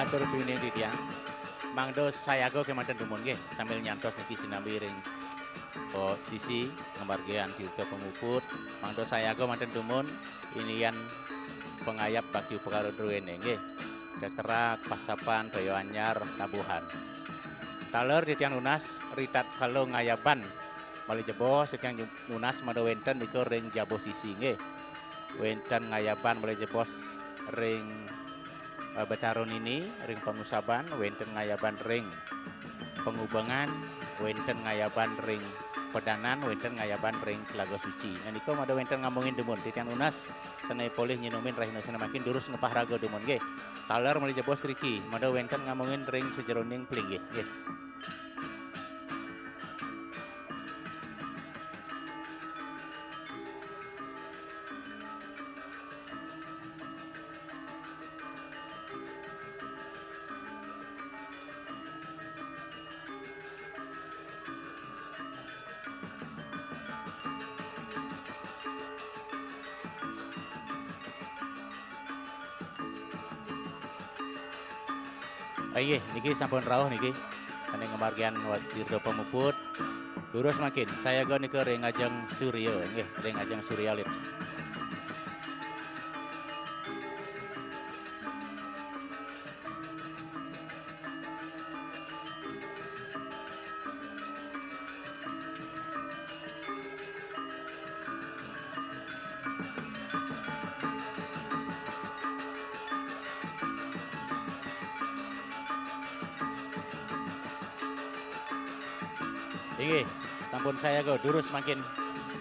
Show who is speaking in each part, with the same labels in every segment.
Speaker 1: Atur bini di tiang. Mangdo sayago kemanten dumun nggih sambil nyantos niki sinambi ring posisi ngemargian diuga penguput. Mangdo sayago manten dumun inian pengayap bakti upakara druwene nggih. Deterak pasapan Toyo Anyar Tabuhan. Taler di tiang lunas ritat kalau ngayaban mali jebo setiang lunas mado wenten niku ring jabo sisi nggih. Wenten ngayaban mali jebos ring Betaron ini ring pengusaban, wenten ngayaban ring pengubangan, wenten ngayaban ring pedanan, wenten ngayaban ring Telaga Suci. Nah niko mada wenten ngomongin demun, titian unas senai polih nyinumin rahina sana makin durus ngepah raga demun nggih. Taler mali jebos riki, mada wenten ngomongin ring sejeroning pling nggih. Ayo, niki sampun rawuh niki. Sane ngemargian Tirto Pemuput. Lurus makin. Saya go niki ring ajeng Surya nggih, ring ajeng Surya Lit. Iki sampun saya go durus makin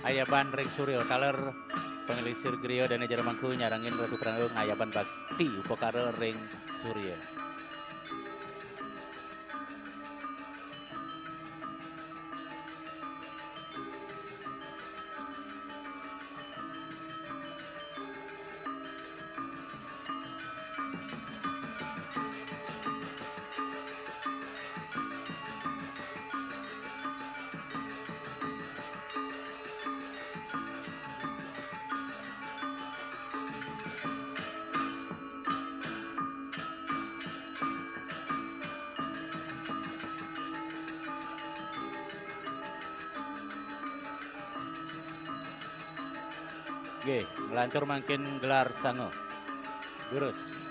Speaker 1: ayaban ring Suryo taler pengelisir griyo dan Jermangku nyarangin Ratu Pranowo ngayaban bakti upakara ring Suryo. Oke, melancar makin gelar sango. Lurus.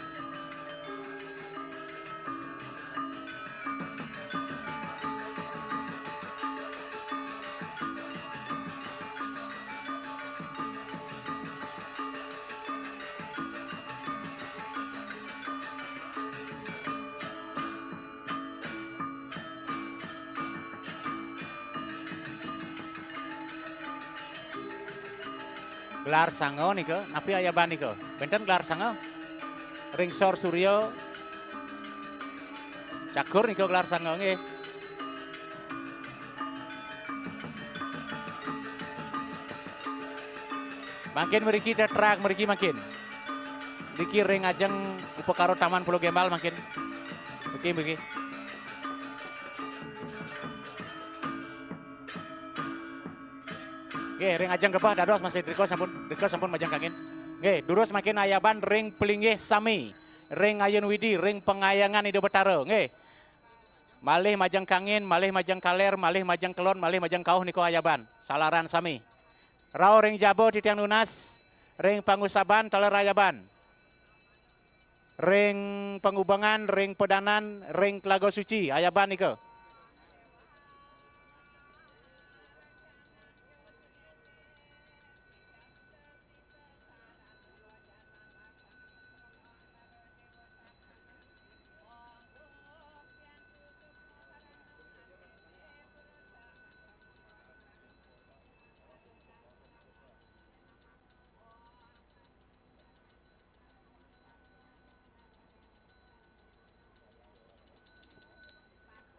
Speaker 1: Gelar sango nih ke, napi ayaban nih ke, benten gelar sango, ringsor Suryo, cakur nih ke gelar sango nih. Makin meriki tetrak meriki makin. Diki ring ajeng upakaro Taman Pulau Gembal makin. Oke. Oke, ring ajeng kebah dados masih Driko sampun majang kangin. Oke, durus makin ayaban ring pelinggih sami. Ring ayun widi, ring pengayangan Ido Betara. Oke. Malih majang kangin, malih majang kaler, malih majang kelon, malih majang kauh niko ayaban. Salaran sami. Rau ring jabo titiang lunas, ring pangusaban taler ayaban. Ring pengubangan, ring pedanan, ring telaga suci, ayaban niko.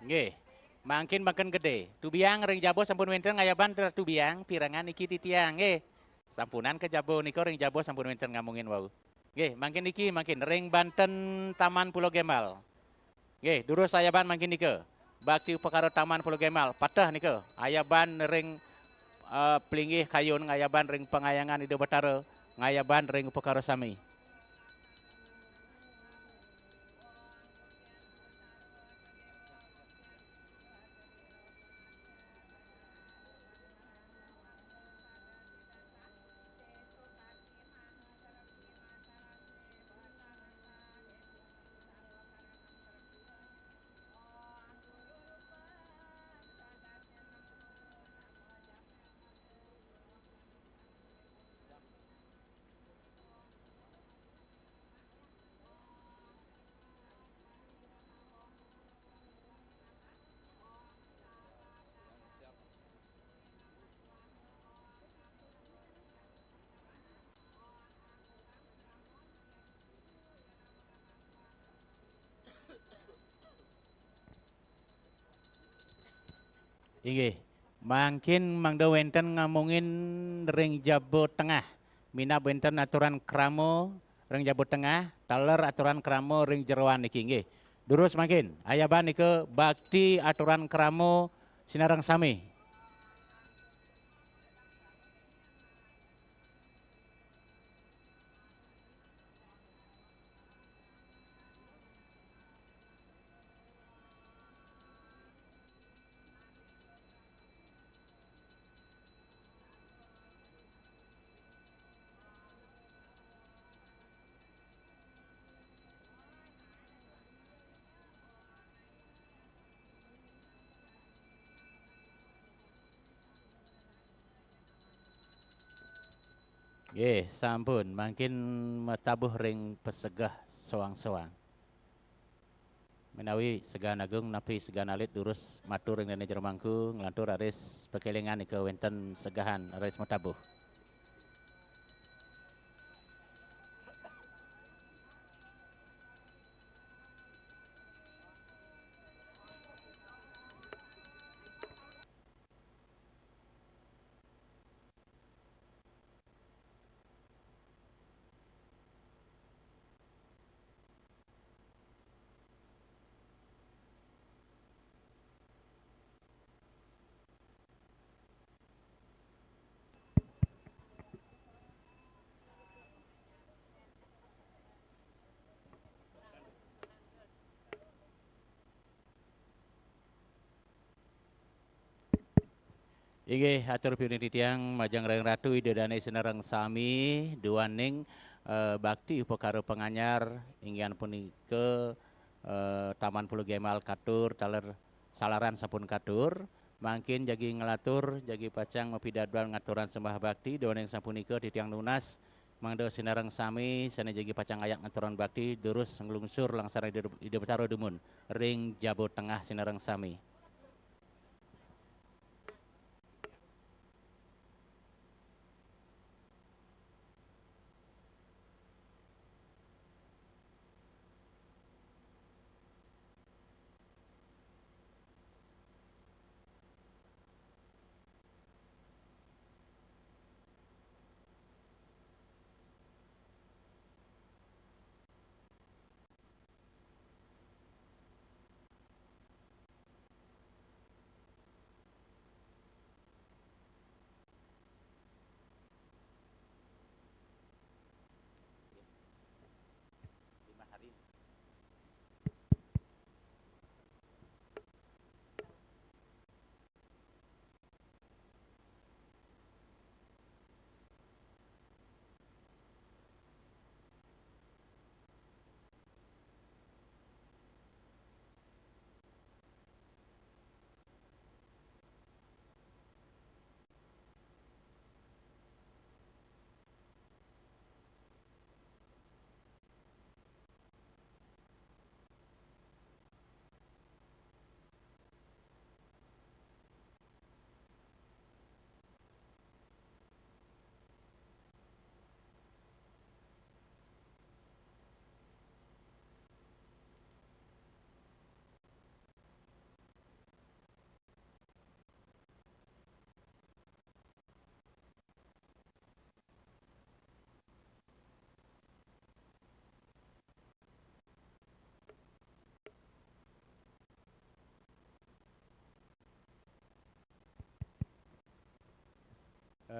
Speaker 1: Nggih. Makin gede. Tubiang ring jabo sampun wenten ngayaban tubiang pirangan iki titiang nggih. Sampunan ke jabo niko ring jabo sampun wenten ngamungin wau. Nggih, makin ring Banten Taman Pulau Gembal. Nggih, durus ayaban makin niko. Bakti upakara Taman Pulau Gembal patah niko. Ayaban ring pelinggih kayun ngayaban ring pengayangan Ido Betara, ngayaban ring upakara sami. Inggih. Makin mangda wenten ngamungin ring Jabo Tengah. Mina wenten aturan kramo ring Jabo Tengah, taler aturan kramo ring jeroan niki nggih. Durus makin ayaban nike bakti aturan kramo Sinarang Sami. Sampun makin matabuh ring pesegah soang-soang. Menawi segan agung napi segan alit durus matur ring manajer mangku nglantur aris pekelingan ike wenten segahan aris matabuh. Inggih atur pinuni tiang majang reng ratu idedane Sinarang Sami duaning bakti upakara penganyar inggian punike Taman Pulau Gembal katur taler salaran sampun katur makin jagi ngelatur jagi pacang mapidadwal ngaturan sembah bakti duaning sampunike di tiang lunas mangda Sinarang Sami sana jagi pacang ayak ngaturan bakti durus ngelungsur langsara Ido Betara dumun ring Jabo Tengah Sinarang Sami.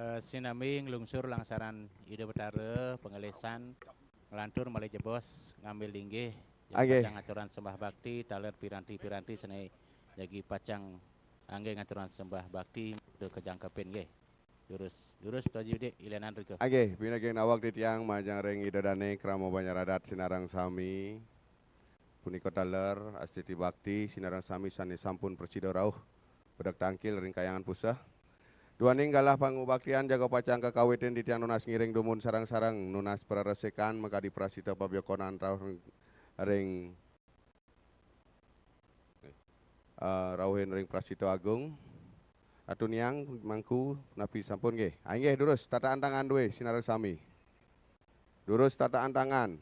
Speaker 1: Sinaming lungsur langsaran ide betara pengelesan ngelantur malih jebos ngambil linggih jadi
Speaker 2: Okey.
Speaker 1: pacang aturan sembah bakti taler piranti-piranti senai jadi pacang angge ngaturan sembah bakti de kejangkepin nggih. Lurus tu aja dek ilanan riko.
Speaker 2: Okey, pina geng awak di tiang majang reng idadane kramo banyaradat sinarang sami. Punika taler astiti bakti sinarang sami sani sampun persido rauh bedak tangkil ring kayangan pusah. Duaning galah pangubaktian jaga pacang kekawitin di tiang nunas ngiring dumun sarang-sarang nunas praresekan maka di prasita pabiokonan rauh ring rauhin ring prasita agung. Atun yang mangku napi sampun nggih. Nggih durus tataan tangan duwe sinarang sami. Durus tataan tangan.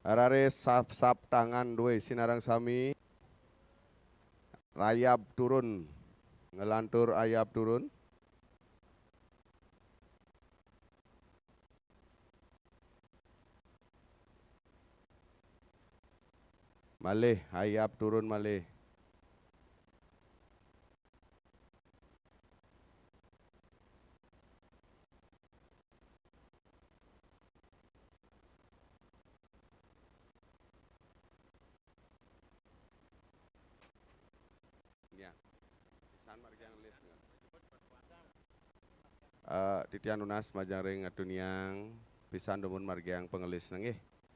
Speaker 2: Arare sap-sap tangan duwe sinarang sami. Rayap turun. Ngelantur ayap turun. Malih ayap turun malih. Titian nunas majang ring atuniang pisan dumun margiang pengelis nangih.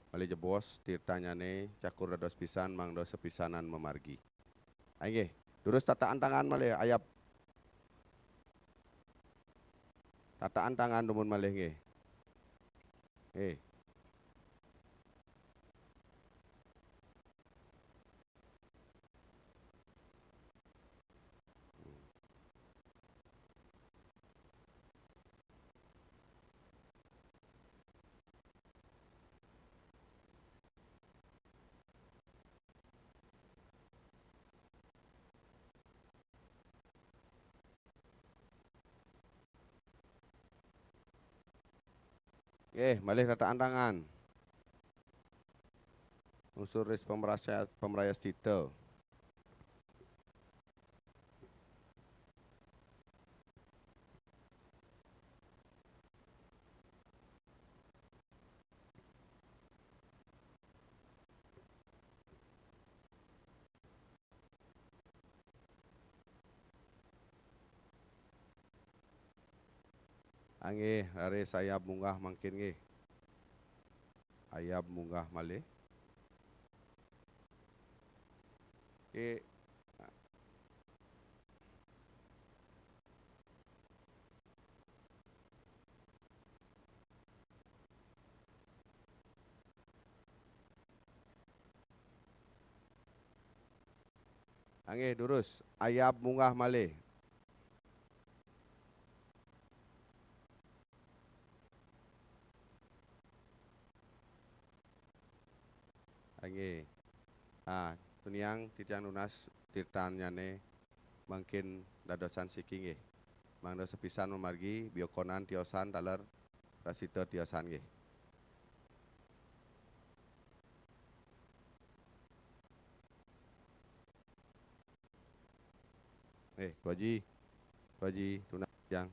Speaker 2: Malih jebos tirtanyane cakur dados pisan mangdo sepisanan memargi. Nggih, durus tataan tangan malih ayap. Tataan tangan dumun malih nggih. Nggih. Malih tataan tangan. Unsur ris pemerayas tito. Nggih, are sayap munggah mangkin nggih. Ayap munggah malih. Nggih. Nggih, durus ayap munggah malih. Nggih. Tuniang titiang nunas tirtanyane mungkin dadosan siki nggih. Mangdo sepisan memargi biokonan tiosan taler prasita tiosan nggih. Tuaji tunas yang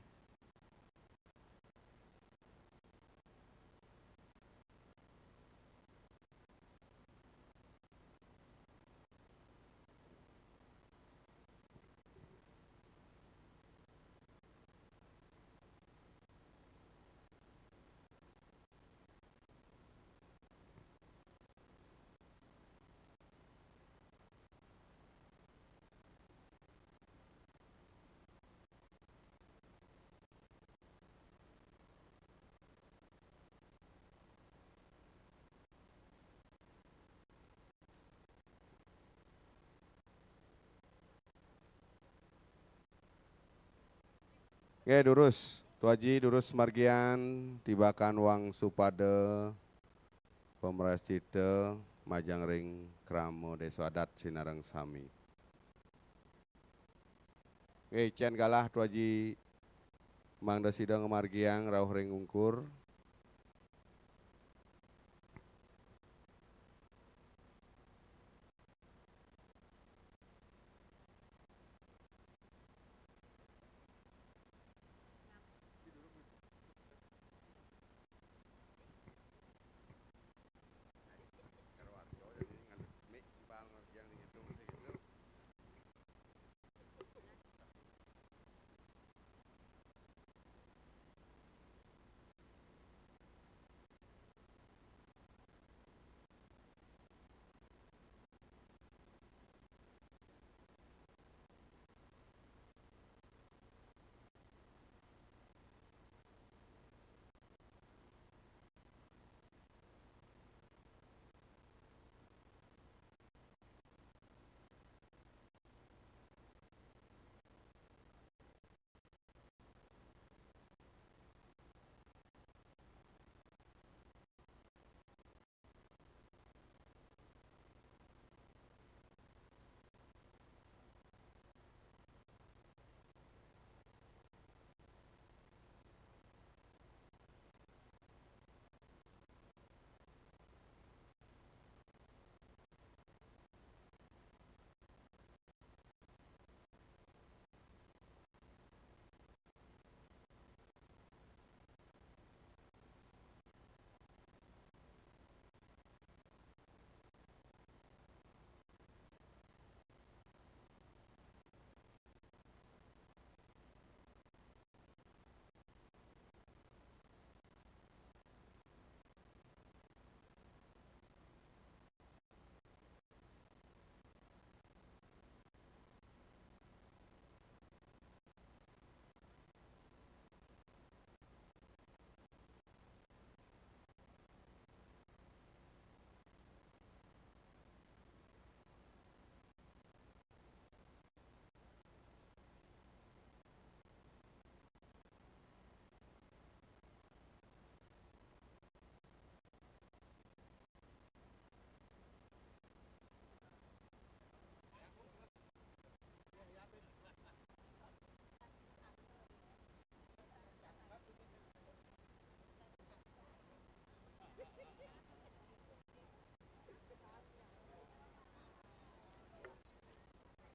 Speaker 2: durus. Tuaji durus margian tibakan wang supade pemerayas tito majang ring kramo desa adat sinarang sami. Cian galah tuaji mangda sidang margiang rauh ring ungkur.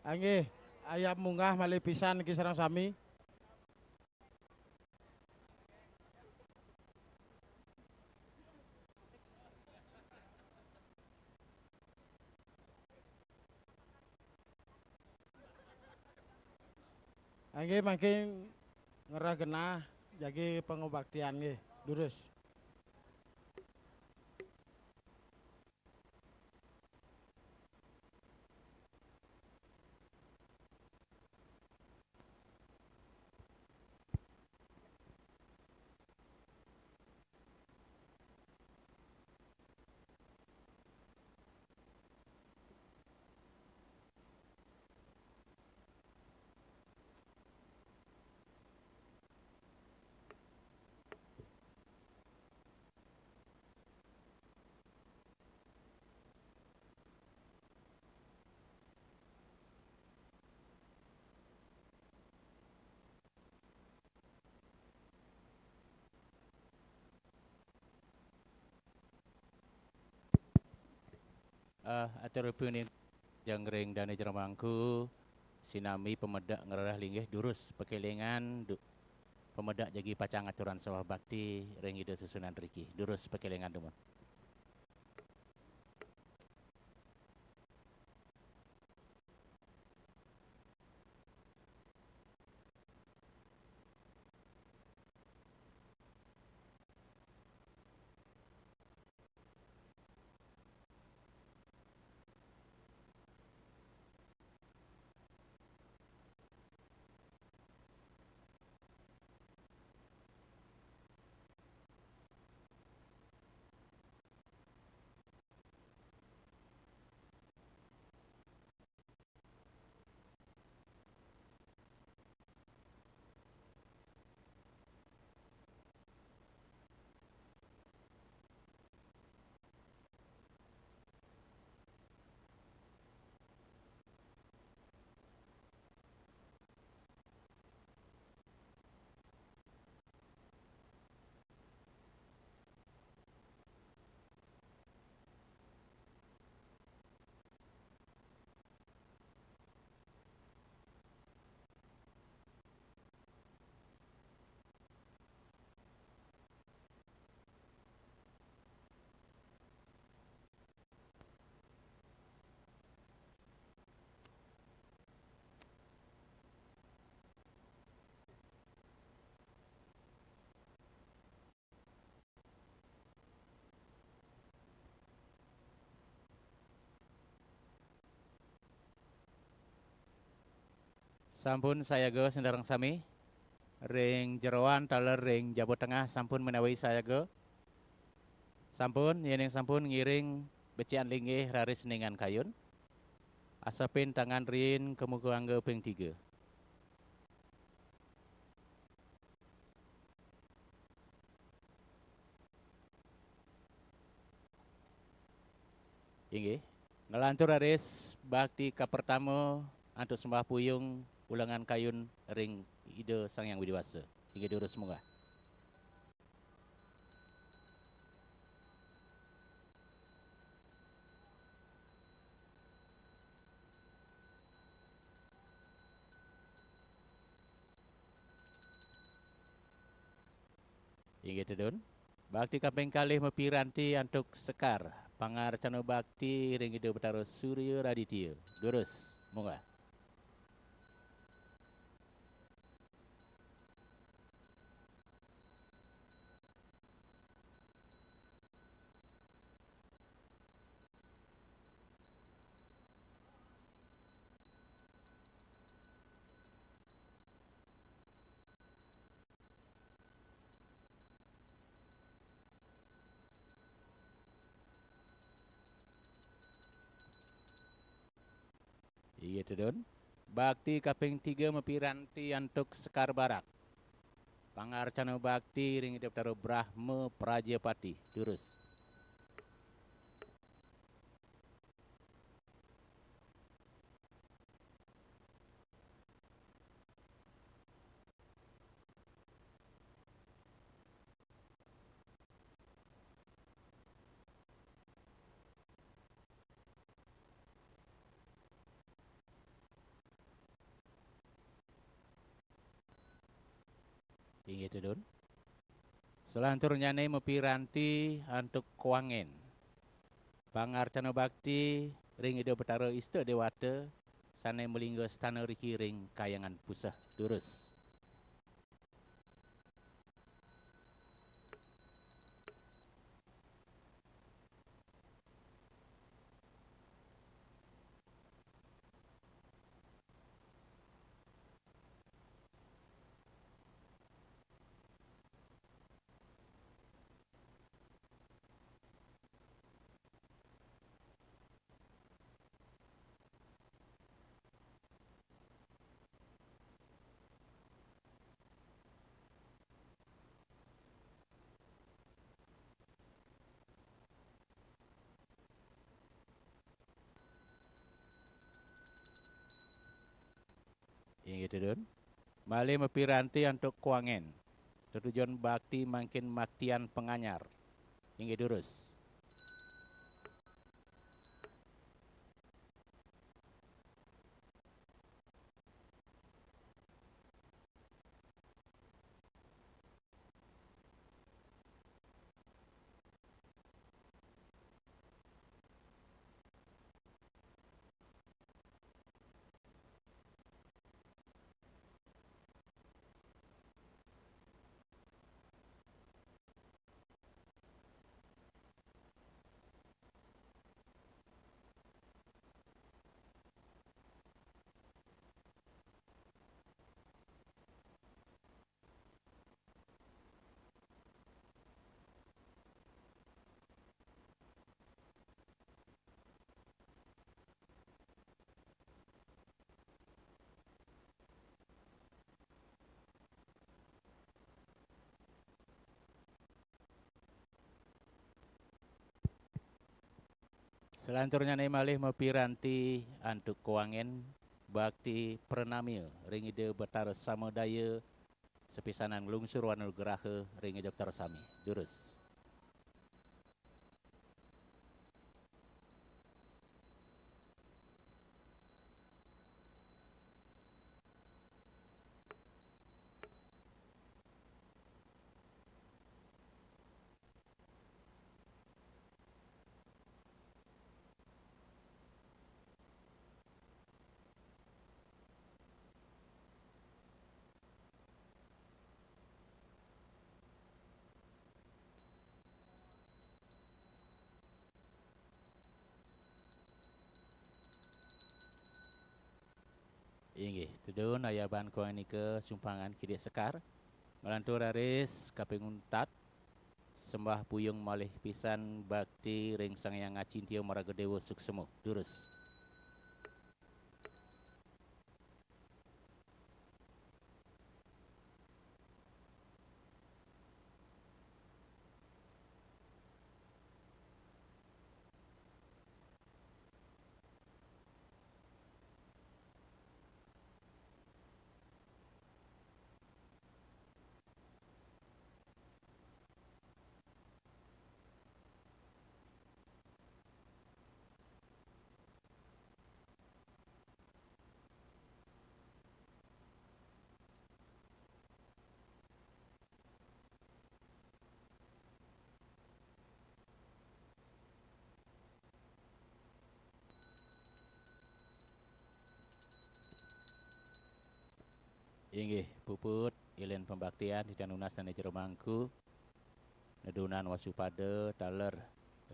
Speaker 3: Nggih, ayam munggah malih pisan niki sareng sami. Nggih mangke ngerah genah jagi pengobaktian nggih, durus.
Speaker 1: Atur punin jangring dane jermangku sinami pemedak ngerah linggih durus pekelingan pemedak jagi pacang aturan sawah bakti ring ide susunan riki durus pekelingan dumun. Sampun saya go sendarang sami ring jeroan taler ring Jawa Tengah sampun menawi saya go. Sampun yening sampun ngiring becian linggih raris ningan kayun. Asapin tangan rin kemuku angge ping 3. Inggih. Ngelantur raris bakti ka pertama antuk sembah puyung ulangan kayun ring ide sang yang widiwasa. Inggih durus semoga. Inggih tedun. Bakti kaping kalih mepiranti antuk sekar. Pangar cano bakti ring ide betaro Surya Raditya. Durus semoga. Iya tedun. Bakti kaping 3 mepiranti antuk sekar barak. Pangar cano bakti ring ide betaro Brahma Prajapati. Durus. Inggih tudun. Selanjutnya nih mepiranti untuk kuangen. Pangarcana bakti ring ida betara ista dewata sana melingga stana riki ring kayangan pusah durus. Inggih tudun. Malih mepiranti untuk kuangen. Tujuan bakti makin maktian penganyar. Inggih durus. Selanjutnya nih malih mepiranti untuk kuangen bakti pranamil ring ida betara samodaya sepisanan lungsur wanugraha ring ida betara sami durus. Inggih, tudun ayah ban kuang ini ke sumpangan kidik sekar. Melantur aris kapinguntat. Sembah puyung malih pisan bakti ring sang yang ngacintio maragedewa suksemo. Durus. Inggih, puput ilen pembaktian di Danunas dan Jero Mangku. Nedunan wasupada taler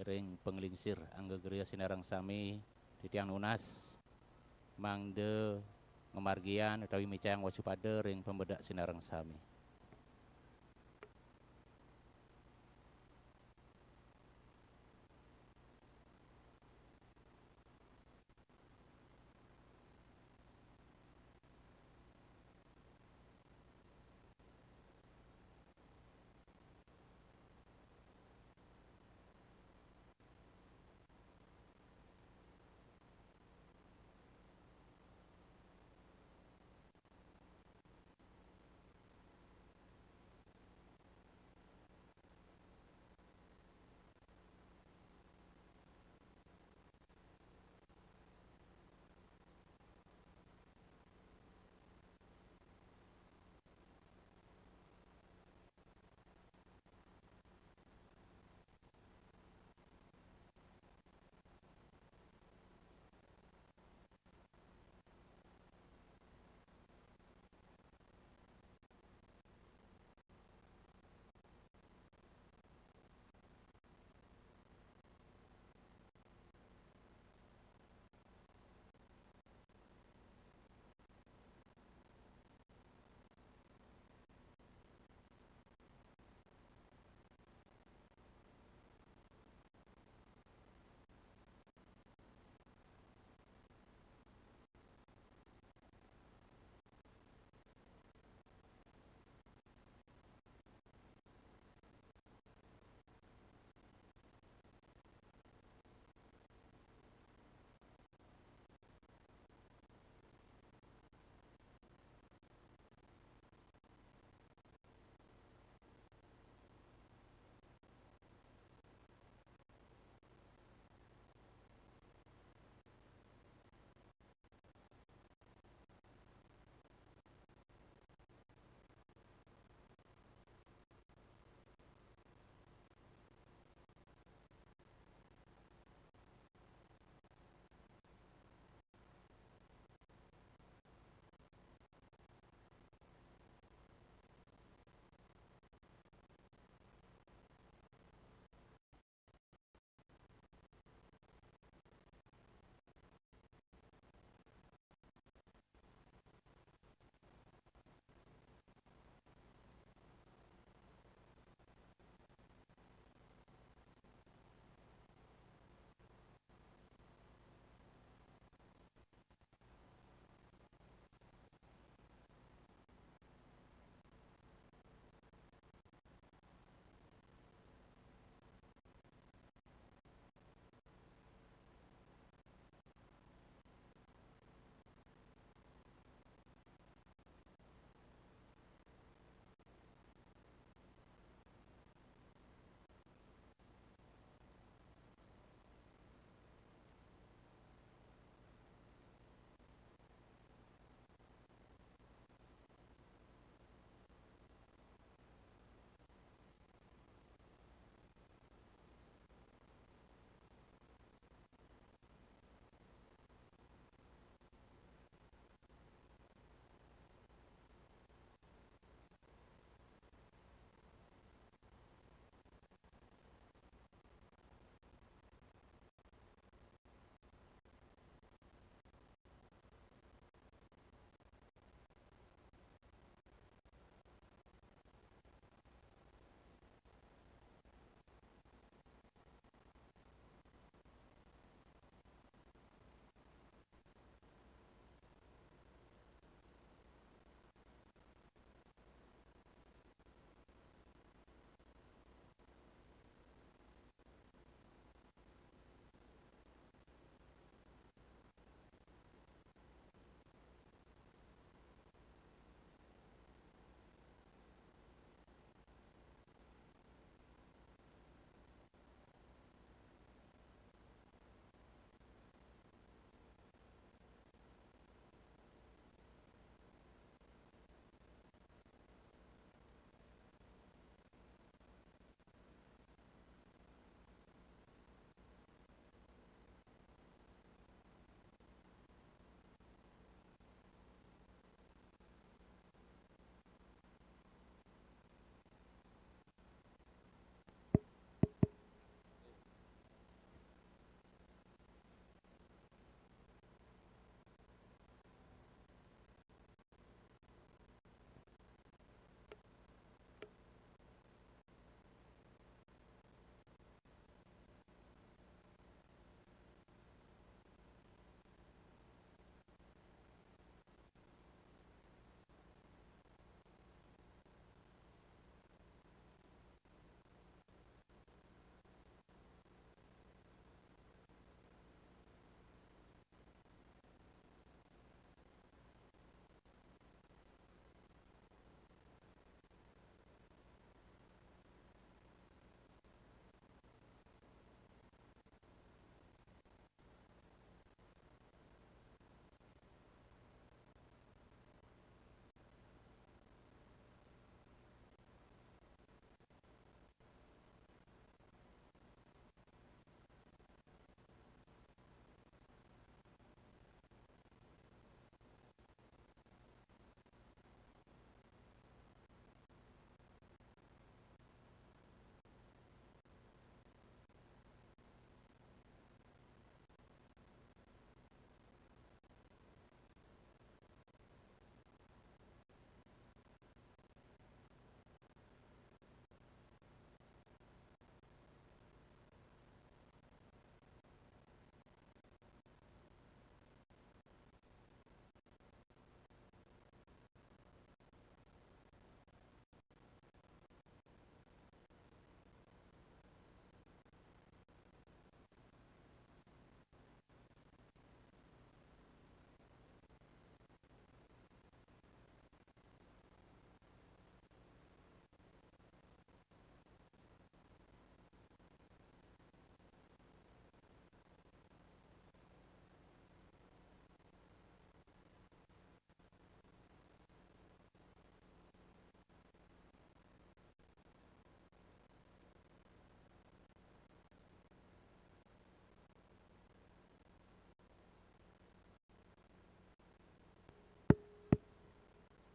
Speaker 1: ring penglingsir angga geria sinarang sami di tiang nunas. Mangde ngemargian utawi micayang wasupada ring pembedak sinarang sami.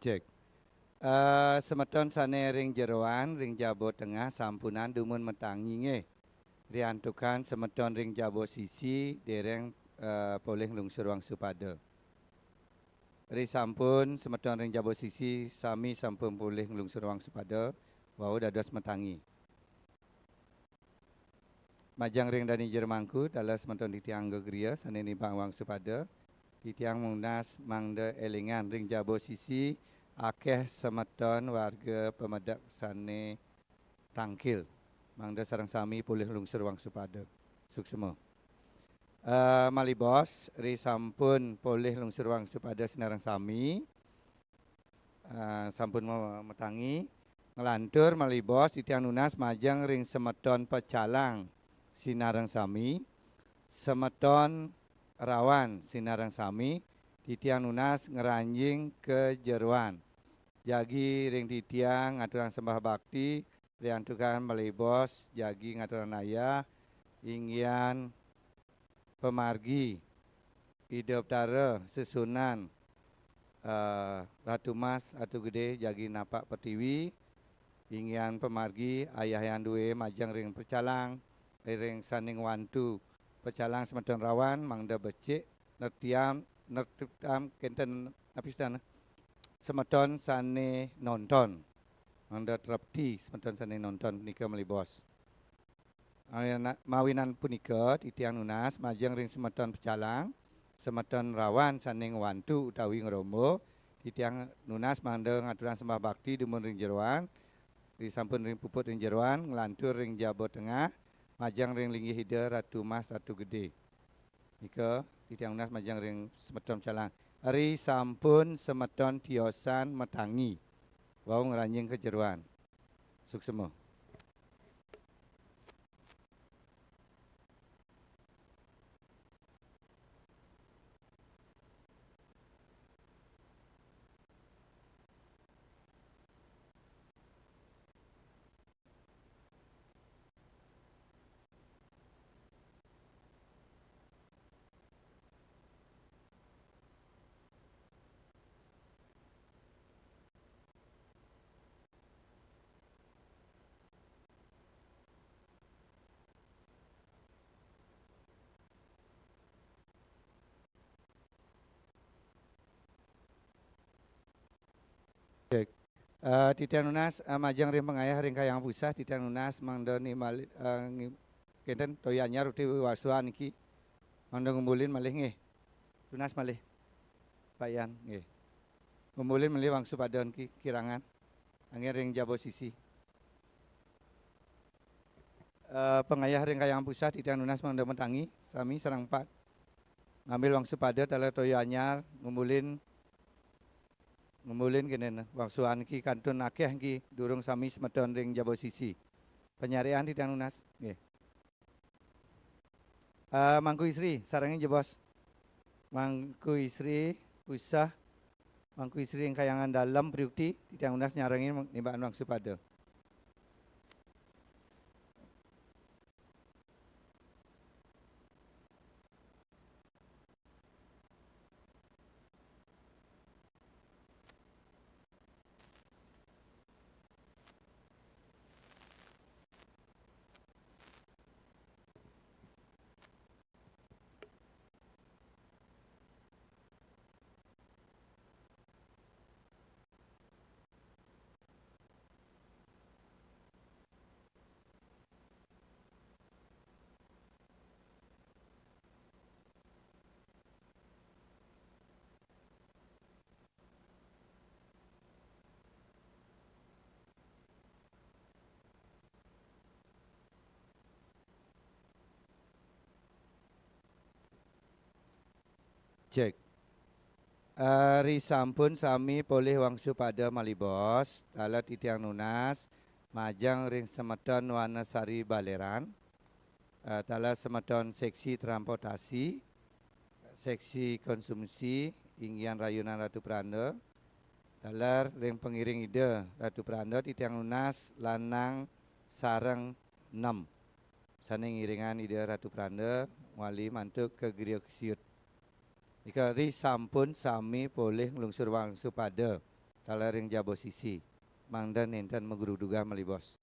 Speaker 4: Cek. Semeton sane ring jeroan, ring jabo tengah sampunan dumun metangi nge. Riantukan semeton ring jabo sisi dereng poleh lungsur wangsu pada. Ri sampun semeton ring jabo sisi sami sampun poleh lungsur wangsu pada. Wau dados metangi. Majang ring dani jermangku dalam semeton ditiang gegria sane nimbang wangsu pada. Ditiang munas mangda elingan ring jabo sisi akeh semeton warga pemedak sane tangkil. Mangda sarang sami pulih lungsur wangsu pada. Suksema. Malibos ri sampun pulih lungsur wangsu pada sinarang sami. Sampun metangi. Ngelantur malibos ditiang nunas majang ring semeton pecalang sinarang sami. Semeton rawan sinarang sami. Ditiang nunas ngeranjing ke jeruan. Jagi ring ditiang ngaturan sembah bakti. Riantukan malibos jagi ngaturan naya. Inggian pemargi. Hidup tara sesunan. Ratu Mas, Ratu Gede jagi napak pertiwi. Inggian pemargi ayah yang duwe majang ring pecalang. Ring saning wantu. Pecalang semeton rawan mangda becik. Nertiam kenten napistan semeton sane nonton mangda trapti semeton sane nonton nika melibos mawinan punika titiang nunas majang ring semeton pecalang semeton rawan saning wantu utawi ngrombo titiang nunas mangda ngaturan sembah bakti dumun ring jeroan disampun ring puput ring jeroan nglantur ring jabo tengah majang ring linggih hida Ratu Mas Ratu Gede nika titiang nunas majang ring semeton pecalang. Ari sampun semeton tiosan metangi. Wau ngeranjing ke jeruan. Suksema. Titiang nunas majang ring pengayah ring kayang pusah titiang nunas mangda ni malih kenten toyanya ruti wasuan iki mangda ngumpulin malih nggih. Tunas malih. Bayan nggih. Ngumpulin malih wangsu padon ki kirangan. Angin ring jabo sisi. Pengayah ring kayang pusah titiang nunas mangda mentangi sami sarang 4. Ngambil wangsu pada tala toyanya ngumpulin kenen wangsuan ki kantun akeh ki durung sami semeton ring jabo sisi. Penyarian titiang nunas nggih. Mangku Isri sarangin jebos. Mangku Isri usah Mangku Isri yang kayangan dalam priukti titiang nunas nyarangin nimbaan wangsu pada. Cek. Ari sampun sami poleh wangsu pada malibos tala titiang nunas majang ring semeton Wanasari Baleran tala semeton seksi transportasi seksi konsumsi inggian rayunan Ratu Pranda talar ring pengiring ide Ratu Pranda titiang nunas lanang sareng 6 saning iringan ide Ratu Pranda wali mantuk ke Griya Kesiut. Ika ri sampun sami poleh lungsur wangsu pada tala ring jabo sisi mangda nenten megeruduga melibos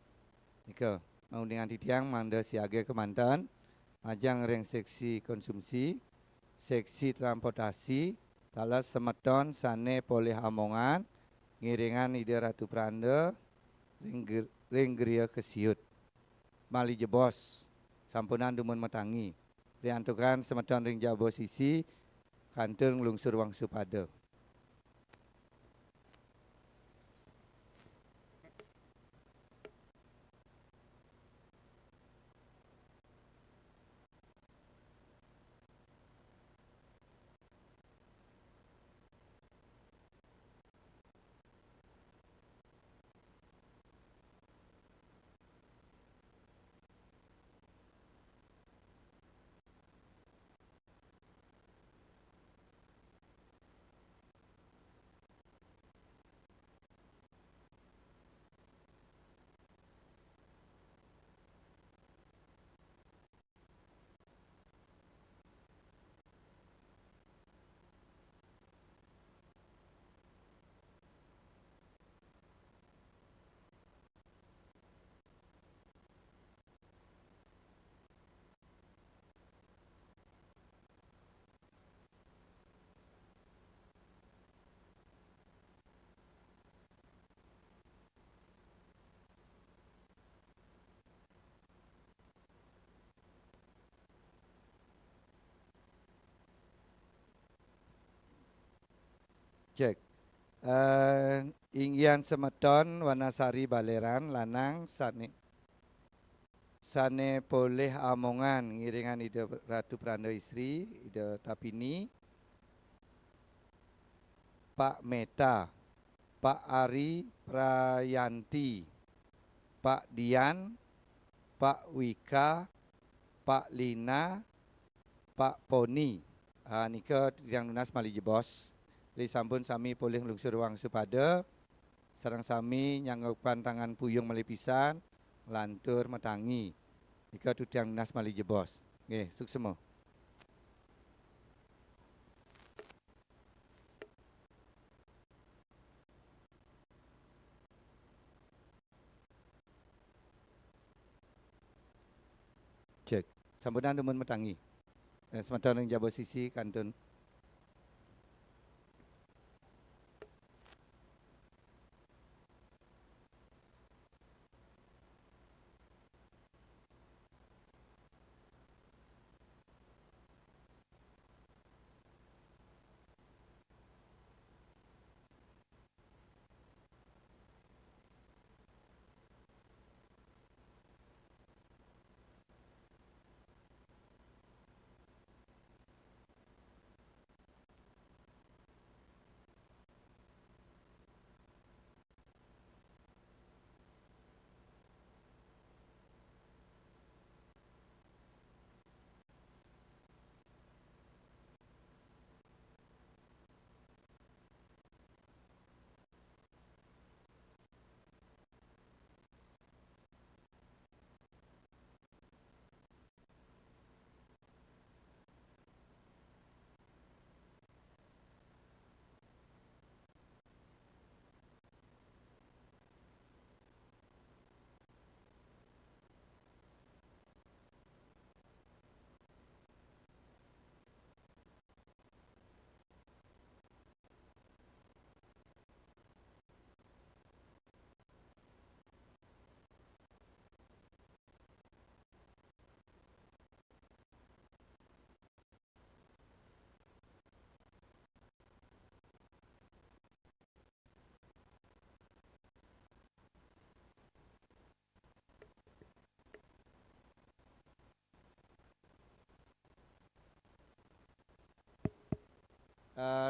Speaker 4: nika maundingan titiang mangda siage kemanten majang ring seksi konsumsi seksi transportasi tala semeton sane poleh amongan ngiringan ide Ratu Pranda ring geria kesiut mali jebos sampunan dumun metangi diantukan semeton ring jabo sisi kantung lungsur wangsu pada. Cek. Inggian semeton Wanasari Baleran lanang sane poleh amongan ngiringan ide Ratu Pranda istri ide Tapini Pak Meta Pak Ari Prayanti Pak Dian Pak Wika Pak Lina Pak Poni nika yang nunas mali jebos. Li sampun sami poleh lungsur wangsu pada sareng sami nyanggupan tangan puyung melipisan lantur metangi ika tudiang nas mali jebos nggih suksema cek sampunan dumun metangi semeton ing jabo sisi kantun.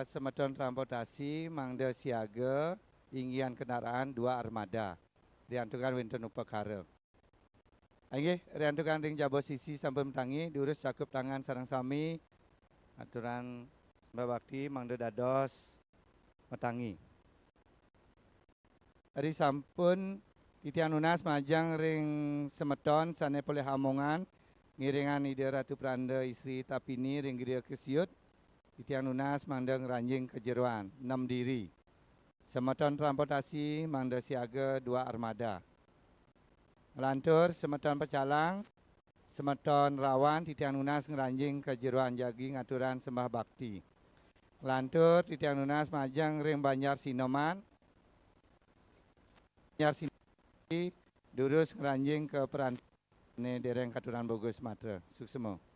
Speaker 4: Semeton transportasi mangda siaga inggian kendaraan 2 armada diantukan winten upakara. Nggih riantukan ring jabo sisi sampun metangi diurus cakup tangan sareng sami aturan Mbak Bakti mangda dados metangi. Ari sampun titian nunas majang ring semeton sane poleh amongan ngiringan ide Ratu Pranda istri Tapini ring geria kesiut titian nunas mandang ranjing kejeruan 6 diri Semeton transportasi mangda siaga 2 armada. Melantur semeton pecalang, semeton rawan titiang nunas ngeranjing kejeruan jagi ngaturan sembah bakti. Melantur titiang nunas majang ring Banjar Sinoman, Banjar Sinoman durus ngeranjing ke peran dereng katuran Bogor Sumatera. Suksemo.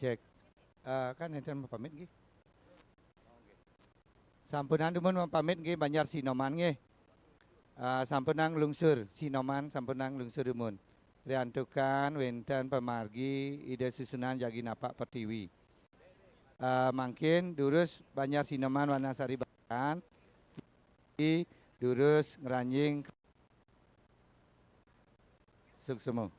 Speaker 4: Cek. Kan enten pamit nggih. Sampunan dumun pamit nggih Banjar Sinoman nggih. Sampunang lungsur Sinoman sampunang lungsur dumun. Riantukan wenten pemargi ide susunan jagi napak pertiwi. Mungkin durus Banjar Sinoman Wanasari Baran durus ngeranjing suksemo.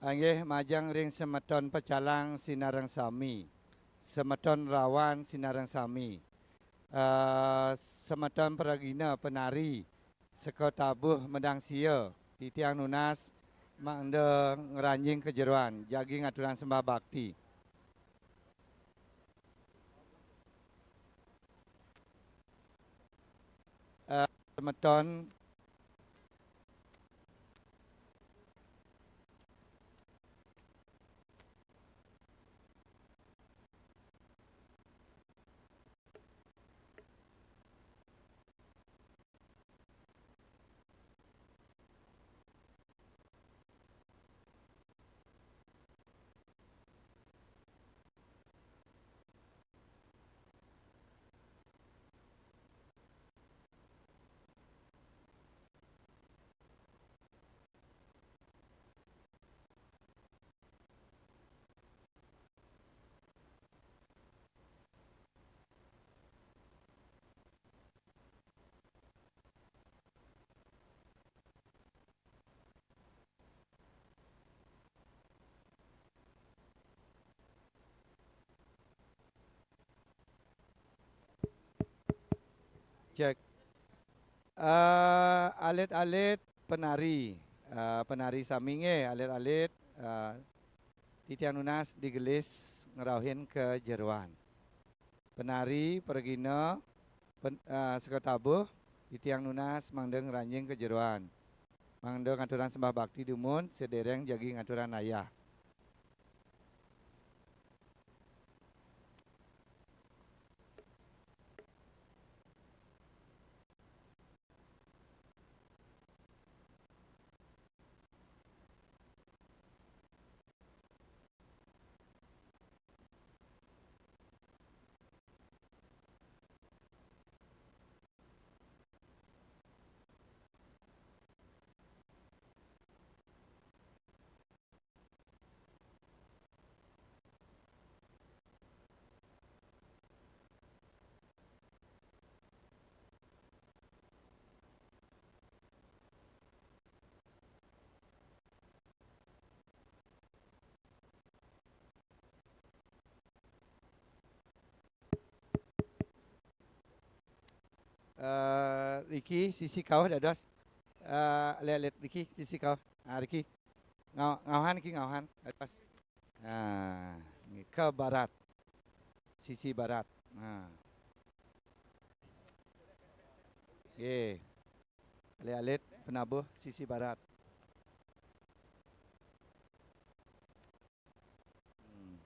Speaker 4: Anggih majang ring semeton pecalang sinareng sami. Semeton rawan sinareng sami. Semeton peragina penari seko tabuh medang sia titiang nunas mangde ngeranjing kejeruan jagi ngaturan sembah bakti. Semeton cek alit-alit penari penari saminge alit-alit titiang nunas digelis ngerauhin ke jeruan. Penari pergina seketabuh titiang nunas mangde ngeranjing ke jeruan. Mangde ngaturan sembah bakti dumun sedereng jagi ngaturan ayah. Ricky, sisi kau dah dos. Lihat Ricky, sisi kau. Ricky. Ngauhan Ricky, ngauhan. Atas. Ni ke barat. Sisi barat. Okey. Lihat penabuh sisi barat.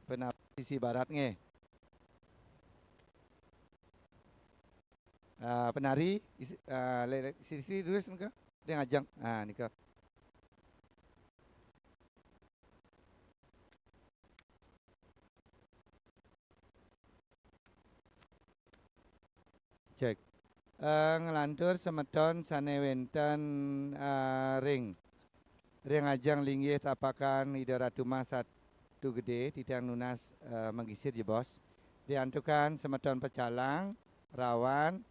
Speaker 4: Penabuh sisi barat nge. Penari sisi terus ni ke? Dia ngajang. Ni ke. Cek. Ngelantur semeton sane wenten ring. Ring ajang linggih tapakan ida ratuma satu gede titiang nunas menggisir je bos. Diantukan semeton pecalang, rawan,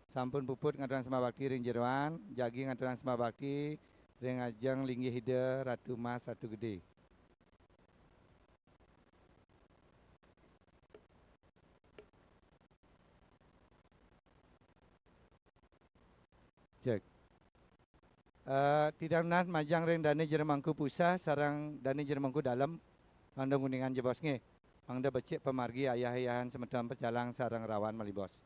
Speaker 4: sampun puput ngaturan sembah bakti ring jeruan, jagi ngaturan sembah bakti ring ajang linggih ida ratuma satu gede. Cek. Tidak benar majang ring dani jeremangku pusah sarang dani jeremangku dalam manda kuningan je bos nge. Mangda becik pemargi ayah-ayahan semeton pecalang sarang rawan mali bos.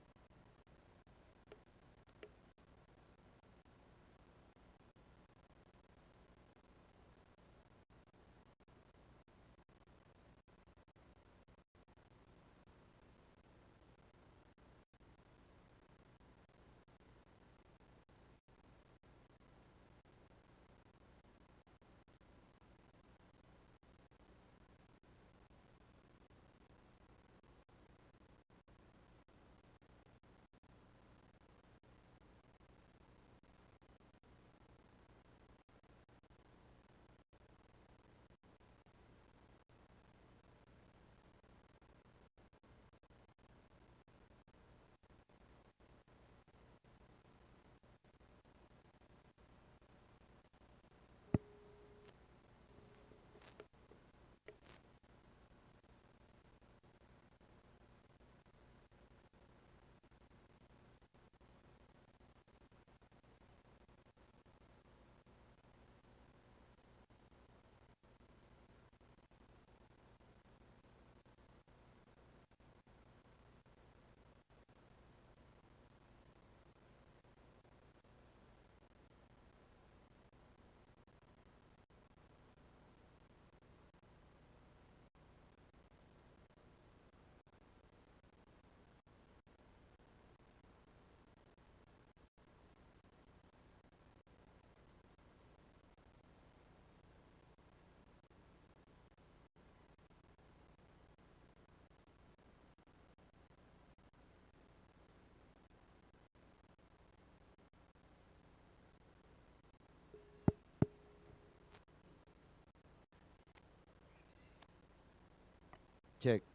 Speaker 4: Cek.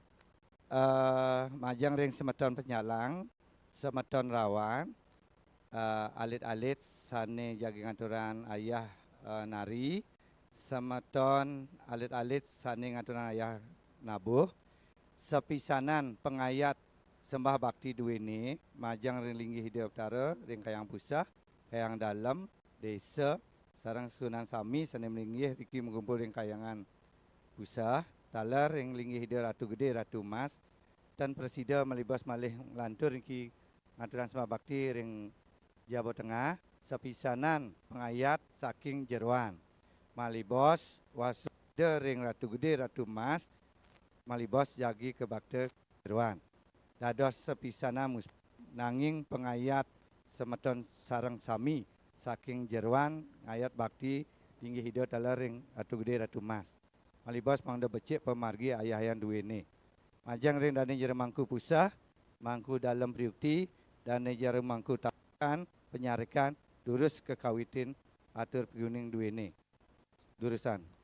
Speaker 4: Majang ring semeton penyalang, semeton rawan, alit-alit sane jagi ngaturan ayah nari, semeton alit-alit sane ngaturan ayah nabuh, sepisanan pengayat sembah bakti duwini, majang ring linggih hidup utara, ring kayang pusah, kayang dalam, desa, sarang Sunan Sami sane melinggih Riki mengumpul ring kayangan pusah, talar ring linggih hidup Ratu Gede, Ratu Mas, dan presida melibas malih lantur Riki ngaturan sembah bakti ring Jawa Tengah, sepisanan pengayat saking jeruan. Malibos wasuda ring Ratu Gede, Ratu Mas, malibos jagi ke bakte jeruan. Dados sepisana nanging pengayat semeton sarang sami saking jeruan ngayat bakti tinggi hidup dalam ring Ratu Gede, Ratu Mas. Malibos mangda becik pemargi ayah yang duwene. Majang ring dani jeremangku pusah, mangku dalam priukti, dani jeremangku takan, penyarikan, durus kekawitin, atur piguning duwene. Durusan.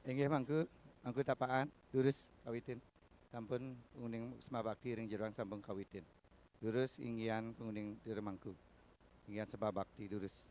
Speaker 4: Inggih mangku tapaan lurus kawitin. Sampun penguning Sema Bakti ring jeroan sampun kawitin. Lurus inggian penguning diremangku. Inggian Sema Bakti lurus.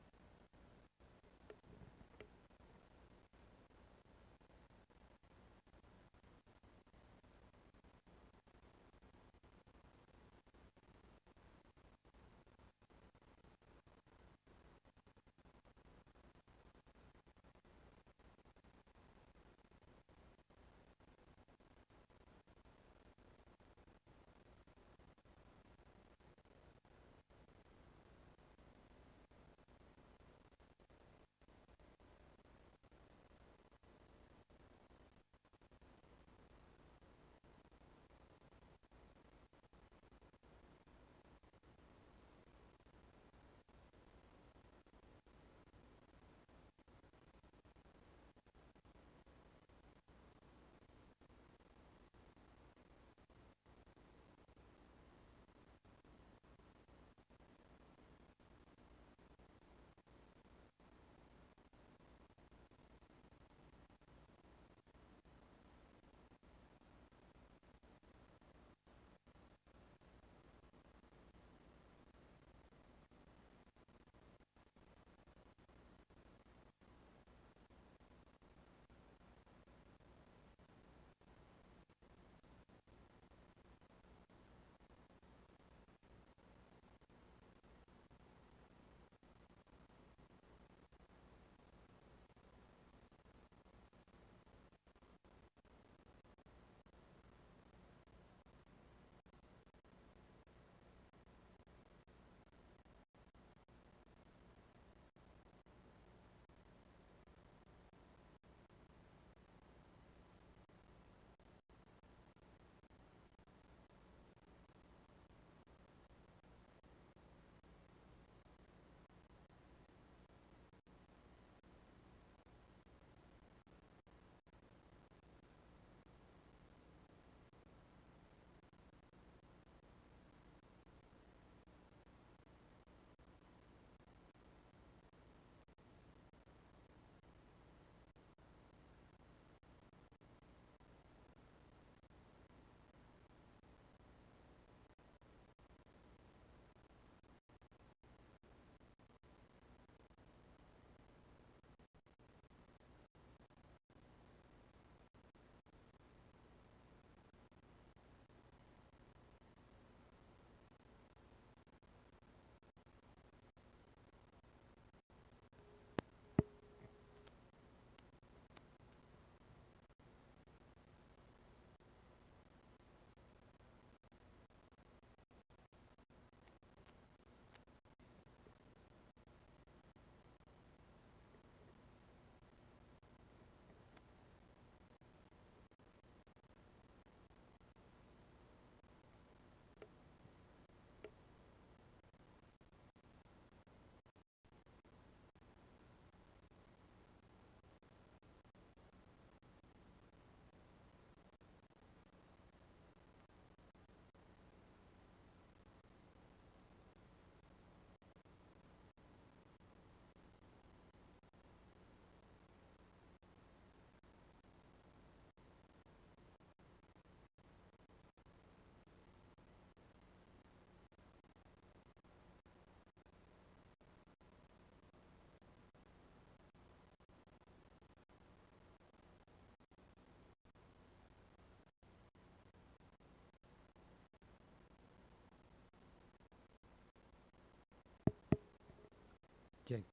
Speaker 4: Cek.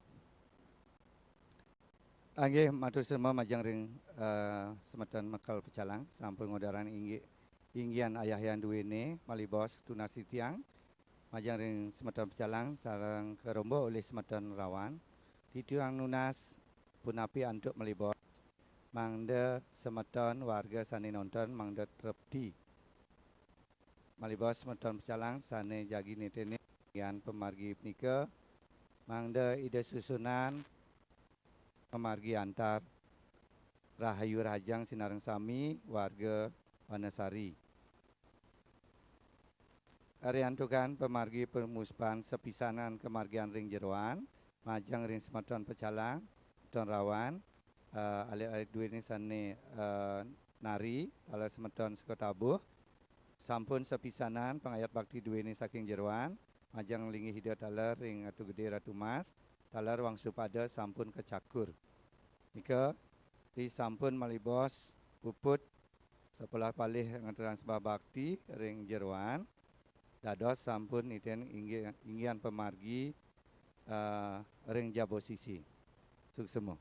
Speaker 4: Anggih matur sema majang ring semeton mekal pecalang sampun ngodaran inggian ayah yang duwene malibos tunasi tiang majang ring semeton pecalang sareng kerombo oleh semeton rawan ditiang nunas punapi antuk malibos mangde semeton warga sane nonton mangde trepti malibos semeton pecalang sane jagi netene inggian pemargi pnika mangde ide susunan pemargi antar Rahayu Rajang Sinareng Sami warga Wanasari. Ariantukan pemargi permuspan sepisanan kemargian ring jeroan, majang ring semeton pecalang, ton rawan, alit-alit dua ni sane nari ala semeton sekotabuh sampun sepisanan pengayat bakti dua ni saking jeruan majang lingi hida talar ring Ratu Gede Ratu Mas talar wangsu pada sampun kecakur nika di sampun malibos puput sepelah palih ngantaran sembah bakti ring jeruan dados sampun iten inggian pemargi ring jabo sisi suksemo.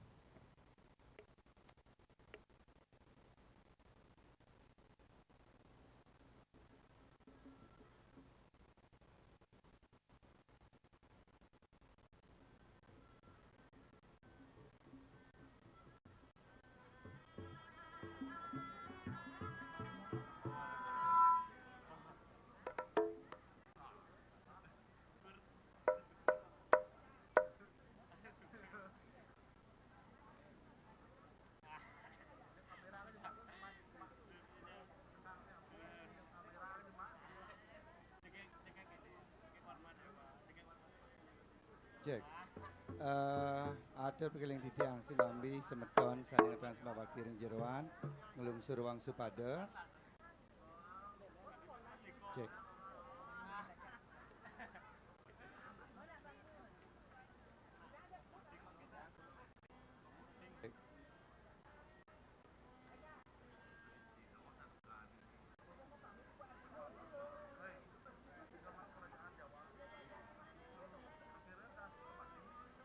Speaker 4: Cek. Atur pekeling titiang sinambi semeton saning transma bakti ring jeruan ngelungsur wangsu pada. Cek. Cek.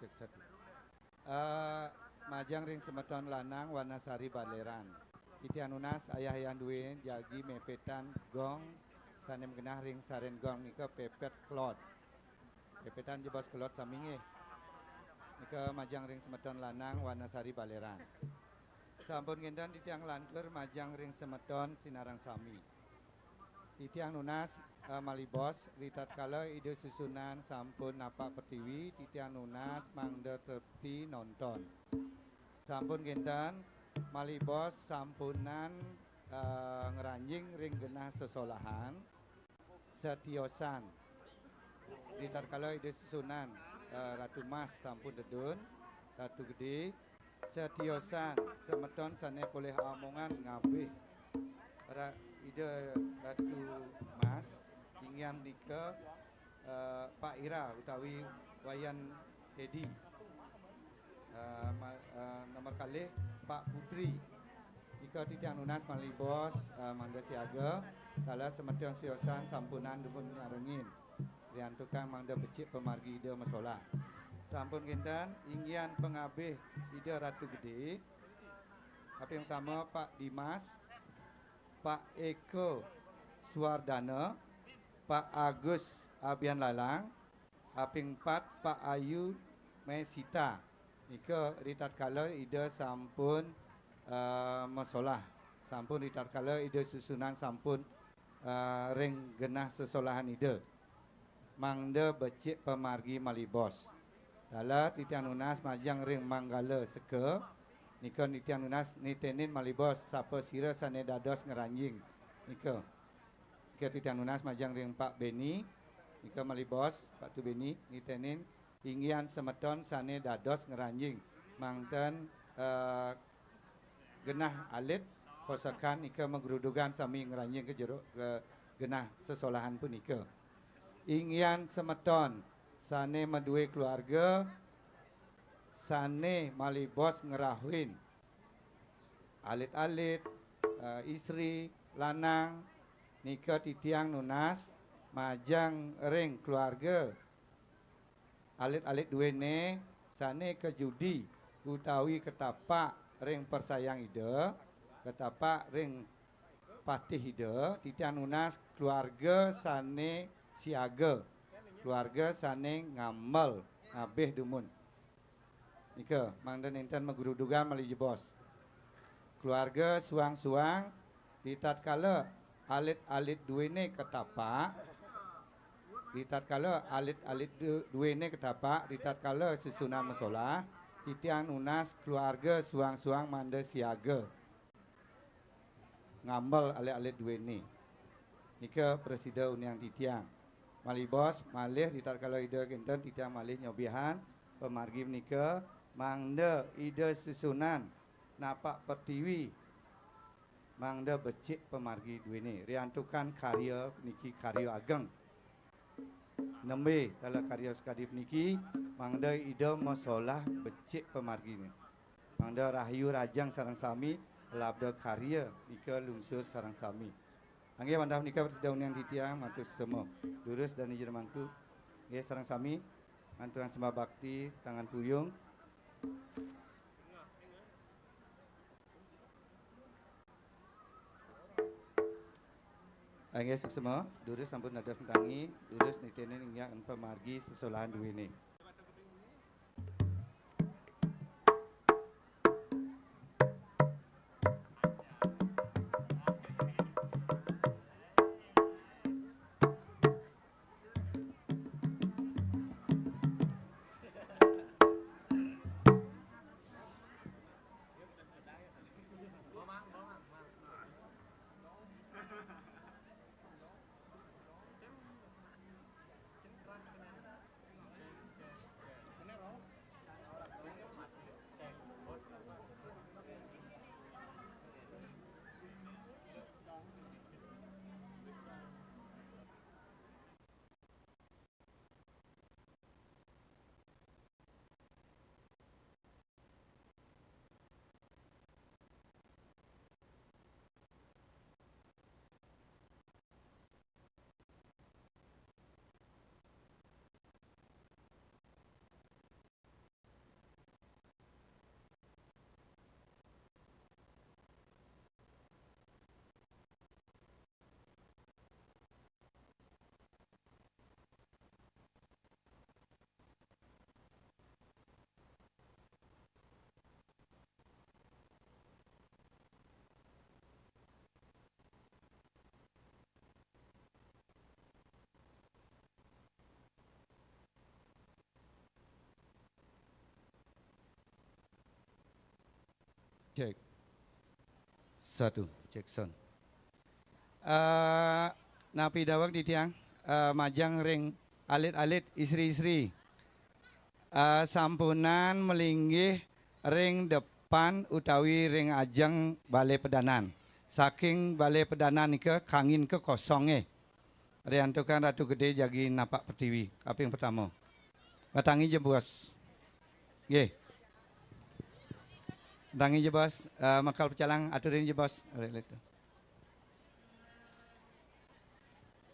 Speaker 4: Cek satu. Majang ring semeton lanang Wanasari Baleran. Itian unas ayah yang duwe jagi mepetan gong sanem genah ring saren gong nika pepet klot. Pepetan jebas klot saminge. Nika majang ring semeton lanang Wanasari Baleran. Sampun gendan titiang lantur majang ring semeton Sinarang Sami. Titiang nunas malibos ritat kala ide susunan sampun napak pertiwi titiang nunas mangda terti nonton. Sampun gendan malibos sampunan ngeranjing ring genah sesolahan setiosan. Ritat kala ide susunan Ratu Mas sampun dedun Ratu Gede setiosan semeton sane boleh omongan ngabih. Ide Ratu Mas ingin nika Pak Ira utawi Wayan Edi nomor kali Pak Putri ika titiang nunas malibos mangda siaga kala semeton siosan sampunan dumun nyarengin rian tukang mangda becik pemargi ide masolah sampun gendan inggian pengabih ide Ratu Gede tapi yang pertama Pak Dimas Pak Eko Suardana, Pak Agus Abian Lalang, aping 4 Pak Ayu Mesita. Nika ritat kala ide sampun masolah. Sampun ritat kala ide susunan sampun ring genah sesolahan ide. Mangda becik pemargi malibos. Dala titiang nunas majang ring manggala seke. Nika titiang nunas nitenin malibos sapa sira sane dados ngeranjing. Nika titiang nunas majang ring Pak Beni. Nika malibos Pak Tu Beni nitenin inggian semeton sane dados ngeranjing. Mangten genah alit kosakan ika menggerudugan sami ngeranjing ke jeruk ke genah sesolahan pun ika. Inggian semeton sane medue keluarga sane malibos ngerahuin alit-alit istri lanang nika titiang nunas majang ring keluarga alit-alit duene sane ke judi utawi ketapak ring persayang ide ketapak ring patih ide titiang nunas keluarga sane siaga keluarga sane ngamal ngabeh dumun nika mangden enten megurudugan mali jebos keluarga suang-suang ditatkala alit-alit duene ketapak ditatkala alit-alit duene ketapak ditatkala susunan masolah titiang nunas keluarga suang-suang manda siaga ngambal alit-alit duene nika presida uniang titiang malibos malih ditatkala ida kenten titiang malih nyobihan pemargi menika mangda ide susunan napak pertiwi mangda becik pemargi duwene riantukan karya niki karya ageng nembe dalam karya sekadip niki mangda ida masalah becik pemargi ni mangda rahayu rajang sarang sami labda karya nika lungsur sarang sami angge mandah nika bersedaun yang titiang mantu semua lurus dan izin mangku nggih sarang sami manturan sembah bakti tangan puyung. Angge semua lurus sampun ada tangi lurus nitene ingya pemargi sesolahan duwene. Cek. Satu, cek son. Napi dawak di tiang majang ring alit-alit istri-istri. Sampunan melinggih ring depan utawi ring ajang balai pedanan. Saking balai pedanan nika kangin ke kosongnya. Riantukan Ratu Gede jagi napak pertiwi. Kaping pertama. Batangi je bos. Nggih. Dangi je bos, makal pecalang aturin je bos.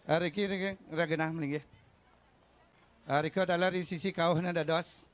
Speaker 4: Riki ragenah melinggih. Riko adalah di sisi kau nada dos.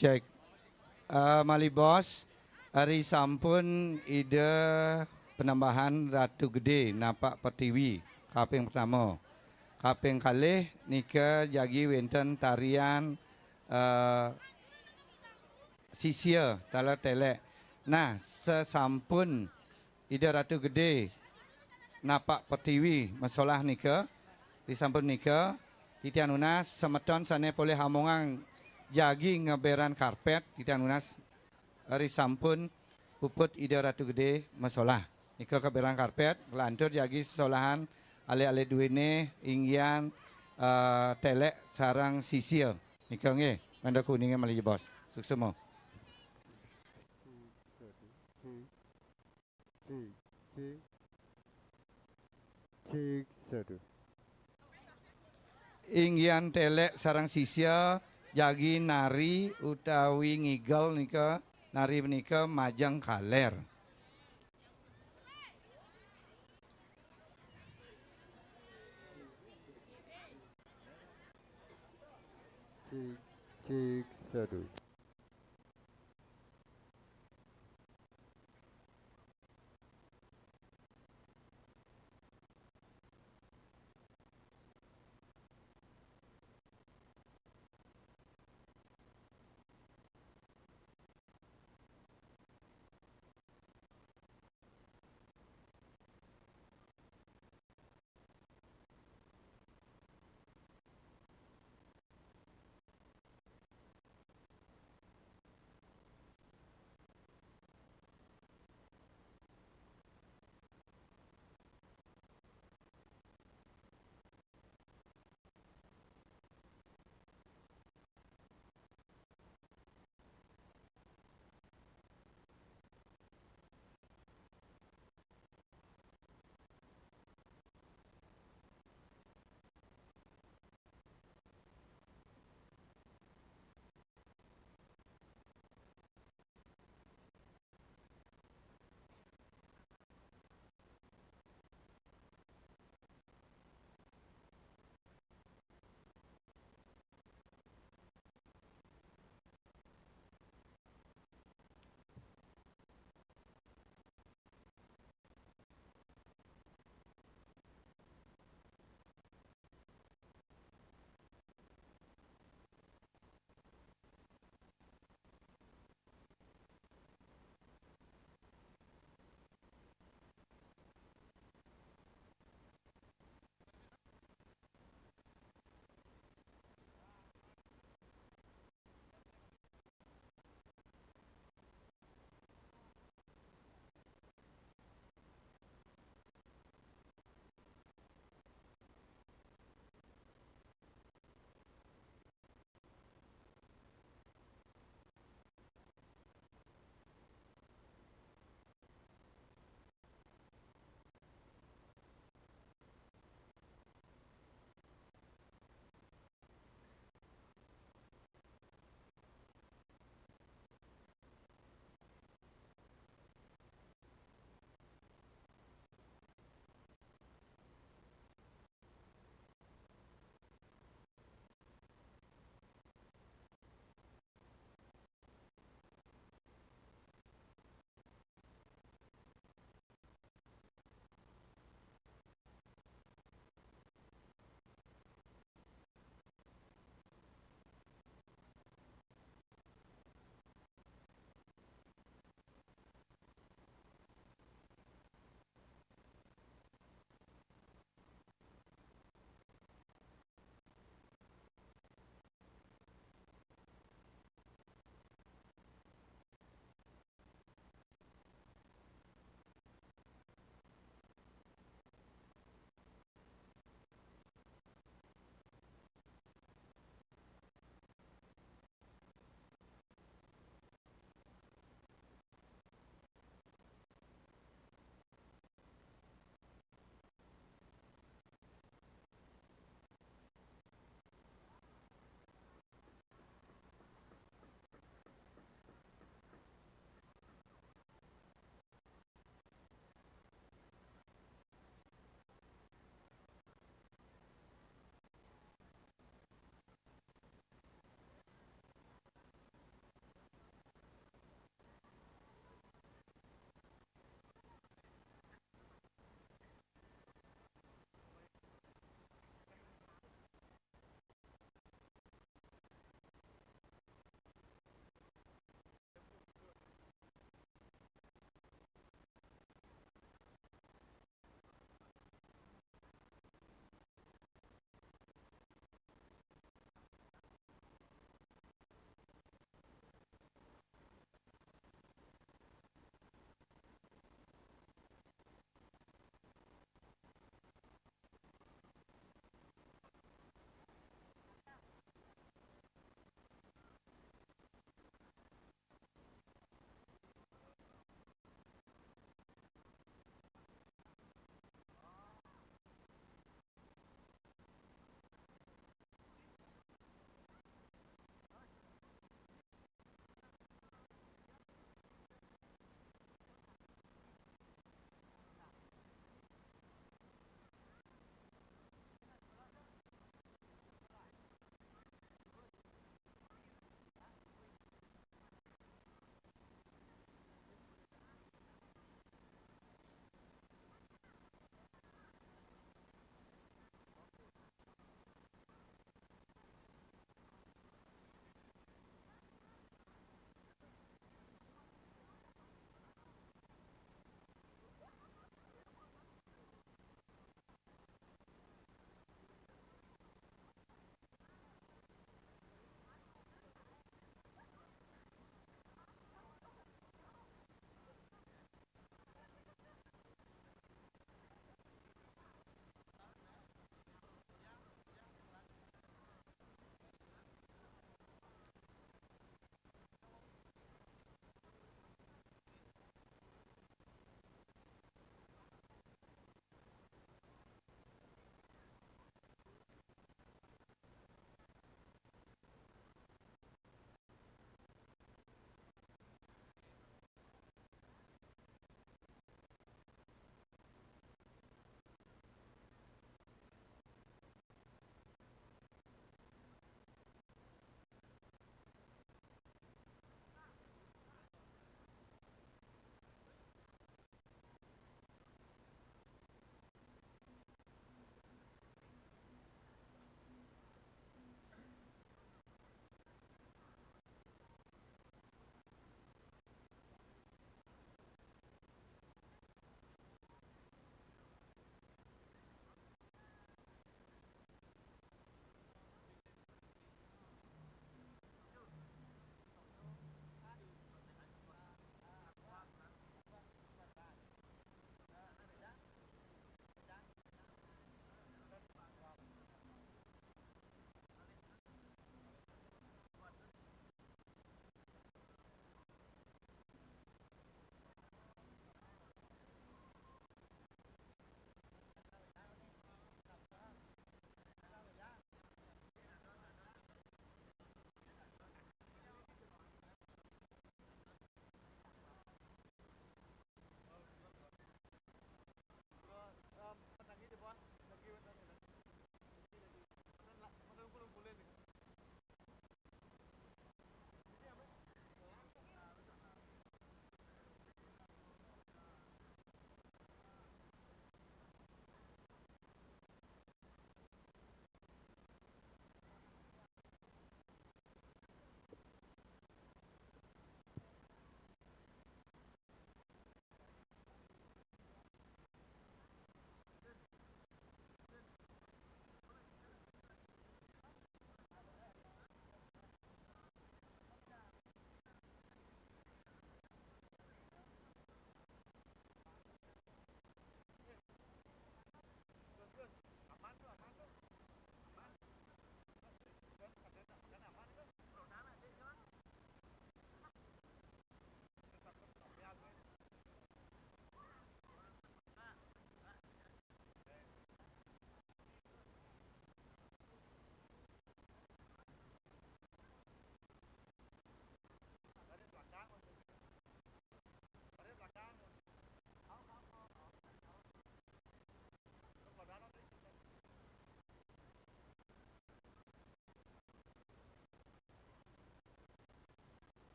Speaker 4: Cek. Mali bos, hari sampun ide penambahan Ratu Gede napak pertiwi kaping pertama. Kaping kalih nika jagi wenten tarian sisia tala telek. Nah, sesampun ide Ratu Gede napak pertiwi masalah nika disampun nika titian unas semeton sane boleh hamongang jagi ngeberan karpet titian unas risampun puput ide ratu gede masalah nika keberan karpet lantur jagi sesolahan ale-ale duwene inggian telek sarang sisil nika nggih manda kuningnya mali bos suksemo inggian telek sarang sisia jagi nari utawi ngigel nika nari menika majang kaler
Speaker 5: cik sadu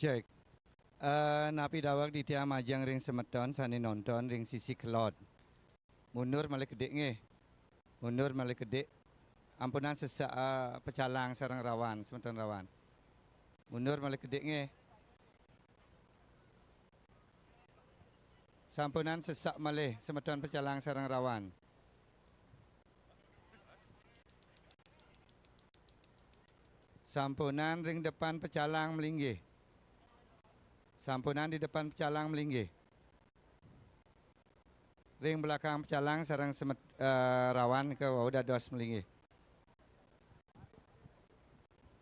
Speaker 4: Cek. Napi dawak di tiang majang ring semeton sani nonton ring sisi kelot. Mundur malih kedek nge. Mundur malih kedek. Ampunan sesak pecalang sarang rawan, semeton rawan. Mundur malih kedek nge. Sampunan sesak malih semeton pecalang sarang rawan. Sampunan ring depan pecalang melinggih. Sampunan di depan pecalang melinggih. Ring belakang pecalang sarang rawan ke udah dos melinggih.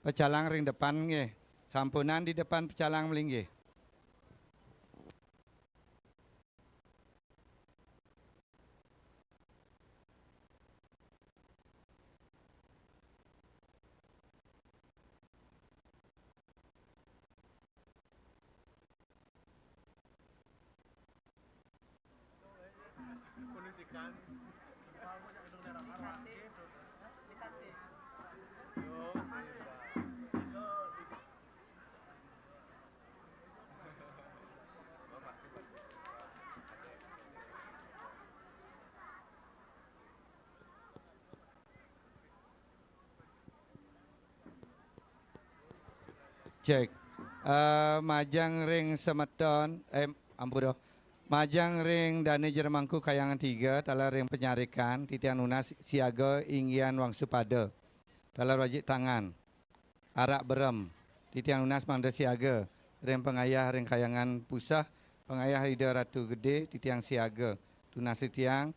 Speaker 4: Pecalang ring depan nge. Sampunan di depan pecalang melinggih. Cek. Majang ring semeton, ampun doh. Majang ring Dani Jermangku Kayangan 3, talar ring penyarikan, titian lunas siaga inggian wangsu pada. Talar wajib tangan, arak berem, titian lunas mangda siaga, ring pengayah ring Kayangan Pusah, pengayah Ida Ratu Gede, titiang siaga. Tunas titiang,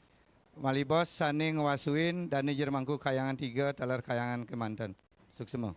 Speaker 4: Malibos saning wasuin Dani Jermangku Kayangan 3, talar Kayangan Kemanten. Suksema.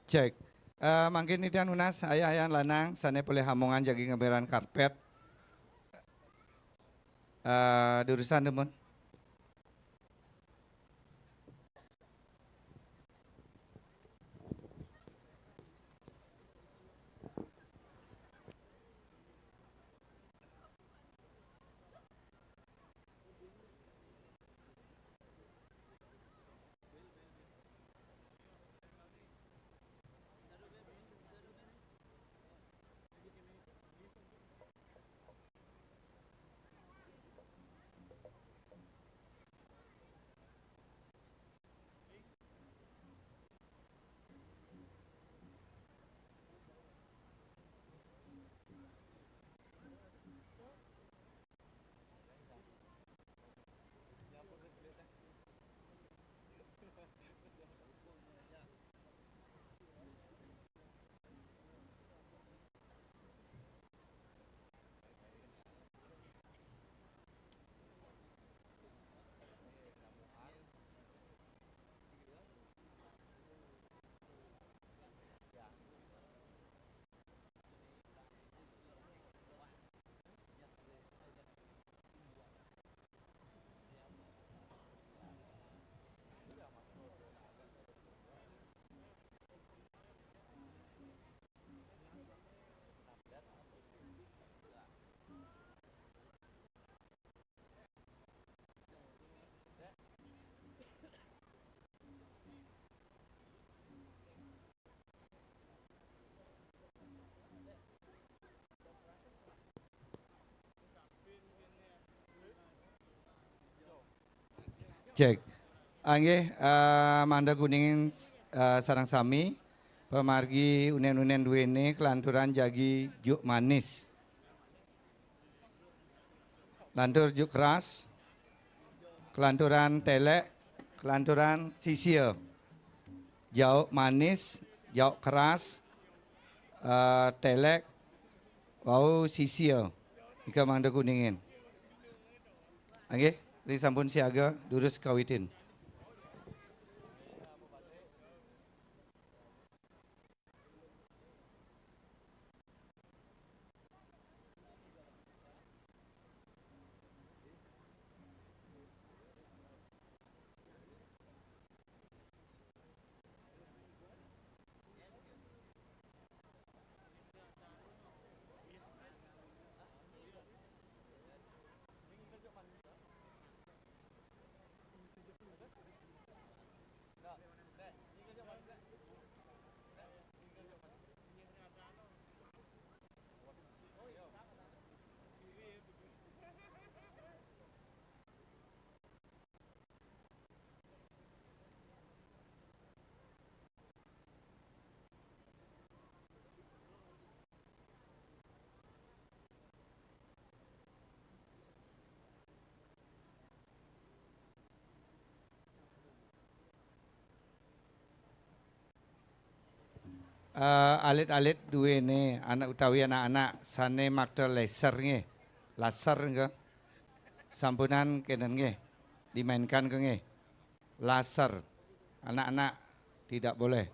Speaker 4: Cek. Mangkin itian unas ayah lanang sane boleh hamongan jagi ngeberan karpet. Durusan demun. Cek. Angge manda kuningin sarang sami pemargi unen-unen duene kelanturan jagi juk manis. Lantur juk keras, kelanturan telek, kelanturan sisia. Jauh manis, jauh keras, telek, wau sisia. Ika manda kuningin. Angge, ri sampun siaga durus kawitin. Alit-alit duene anak utawi anak-anak sane makta laser nge. Laser nge. Sampunan kenen nge. Dimainkan ke nge. Laser. Anak-anak tidak boleh.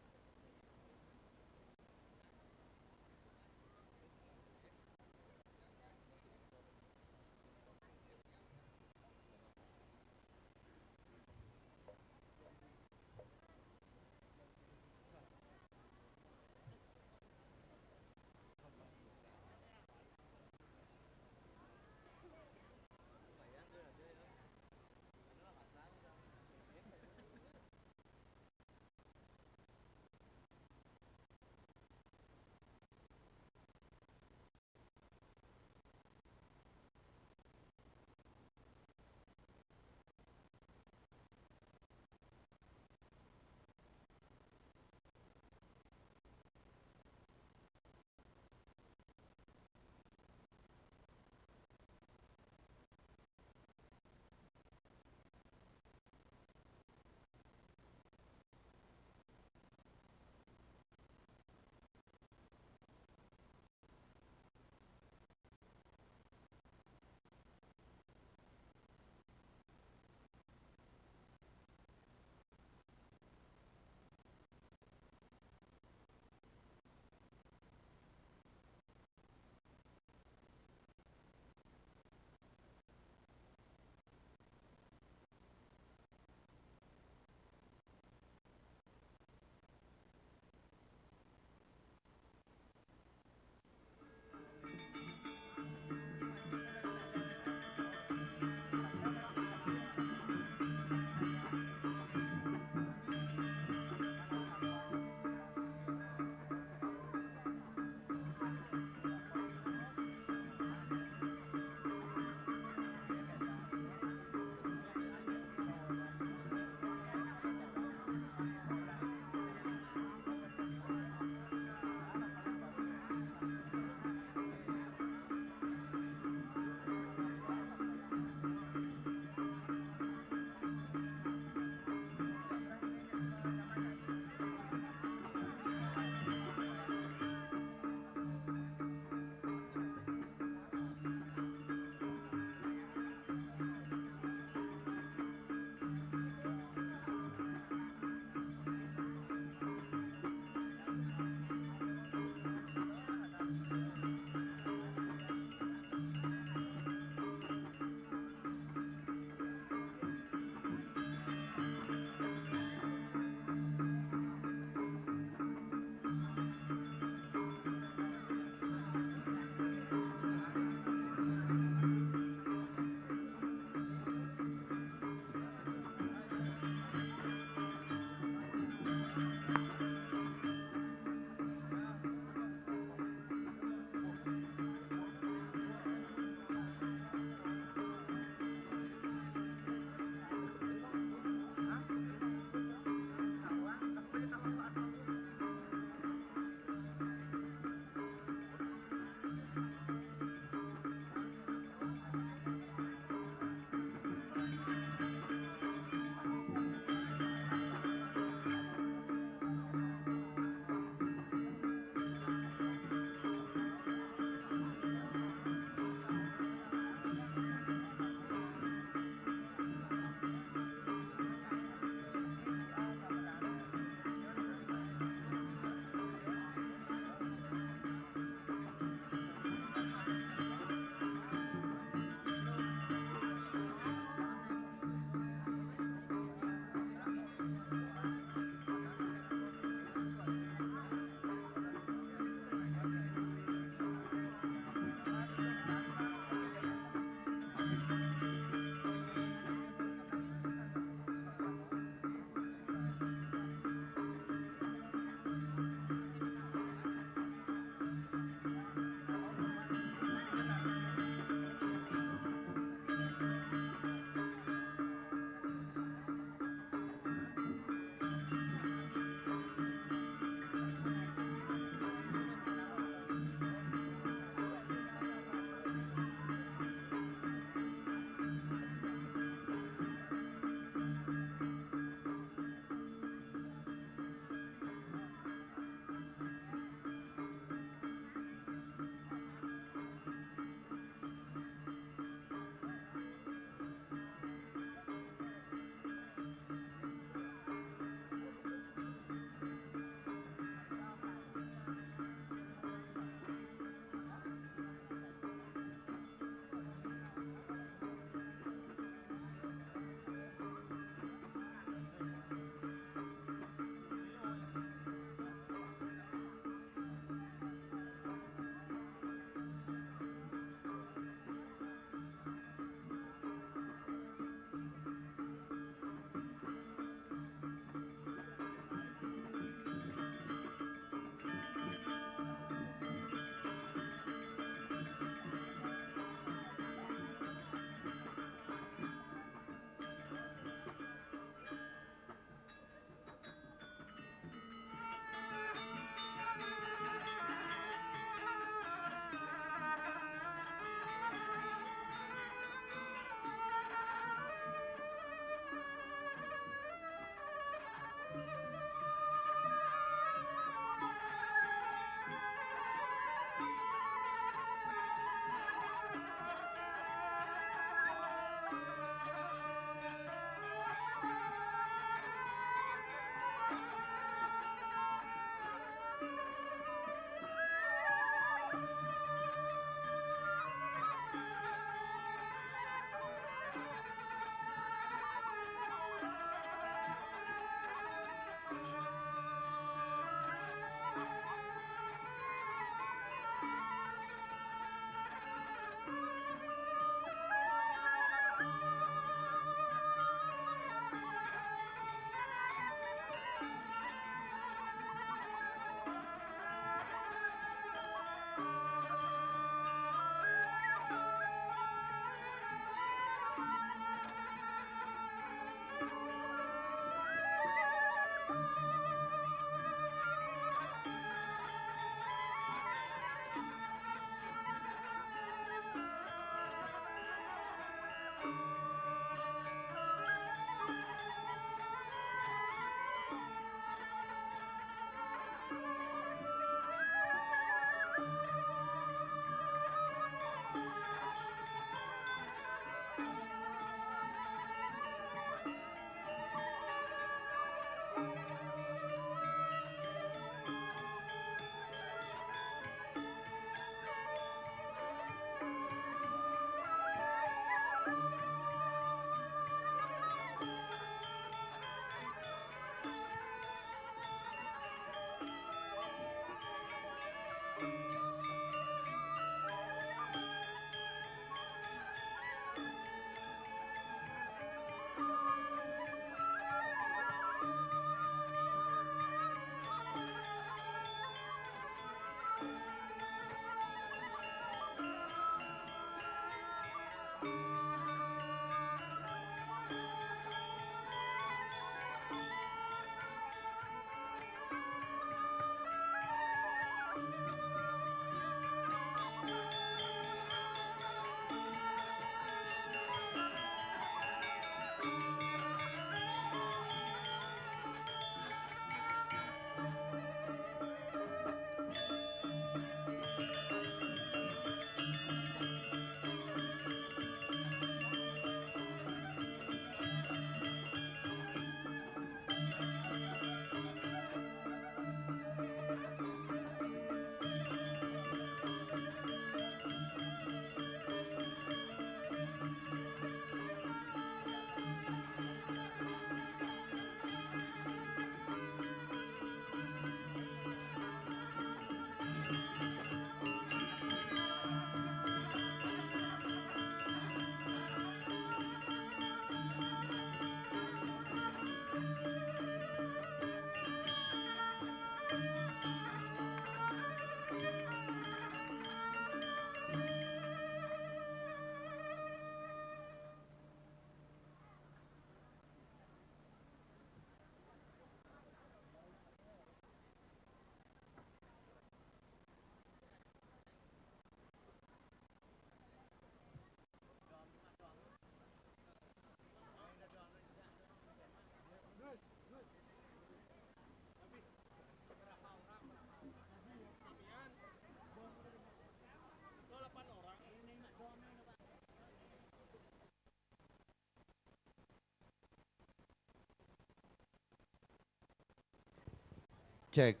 Speaker 4: Cek.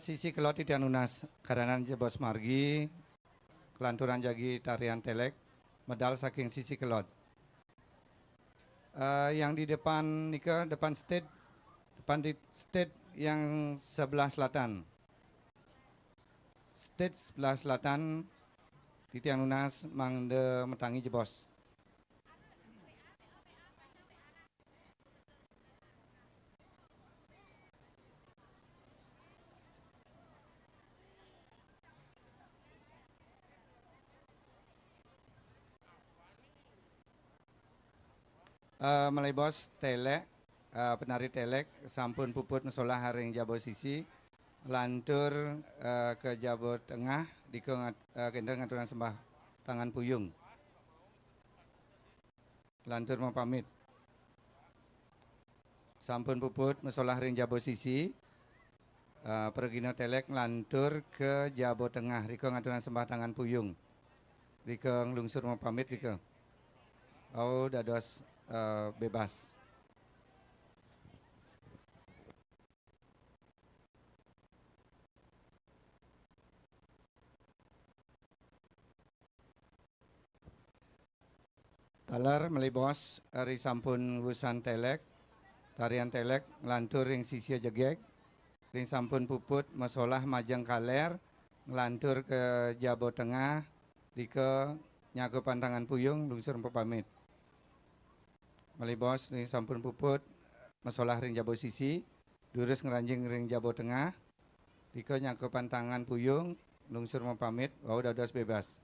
Speaker 4: Sisi kelot tidak nunas karanan jebos margi, kelanturan jagi tarian telek, medal saking sisi kelot. Yang di depan nika depan state yang sebelah selatan. State sebelah selatan di tiang nunas mangde metangi jebos. Mulai bos telek, penari telek sampun puput mesolah haring jabo sisi, lantur ke jabo tengah di kendeng ngaturan sembah tangan puyung. Lantur mempamit. Sampun puput mesolah haring jabo sisi, pergino telek lantur ke jabo tengah riko ngaturan sembah tangan puyung. Riko ngelungsur mempamit riko. Oh dados bebas. Talar melibos ari sampun wusan telek, tarian telek ngelantur ring sisi jegek, ring sampun puput mesolah majeng kaler, ngelantur ke jabo tengah, dike nyaku pantangan puyung lungsur pamit. Melibos ring sampun puput mesolah ring jabo sisi, durus ngeranjing ring jabo tengah, dike nyaku pantangan puyung lungsur pamit, wau dados bebas.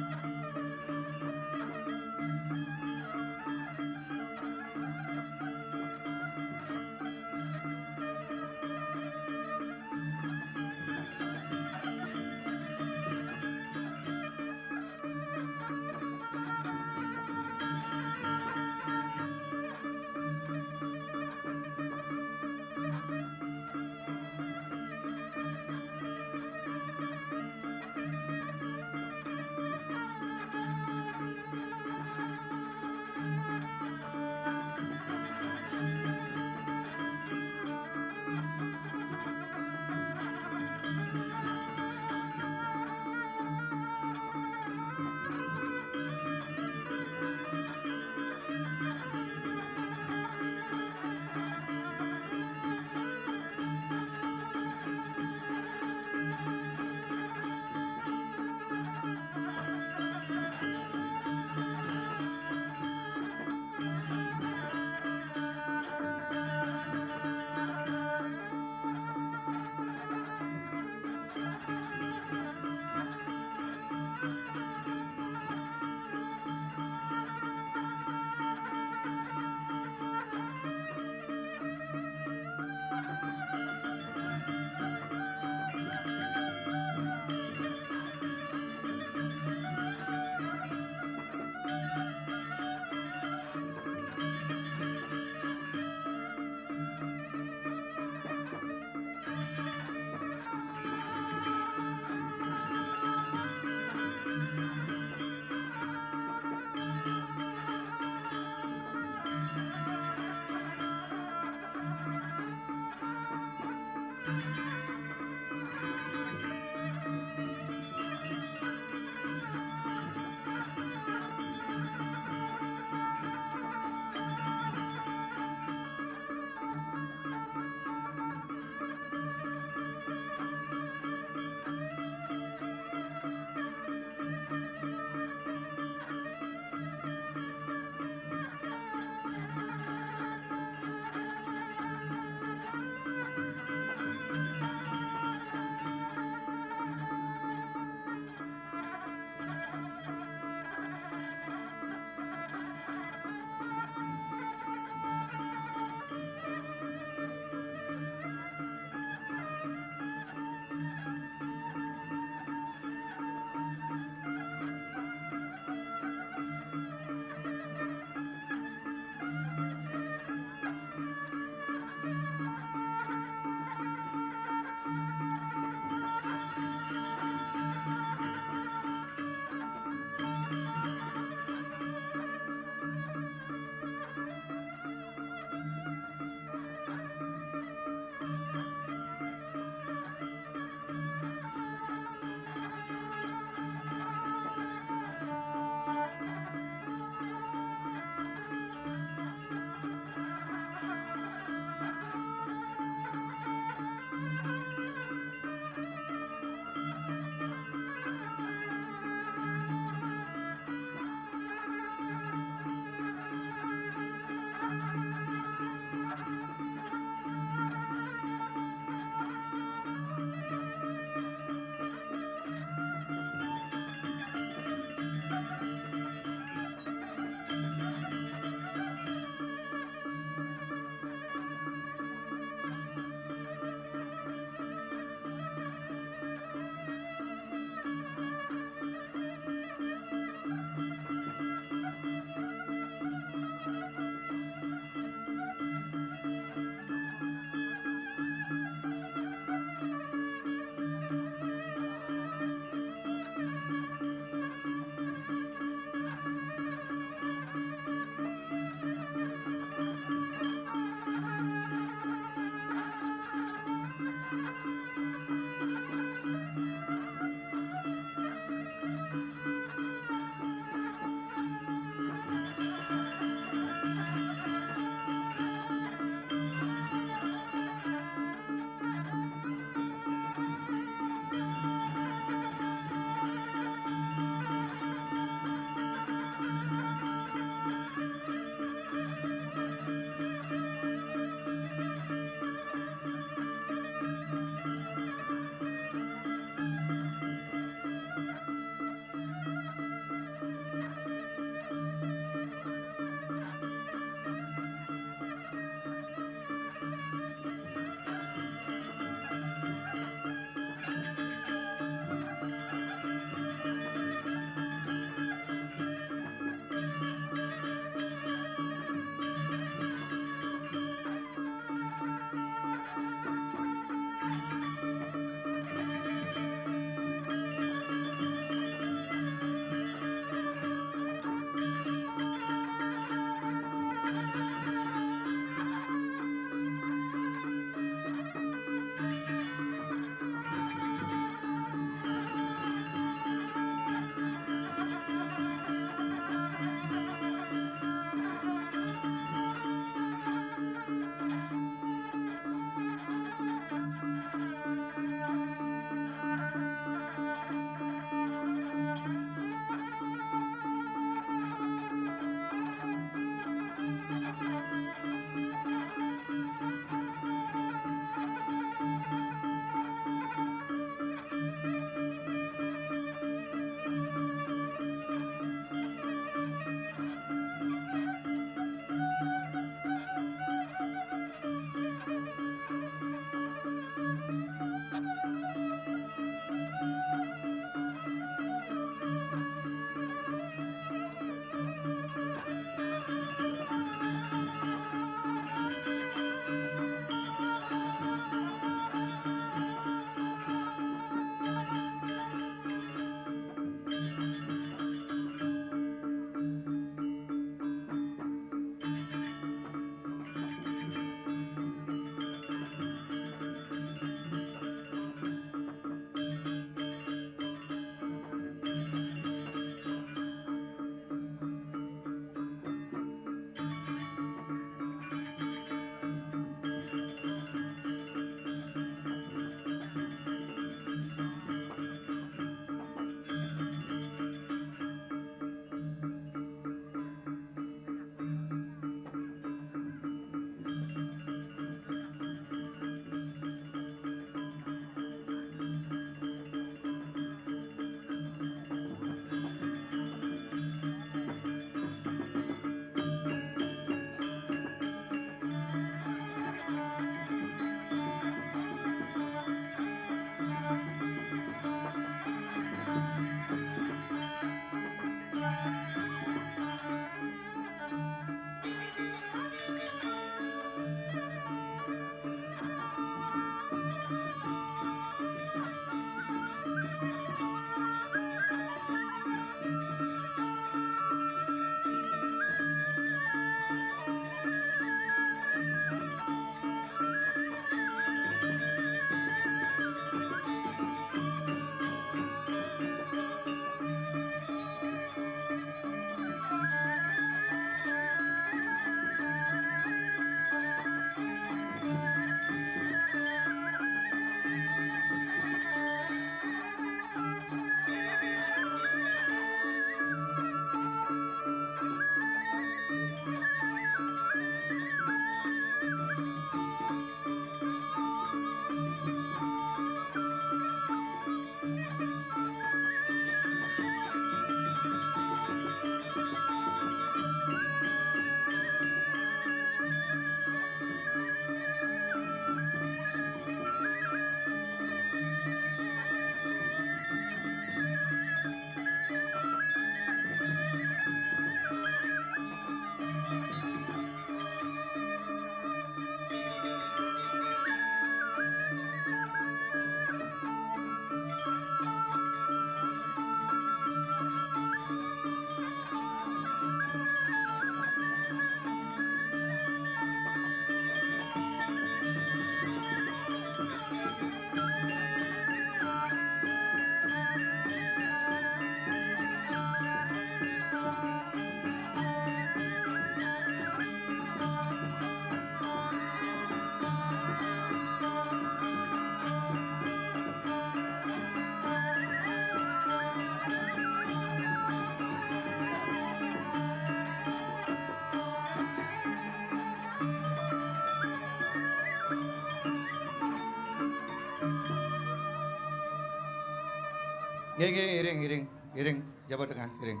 Speaker 4: Nggih, iring, iring, iring, Jawa Tengah, iring.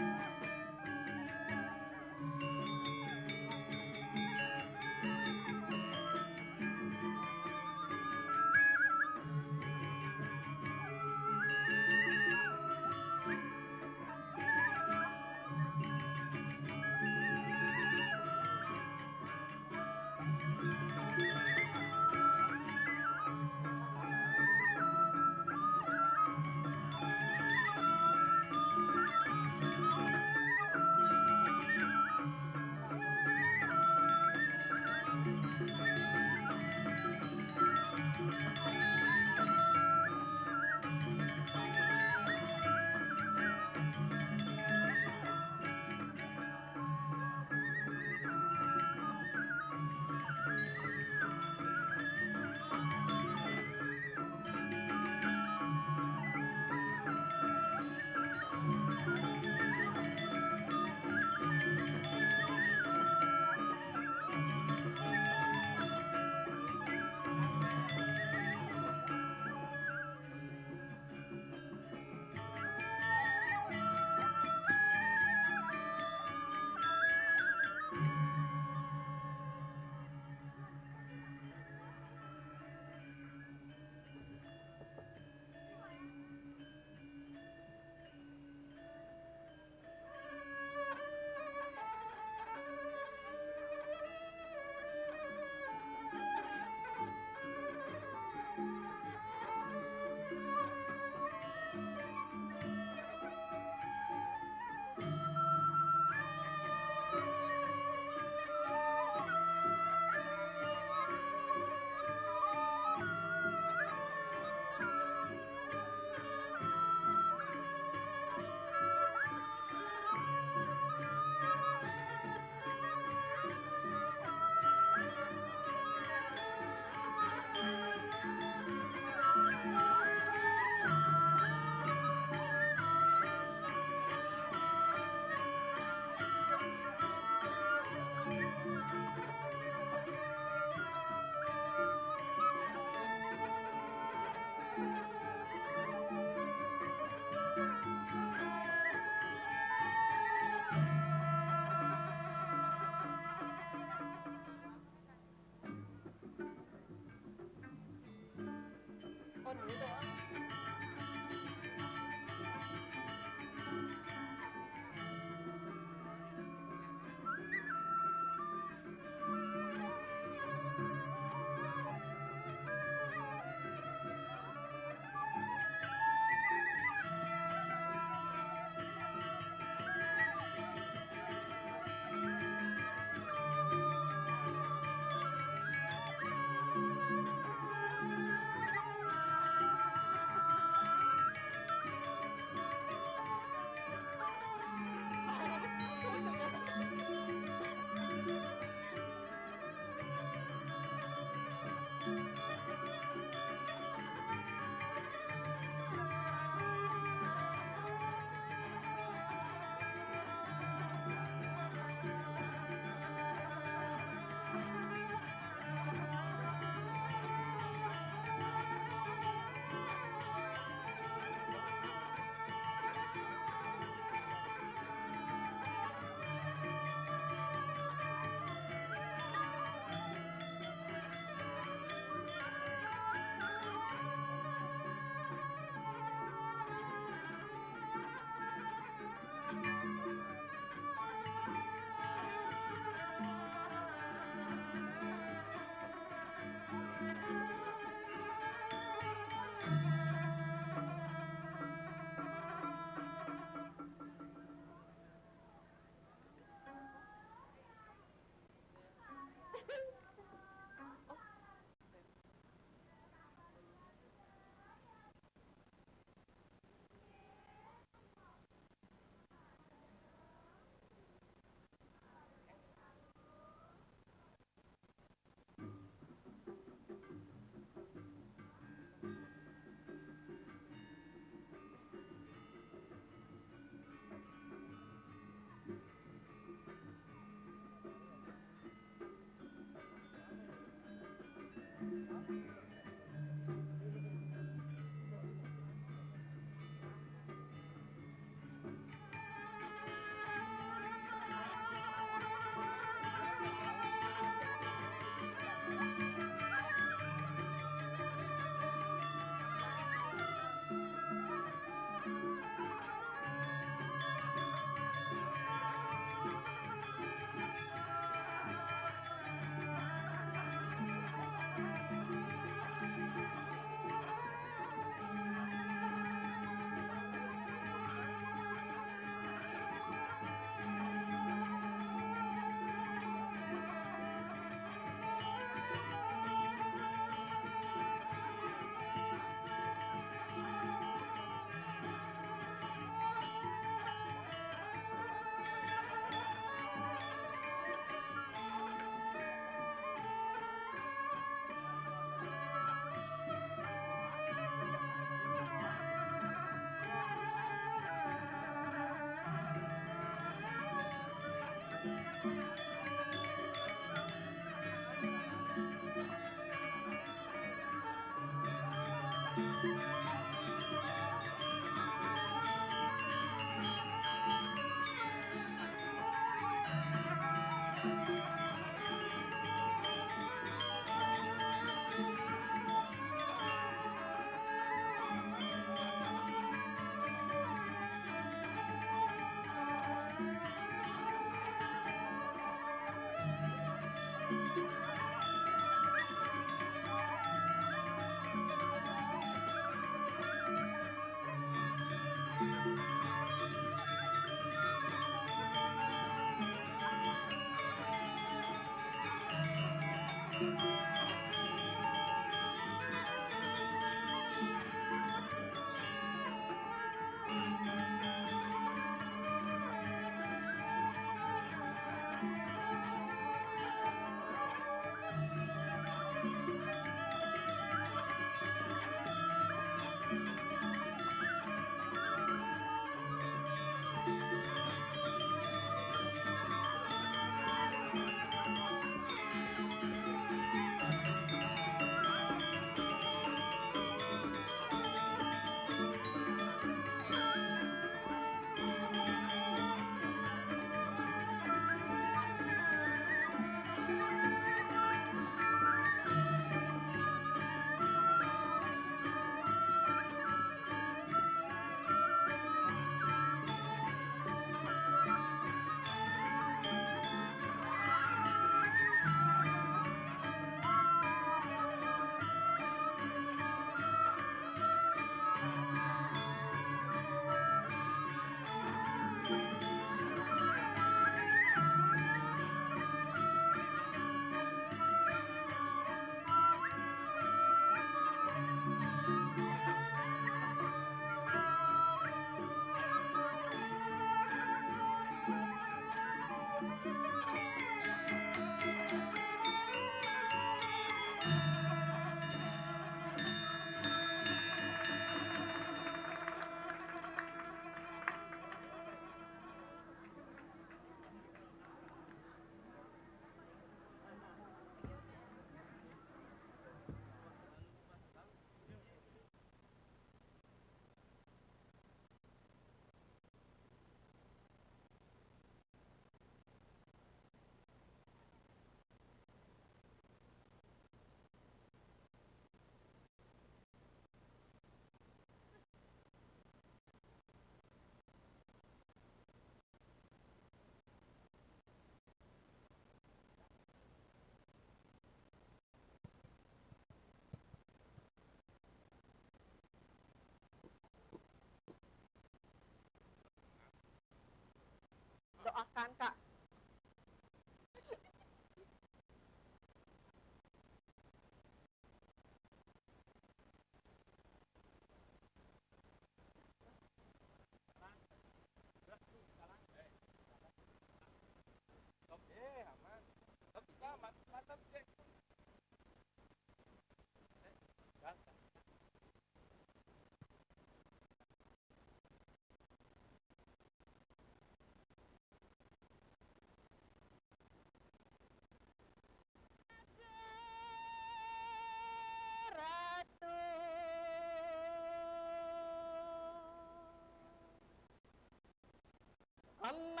Speaker 5: emas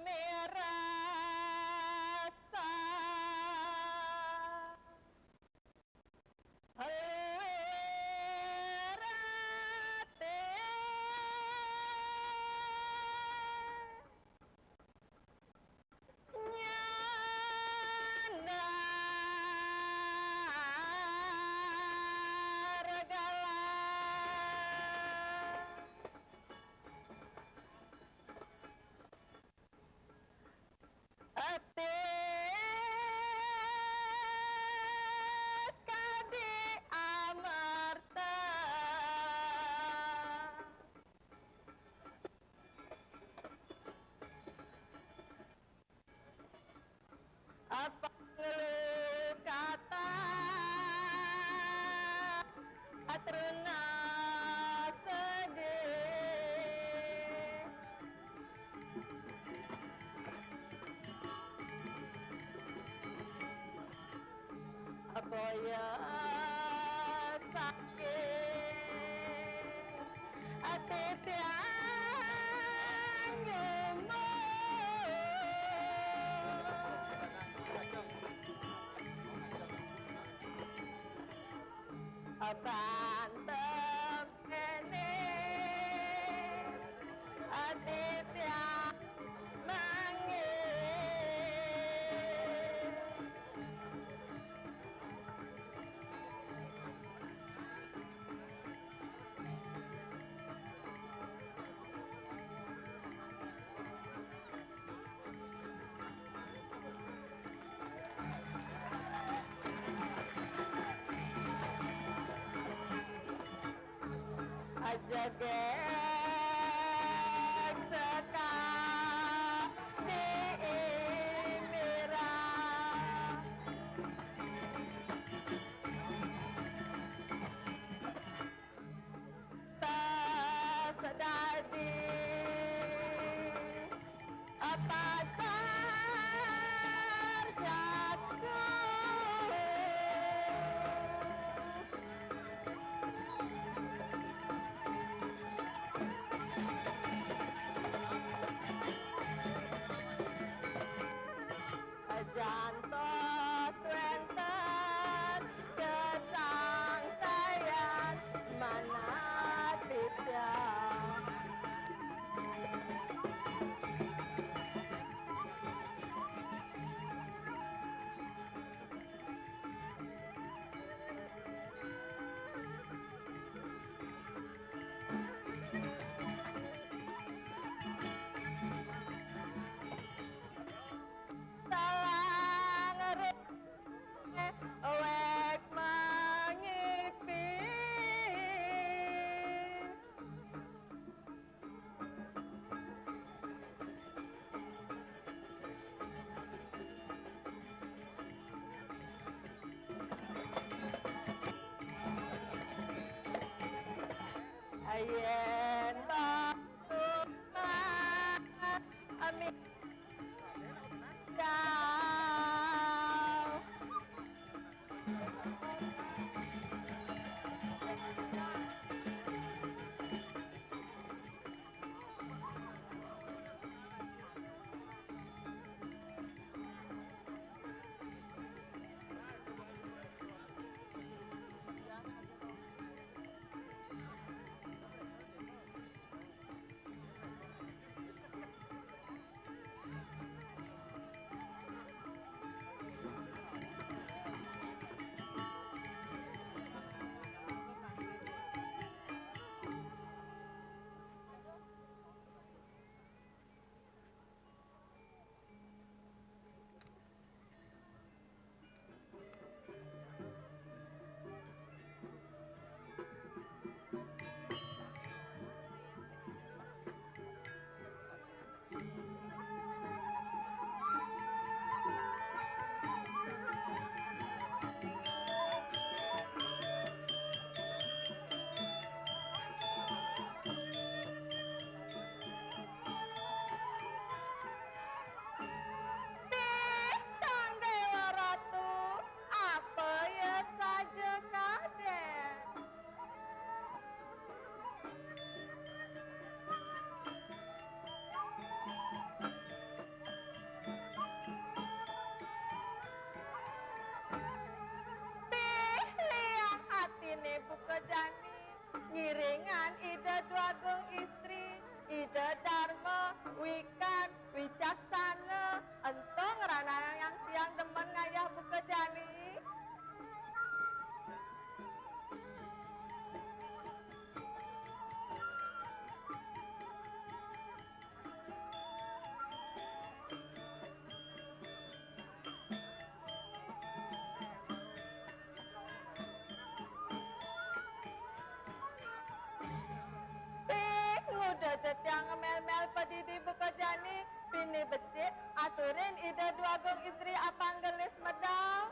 Speaker 5: merah Herate nyanda regala atis kadi amarta apa ngeluh kata atruna sedih apa ya sakit ati tiang abantem kene ati tiang mangil ajagek sekali mira tak sedadi apa sarjaku jantos wenten kesangsayan mana tidak salang wek mangipi ayen batu ami kau Bini becik aturin ide dua gong istri apang gelis medal.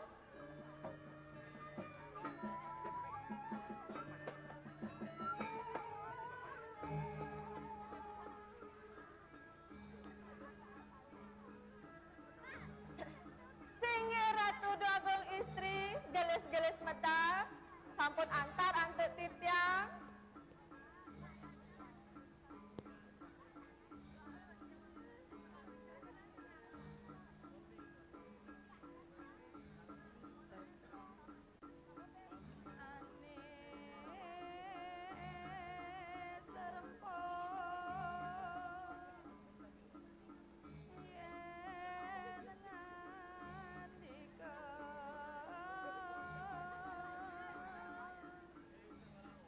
Speaker 5: Singi ratu dua gong istri gelis-gelis medal. Sampun antar antuk titiang.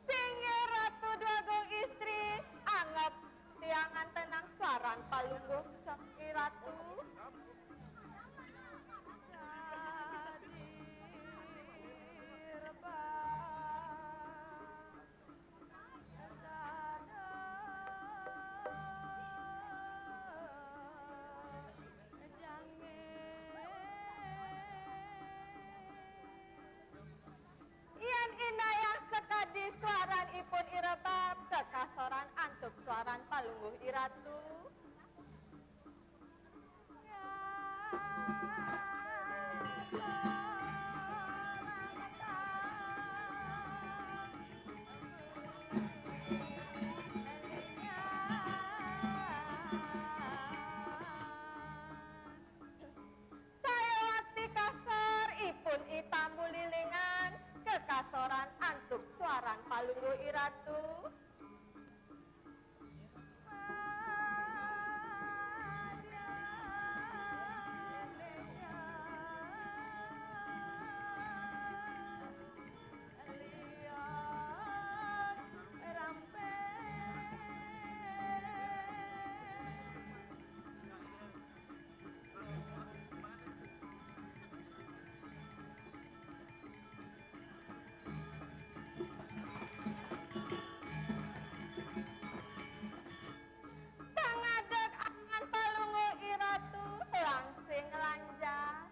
Speaker 5: Singi ratu dua gong istri anggap tiangan tenang suaran palungguh coki ratu. Ian indah yang sekadi suaran ipun irebab kekasoran antuk suaran palungguh iratu. Saya wakti kasar ipun itambu lilingan kekasoran antuk suaran palungguh iratu. Tangadeg angan palungguh iratu langsing lanjar.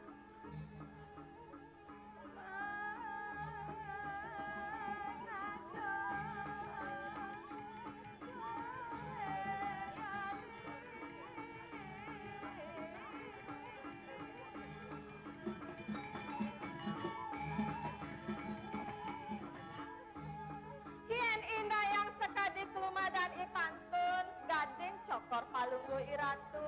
Speaker 5: Hien indah yang sekadi keluma dan ipantun gading cokor palungguh iratu.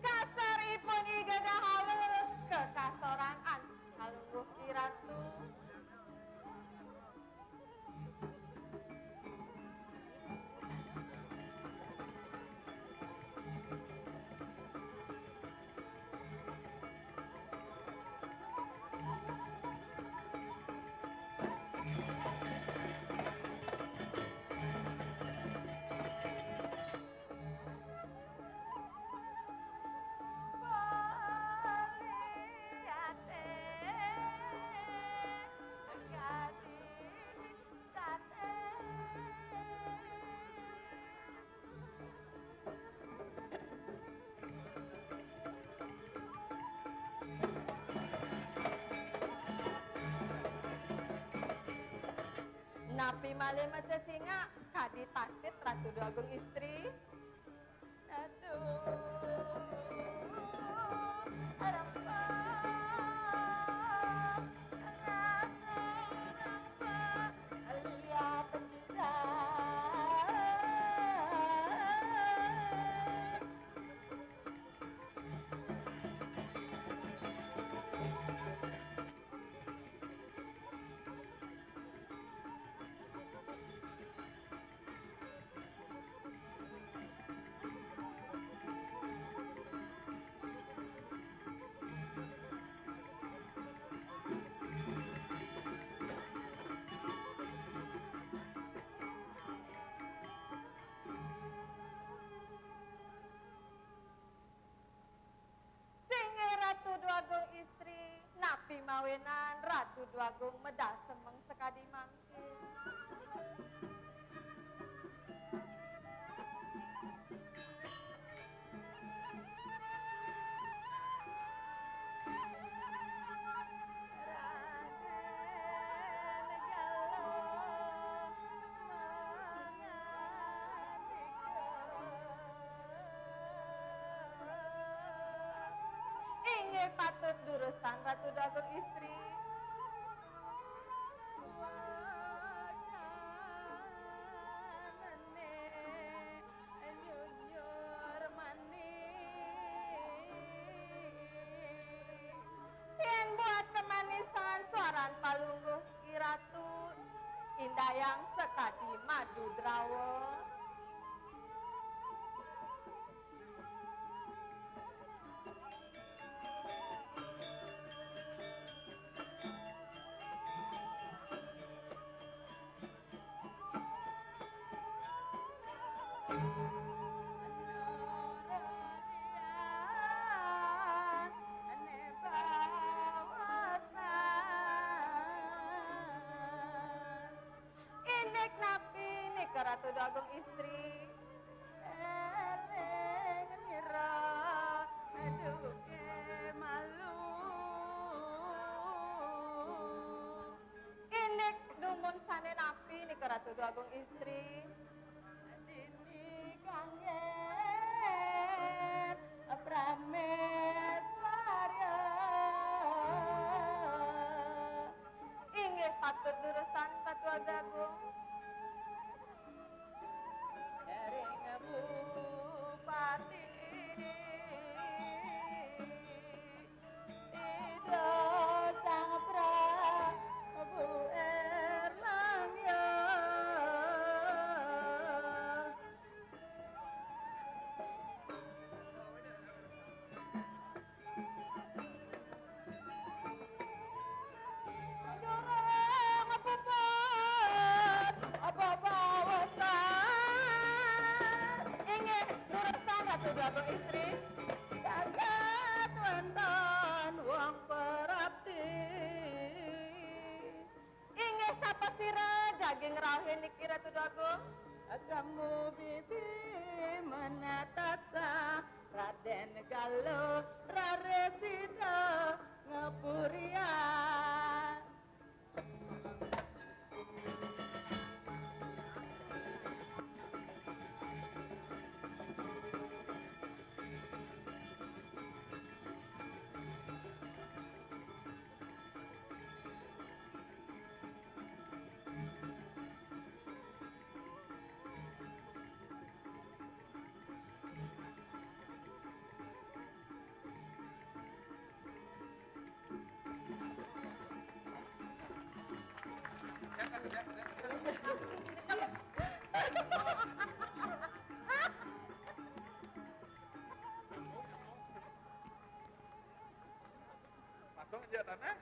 Speaker 5: Kasaripun igada halus kekasoran antuk palungguh iratu. Napi malih maca singa kadi tatit ratu dua gong istri. Ratu rempa rasa rempa lihat pencinta. napi mawenan Ratu Dwagung medal semeng sekadi mangke. Inggih patut durusan Ratu Dwagung istri. Yang buat kemanisan suaran palungguh Ki Ratu indah yang sekadi madu drawa. Inek napi nek Ratu Dwagung istri. Eleng ngira aduh ke malu. Inek dumun sane napi nek Ratu Dwagung istri. Dini kangen prameswarya. Inggih patut durusan Ratu Dwagung. Ering bupati Ida sang Prabu Erlangga. Dorong puput apa bawasan. Inggih durusan Ratu Dwagung istri. Jagat wonten wong perapti. Inggih sapa sira jaging rawuh niki Ratu Dwagung? Kamu bibi menatasa Raden Galuh Raresida ngepurian.
Speaker 2: Masuk aja tanah.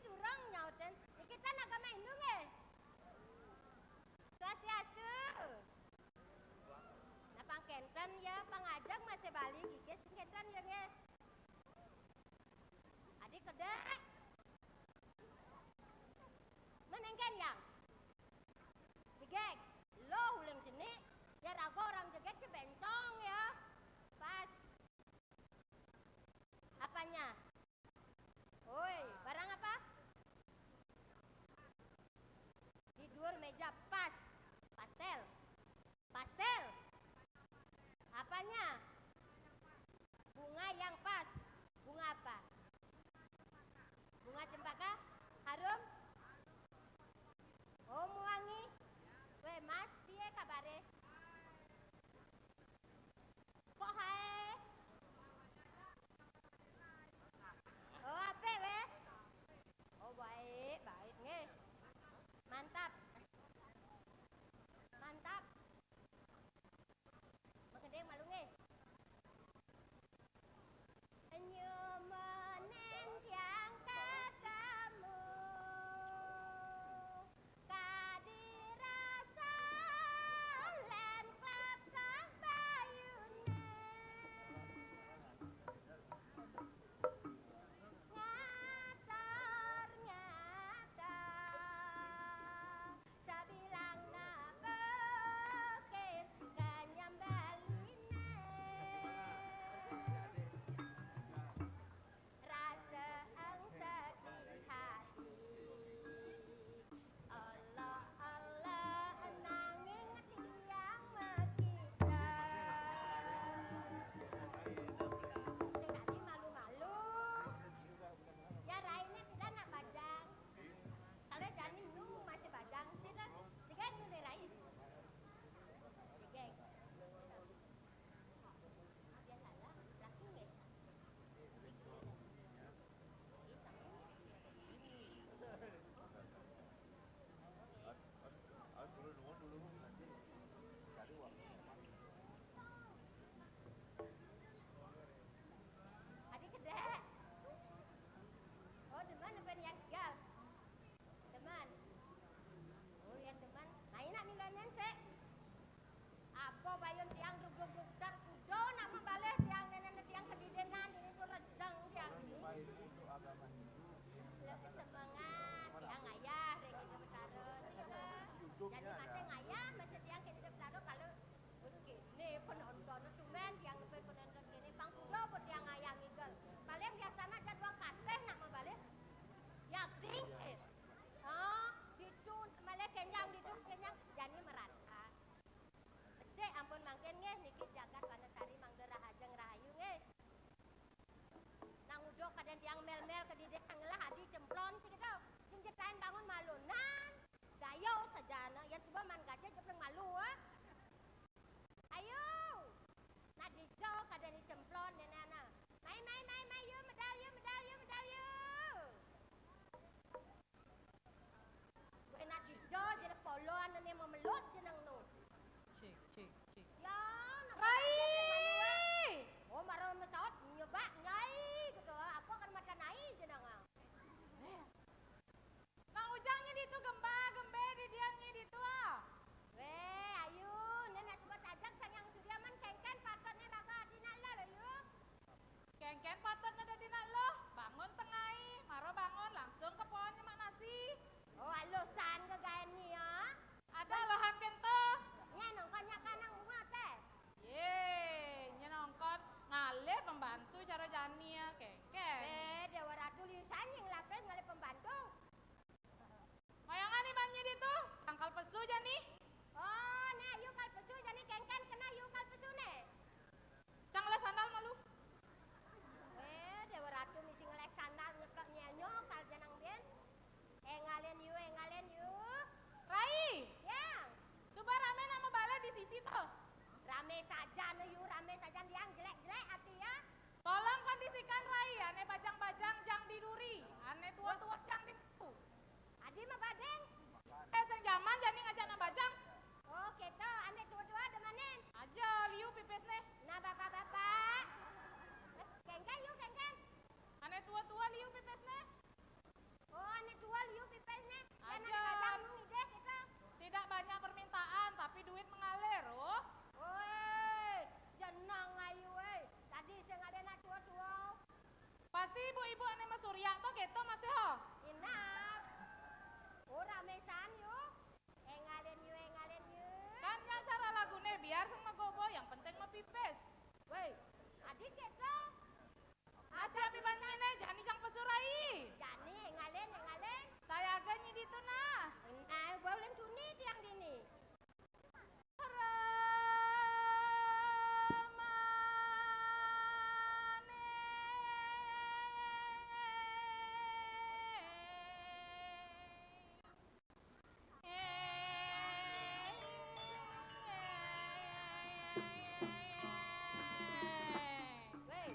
Speaker 5: durang nyauten. Kita agama Hindu nge. Swastiastu. Nah pangkenten ya pangajak masih Bali gigis kenten ya nge. Adik kedek. Menengken yang. Jegek. Lo huleng jenik. Ya rago orang jegek cebencong ya. Pas. Apanya? Woi, barang apa? Tidur meja pas. Pastel. Pastel. Apanya? Bunga yang pas. Bunga apa? Bunga cempaka? Harum? Oh, muangi. Weh, Mas, piye kabare? Kok hae? Oh, apa weh? Oh, baik, baik nge. Mantap. Mantap. Mengendeng malu nge. Nyumanen tiang katamu kadirasa len klap kang bayune ngatar nyata sabilang nabekin kanyambaline rasa ang sakit hati Allah Allah nanging tiang makita sing tadi malu-malu ya raine pindah nak bajang kalau jani nu masih bajang sih dah tiga nu rai tiga biasalah laki nge Adik kedek. Oh, deman apa yang gal? Deman. Oh, yang deman. Nah, ini nak milanen sek. Apa bayon tiang duk dar kudo nama baleh tiang nenek tiang kedidenan ini tuh rejang tiang ini. Lebih semangat tiang ayah rek kita bertaruh sih lah. Jadi masih ngayah masih tiang kita bertaruh kalau bos kene penonton tuh men tiang penonton kene pang kudo buat tiang ayah ngigel. Paling biasanya jadwal kateh nak membalik. Yakin itu malah kenyang jani merata. Becek ampun mangken nge niki jagat Wanasari mangde rahajeng rahayu nge. Nang udo kaden tiang mel-mel kedidek ngelah adi cemplon sih gitu. Sing cetain bangun malunan. Dayo sajana ya coba man gaje jepreng malu Ayo. Nah dijo kaden di cemplon nenana. Mai yuk medal yuk. Gue nak dijo jadi poloan ini memelut jeneng nu.
Speaker 6: Cik.
Speaker 5: Ya,
Speaker 6: Rai!
Speaker 5: oh marah mesawat nyoba nyai gitu. Apa kan macan nai jeneng
Speaker 6: Nang ujangnya di itu gembe di diannya di itu
Speaker 5: Weh, ayo, nenek sebut ajak sayang Suryaman kengken patutnya raga adina lah yuk.
Speaker 6: Kengken patut nada dina lo. Bangun tengai, maro bangun langsung ke pohonnya mak nasi.
Speaker 5: Oh, alusan kegayan ni ya.
Speaker 6: Ada lohan kento.
Speaker 5: Nya nongkonnya kanang bunga teh.
Speaker 6: Ye, nyenongkon ngale pembantu cara jani ya kengken.
Speaker 5: Dewa Ratu liusan yang lapres ngale pembantu.
Speaker 6: Mayangan nih banyak di itu, sangkal pesu jani.
Speaker 5: Oh, nih yuk kal pesu jadi kengken kena yuk kal pesu nih.
Speaker 6: Cangla sandal malu.
Speaker 5: Dewa Ratu misi ngeles sandal nyeplok nyenyo kal janang bien. Ngalen yuk.
Speaker 6: Rai,
Speaker 5: Yang.
Speaker 6: suba rame nama bala di sisi tuh.
Speaker 5: Rame saja nih yuk, rame saja yang jelek-jelek hati ya.
Speaker 6: Tolong kondisikan Rai, ane bajang-bajang jang di duri, ane tua-tua jang di itu.
Speaker 5: Adi mah badeng.
Speaker 6: Seng zaman jani ngajana bajang.
Speaker 5: Oh, kita ane tua-tua demanen.
Speaker 6: Aja liu pipis nih.
Speaker 5: Nah, bapak-bapak. Kengken yuk, kengken.
Speaker 6: Ane tua-tua liu pipis nih.
Speaker 5: Oh,
Speaker 6: Pasti ibu-ibu ane Mas Surya toh keto Mas ho.
Speaker 5: Inap. Ora mesan yo. Engalen yo.
Speaker 6: Kan yang cara lagune biar sang magobo yang penting mepipes.
Speaker 5: Woi, adik keto.
Speaker 6: Masih api bandine jani sang pesurai.
Speaker 5: Jani engalen.
Speaker 6: Saya agak nyidi tuh nah.
Speaker 5: Nah, boleh tuni tiang dini. Woi,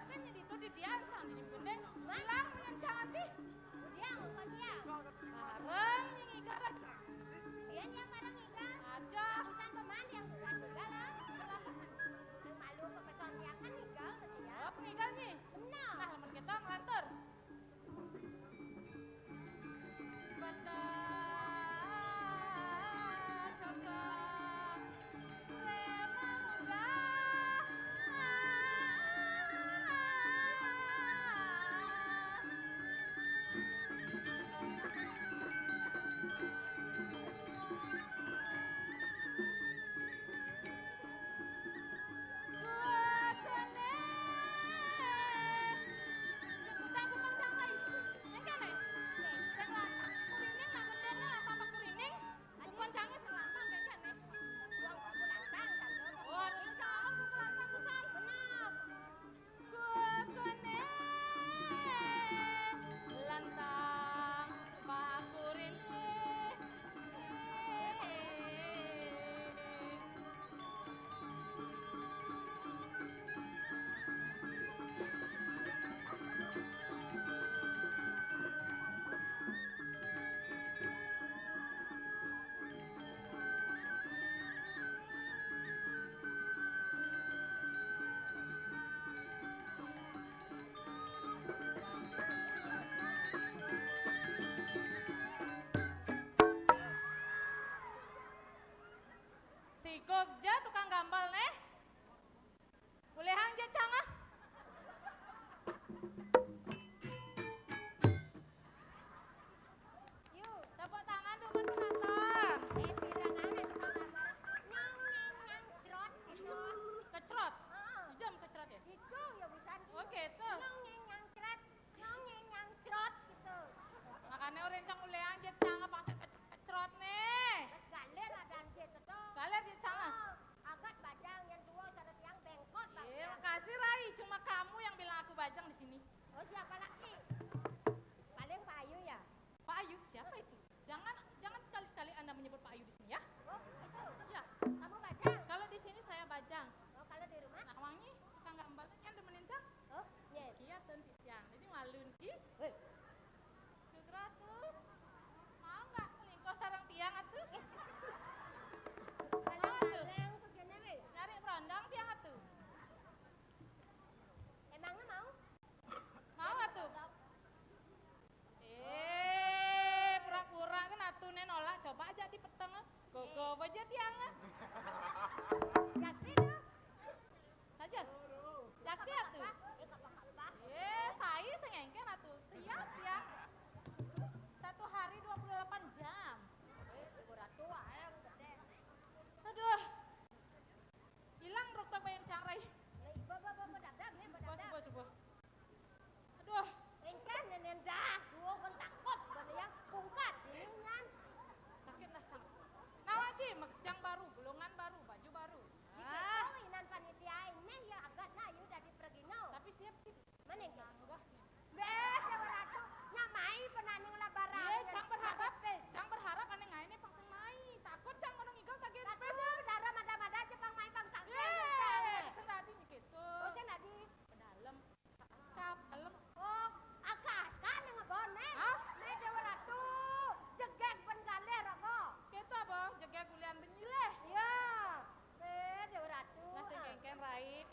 Speaker 6: kan jadi itu di dia ancang di gede. Bilang menyancang hati.
Speaker 5: Udiang bukan dia.
Speaker 6: Bareng yang igarat.
Speaker 5: Dia yang barang iga.
Speaker 6: Aja.
Speaker 5: Busan peman yang tugas iga lah. Yang malu pepeson yang kan iga masih ya.
Speaker 6: Oh, pengigalnya.
Speaker 5: Benar.
Speaker 6: Nah, lemon kita ngelantur. Bata cocok lemang enggak. Lantang pakurin si Gogja tukang gambal nih. Boleh hanja cangah.
Speaker 5: Yuk.
Speaker 6: Tepuk tangan dulu penonton.
Speaker 5: Pirangan itu kan gambar. Nyong nyeng nyang cerot gitu.
Speaker 6: Kecrot.
Speaker 5: Heeh.
Speaker 6: Jam kecrot ya.
Speaker 5: Itu ya busan.
Speaker 6: Oke tuh.
Speaker 5: Nyong nyeng nyang cerot. Nyong nyeng nyang cerot gitu.
Speaker 6: Makanya orang cang boleh hanja cangah pangsa kecrot nih.
Speaker 5: Mas galer ada anjir itu.
Speaker 6: Kalian di cangah.
Speaker 5: Agak bajang yang tua syarat yang bengkot bang.
Speaker 6: Iya, makasih Rai. Cuma kamu yang bilang aku bajang di sini.
Speaker 5: Oh siapa lagi? Paling Pak Ayu ya?
Speaker 6: Pak Ayu, siapa itu? Jangan sekali-sekali Anda menyebut Pak Ayu di sini ya.
Speaker 5: Oh itu.
Speaker 6: Ya,
Speaker 5: Kamu bajang?
Speaker 6: kalau di sini saya bajang.
Speaker 5: Oh kalau di rumah?
Speaker 6: Nah, wangi tukang gambarnya yang demenin cang.
Speaker 5: Oh nyet.
Speaker 6: Kia tentit yang. Jadi malun ki.
Speaker 5: Hei.
Speaker 6: Gegra tuh. Mau nggak selingkuh sarang tiang atuh?
Speaker 5: Galeng-galeng ke kene weh.
Speaker 6: Nyari berondong tiang atuh.
Speaker 5: Emangnya mau?
Speaker 6: Mau atuh? Pura-pura kan atuh nolak. Coba aja di peteng. Gogo aja tiang.
Speaker 5: Jakri tuh.
Speaker 6: Saja. Jakti atuh.
Speaker 5: Apa?
Speaker 6: Saya sengengken atuh. Siap tiang. 1 hari 28 jam.
Speaker 5: Berat tua yang gede.
Speaker 6: Aduh. Hilang rok tak bayang cangrai.
Speaker 5: Lah ibu bedabdab nih bedabdab.
Speaker 6: Subuh. Aduh.
Speaker 5: Engkan nenen dah. Dua kan takut bani yang pungkat ini nyan.
Speaker 6: Sakit dah cang. Nah, Ci, mekjang baru, gulungan baru, baju baru.
Speaker 5: Dikit inan panitia ini ya agak nah yu dari pergi no.
Speaker 6: Tapi siap, Ci.
Speaker 5: Mana yang
Speaker 6: Wah.
Speaker 5: Beh, dewaratu nyamai penaning labaran.
Speaker 6: Iya, Cang berharap aneh ngai ini pangseng mai. Takut Cang menung igal tak gitu.
Speaker 5: Ratu dara mada-mada Jepang mai pang tangkel.
Speaker 6: Seng tadi nih gitu.
Speaker 5: Oh, saya nadi.
Speaker 6: Pedalem. Skap, alem.
Speaker 5: Oh, akas kan yang ngebone.
Speaker 6: Hah?
Speaker 5: Nih dewaratu jegek pengaler aku.
Speaker 6: Gitu apa? Jaga kulian benyileh.
Speaker 5: Iya. Beh, dewaratu.
Speaker 6: Nasi gengken rai.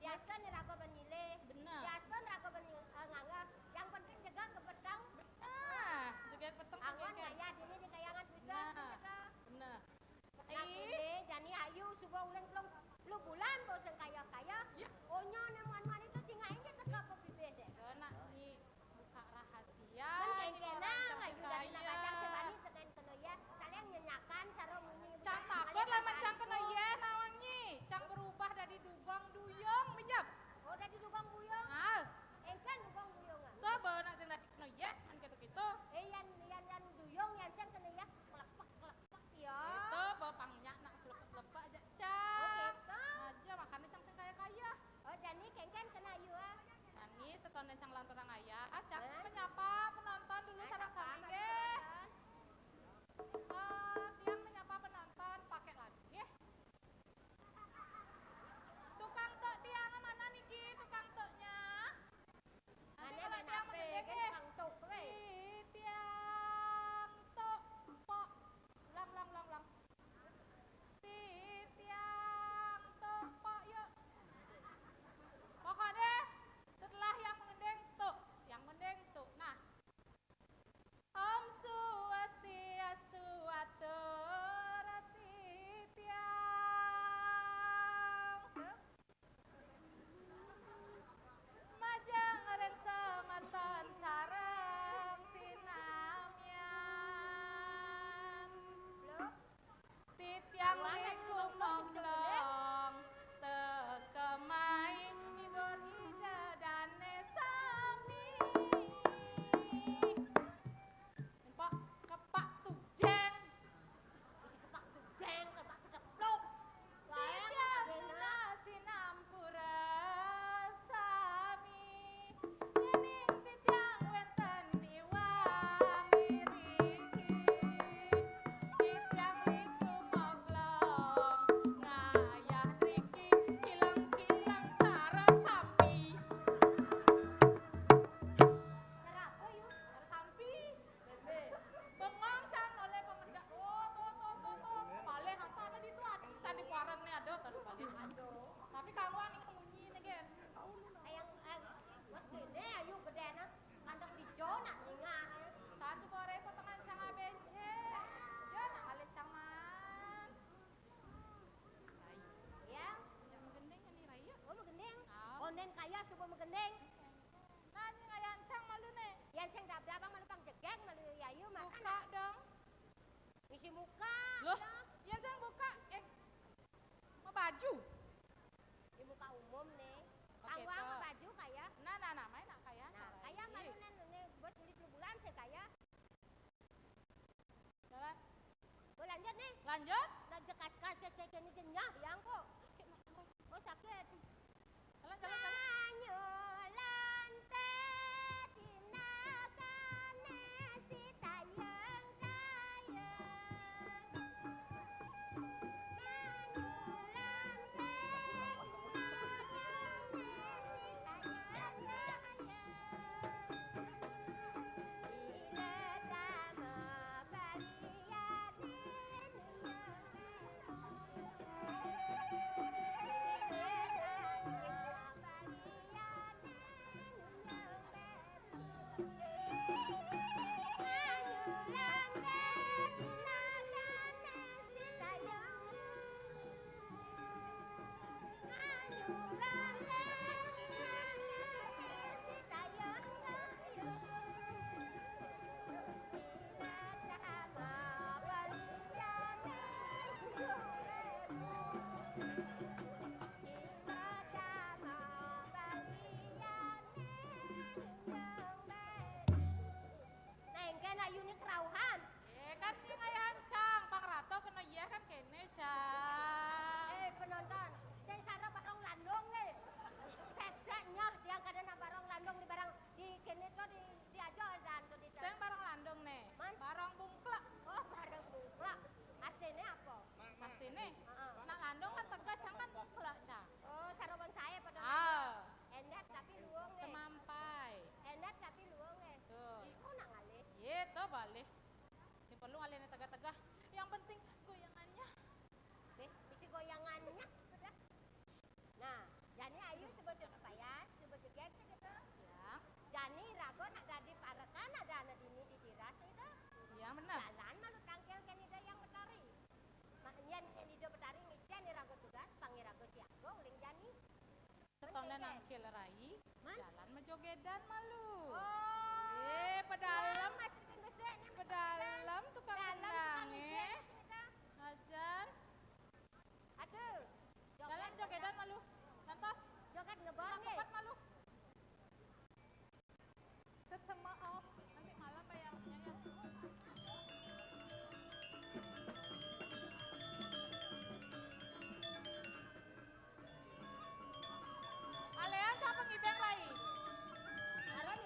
Speaker 5: Diaskan nih rago benile.
Speaker 6: Bener.
Speaker 5: Diaskan rago benile nganga. Yang penting jaga ke pedang.
Speaker 6: Ah, jaga peteng
Speaker 5: Angon
Speaker 6: gengken.
Speaker 5: ngaya dini di kayangan bisa
Speaker 6: Nah.
Speaker 5: sejaga.
Speaker 6: Bener.
Speaker 5: Nah kini jani ayu subuh uleng pelong lu bulan bosen kaya-kaya.
Speaker 6: Ya.
Speaker 5: Onyo nemuan-muan itu cingainnya teka pebibeh deh.
Speaker 6: Nak nih buka rahasia.
Speaker 5: Men
Speaker 6: ini
Speaker 5: kengkenang
Speaker 6: orang
Speaker 5: ayu dari
Speaker 6: kaya.
Speaker 5: nabacang sebani tekan kena ya. Kalian nyenyakan sarung munyi.
Speaker 6: Cang takut lah mencang kena ye nawangi. Cang berubah dari dugong duyung minjam.
Speaker 5: Oh dari dugong buyong.
Speaker 6: Ah,
Speaker 5: Engkan dugong buyong ah.
Speaker 6: tuh bawa nak sing dari kena ye kan gitu-gitu.
Speaker 5: Yan duyong yan sen kena ya. Kelepak ya.
Speaker 6: Itu bawa pangnya nak lepek-lepek aja
Speaker 5: Oh
Speaker 6: cang.
Speaker 5: gitu.
Speaker 6: Aja makannya cang sing kaya-kaya.
Speaker 5: Oh jani kengken kena ayu ah.
Speaker 6: Nangis teton cang lanturang ayah. Ah, cang
Speaker 5: Eh?
Speaker 6: menyapa penonton dulu sarang sami ge. Tiang menyapa penonton pakai lagi ge. Tukang tok tiang mana nih ki tukang toknya?
Speaker 5: megendeng.
Speaker 6: Nah, ini ngaya ancang malu nih.
Speaker 5: Yang sing dap-dapang malu pang jegeng malu yayu mah.
Speaker 6: Buka dong.
Speaker 5: Isi muka.
Speaker 6: Loh, yang saya buka, mau baju.
Speaker 5: Di muka umum nih.
Speaker 6: Oke,
Speaker 5: Tangguang
Speaker 6: toh.
Speaker 5: baju kaya.
Speaker 6: Nah, main nak kaya.
Speaker 5: Nah, kaya malu nih bos beli bulan saya kaya.
Speaker 6: Jalan,
Speaker 5: Gue lanjut nih.
Speaker 6: lanjut.
Speaker 5: Lanjut kas kayak gini jenyah yang kok.
Speaker 6: Sakit mas,
Speaker 5: Oh sakit.
Speaker 6: jalan.
Speaker 5: Manyulan tinakane si tayang tayang. Manyulan tinakane si tayang tayang. Ile tama baliane Nengken ayune kerauhan.
Speaker 6: Kan ini ngaya ancang, Pak Rato kena iya kan kene, Cang.
Speaker 5: Penonton, saya sarap barong landong nih. Sek-seknya dia kadang barong landong di barang di kene tuh di aja dan tuh di
Speaker 6: Saya barang landung nih,
Speaker 5: Man?
Speaker 6: barang bungklak.
Speaker 5: Oh, barang bungklak. Artinya apa?
Speaker 6: Pasti nih,
Speaker 5: Heeh.
Speaker 6: nak landung kan tegak, Cang kan bungklak, Cang.
Speaker 5: Oh, sarapan saya pada endat tapi luang nih.
Speaker 6: Semampai.
Speaker 5: Endat tapi luang nih.
Speaker 6: Tuh.
Speaker 5: Oh, nak ngalih.
Speaker 6: Itu balik. Ini perlu ngalihin tegak-tegak. Yang penting goyangannya.
Speaker 5: Bisi goyangannya. Udah. Nah, jadi ayu sebut payas, sebut jegek segitu.
Speaker 6: Ya,
Speaker 5: Jani rago nak dadi parakan ada anak dini di diras itu.
Speaker 6: ya benar.
Speaker 5: Jalan malu tangkel kenida yang betari. Yen kenida betari ngicen ni rago tugas, panggil rago siago uling jani.
Speaker 6: Setone nangkil rai,
Speaker 5: Man?
Speaker 6: jalan mejogedan malu.
Speaker 5: Oh.
Speaker 6: Pedalam,
Speaker 5: Mas bikin besek nih.
Speaker 6: pedalam tukang
Speaker 5: Dalam
Speaker 6: undang
Speaker 5: tukang ngejek
Speaker 6: eh.
Speaker 5: segitu.
Speaker 6: Ajan,
Speaker 5: Aduh.
Speaker 6: jalan jogedan malu. Lantas,
Speaker 5: Joget ngebor
Speaker 6: orang
Speaker 5: nih.
Speaker 6: cepat malu. Set sama off, nanti malam bayarnya ya. Kalian siapa ngibeng rai?
Speaker 5: Aron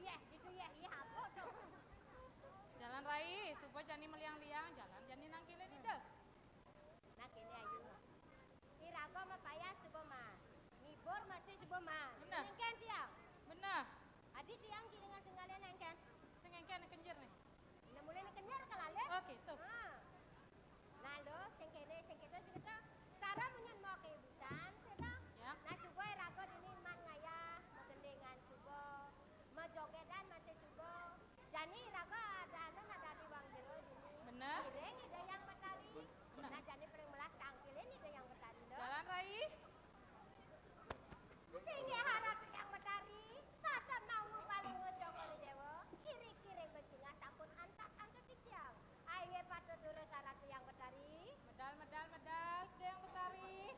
Speaker 5: gitu ya, iya apa tuh?
Speaker 6: Jalan Rai, supaya jani meliang-liang, jalan jani nangkile di deh.
Speaker 5: Nah kini ayu. Irago mah payah suboman. Ngibur masih suboman.
Speaker 6: Bener.
Speaker 5: Nengken tiang.
Speaker 6: Bener,
Speaker 5: Adi tiang di dengan tinggalnya nengken.
Speaker 6: sengengken kenjer nih.
Speaker 5: Nah mulai kenyar kalale.
Speaker 6: Oh gitu.
Speaker 5: Nah lo sengkene sengketa. Sarah munyan mau ke busan seda.
Speaker 6: Ya.
Speaker 5: Nah subo irago dini man ngaya magendengan subo. Majogedan masih subo. Jani irago ada di bang jero dini.
Speaker 6: Bener.
Speaker 5: Ireng ide yang betari.
Speaker 6: Bener.
Speaker 5: Nah jani paling melak tangkilin ide yang betari lo.
Speaker 6: Jalan Rai.
Speaker 5: Sing harap yang betari. Patah mau paling ngejokor dewa. Kiri-kiri becinga sampun antat tiang. Aye patah dulu syarat yang betari.
Speaker 6: Medal, dia yang betari.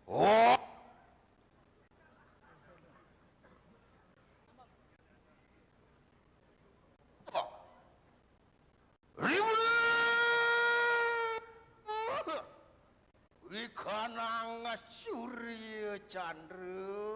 Speaker 2: Oh. Wikanang Surya Chandra.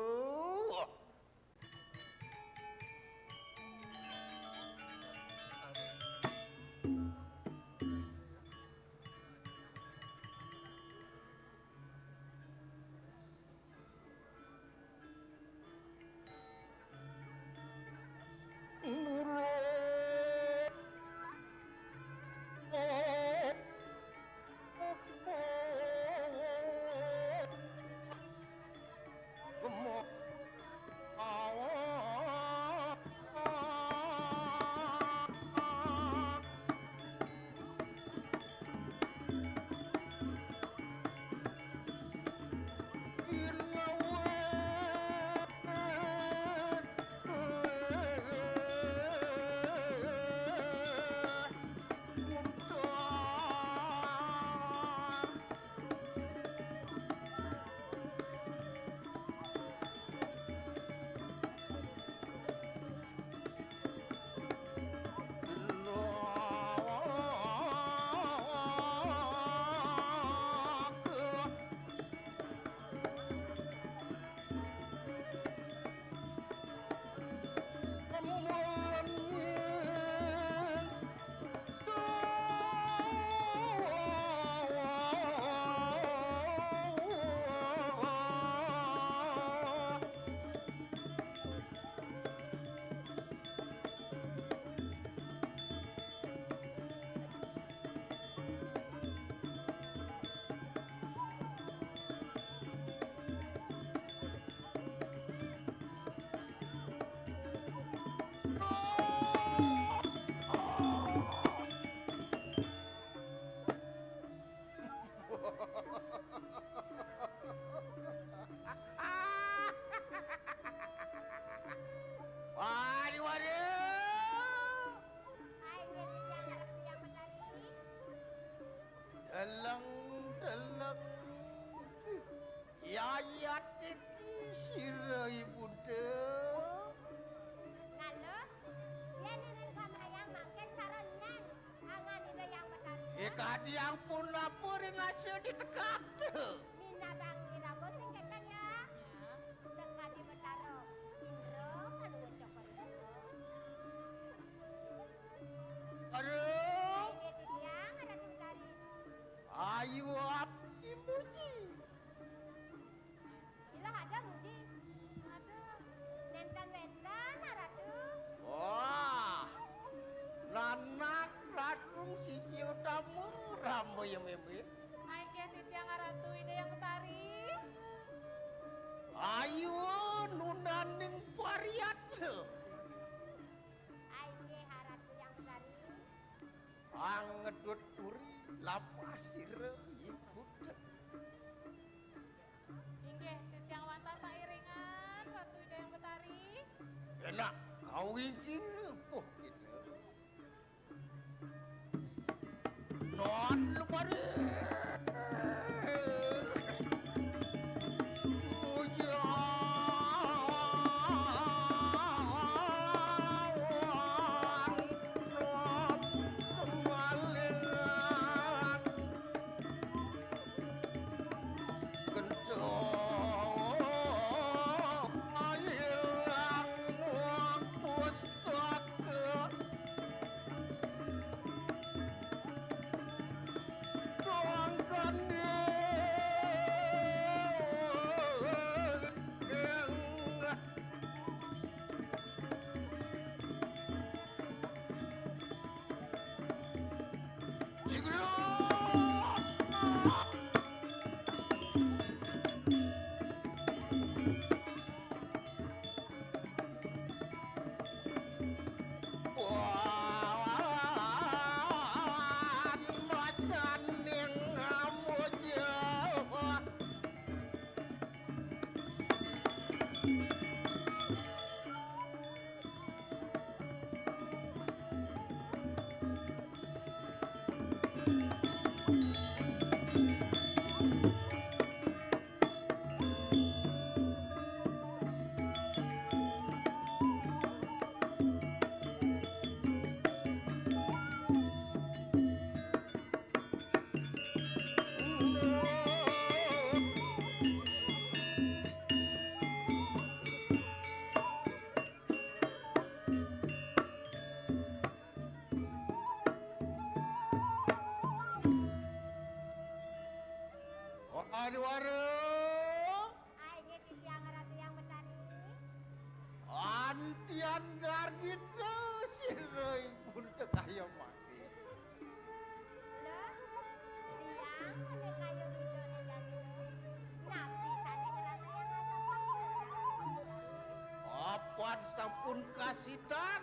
Speaker 2: Deleng yayat iki sira ibunda.
Speaker 5: Nah lo, dia nenek kamayang makin saranyan. Angan ide yang betari.
Speaker 2: Kadi yang pun lapor ngasih ditekap tuh.
Speaker 5: Mina bang irago singketan ya.
Speaker 6: Ya.
Speaker 5: Sekali betaro. Indro kan ngejokor dewa.
Speaker 2: Aduh,
Speaker 5: Ini tiang ada betari.
Speaker 2: ayu abdi muji.
Speaker 5: Bila ada muji.
Speaker 6: Ada.
Speaker 5: Nenten-nenten ratu.
Speaker 2: Wah, nanak ratung sisi utamu rambo ya meme.
Speaker 6: Aike titiang ratu ide yang betari.
Speaker 2: Ayu nunaning variat tuh.
Speaker 5: Aike haratu yang betari.
Speaker 2: Angedut turi lapasir ibu.
Speaker 6: Inggih titiang wanta sairingan ratu ide yang betari.
Speaker 2: Enak
Speaker 7: Awi kini po gitu. Non lumari. Aduh, aduh.
Speaker 5: Ai ge titiang ratu yang betari.
Speaker 7: Antian gar gitu si Roy pun kaya mati.
Speaker 5: Leh, tiang kene kayo video ne jadi lo. Napi sane kerana yang asa panggil.
Speaker 7: Apan sampun kasidan.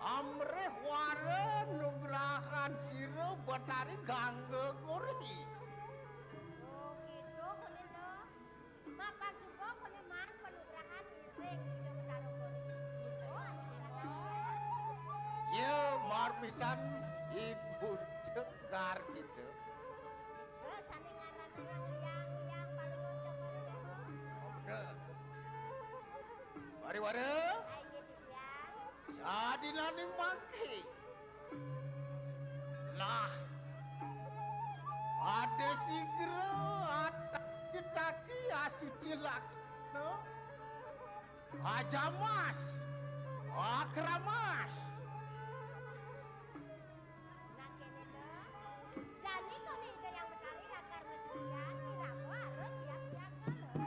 Speaker 7: Amreh waren nugrahan siro betari gangge gori.
Speaker 5: Oh gitu kene lo. Mapan subo kene man penugrahan iring video betaro kori. Gitu anu
Speaker 7: Ya marmitan ibu tegar gitu.
Speaker 5: Itu sane ngaranna yang palungan cokor deho.
Speaker 7: Bener. Mari ware.
Speaker 5: Ai ge titiang.
Speaker 7: Sadinani mangki. Lah. Ada sigro ada kitaki asuci laksana. Ajamas. Akramas.
Speaker 5: Nah kene lo. Jani kone ide yang betari lakar mesucian tidak ko harus siap-siap ke lo.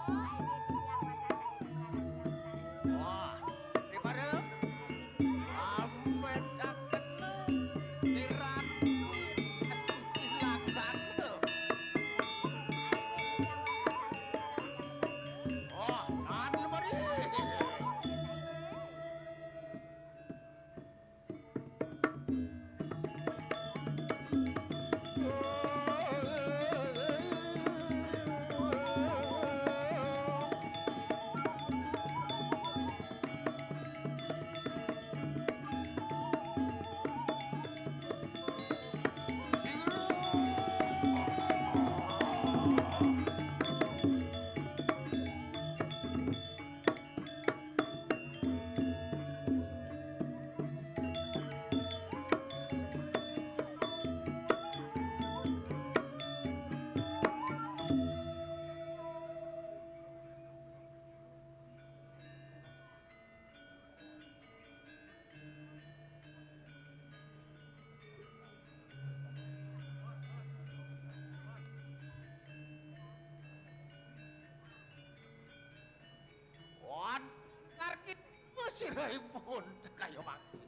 Speaker 5: Ai ge titiang mata saya sekarang yang betari.
Speaker 7: Wah, di mana? Amet akena dirati asuci laksana. Oh, anu mari. Wan, karkit musirai pun kayo maki.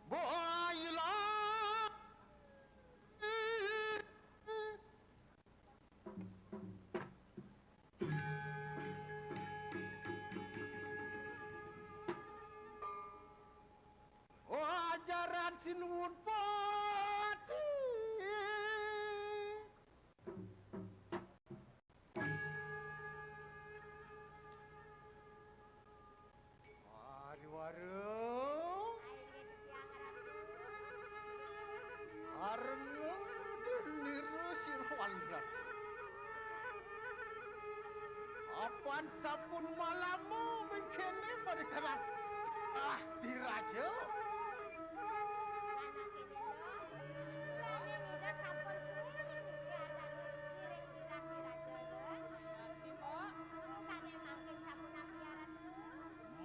Speaker 7: Boylah. Ajaran sinuwun pati. Warung Arno niru sirwanda. Apan sapun malamu mengkene berkerang. Diraja.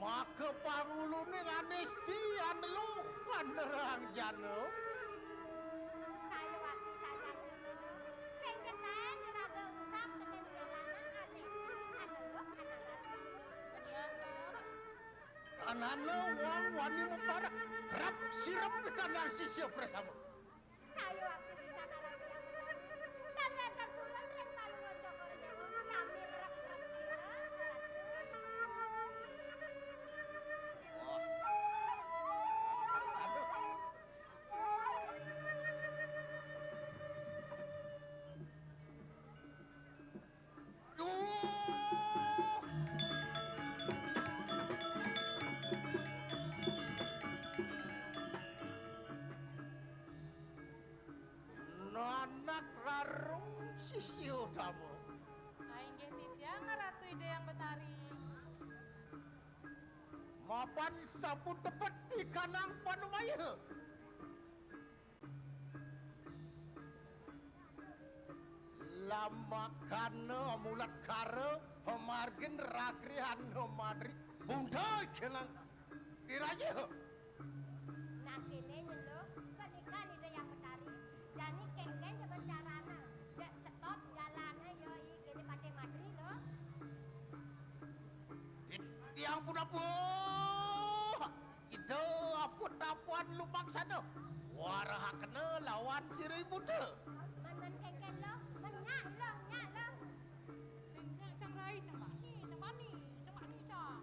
Speaker 7: Maka pangulune anesti anelu panerang jano. Kanana wang wani meparak rap sirap ke kanang sisya bersama.
Speaker 5: Saya waktu di sana ragu yang benar. Tanda tertulang yang paling ngocokor dewa sambil rap-rap sirap.
Speaker 7: Aduh. Nanak rarung sisyo kamu.
Speaker 6: Aing ge titiang Ratu Ide yang Betari.
Speaker 7: Mapan sapu tepat di kanang panumaya. Lama kana mulat kara pemargin rakrihan madri bunda kenang diraja.
Speaker 5: Nah kini nyeluh pernikahan ide yang betari. Jadi kengken je bencarana. Stop jalannya yo gini pate madri loh.
Speaker 7: Yang pun apa? Ide apa tapuan lupak sana. Warah kena lawan siri buta.
Speaker 5: Men kengken loh, menyak loh, nyak loh.
Speaker 6: Sing cang rai sing mani cang.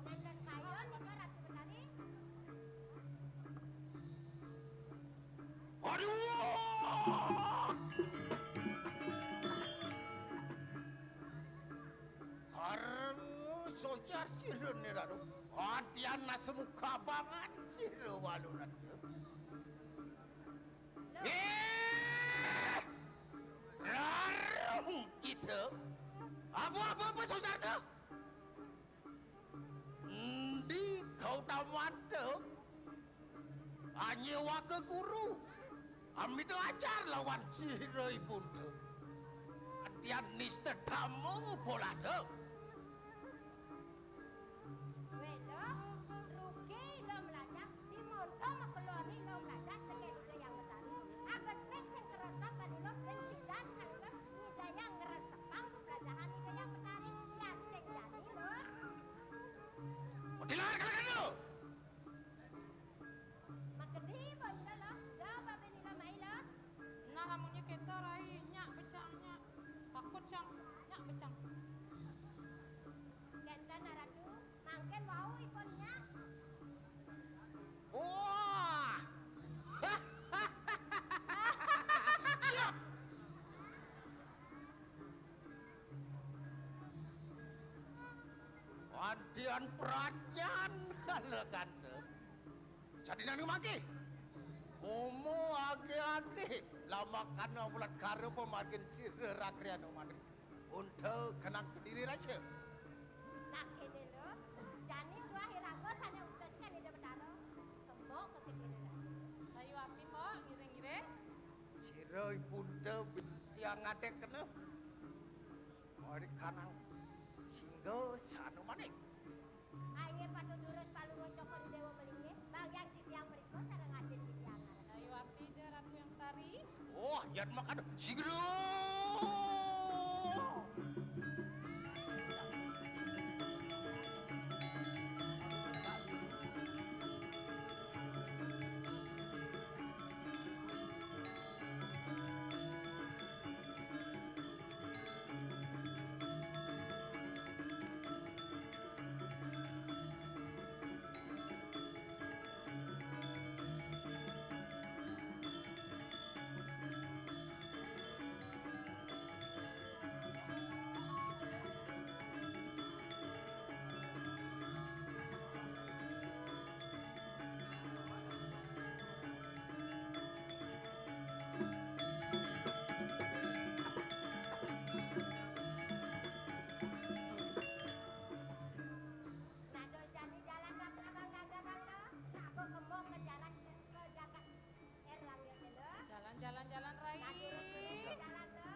Speaker 5: Dan kayo nih Ratu Betari.
Speaker 7: Aduh! Karena sojar sirun ni rado. Antian nasa muka banget sirun walunan. Rarung kita. Apa sojar tu? Di kau taman tu. Hanya wakil guru. Ambil tu ajar lawan siroi pun tu. Antian nista tamu pola tu.
Speaker 5: Welo, rugi lo melacak, di mondo makeloni lo melacak, teken ide yang betari. Apa seks yang kerasa pada lo pendidikan kan lo, ide yang ngeresepang keberadaan ide yang betari. Yang sing jadi lo.
Speaker 7: Dilar kalau tu.
Speaker 5: Makedi bondo lo, jawab apa ni lo mai lo.
Speaker 6: Nah lamunnya kita rai nyak becangnya. Takut cang, nyak becang.
Speaker 5: Genta naratu, mangken wau ikonnya.
Speaker 7: Wah! Siap! Antian perhatian kalau kata. Jadi nanti maki. Momo age-age. Lama kana bulat kara pemargin sirra rakrian madri. Untuk kenang kediri raja.
Speaker 5: Nak kene lo, jani dua hirago sana utaskan ide betaro. Kemo ke kene lo.
Speaker 6: Sayu akti po, ngiring-ngiring.
Speaker 7: Siroi punta yang ada kena. Mari kanang Geus anu manik.
Speaker 5: Aing patut durut palungo cokor dewa melinge. Bagian titiang meriko sareng aden titiang.
Speaker 6: Saywakti deh Ratu yang tari.
Speaker 7: Oh, yan makan sigero.
Speaker 5: Nado jadi jalan ke Prabang Gandabang lo. Aku kembang ke jalan ke Jagat Erlang ya lo.
Speaker 6: Jalan-jalan Rai.
Speaker 5: Nado terus jalan lo.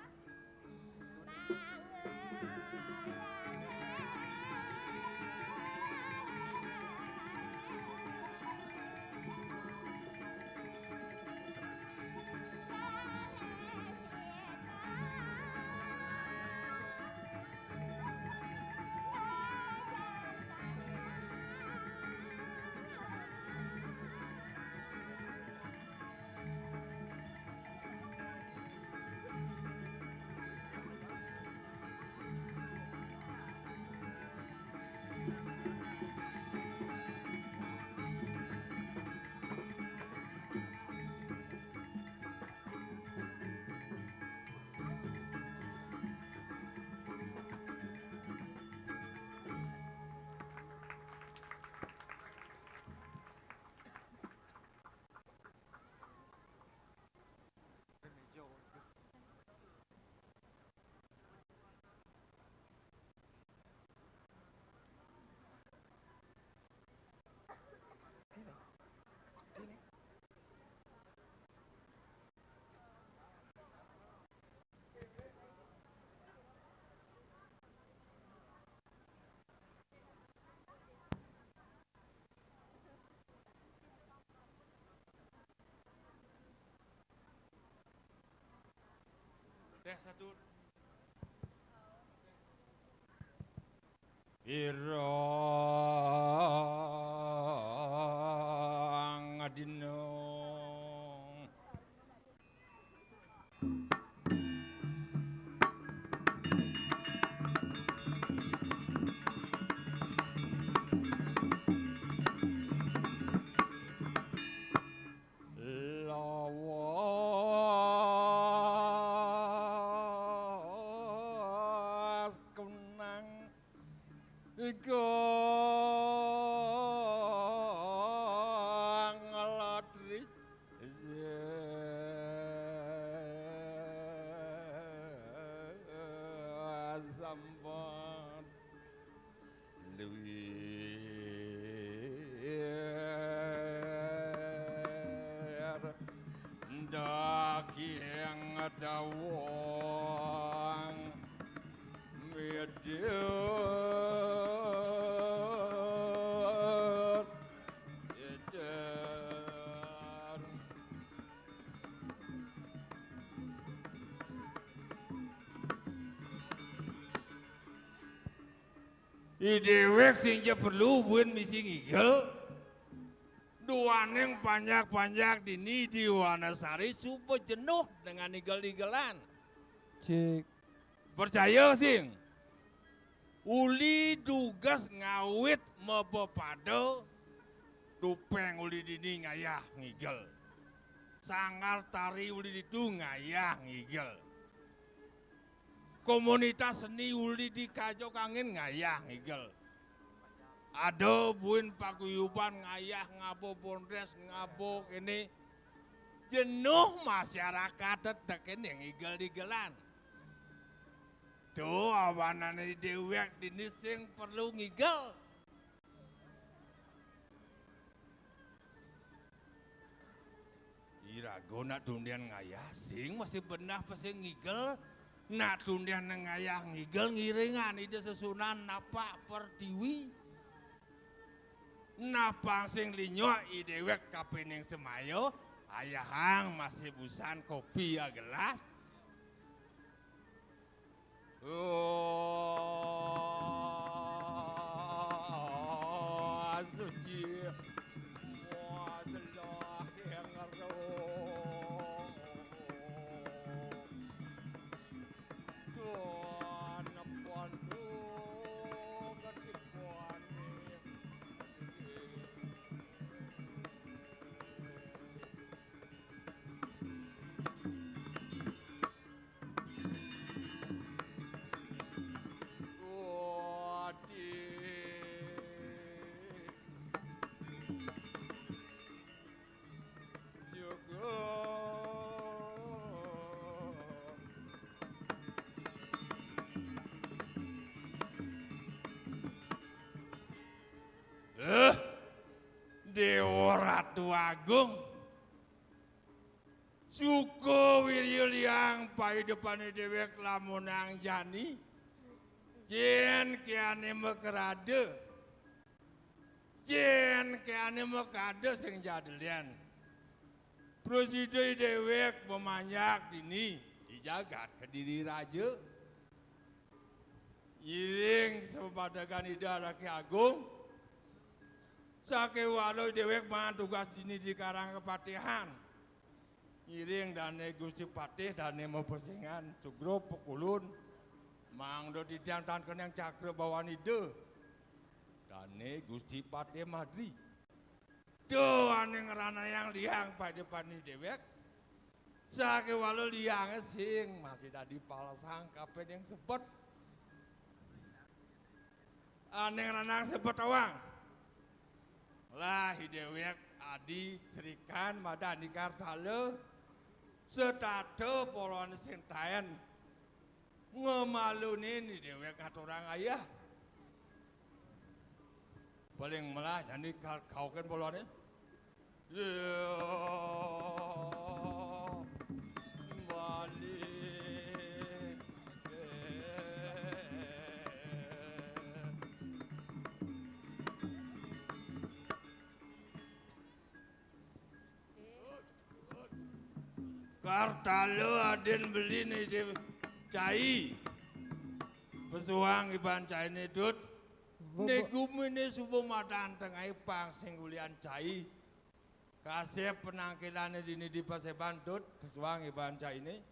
Speaker 8: Teh satu. Irang adinong. Lawas kenang iko ngelatri sampan luwir daging dawang medar edar idewek sing perlu buin misi ngigel duaneng panjak-panjak dini di Wanasari super jenuh dengan igel-igelan.
Speaker 9: Cik.
Speaker 8: Percaya sing uli tugas ngawit mepepado dupeng uli dini ngayah ngigel sangar tari uli ditu ngayah ngigel komunitas seni uli di kajok angin ngayah ngigel ada buin paguyuban ngayah ngabo pondres ngabo ini jenuh masyarakat tetek ini ngigel-igelan. Tuh awanane dewek dini sing perlu ngigel. Irago nak dundian ngayah sing masih benah pasing ngigel Nak tundian ngayah ngigel ngiringan ide sesunan napa pertiwi. Napa sing linyo idewek kapening semayo ayahang masih busan kopi ya gelas. Oh, suci. Wasalah yang ngeroh. Tuan pandu ketipuan. Dewa Ratu Agung Suko Wiryo Liang pai depane dewek lamunang jani jen keane mekerade jen keane mekade sing jadelian Presiden dewek memanyak dini dijagat kediri raja iring sepadakan idara Ki Agung Sake walau dewek mah tugas dini di Karang Kepatihan. Ngiring dane Gusti Patih dane mau persingan Sugro Pekulun. Mang do ditiang tan kenang cakra bawani de. Dane Gusti Patih Madri. Do ane ngerana yang liang pada depan ni dewek. Sake walau liang sing masih tadi palasang kapen yang sebut. Ane ngerana sebut awang. Lah hidewek adi cerikan madani kartale setato polon sintaen ngemalunin hidewek aturang ayah paling melah jadi kau kan polonnya Kartalo aden beli nih di cai pesuang iban cai nih dut negum ini subuh madan tengah pang singgulian cai kasih penangkilan di paseban dut pesuang iban cai ini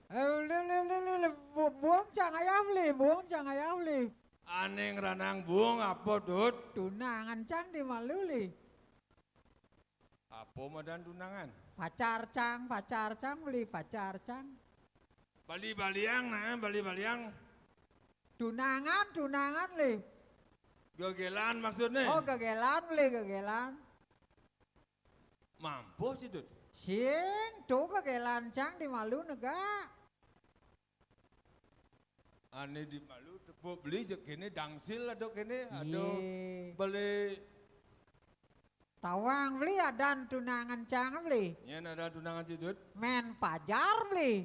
Speaker 9: buang jangan ayam li buang jangan ayam li
Speaker 8: aneng ranang buang apa dut
Speaker 9: tunangan cang di malu li
Speaker 8: apa madan tunangan
Speaker 9: pacar cang beli pacar cang
Speaker 8: bali-baliang nah bali-baliang
Speaker 9: tunangan li
Speaker 8: gegelan maksudnya
Speaker 9: oh gegelan beli gegelan
Speaker 8: mampu sih dut
Speaker 9: sing tuh gegelan cang di malu nega
Speaker 8: ane di malu tepuk beli jek kene dangsil adok kene adok beli
Speaker 9: tawang beli ada tunangan cang beli
Speaker 8: ya ada tunangan sih dut
Speaker 9: men pajar beli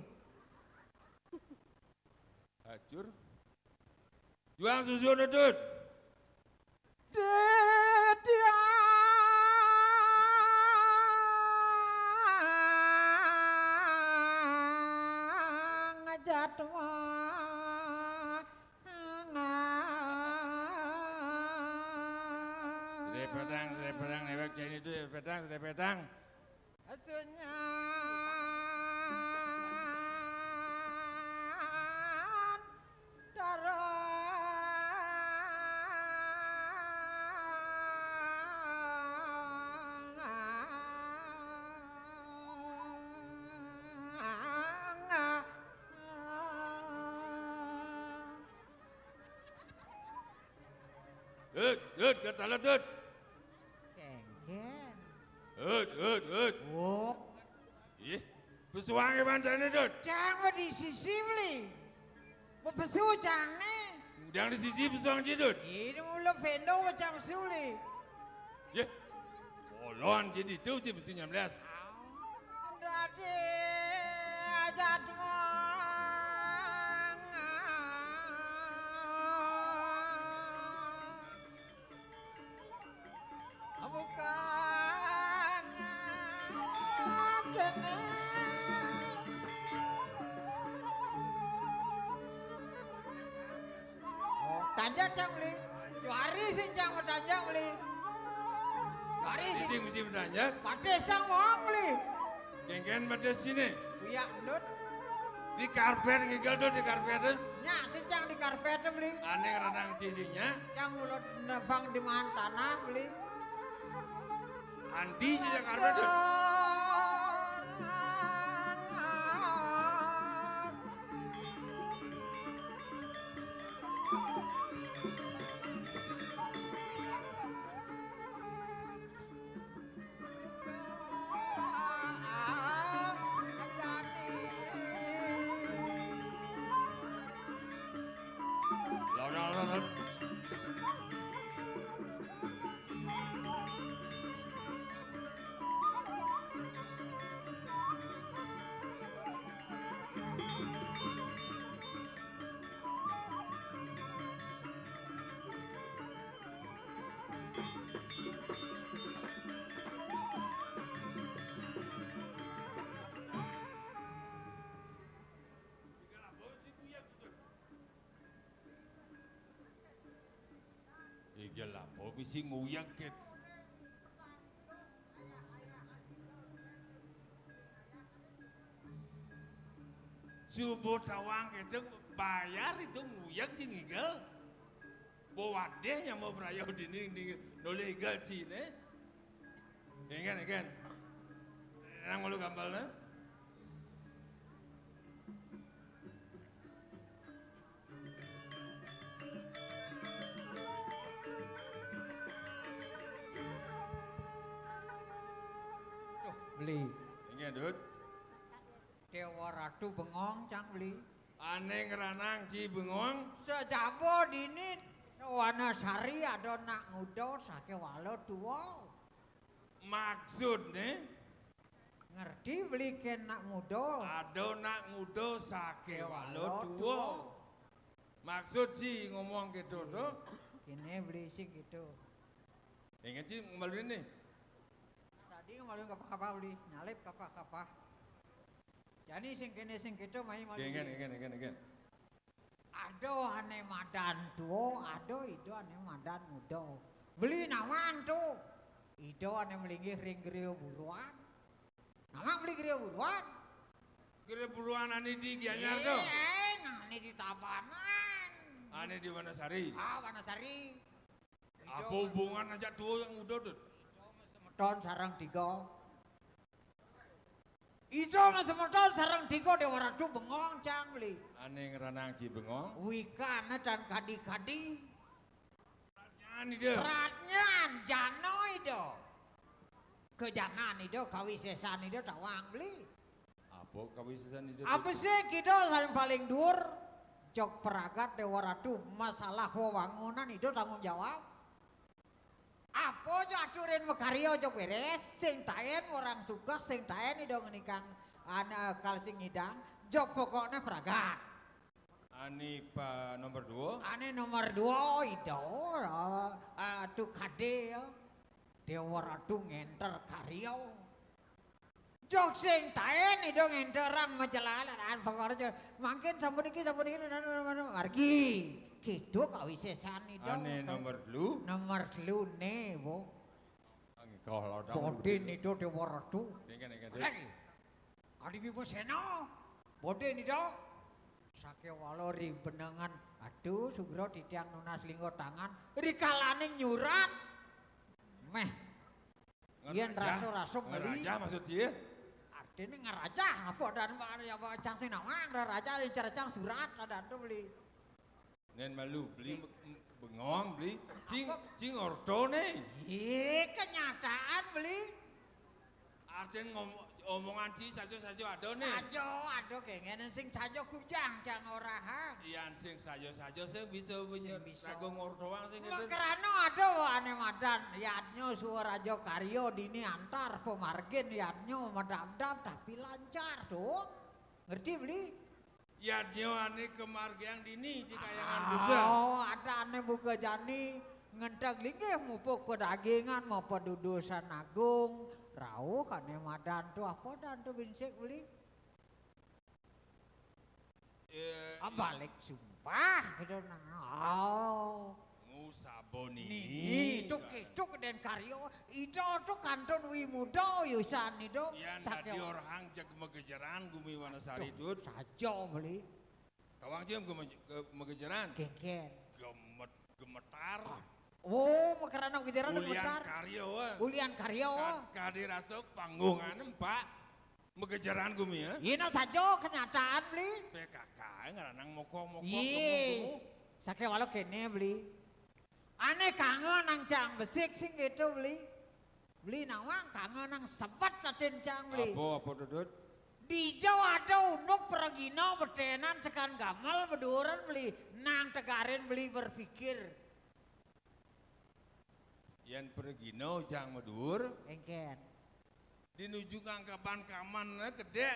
Speaker 8: acur juang susu dut
Speaker 9: ngajat
Speaker 8: Repetang, newek jadi itu repetang.
Speaker 9: Asunya
Speaker 8: kata lo dut.
Speaker 9: Kengken.
Speaker 8: Oh. Ih, pesuang bancane dut.
Speaker 9: Cang mau di sisi beli. Mau pesu cang nih.
Speaker 8: Udang di sisi pesuang dut.
Speaker 9: Ini mula vendo macam suli.
Speaker 8: Ye. Bolon jadi itu sih mesti 19.
Speaker 9: Dadi ajat Oh, tanja cang beli. Juari sing cang tanja beli. Juari sing.
Speaker 8: Sing mesti bertanya.
Speaker 9: Pade sang wong beli.
Speaker 8: Genggen pada sini.
Speaker 9: Uyak ndut.
Speaker 8: Di karpet ngigel tuh di karpet.
Speaker 9: Nya sing cang di karpet beli.
Speaker 8: Aneh radang cisinya.
Speaker 9: Cang mulut nebang di man tanah beli.
Speaker 8: Andi sih karpet tuh. Lawan. Iya lah, pokoknya sih nguyang ket. Subuh tawang itu bayar itu nguyang sih ngigel. Bawa deh yang mau berayau di noleh ngigel sini. Ikan. Nang malu gambalnya.
Speaker 9: Beli.
Speaker 8: Ingat dud.
Speaker 9: Dewa Ratu bengong cang beli.
Speaker 8: Aneh ngeranang ci bengong.
Speaker 9: Sejabo dinit. Wana sari ada nak ngudo sake walo tua.
Speaker 8: Maksudnya
Speaker 9: Ngerti beli ke nak mudo.
Speaker 8: ada nak ngudo sake walo tuwo. Maksud sih ngomong gitu tuh.
Speaker 9: Kini beli sih gitu.
Speaker 8: Ingat sih ngembaliin nih.
Speaker 9: Tadi ngemaluin kapah-kapah beli. Nyalip kapah-kapah. Jadi sing kene sing gitu mai malu.
Speaker 8: Ingat.
Speaker 9: Ado ane madan tuo, ado ido ane madan mudo. Beli nawan tuh. Ido ane melinggih ring griyo buruan. Nama beli griyo buruan.
Speaker 8: Kira buruan ane di Gianyar tuh.
Speaker 9: Ane di Tabanan.
Speaker 8: Ane di Wanasari.
Speaker 9: Ah, Wanasari.
Speaker 8: Apa hubungan aja tuh yang udah tuh?
Speaker 9: Semeton sarang tiga. Ido mas semeton sarang tiga Dewa Ratu bengong cang beli.
Speaker 8: Ane ngeranang ci bengong.
Speaker 9: Wikana dan kadi-kadi.
Speaker 8: Nyanyi deh.
Speaker 9: Ratnyan jano ido. Kejanan ido kawisesan ido tawang beli.
Speaker 8: Apa kawisesan itu?
Speaker 9: Apa sih kita paling dur? Jok peragat Dewa Ratu masalah wewangunan itu tanggung jawab. Apa jo aturin mekario jok beres, sing taen orang suka, sing taen ido ngenikan anak kal sing ngidang, jok pokoknya peragat.
Speaker 8: Ani pa nomor 2.
Speaker 9: Ane nomor 2 ido, tu kade Dewa Ratu ngenter karyo. Jok sing taen ido ngenterang macalalan pokoknya mungkin sampun iki margi. Gitu kawisesan ido.
Speaker 8: Ane nomor 2.
Speaker 9: Nomor 2 ne, Bo.
Speaker 8: Angin kau lodang.
Speaker 9: Bodin itu Dewa Ratu.
Speaker 8: Ingat.
Speaker 9: Lagi. Kali Bibusena. Bodin itu. Sake walori benangan. Aduh, sugro titiang nunas linggo tangan. Rikalane nyurat. Meh. Yen raso-raso ngeli.
Speaker 8: Ngeraja maksud dia?
Speaker 9: Artinya ngeraja. Apa dan ya cang sing nawang. Raja cang surat. Dan tuh beli.
Speaker 8: Nen malu beli bengong beli cing ordo nih.
Speaker 9: Kenyataan beli.
Speaker 8: Artinya omongan ci sajo ada nih.
Speaker 9: Sajo kengen sing sajo kujang cang orahang.
Speaker 8: Iyan sing sajo sing bisa sago ngordoang sing itu.
Speaker 9: Kerana ada ane madan yadnyo suarajo karyo dini antar pemargin yadnyo madam-dam tapi lancar tuh. Ngerti beli?
Speaker 8: Yadnyo ane kemargian dini di kayangan busa.
Speaker 9: Oh, ada ane buka jani ngentag linggih mupuk pedagingan mau pedudusan agung Rauh kan madan tuh apa dan tuh binsek beli. Balik sumpah gitu nah.
Speaker 8: Ngusabon
Speaker 9: Nih, itu gitu den karyo. Ido tuh kanton wi muda yusan itu.
Speaker 8: Yan tadi orang jag megejaran gumi Wanasari itu.
Speaker 9: Sajo beli.
Speaker 8: Kawang cium megejaran.
Speaker 9: Keken.
Speaker 8: Gemetar.
Speaker 9: Oh, makarana gejaran
Speaker 8: Ulian
Speaker 9: gemetar.
Speaker 8: karyo.
Speaker 9: Ulian karyo.
Speaker 8: Kadi rasuk panggungan Pak. Megejaran gumi ya.
Speaker 9: Ino sajo kenyataan beli.
Speaker 8: PKK ngaranang mokok-mokok.
Speaker 9: Iya. Sake walau kene beli. Aneh kangen nang cang besik sing gitu beli. Beli nawang kangen nang sebat saden cang beli.
Speaker 8: Apa Dudut?
Speaker 9: Di Jawa ada unduk pergino betenan sekan gamal beduran beli. Nang tegarin beli berpikir.
Speaker 8: Yan pergino jang medur.
Speaker 9: Engken.
Speaker 8: Dinuju ngangkapan kaman gede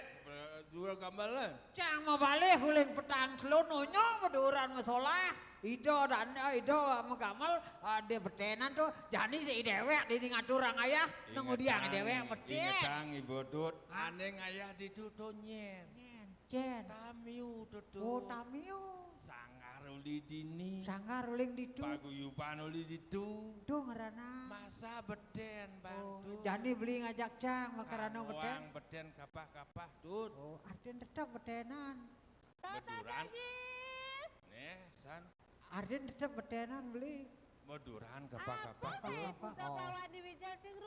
Speaker 8: dua gambalan.
Speaker 9: Cang mau balik huling petang kelononyo beduran masalah. Ido dan ido megamal de betenan tuh jadi si dewek di ngaturang ayah nunggu dia ngedewek beten.
Speaker 8: Ingetang ibu Dut, aneh ayah ditutunyen.
Speaker 9: Cen.
Speaker 8: Tamiu Dudut.
Speaker 9: Oh tamiu.
Speaker 8: Sangar uli dini.
Speaker 9: Sangar uling ditu.
Speaker 8: Paguyuban uli ditu.
Speaker 9: Duh ngerana.
Speaker 8: Masa beden bantu.
Speaker 9: Jadi beli ngajak cang makarano beten.
Speaker 8: Wang beden kapah-kapah Dut.
Speaker 9: Oh arden tetap betenan.
Speaker 8: Meduran. Nih san.
Speaker 9: Arden tetap betenan beli.
Speaker 8: Meduran kapah-kapah Dut.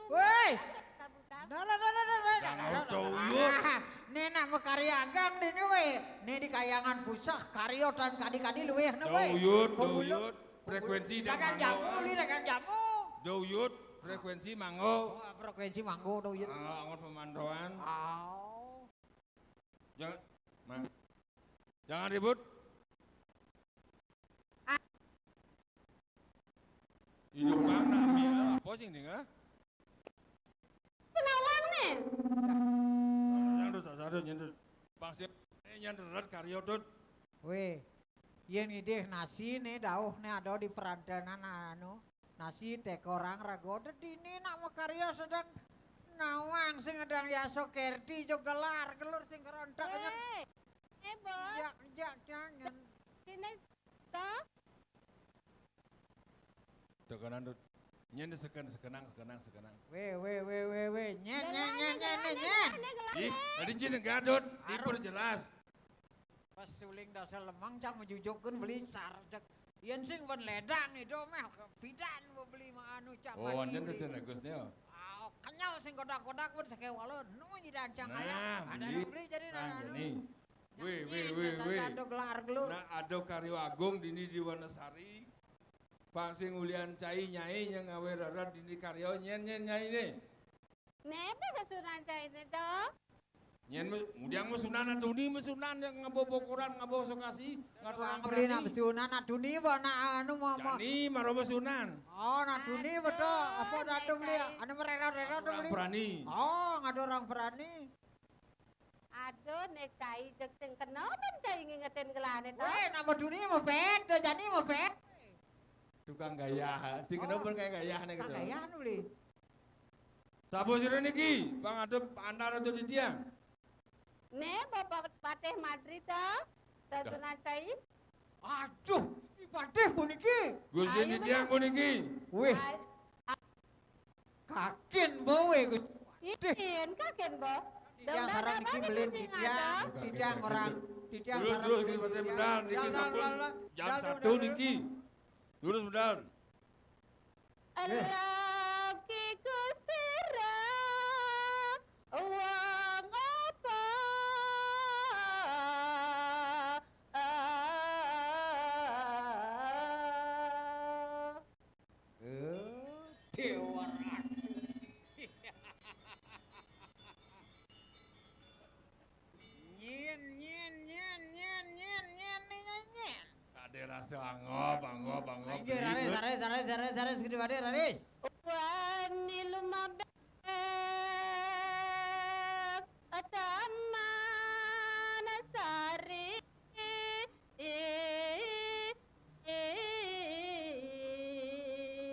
Speaker 9: Woi.
Speaker 8: Jangan toyut.
Speaker 9: Nena makarya agang dini we. Ne di kayangan pusah karyo dan kadi-kadi luweh ne we.
Speaker 8: Doyut. Frekuensi dan
Speaker 9: dagang jamu li dagang jamu.
Speaker 8: Doyut. Frekuensi manggo.
Speaker 9: Oh, frekuensi manggo doyut.
Speaker 8: Angon pemantauan.
Speaker 9: Oh.
Speaker 8: Jangan ribut. Hidup bang nami apa sih nih ah?
Speaker 5: Penawang nih.
Speaker 8: Nyandut. Bang siap. Nyandut karyo Dut.
Speaker 9: Weh. Yen ide nasi nih dauh nih ada di perantanan anu. Nasi tekorang rago dini nak makarya sedang nawang sing ngedang yaso kerti jo gelar gelur sing kerontak nya.
Speaker 5: Bos.
Speaker 9: Jak jangan.
Speaker 5: Sini toh.
Speaker 8: Tekanan Dut. Nyen sekenang.
Speaker 9: Weh. Nyen.
Speaker 8: Ih, tadi cina gadut, diperjelas.
Speaker 9: Pas suling dasar lemang cang menjujukkan beli sarjek. Yen sing ben ledang itu meh pidan mau beli mah anu cang.
Speaker 8: Oh, nyen itu negusnya.
Speaker 9: Kenyal sing kodak-kodak pun sakewalon. Nu nyidang cang aya. Ada
Speaker 8: beli.
Speaker 9: beli jadi anu.
Speaker 8: Nih. Weh.
Speaker 9: Ado gelar gelur.
Speaker 8: Nah, ada karyo agung dini di Wanasari. Bang sing ulian cai nyai yang ngawe rarat dini karyo nyen nyai nih.
Speaker 5: Nebe kesunan cai ini toh.
Speaker 8: Nyen mudiang mesunan atau ni mesunan yang ngabo bokoran ngabo sokasi ngaturang
Speaker 9: Beli na besunan aduni wa na anu mau.
Speaker 8: Jani maro mesunan.
Speaker 9: Oh, naduni betul. Apa datu beli? Anu merera-rera tuh beli.
Speaker 8: Berani.
Speaker 9: Oh, ngadorang berani.
Speaker 5: Aduh, nek cai jek sing kenapa cai ngingetin gelane toh.
Speaker 9: Weh, nama dunia mau pet, jani mau pet.
Speaker 8: Tukang gaya, si kenapa kayak gaya nih gitu.
Speaker 9: Gaya anu beli.
Speaker 8: Sabo sira niki, Bang Adep antara tuh di tiang.
Speaker 5: Ne Bapak Patih Madrid toh. Kesunan cai.
Speaker 9: Aduh, ini patih puniki.
Speaker 8: Gusin di tiang puniki.
Speaker 9: Weh, kakin bawe gus.
Speaker 5: Iin kaken bo.
Speaker 9: Yang sarang niki beli di tiang orang. Di tiang sarang.
Speaker 8: Terus niki patih bedal niki sampun jam 1 niki. Terus bedal.
Speaker 5: Lagi kusira uang apa
Speaker 9: Dewa. Nyen.
Speaker 8: Ada rasa angop.
Speaker 9: Anjir, Raris, gede bade, Raris.
Speaker 5: Wani lumabek Taman Sari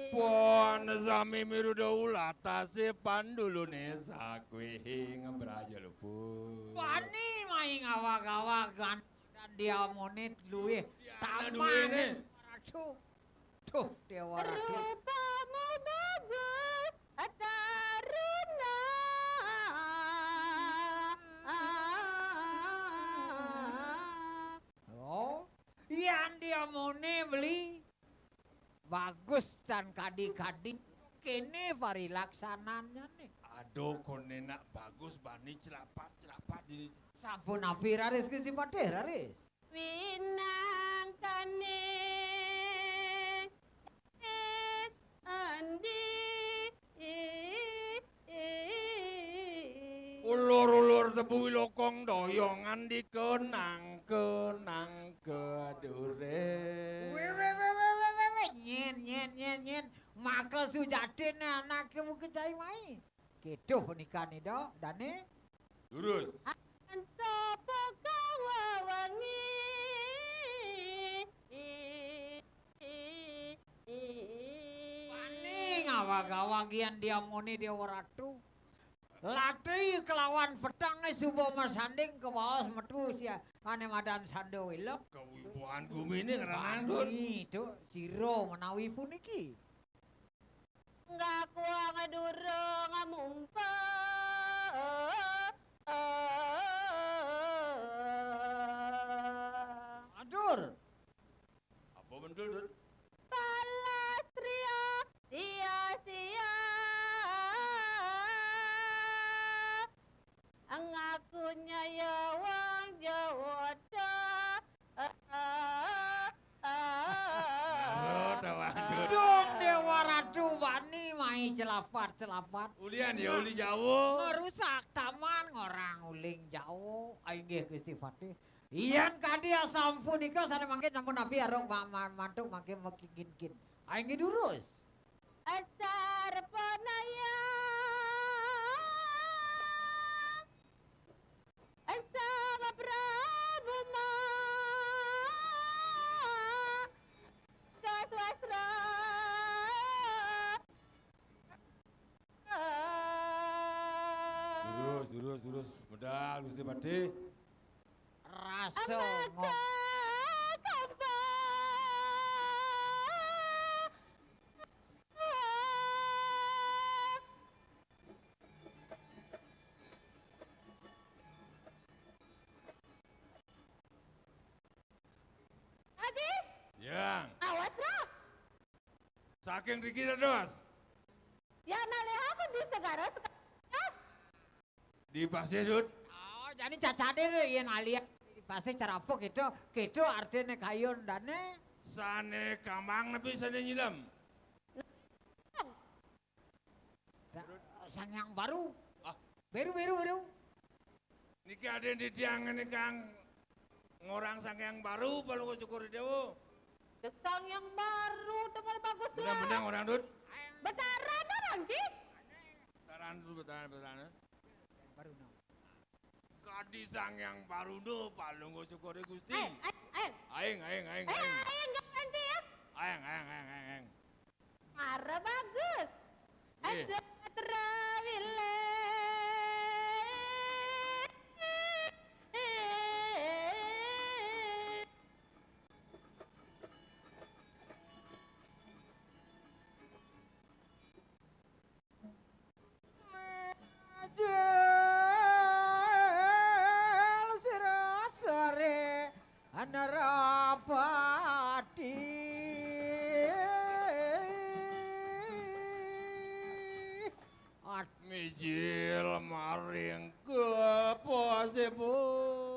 Speaker 8: Pon sami miruda ulatase pandulune sakwe ngebraja luput.
Speaker 9: Wani maing awak-awakan dan dia monit luwih
Speaker 8: Ana
Speaker 9: taman.
Speaker 8: duwene.
Speaker 9: Ratu. Tuh Dewa Ratu.
Speaker 5: Rupamu bagus, Taruna.
Speaker 9: Oh, yang dia monit beli bagus dan kadi-kadi kene parilaksananya nih.
Speaker 8: Aduh kone nak bagus bani celapat ini.
Speaker 9: Sampun api raris Gusti Pati raris.
Speaker 5: Winang kaning andi
Speaker 8: Ulur-ulur tebu lokong doyongan dikenang kedure.
Speaker 9: Nyen. Maka sujatin anaknya mungkin cai mai. Gitu pernikahan itu, Dane.
Speaker 8: Lurus.
Speaker 5: an sapa kawawangi
Speaker 9: Wani ngawag-awagian dia moni Dewa Ratu. Latri kelawan petangnya subuh masanding ke bawah metu sia ane madan sando wilok.
Speaker 8: Kewibuan bumi ini karena nandut.
Speaker 9: Itu siro menawi puniki.
Speaker 5: Enggak kuang durung ngamumpa
Speaker 9: Adur.
Speaker 8: Apa betul Dut?
Speaker 5: palastria sia-sia ngakunya ya wang jawada
Speaker 9: Dong Dewa Ratu wani mai celafat.
Speaker 8: Ulian ya uli Jawa.
Speaker 9: Ngerusak taman ngorang uling jauh. Ainggih Gusti Patih. Iyan kadi sampun ika sana mangke sampun api arong mantuk mangke mekingin. Ainggih durus.
Speaker 5: asar panaya asama prabu ma kaswasra
Speaker 8: Durus. Medal Gusti Pati.
Speaker 9: Raso ngom.
Speaker 5: Aji,
Speaker 8: Yang.
Speaker 5: awas kau.
Speaker 8: Saking Riki Dados.
Speaker 5: Ya nalih aku di segara
Speaker 8: Di pasir Dut.
Speaker 9: Oh, jadi cacade iyan alia. Pasti carapok gitu artinya kayun dane.
Speaker 8: Sane kamang nepi sane nyilam.
Speaker 9: Sang yang baru.
Speaker 8: Ah.
Speaker 9: Baru.
Speaker 8: Niki ada di tiang ini kang ngorang sang yang baru palu cukur dewo.
Speaker 5: Deksang yang baru teman bagus lah.
Speaker 8: Benar-benar orang Dut.
Speaker 5: Betaran orang Ji.
Speaker 8: Betaran dulu betaran.
Speaker 9: Baru no.
Speaker 8: Kadi sang yang baru do palu cukur Gusti.
Speaker 5: Aing.
Speaker 8: Aing.
Speaker 5: Aing jangan Ji ya.
Speaker 8: Aing.
Speaker 5: Mara bagus.
Speaker 8: Iya.
Speaker 5: Asatra wile.
Speaker 9: Jel sirasare anarapati
Speaker 8: Mijil maring ke posebon.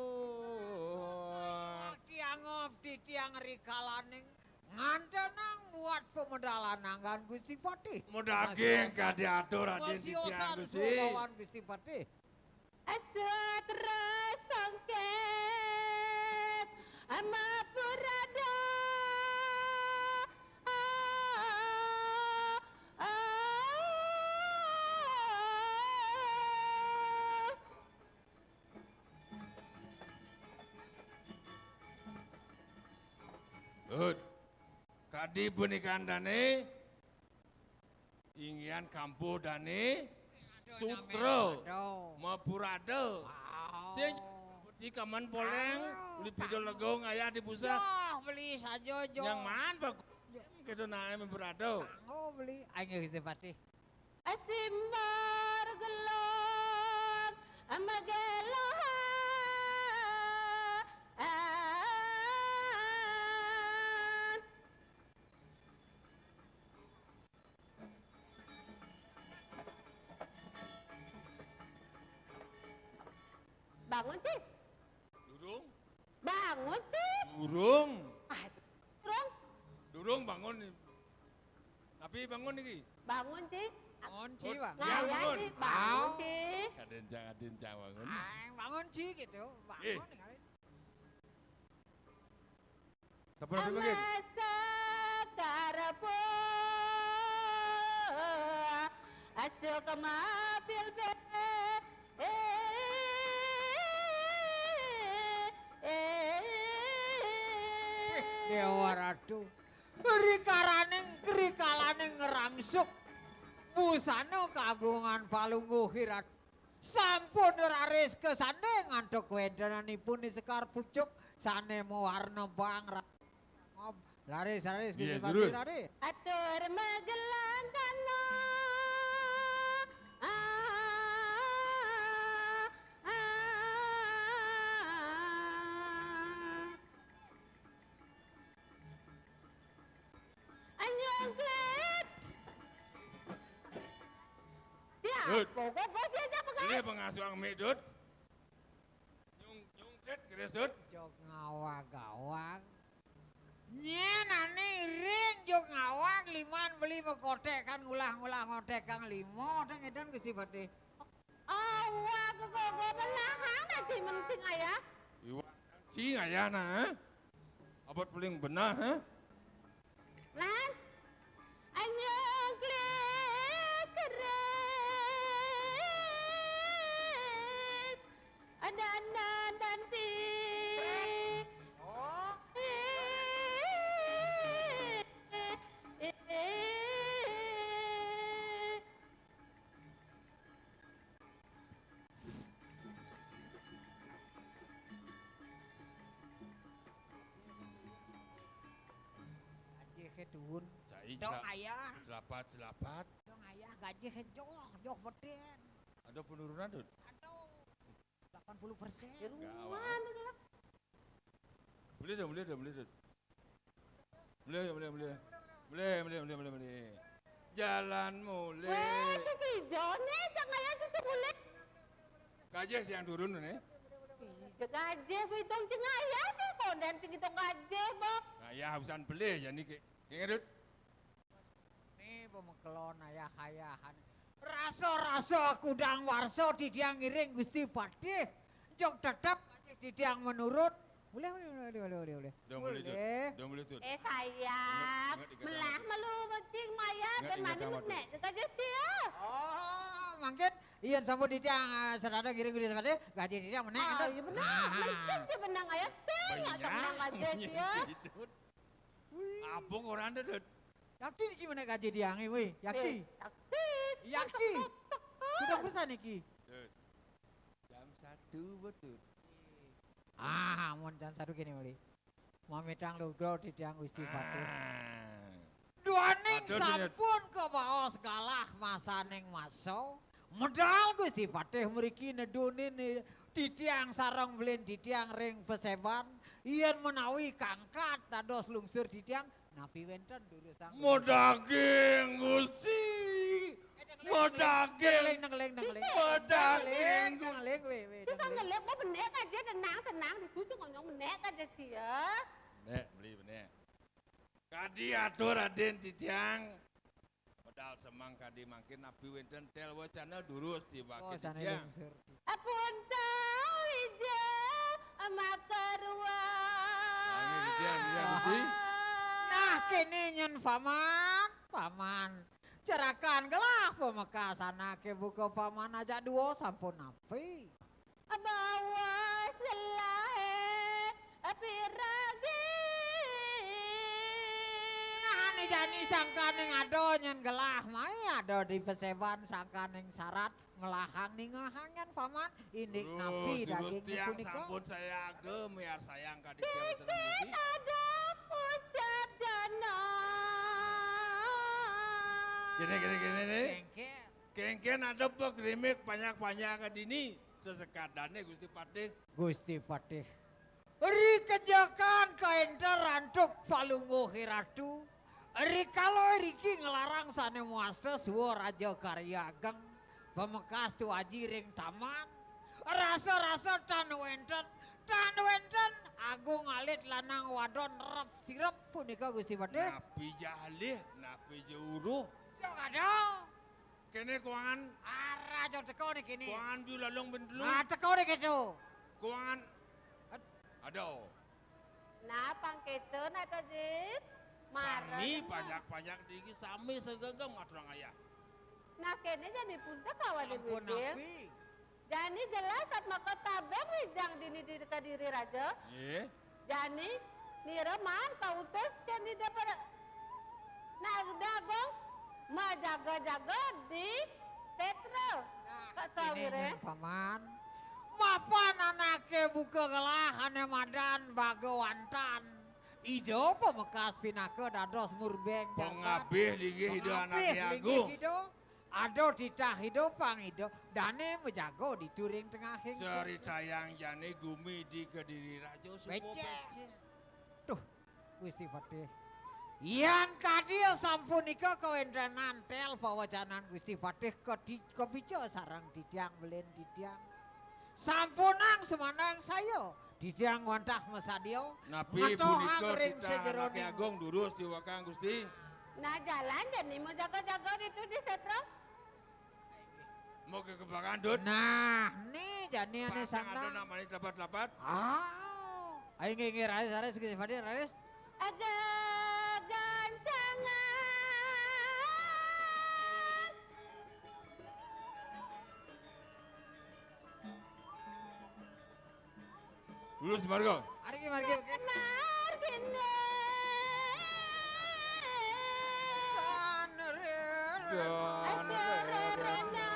Speaker 9: tiang rikalaning ngantenang buat pemedalanangan Gusti Patih.
Speaker 8: Mudaging kadiatur Raden
Speaker 9: Masih
Speaker 8: Titiang
Speaker 9: osan
Speaker 8: Gusti.
Speaker 9: kawan Gusti Patih.
Speaker 5: Asatra songket amapurada.
Speaker 8: Dut. Kadi pernikahan dane Ingin kampuh dane Sutro Mapurado. Sing di kaman poleng uli pidol legong ayah di pusat.
Speaker 9: Beli saja jo.
Speaker 8: Yang man pak gitu nae Mapurado.
Speaker 9: Kanggo beli ayo Gusti Patih.
Speaker 5: Asimbar gelap amageloha bangun sih
Speaker 8: Durung,
Speaker 5: bangun sih
Speaker 8: durung,
Speaker 5: Durung
Speaker 8: durung bangun. Tapi bangun iki.
Speaker 5: bangun sih
Speaker 9: Bangun Ci, Bang.
Speaker 8: Ya,
Speaker 5: ngayah
Speaker 8: bangun.
Speaker 5: sih bangun sih
Speaker 8: Kadencang bangun.
Speaker 9: Bangun Ci gitu. Bangun kali.
Speaker 8: Seberapa bagian?
Speaker 5: Amasa karapo aco kamapil be
Speaker 9: Dewa Ratu. Rikalane ngerangsuk. Busana kagungan palungguh hirat. Sampun raris kesanding antuk wedananipun sekar pucuk sane mewarna bang. Laris
Speaker 8: Iya,
Speaker 9: Gusti
Speaker 8: terus.
Speaker 9: Patih raris.
Speaker 5: atur magelang kana Anyong klet
Speaker 8: Dut.
Speaker 5: Siapa? Bos siapa kan?
Speaker 8: Ini pengasuh medut. Nyung kret keres dut.
Speaker 9: Jok ngawag-awag. Nyenane ring jok ngawag liman beli mekotek kan ngulah-ngulah ngotek kang limo teng edan Gusti Patih.
Speaker 5: Awak kok belahang na cing mencing ayah.
Speaker 8: Iwa si ayana ha? Abot paling benar ha?
Speaker 5: Lan anyong klet keren. Ada nanti.
Speaker 9: Oh, gaji hedun.
Speaker 8: Cai
Speaker 9: Dong ayah,
Speaker 8: jelapat.
Speaker 9: dong ayah gaji jok beden.
Speaker 8: Ada penurunan dut.
Speaker 9: Aduh, 80%.
Speaker 5: Di rumah tu gelap.
Speaker 8: Boleh dut. Boleh. Jalan mulai.
Speaker 5: Weh, cik hijau ni jangan ayah cucu boleh.
Speaker 8: Kajah yang turun ni.
Speaker 5: Cik gajah hitung cing ayah cik konden cing hitung gajah bok.
Speaker 8: Nah ya habisan beli jadi kayak dut.
Speaker 9: Nih pemekelon ayah-ayahan. Raso-raso kudang warso didiang ngiring Gusti Patih. Jok tetap didiang menurut. Boleh.
Speaker 8: Dong boleh dut.
Speaker 5: Sayang, melah malu cing maya
Speaker 8: Ingat,
Speaker 5: ben mani
Speaker 8: ingat,
Speaker 5: menek cik gajah cia.
Speaker 9: Oh, mungkin iyan sambut didiang sedada ngiring Gusti Patih. Gaji didiang menek.
Speaker 5: Oh, iya benar. Mesin cik benang ayah sen. Nggak benang gajah cia.
Speaker 8: Apa orang dut?
Speaker 9: Yakti niki menek gaji diangi weh. Yakti.
Speaker 5: Taktis.
Speaker 9: Yakti. Sudah besar niki.
Speaker 8: Dut. Jam 1 betul.
Speaker 9: Mun jam 1 gini muli. Mamitang lugdo didiang Gusti Patih.
Speaker 8: Ah.
Speaker 9: Duaning
Speaker 8: Aduh, dunia.
Speaker 9: sampun ke baos galah masaning maso. Medal Gusti Patih mriki nedunin didiang sarang belin didiang ring peseban. Iyan menawi kangkat dados lungsur didiang napi wenten durusang.
Speaker 8: Mau daging Gusti. Mau daging.
Speaker 9: Ngeleng.
Speaker 8: Mau daging.
Speaker 9: Ngeleng we.
Speaker 5: Cik kan ngelep mau menek gajah tenang. Dikucuk ngonyong menek gajah cia.
Speaker 8: Benek, beli benek. Kadi atur Raden Didang. Modal semang kadi makin nabi wenten tel wacana durus di
Speaker 9: Oh,
Speaker 8: baki
Speaker 9: sana
Speaker 8: Didang.
Speaker 9: lungsur.
Speaker 5: Apun tahu hijau maka ruang.
Speaker 8: Wangi Didang, Gusti.
Speaker 9: Nah kini nyen paman. Cerakan gelah pemekasan ke buku paman aja duo sampun api.
Speaker 5: Bawa selahe api ragi.
Speaker 9: Nah ini jani sangkaning ado nyen gelah mai ado di peseban sangkaning syarat ngelahang ning ngahangan paman indik napi daging
Speaker 8: tiang
Speaker 9: punika.
Speaker 8: sampun saya age miar sayang ka di tiang beteran Gusti.
Speaker 5: Ada pucat jana.
Speaker 8: Gini nih.
Speaker 9: Kengken.
Speaker 8: Kengken ada pegrimik banyak-banyak ka dini. Sesekadane Gusti Patih.
Speaker 9: Gusti Patih. Eri kejakan kaenter rantuk palungguh hiratu. Eri kalau Riki ngelarang sane muasta suwo Raja Karyageng. Pemekas tu aji ring taman. Rasa-rasa tan wenten agung alit lanang wadon rep sirep punika Gusti Patih.
Speaker 8: Napi jalih, napi jauruh.
Speaker 9: Jok ada.
Speaker 8: Kene keuangan.
Speaker 9: Arah jok teko nih kini.
Speaker 8: Keuangan biulalong bendelu.
Speaker 9: Ah teko nih gitu.
Speaker 8: Keuangan. Ada.
Speaker 5: Nah, pangketeun atuh Jit. Marah.
Speaker 8: Sami banyak-banyak digi sami segegem aturang ayah.
Speaker 5: Nah, kene jadi punta kawan di
Speaker 9: Ampun
Speaker 5: bujil.
Speaker 9: napi.
Speaker 5: Jani gelas saat maka tabeng wijang dini di diri raja.
Speaker 8: Ye.
Speaker 5: Jani nireman pautus kan di dapat. Nah, dagong majaga-jaga di setro. Kasawire.
Speaker 9: Ini paman. Mapan anake buka gelahan madan bagawantan. Ido pemekas pinake dados murbeng
Speaker 8: Pengabih ligi hidup anak Agung.
Speaker 9: Ado titah hidup pang hidup. Dane menjago di turing tengah hing.
Speaker 8: Cerita yang jani gumi di Kediri Raja supo
Speaker 9: Becek.
Speaker 8: becek.
Speaker 9: Tuh, Gusti Patih. Yang kadil sampunika kawendran nantel pawacanan Gusti Patih kebico sarang ditiang belen ditiang. Sampunang semanang sayo ditiang wantah mesadio.
Speaker 8: Napi
Speaker 9: Ngatohang
Speaker 8: punika
Speaker 9: ring
Speaker 8: kita
Speaker 9: sejeroning.
Speaker 8: anak Agung durus di wakang Gusti.
Speaker 5: Nah, jalan Jani mau jaga-jaga itu di setro.
Speaker 8: Mau ke kebakan dut.
Speaker 9: Nah, nih jani ane
Speaker 8: Pasang ada
Speaker 9: sandang.
Speaker 8: namanya dapat-dapat.
Speaker 9: Ayo ngingir raris Gusti Patih raris.
Speaker 5: Ada gancangan.
Speaker 8: Lulus Margo.
Speaker 9: Mari.
Speaker 5: Margine. Ajarana.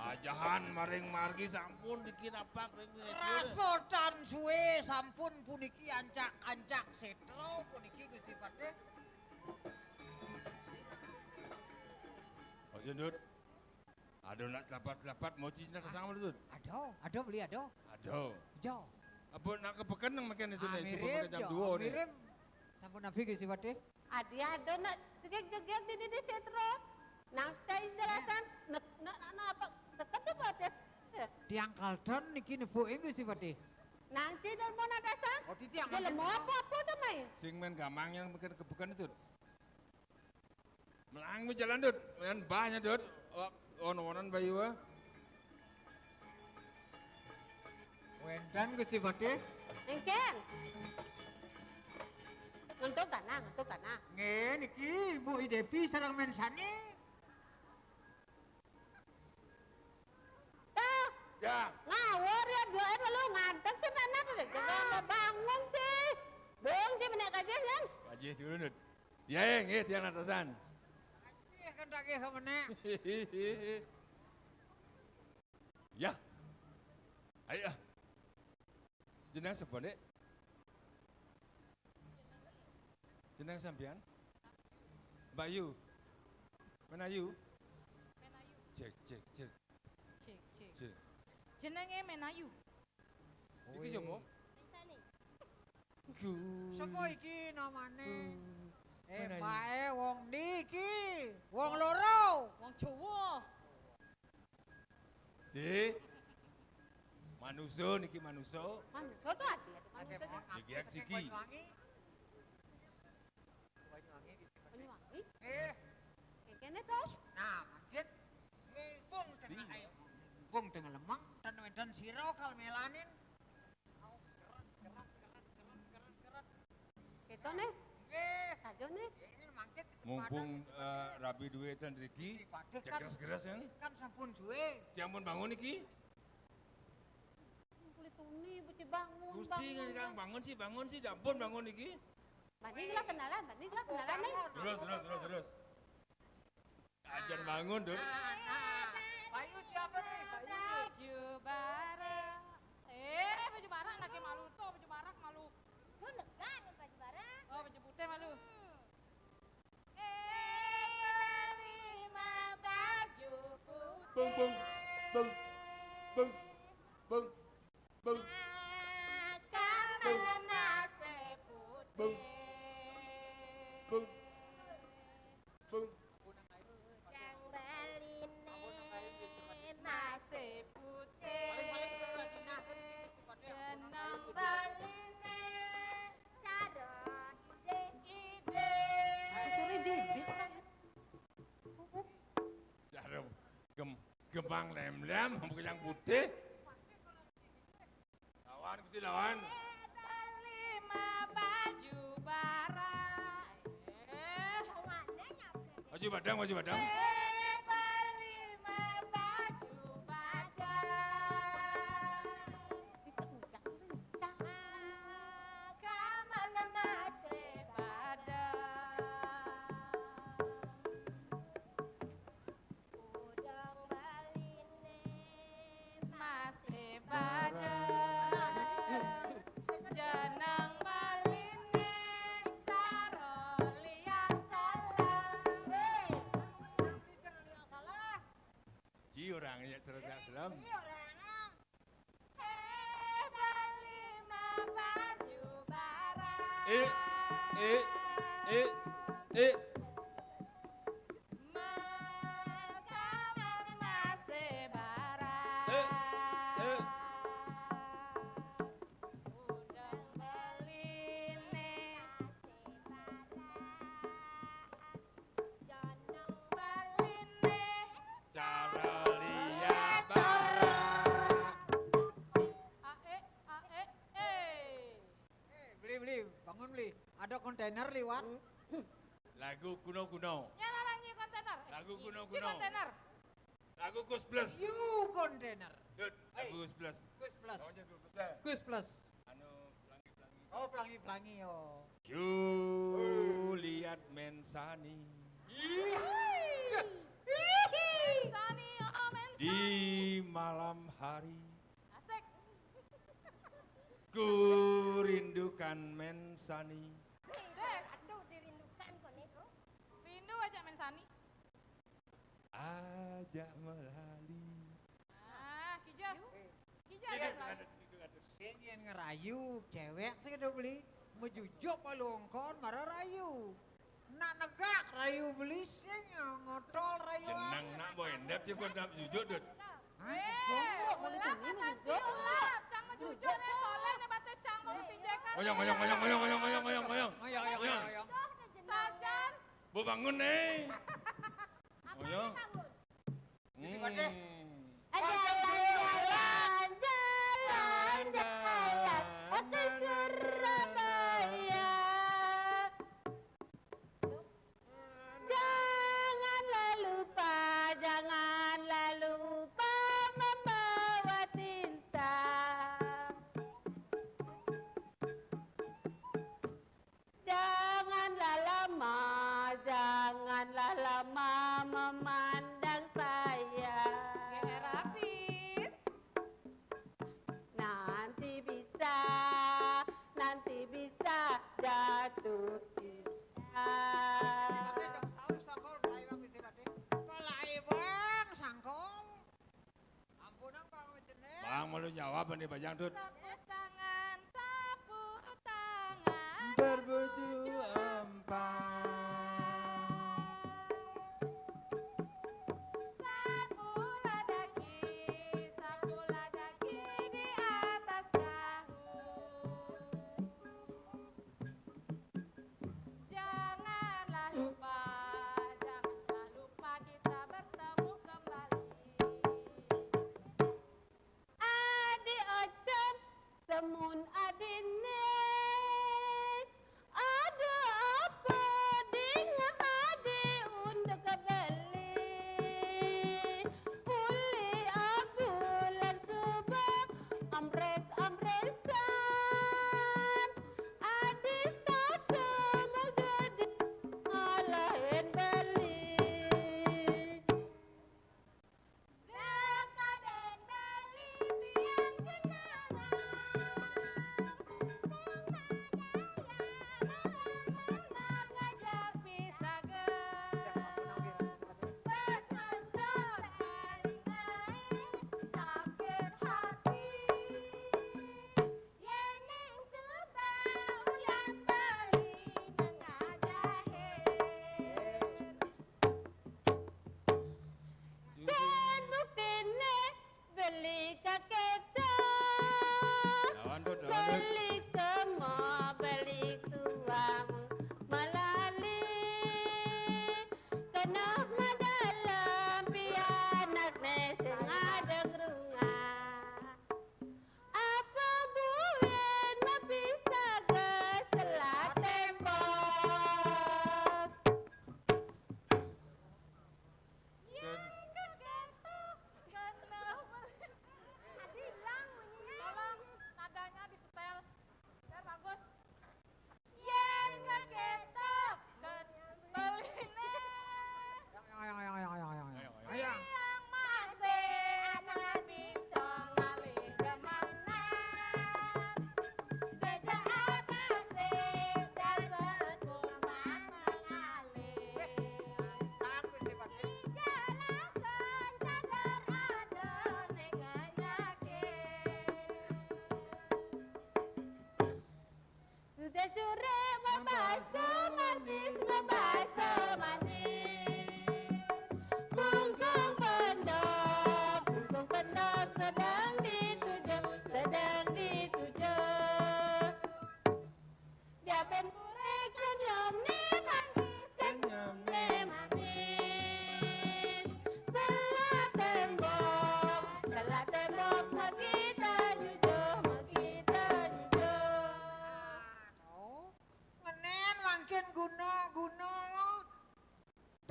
Speaker 8: Ajahan maring margi sampun dikirapak ring
Speaker 9: Rasotan suwe sampun puniki ancak-ancak setro puniki Gusti Patih.
Speaker 8: Ojo dut. Ada nak dapat-dapat mau cina kesang dut.
Speaker 9: Ado beli ado.
Speaker 8: Ada.
Speaker 9: Jo.
Speaker 8: Apa nak kepekan nang makan itu nih sebelum
Speaker 9: Mirip
Speaker 8: jam
Speaker 9: jo.
Speaker 8: 2 nih.
Speaker 9: Mirip. Sampun nabi Gusti Patih.
Speaker 5: Adi ada nak jegek-jegek di setro. Nang cai jelasan apa deket tuh batas.
Speaker 9: Tiang kalton niki nepuin Gusti Patih.
Speaker 5: Nanti dan mau nadasan.
Speaker 9: Oh tiang.
Speaker 5: Jalan mau apa tuh mai?
Speaker 8: Sing main gamang yang makan kepekan itu. Melang mi jalan dut. Main banyak dut. Ono-onan bayu wa.
Speaker 9: Wendan Gusti Patih.
Speaker 5: Engken. Ngentuk tanah.
Speaker 9: Nge niki Ibu Idepi sareng mensani.
Speaker 5: Tah,
Speaker 8: Ya.
Speaker 5: ngawur ya doain lu ngantek sih tanah tuh jangan bangun sih. Bong sih menek aja kan.
Speaker 8: Aji dulu dut. Ya nggih tiang atasan.
Speaker 9: Ih kan tak ke meneh.
Speaker 8: Ya. Ayo. Jeneng sepone. Jeneng sampean? Bayu. Mana Yu?
Speaker 6: Menayu.
Speaker 8: Cek.
Speaker 6: Cek.
Speaker 8: Cek.
Speaker 6: Jenenge Menayu.
Speaker 8: Iki jomo?
Speaker 5: Sani.
Speaker 8: Ku.
Speaker 9: Sapa iki namane?
Speaker 8: Menayu.
Speaker 9: Bae wong niki, wong loro.
Speaker 6: Wong Jawa.
Speaker 8: Di. Manusa niki manusa.
Speaker 5: Manusia tuh adi.
Speaker 9: Ate
Speaker 5: Manusia
Speaker 9: mon
Speaker 8: Gigi ak siki.
Speaker 9: Banyuwangi. Banyuwangi Gusti Patih.
Speaker 5: Banyuwangi.
Speaker 9: Eh,
Speaker 5: Engken tuh.
Speaker 9: nah mangkin mumpung tengah ayo. Mumpung tengah lemang dan wenten siro kal melanin. Keren.
Speaker 5: Gitu nih.
Speaker 9: Eh,
Speaker 5: Saja nih.
Speaker 9: ini mangkin
Speaker 8: Mumpung rabi duit dan Riki.
Speaker 9: Patih
Speaker 8: Cek
Speaker 9: kan
Speaker 8: keras-keras kan.
Speaker 9: kan sampun suwe.
Speaker 8: Tiang pun bangun iki.
Speaker 5: tuni beci bangun.
Speaker 8: Gusti Kang bangun sih, dampun bangun iki.
Speaker 5: Bani lah kenalan nih.
Speaker 8: Terus. Ajan bangun, Dur.
Speaker 9: Bayu siapa nih?
Speaker 6: Baju bareng. Baju bareng anaknya malu tuh, baju barak malu.
Speaker 5: Tuh negan baju barang.
Speaker 6: Oh, baju putih malu.
Speaker 5: Terima baju
Speaker 8: Bung.
Speaker 5: karena nasi putih. Yang beline nasi putih. Jenang beline cara ide. Curi didik.
Speaker 8: Jarum gembang lem-lem, bukan yang putih. Lawan, Gusti lawan.
Speaker 6: Lima baju barang.
Speaker 8: Baju badang.
Speaker 6: Lima baju badang. Kamana masih padang. Udang baline masih padang. Jenang baline cara liang salah.
Speaker 8: Ji orangnya cerdas selam.
Speaker 6: Lima baju barang. Makanan masih barang. Udang beline janang beline
Speaker 8: Cara lihat barang.
Speaker 9: Beli, bangun beli. Ada kontainer liwat.
Speaker 8: Lagu kuno.
Speaker 6: Nyala nyanyi kontainer.
Speaker 8: Lagu
Speaker 6: Ci
Speaker 8: kuno.
Speaker 6: kontainer.
Speaker 8: Lagu Kus Plus.
Speaker 9: You kontainer.
Speaker 8: Dut, lagu Kus Plus.
Speaker 9: Kus plus.
Speaker 8: Lawannya Kus Plus.
Speaker 9: Kus plus.
Speaker 8: Anu pelangi-pelangi.
Speaker 9: Oh pelangi oh.
Speaker 8: Ku lihat Mensani
Speaker 6: Sani Omen
Speaker 8: di malam hari.
Speaker 6: Asik.
Speaker 8: Ku rindukan Mensani.
Speaker 5: Aduh dirindukan kok nego.
Speaker 6: Rindu aja men Sani.
Speaker 8: Ajak melali.
Speaker 6: Kijah. Kijah ada
Speaker 9: Sing yen ngerayu cewek sing udah beli. Mejujuk palungkon marah rayu. Nak negak rayu beli sing ngotol rayu.
Speaker 8: Jenang nak boy endap je kau nak jujur Dut.
Speaker 6: Ulap aja ulap. Cang mau jujur nih boleh nih batas cang mau pinjakan.
Speaker 8: Oyong.
Speaker 9: Ngoyong.
Speaker 6: Sarjan.
Speaker 8: Bu bangun nih.
Speaker 5: Apa
Speaker 8: Oyong.
Speaker 5: bangun? Jalan ke Surabaya. Janganlah lupa membawa tinta. Janganlah lama memandang saya.
Speaker 6: Rapis.
Speaker 5: Nanti bisa jatuh cinta.
Speaker 8: Bang malu jawab nih Bajang Dut.
Speaker 6: Sapu tangan, sapu tangan.
Speaker 8: Berbaju empat.
Speaker 6: Sapulah daki di atas perahu. Janganlah lupa kita bertemu kembali.
Speaker 5: Adi ocon semun adine.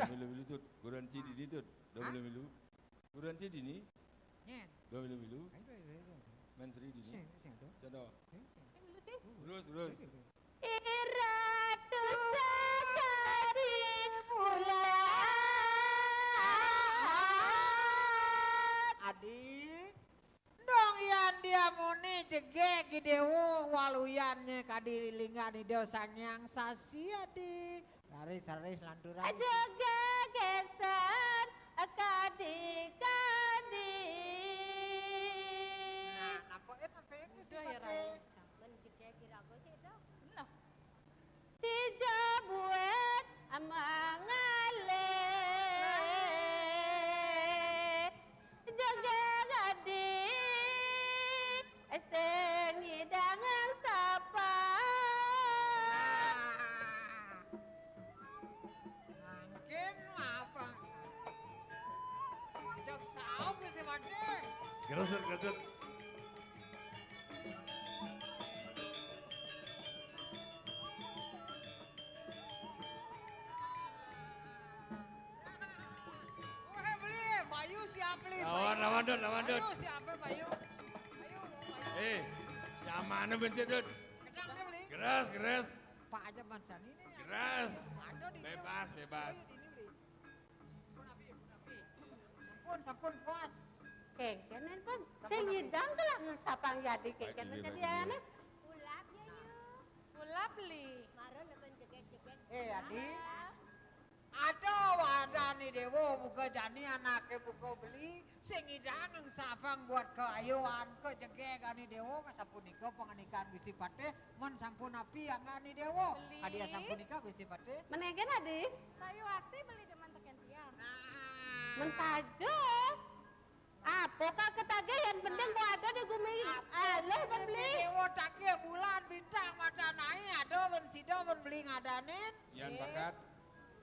Speaker 8: Milu-milu tut, guran cidi di tut, milu-milu. Guran cidi ni,
Speaker 9: Nyen.
Speaker 8: milu-milu.
Speaker 9: Ayo, ayo.
Speaker 8: Men seri di ni.
Speaker 9: Sing do.
Speaker 8: Cado. Urus.
Speaker 5: Iratu sakadi bulan.
Speaker 9: Adi. Dong yan dia muni jegek gidewo waluyannya kadiri lingani dewa sangyang sasi adi. Saris lanturan.
Speaker 5: Jaga gesan kadi-kadi.
Speaker 9: Nah, nampaknya Gusti
Speaker 6: Udah ya
Speaker 9: Pate.
Speaker 6: Raja.
Speaker 5: Menjegek kiraku sih itu.
Speaker 6: Nah,
Speaker 5: Dijabuet amangale. Jaga gadi. Sing hidangan sapa.
Speaker 9: Mungkin apa? Jok sao Gusti Pate.
Speaker 8: Gerusut.
Speaker 9: Wah beli, Bayu siap beli.
Speaker 8: Lawan dut.
Speaker 9: Bayu siapa Bayu?
Speaker 8: Nyaman bencet tut.
Speaker 9: Kedang dia beli.
Speaker 8: Geras.
Speaker 9: Pak aja mancan ini.
Speaker 8: Geras.
Speaker 9: Ada di
Speaker 8: Bebas.
Speaker 9: Pun api. Sampun puas.
Speaker 5: Kengkenen pun sing hidang kelak sapang jadi kengkenen jadi ane. Ulap ya yuk.
Speaker 6: pula beli.
Speaker 5: Maron depan jegek-jegek.
Speaker 9: Adi. Ada wadani dewo buka jani anaknya buka beli sing hidang sapang buat keayuan ke jegek ani dewo sapunika penganikan Gusti Pate mon sampun api angani dewo.
Speaker 6: Beli.
Speaker 9: Hadiah sapunika Gusti Pate.
Speaker 5: Menegen adi.
Speaker 6: Sayu waktu beli deman teken tiang.
Speaker 9: Nah.
Speaker 5: Mensajo. Apa kak ketagih yang penting kau ada di gumi. Aloh beli.
Speaker 9: Dewo taknya bulan bintang mata naik ada ben sido ben beli ngadanin.
Speaker 8: Yan bakat.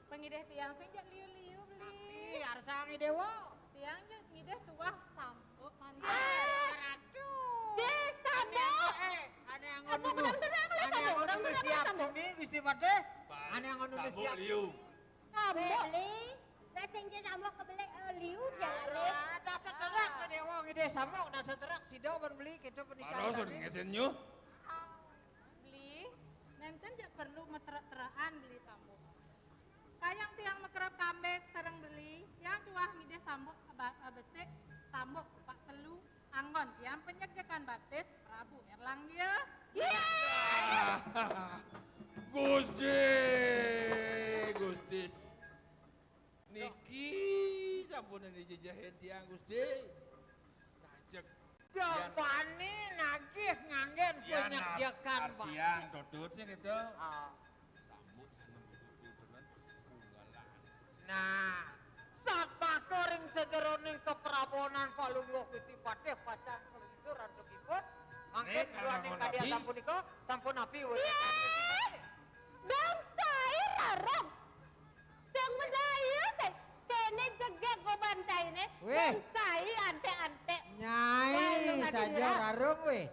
Speaker 6: Pengideh tiang sing jak liu-liu beli.
Speaker 9: Ih arsangi dewo.
Speaker 6: Tiang jak ngideh tuah sambut mandi.
Speaker 9: Aduh.
Speaker 5: Cik sambo.
Speaker 9: Ane yang
Speaker 5: Apa
Speaker 9: ngono.
Speaker 5: orang tenang lah
Speaker 9: Ane yang
Speaker 5: sambo.
Speaker 9: ngono
Speaker 5: Orang tenang
Speaker 9: siap
Speaker 5: sambo.
Speaker 9: ini Gusti Pate. Ane yang ngono siap.
Speaker 8: liu.
Speaker 5: Sambo. Beli. Nah sing je sambo kebeli liu dia balik.
Speaker 9: Ada seterak ke dewo ngide sama udah seterak sido ben beli kita pernikahan.
Speaker 8: Baru sudah ngesen nyu.
Speaker 6: Beli. Nenten jak perlu meterak-terakan beli sambut. Kayang tiang mekerap kambek sereng beli. Tiang cuah ngideh sambut besek. Sambut pak telu. Anggon tiang penyekjekan batis Prabu Erlang dia.
Speaker 8: Gusti. Niki sampunan dijajahin tiang Gusti. Najek.
Speaker 9: Jawabane nagih nganggen penyekjekan batis.
Speaker 8: Tiang tututnya gitu.
Speaker 9: Ah.
Speaker 8: Sambut anu betul-betul unggalan.
Speaker 9: Nah, sapako ring sejeroning keprabonan kalungguh Gusti Pate pacan kelindur rantokipun. Mangken
Speaker 8: Nek,
Speaker 9: duaning
Speaker 8: kalau
Speaker 9: kadia
Speaker 8: nabi.
Speaker 9: sampunika sampun api wes.
Speaker 5: Dan cair larang. Sing mendaya teh. Kene jegek go bantai ne.
Speaker 9: Weh.
Speaker 5: Cair ante-ante.
Speaker 9: Nyai
Speaker 5: Lalu
Speaker 9: saja
Speaker 5: ngadira.
Speaker 9: rarung weh.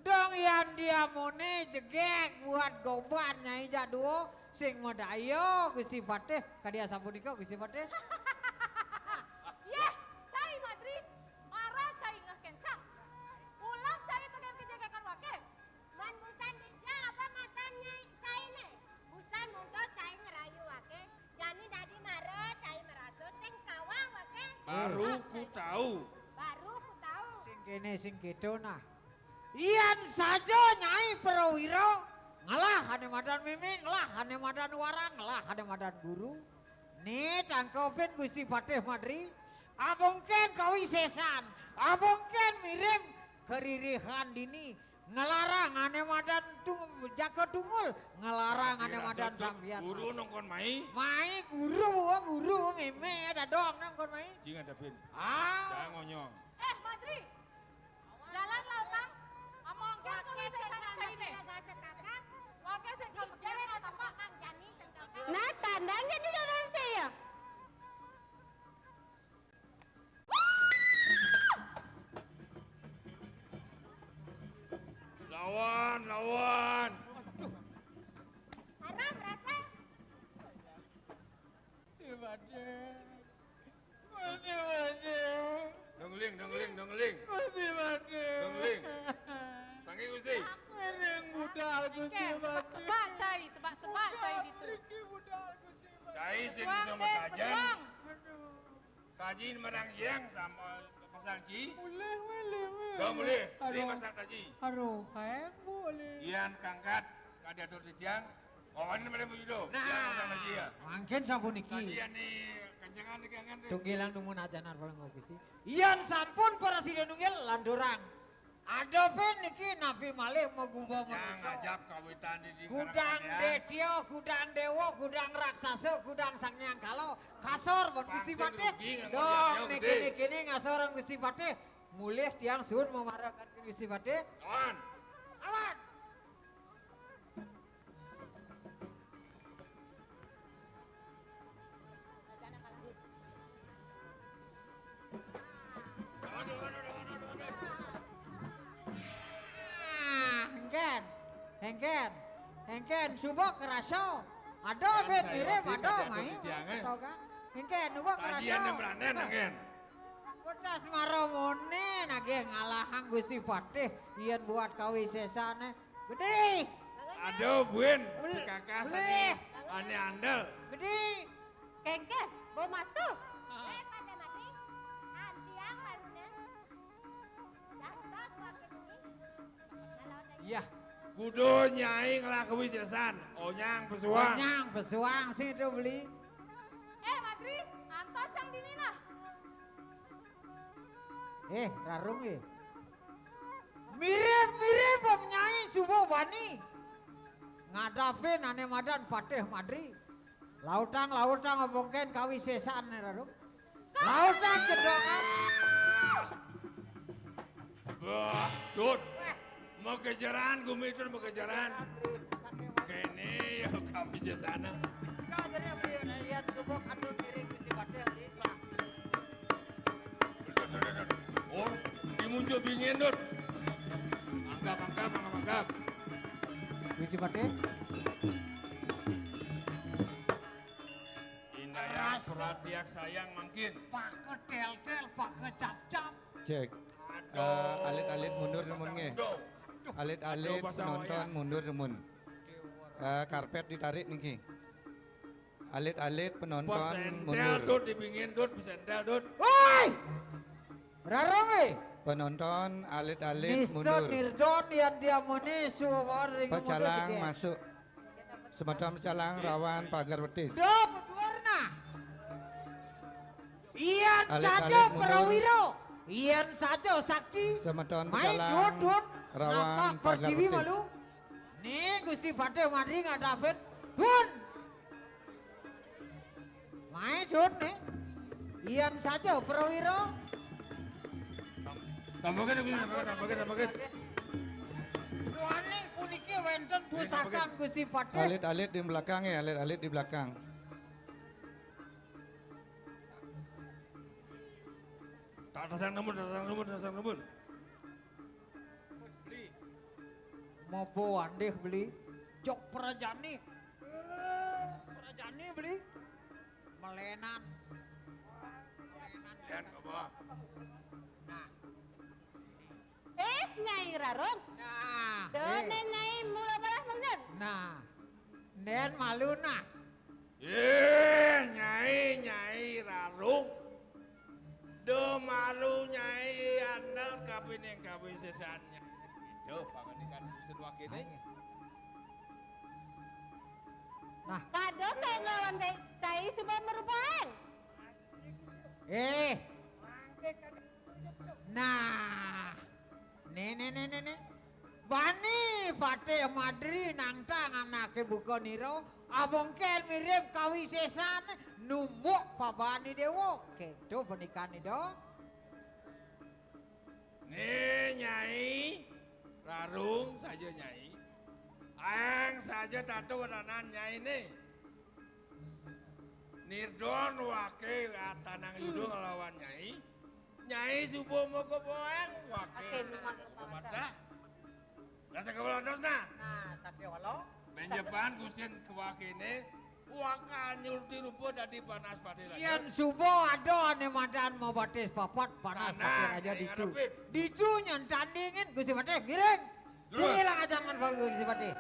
Speaker 9: Dong yang dia mone jegek buat goban nyai jaduo sing medayo Gusti Pate kadia sampunika Gusti Pate.
Speaker 6: Yah, cai madri. Marah cai ngeh kencang. Ulang cai itu kan kejagaan wake.
Speaker 5: Man busan dija apa matanya cai ne. Busan mundo cai ngerayu wake. Jani dadi mare cai meraso sing kawang wake.
Speaker 8: Baru ku tahu.
Speaker 5: Baru ku tahu.
Speaker 9: Sing kene sing gitu nah. Iyan saja nyai Prawiro ngalah hane madan mimi, ngalah hane madan warang, ngalah hane madan guru. Nih tangkopin Gusti Pate Madri. Abongken kawi sesan, abongken mirip keririhan dini. Ngelarang ane madan jaga tunggul, ngelarang ane madan sambian.
Speaker 8: Guru nongkon mai.
Speaker 9: Mai guru meme ada dong nongkon mai.
Speaker 8: Jing ada pin.
Speaker 9: Ah.
Speaker 8: Jangan ngonyong.
Speaker 6: Madri. Jalan lautang. Among kan kau bisa sana cai ne. Wake sing kamu cewek atau apa?
Speaker 5: Nah tandanya di dalam saya.
Speaker 8: Lawan.
Speaker 5: Haram rasa.
Speaker 9: Coba
Speaker 8: Dongling. Dongling. Tangi Gusti.
Speaker 6: Sebak cai gitu.
Speaker 8: Cai sing sama sajan. Kaji merang yang sama pasang ci. Gak boleh. Ini pasang kaji.
Speaker 9: Aduh, hayang boleh.
Speaker 8: Ian kangkat kadiatur titiang. Kawan ini mana bujudo. Pasang kaji ya.
Speaker 9: Mangkin sampun niki.
Speaker 8: Kajian nih kencengan nih kangen.
Speaker 9: Tunggilang numun ajanar paling Gusti. Iyan sampun presiden nunggil landurang. Ada pen niki nabi malih megubah
Speaker 8: Yang ngajak kawitan di
Speaker 9: gudang dedeo, gudang dewo, gudang raksasa, gudang sang nyang kalau kasor buat Gusti Patih. Dong niki ngasor Gusti Patih. Mulih tiang sun memarakan Gusti Patih.
Speaker 8: Kawan.
Speaker 9: Awan. Hengken, subok kerasa. Ada bet mirip, ada main. Tahu kan? Hengken, subok kerasa.
Speaker 8: Kajian yang beranen nangen.
Speaker 9: Bocah semaromone nagih ngalahang Gusti Patih. Iyan buat kawisesane. Gede.
Speaker 8: Aduh, Buin.
Speaker 9: Ul-
Speaker 8: Kakak
Speaker 9: ule.
Speaker 8: sani. Ane andel.
Speaker 9: Gede.
Speaker 5: Kengkeh, mau masuk. Pada mati. Antiang barunya. Dan bos waktu ini. Kalau ada
Speaker 9: Iya.
Speaker 8: Kudu nyai ngelakuin sesan. Onyang pesuang.
Speaker 9: Nyang pesuang sih itu beli.
Speaker 6: Madri, antos yang dini nah.
Speaker 9: Rarung Mirip pemnyai subuh bani. Ngadapin ane madan Patih Madri. Lautang ngomongkan kawisesan rarung. Lautang kedongan.
Speaker 8: Bah, Dut. Mau kejaran, gumitur mau kejaran. Kene ya kami di sana.
Speaker 9: Lihat subuh aduh miring Gusti Patih.
Speaker 8: Oh, dimuncul bingin, Dut. Anggap.
Speaker 9: Gusti Patih.
Speaker 8: Indah ya, perhatian sayang mungkin.
Speaker 9: Pakai tel-tel, pakai cap-cap.
Speaker 4: Cek. Alit-alit mundur nemun nge. Alit-alit penonton mundur nemun. Karpet ditarik niki. Alit-alit penonton
Speaker 8: Pesendel,
Speaker 4: mundur.
Speaker 8: Dut, dibingin, Dut. Pesendel, Dut.
Speaker 9: Woi! Rarong
Speaker 4: Penonton alit-alit
Speaker 9: Mister
Speaker 4: mundur.
Speaker 9: Nirdon yang dia muni suwar ring
Speaker 4: Pecalang masuk. Semeton pecalang rawan pagar betis.
Speaker 9: Do berwarna. Iyan
Speaker 4: Alit-alit
Speaker 9: saja
Speaker 4: mundur.
Speaker 9: Prawiro. Iyan saja sakti.
Speaker 4: Semeton
Speaker 9: Main
Speaker 4: pecalang
Speaker 9: dut
Speaker 4: rawan
Speaker 9: ngakak
Speaker 4: pagar
Speaker 9: pertiwi
Speaker 4: betis.
Speaker 9: malu. Nih Gusti Patih Madri ngadapin. Dun. Main dut nih. Iyan saja Prawiro.
Speaker 8: Tambahkan.
Speaker 9: Duane puniki wenten pusakan Gusti Patih.
Speaker 4: Alit-alit di belakang ya, alit-alit di belakang.
Speaker 8: Tak tasang nombor.
Speaker 9: Mopo andeh beli. Jok Prajani. Prajani beli. Melenan.
Speaker 8: Jangan ke bawah.
Speaker 9: Nah.
Speaker 5: Nyai Rarung.
Speaker 9: Nah.
Speaker 5: Dene nyai mula balas mengen.
Speaker 9: Nah. Den malu nah.
Speaker 8: Nyai Rarung. Do malu nyai andal kapin yang kapin sesannya. Itu pangandikan dusun wakini.
Speaker 9: Nah.
Speaker 5: Kado pengawan cai sudah merupakan.
Speaker 9: Nah. Nih. Bani Patih Madri nangtang anake buka niro. Abongkel mirip kawisesan numbuk pabani dewo. Kedo pernikahan itu.
Speaker 8: Nih nyai Rarung saja nyai. Ang saja tato wadanan nyai nih. Nirdon wakil tanang yudo ngelawan nyai. Nyai subuh mau ke boeng wakil. Kepada. Rasa kewalandos nah.
Speaker 9: Nah, sakit walau.
Speaker 8: Menjepan Gustin kewakine. wakal nyurti rupa dadi panas pati raja.
Speaker 9: Yen subuh ada ane madan mau batis papat panas
Speaker 8: Sana,
Speaker 9: pati raja
Speaker 8: yang
Speaker 9: ditu.
Speaker 8: ngadepin.
Speaker 9: Ditu nyan tandingin Gusti Patih giring.
Speaker 8: Durun.
Speaker 9: Hilang aja ngan Gusti Patih.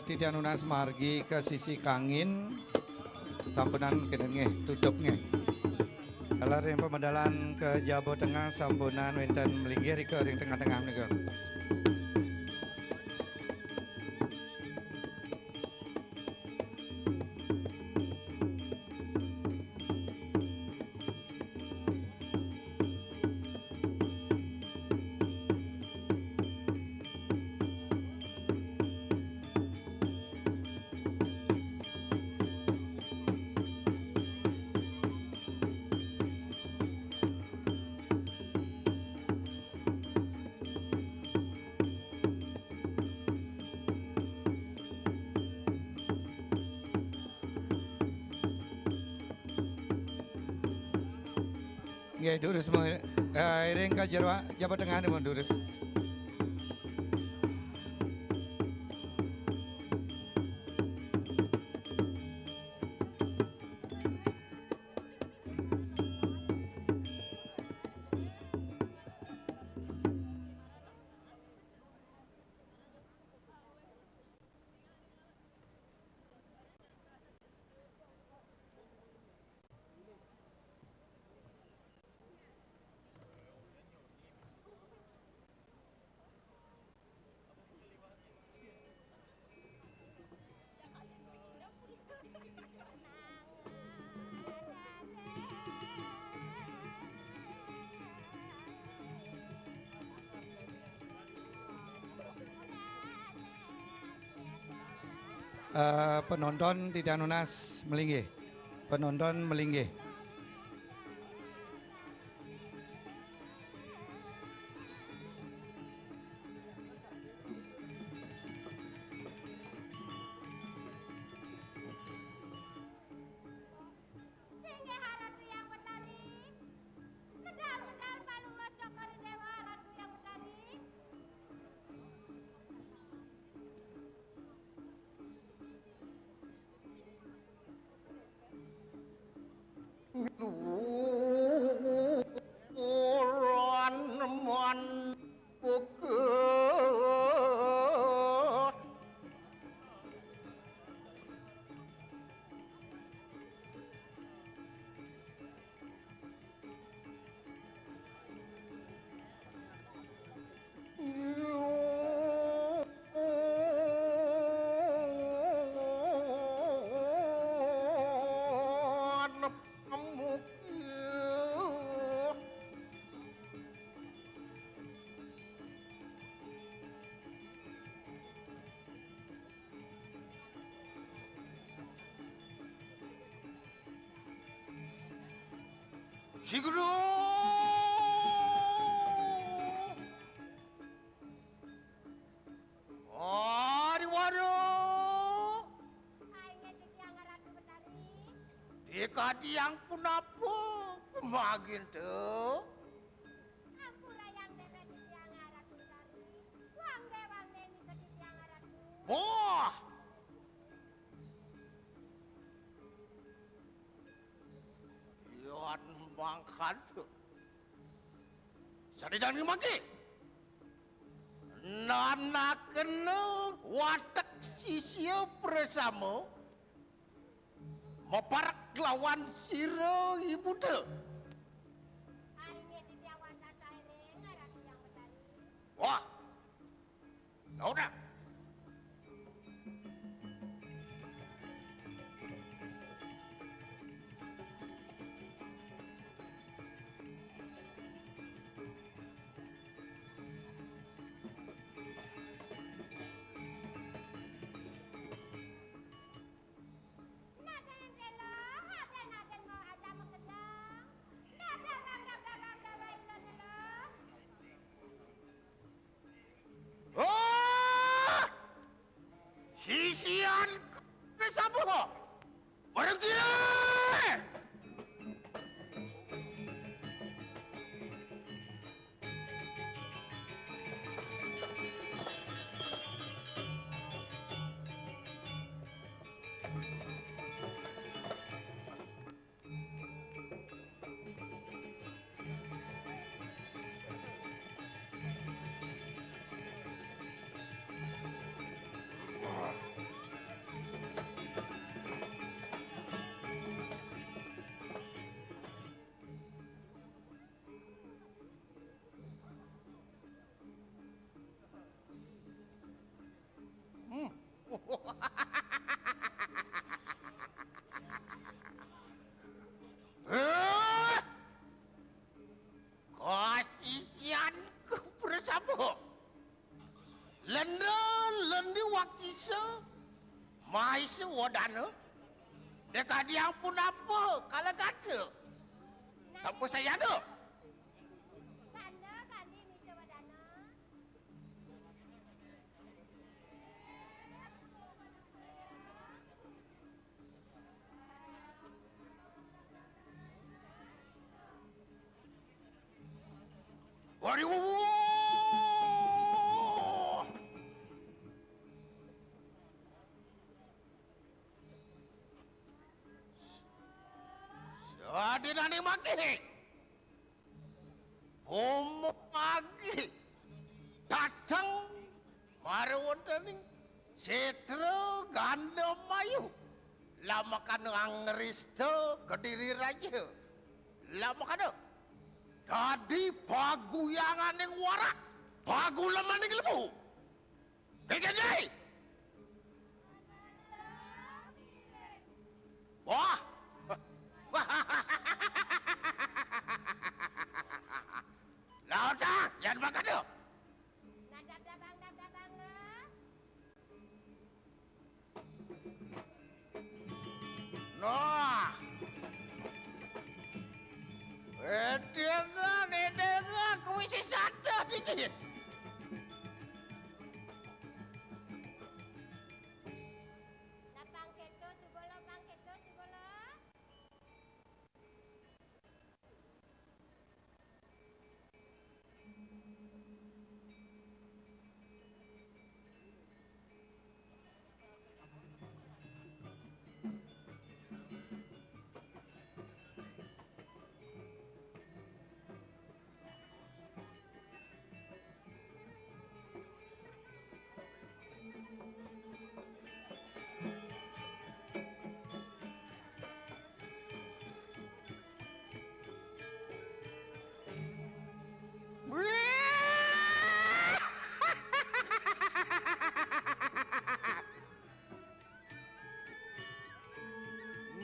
Speaker 4: Titian Nunas margi ke sisi kangin sampunan kene tutup nge. Kalau ring pemedalan ke Jawa Tengah sampunan wenten melinggih ke ring tengah-tengah nika. Nggih durus iring ka Jawa Tengah mun durus. Penonton Titian Nunas melinggih. Penonton melinggih.
Speaker 5: Singgih Ratu yang Betari. Medal-medal palung loco kori dewa Ratu yang Betari.
Speaker 7: Uran man buku. Siguro Ariwaro
Speaker 5: Aingnya Titiang Ratu Betari.
Speaker 7: Dekadi yang kunapo Magin tuh
Speaker 5: Ampura yang dewe Titiang Ratu Betari. Wang dewe mika Titiang Ratu.
Speaker 7: Wah Yon mangkat Sadidan maki Nana kena watak sisya bersama Meparak lawan siro ibu tu
Speaker 5: Aingnya Titiang Wanda Saireng Ratu yang Betari.
Speaker 7: Wah Kau dah
Speaker 5: Naden jelo, naden mau aja mekedang. Nada bang dewe ilo jelo.
Speaker 7: Oh! Sisian bersama pergi! cisa. Mai sewadana. Dekat dia pun apa kalau kata. Tanpa saya jaga.
Speaker 5: Tanda kandi misa wadana.
Speaker 7: Waduh. Jadi nani maki. Homo pagi. Datang. Marwadaning. Setra ganda mayu. Lama kana angrista Kediri Raja. Lama kana. Jadi paguyangan yang warak. Pagu lemah yang lembu. Kejai. Wah. Lauta, jangan makan tu.
Speaker 5: Nadab-dabang.
Speaker 7: Noh. Edengan, kuisi satu dikit.
Speaker 5: Lapang keto sugolo, pang keto sugolo.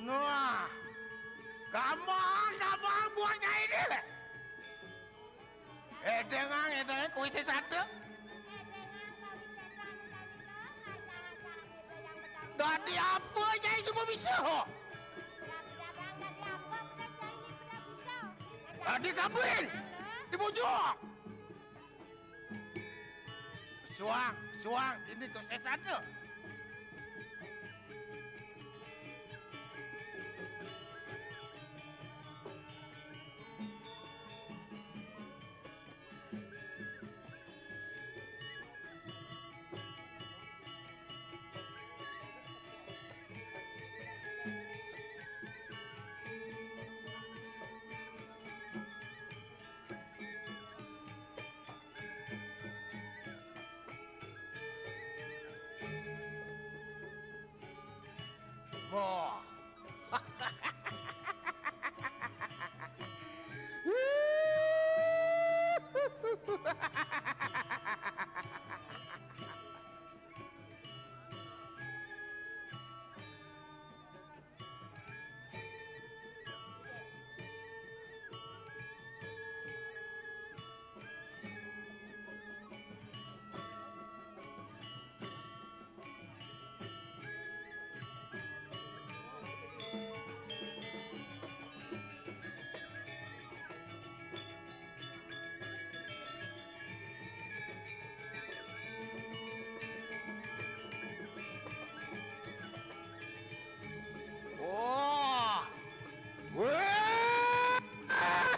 Speaker 7: Noh. Kamu buatnya ini. Edengan, kuisi satu. Dari apa jadi semua bisa? Tadi kabin. Di pojok. Suang, ini kuisi satu. Wah. Wah.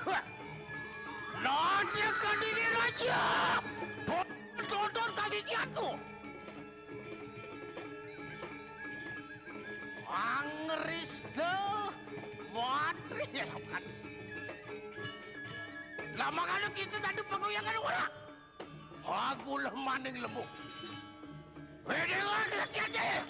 Speaker 7: Wah. Raja Kediri Raja. Tonton kasih jatuh. Angrista Matri. Lama kan kita tadi pengoyangan orang. Aku lah maning lembu. Dengar kita aja.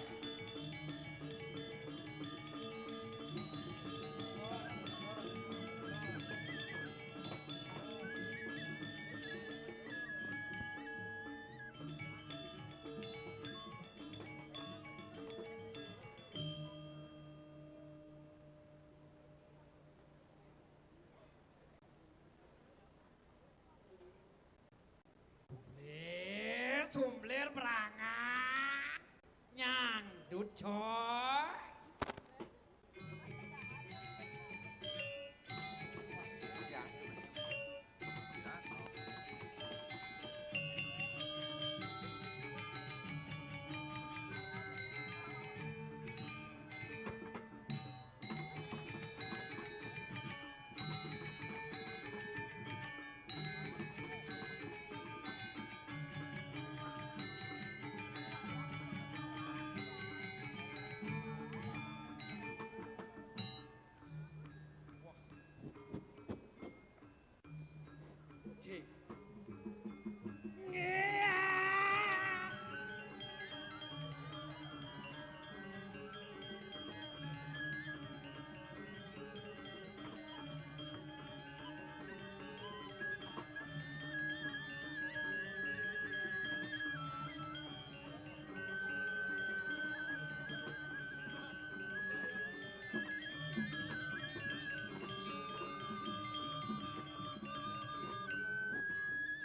Speaker 10: Tumbler berangkat.
Speaker 9: Coy. Cik.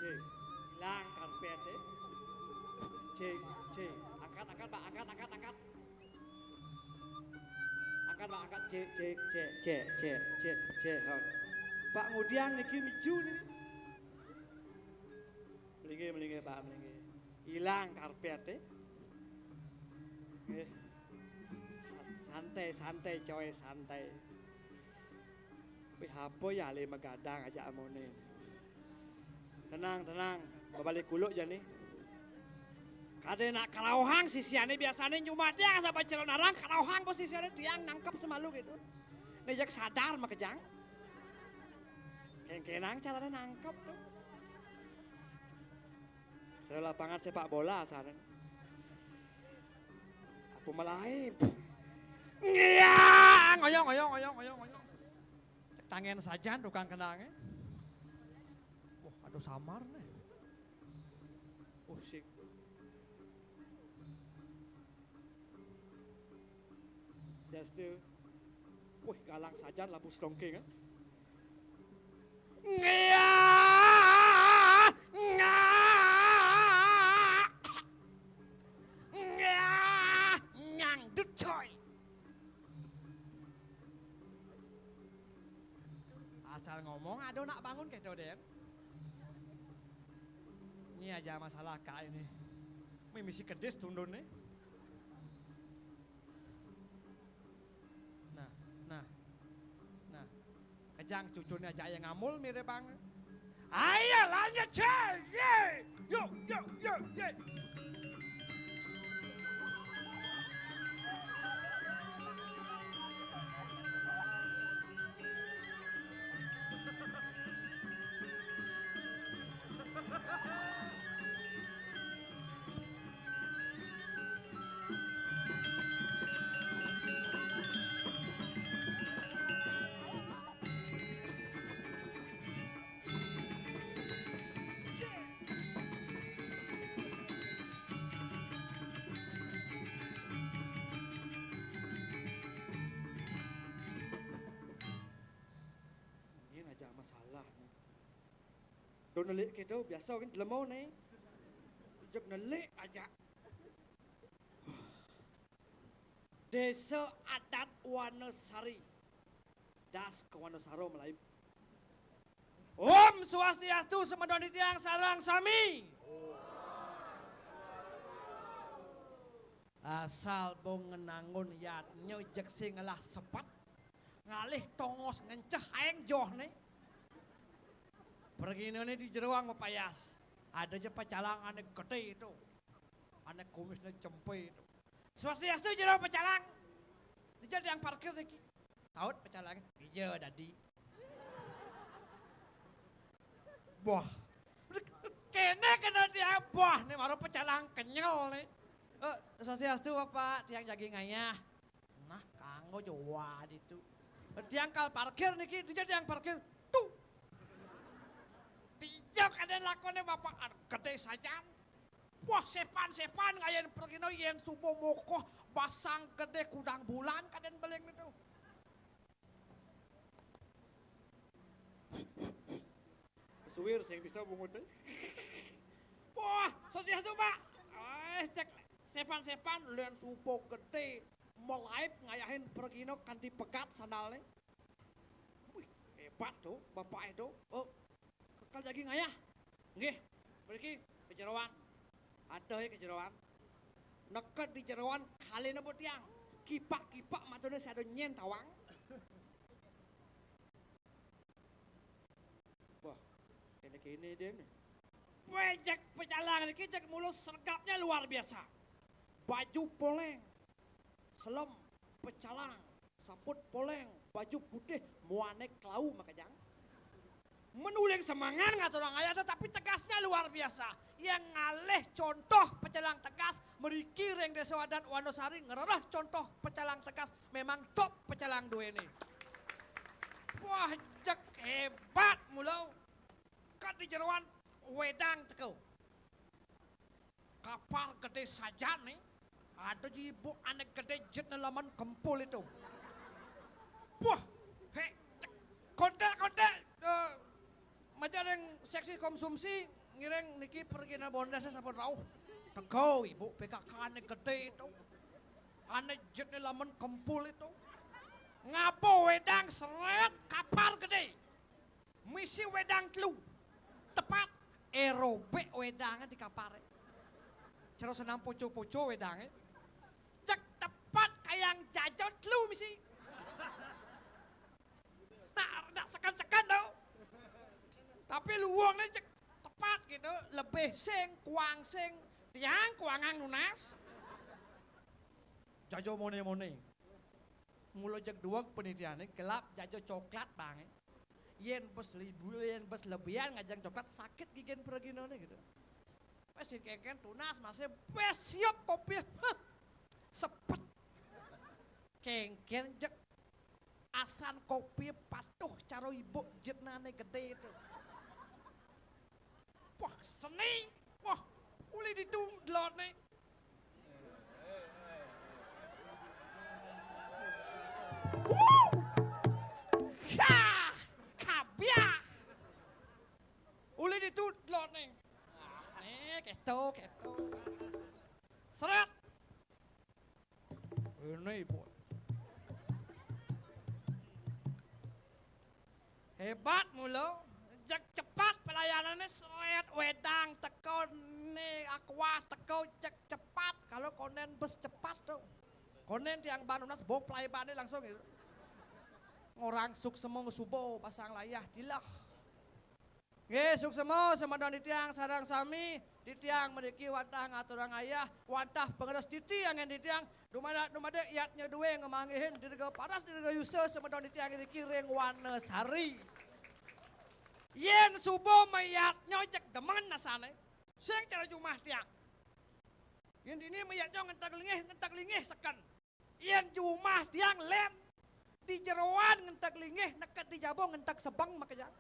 Speaker 9: Cik, hilang karpet eh. Cik, angkat Pak, angkat. Angkat Pak, angkat cik. Pak Ngudian niki miju nih. Melingi Pak, melingi. Hilang karpet eh. Nggih. Santai coy, santai. Tapi apa ya le megadang aja amone. Tenang, babalik kuluk jani. Kade nak karauhang sisiane biasanya nyumatnya sampai celonarang karauhang posisinya tiang nangkep semalu gitu. Nejak sadar mah kejang. Kenang caranya nangkep tuh. Dari lapangan sepak bola sana. Apa malaip? Iya, ngoyong. Tangan saja tukang kenangnya. Wah, aduh samar nih. Sik. Just wih, galang saja lampu selongke kan. Nyangdut coy. Asal ngomong aduh nak bangun kayak Den. Ini aja masalah kak ini. Misi kedis tundun nih. Nah. Kejang cucunya aja yang ngamul mirip banget. Ayo lanjut coy. Yo. Don nelik kita biasa kan lemau nih. Jep nelik aja. Desa adat Wanasari. Das ke Wanasaro Melayu. Om Swastiastu semedoni tiang sarang sami. Asal bong ngenangun yatnya jek sing ngalah sepat. Ngalih tongos ngenceh aeng joh nih. Pergi ini di jeruang mepayas. Ada aja pecalang aneh gede itu. Aneh kumisnya cempe itu. Swastiastu jeruang pecalang. Dijad yang parkir nih. Tahu pecalangnya? Iya dadi. Wah. Kena dia wah nih baru pecalang kenyal nih. Swastiastu Bapak tiang jagi ngayah. Nah kanggo Jawa itu. Tiang kal parkir nih dijad yang parkir. Tuh. Tijak ada lakonnya Bapak gede saja. Wah sepan ngayen pergi no yen subuh mokoh basang gede kudang bulan kaden beling itu. Suwir sing bisa bungut. Wah Swastiastu Pak. Cek
Speaker 10: sepan-sepan lian supo gede melaip ngayahin pergino kanti pegat sandalnya. Wih, hebat tuh bapak itu. Oh, kekal jadi ngayah. Nggih, beriki kejeroan. Ada ya kejeroan. Neket di jeroan kali nebut tiang. Kipak-kipak matanya saya ada nyen tawang. Wah, kini dia nih. Wejek pecalang ini cek mulut sergapnya luar biasa. Baju poleng, selem, pecalang, saput poleng, baju putih, muanek kelau makajang. Menuling semangat nggak orang ayah tetapi tegasnya luar biasa. Yang ngaleh contoh pecalang tegas meriki reng desa wadan Wanosari ngerah contoh pecalang tegas memang top pecalang dua ini. Wah jek hebat mulau. Kat di jeruan wedang tekau. Kapal gede saja nih. Ada ibu anak gede jet nelaman kempul itu. Wah, kontak. Macam yang seksi konsumsi ngireng niki pergi na bondasnya sampai rauh. Tekau ibu PKK anak gede itu. Anak jet nelaman kempul itu. Ngapo wedang seret kapal gede. Misi wedang telu. Tepat aerobik wedangnya di kapal. Terus senam poco-poco wedangnya. Cek tepat kayak jajan telu misi. Nah, sekan-sekan tau. Tapi luangnya cek tepat gitu. Lebih kuang sing. Tiang kuangan lunas. Jajo mone-mone. Mula cek dua penelitiannya gelap jajo coklat banget. Yen bes libu, yen bes lebihan ngajang coklat sakit gigian perginone gitu. Wes keken tunas masih wes siap kopi. Sepet. Kengken jek asan kopi patuh caro ibu jetnane gede itu. Wah seni. Wah uli ditu delot nih. Uli itu delot nih. Nih keto. Seret. Ini ibu. Hebat mulu. Cepat pelayanannya seret wedang teko nih aqua teko cepat. Kalau konen bus cepat tuh. Konen tiang banunas bawa pelayanannya langsung gitu. Ngorang suk semua subo pasang layah dilah. Nggih suksemo semedon ditiang sareng sami ditiang mriki wantah ngaturang ayah wantah pengeres ditiang yang ditiang dumada iatnya duwe ngemangihin dirga paras dirga yusa semedon ditiang iki ring Wanesari. Yen subuh mayatnya cek demen nasane sing cara jumah tiang. Yen dini mayatnya ngentak lingih sekan. Yen jumah tiang lem di jeroan ngentak lingih neket di jabong ngentak sebang makanya.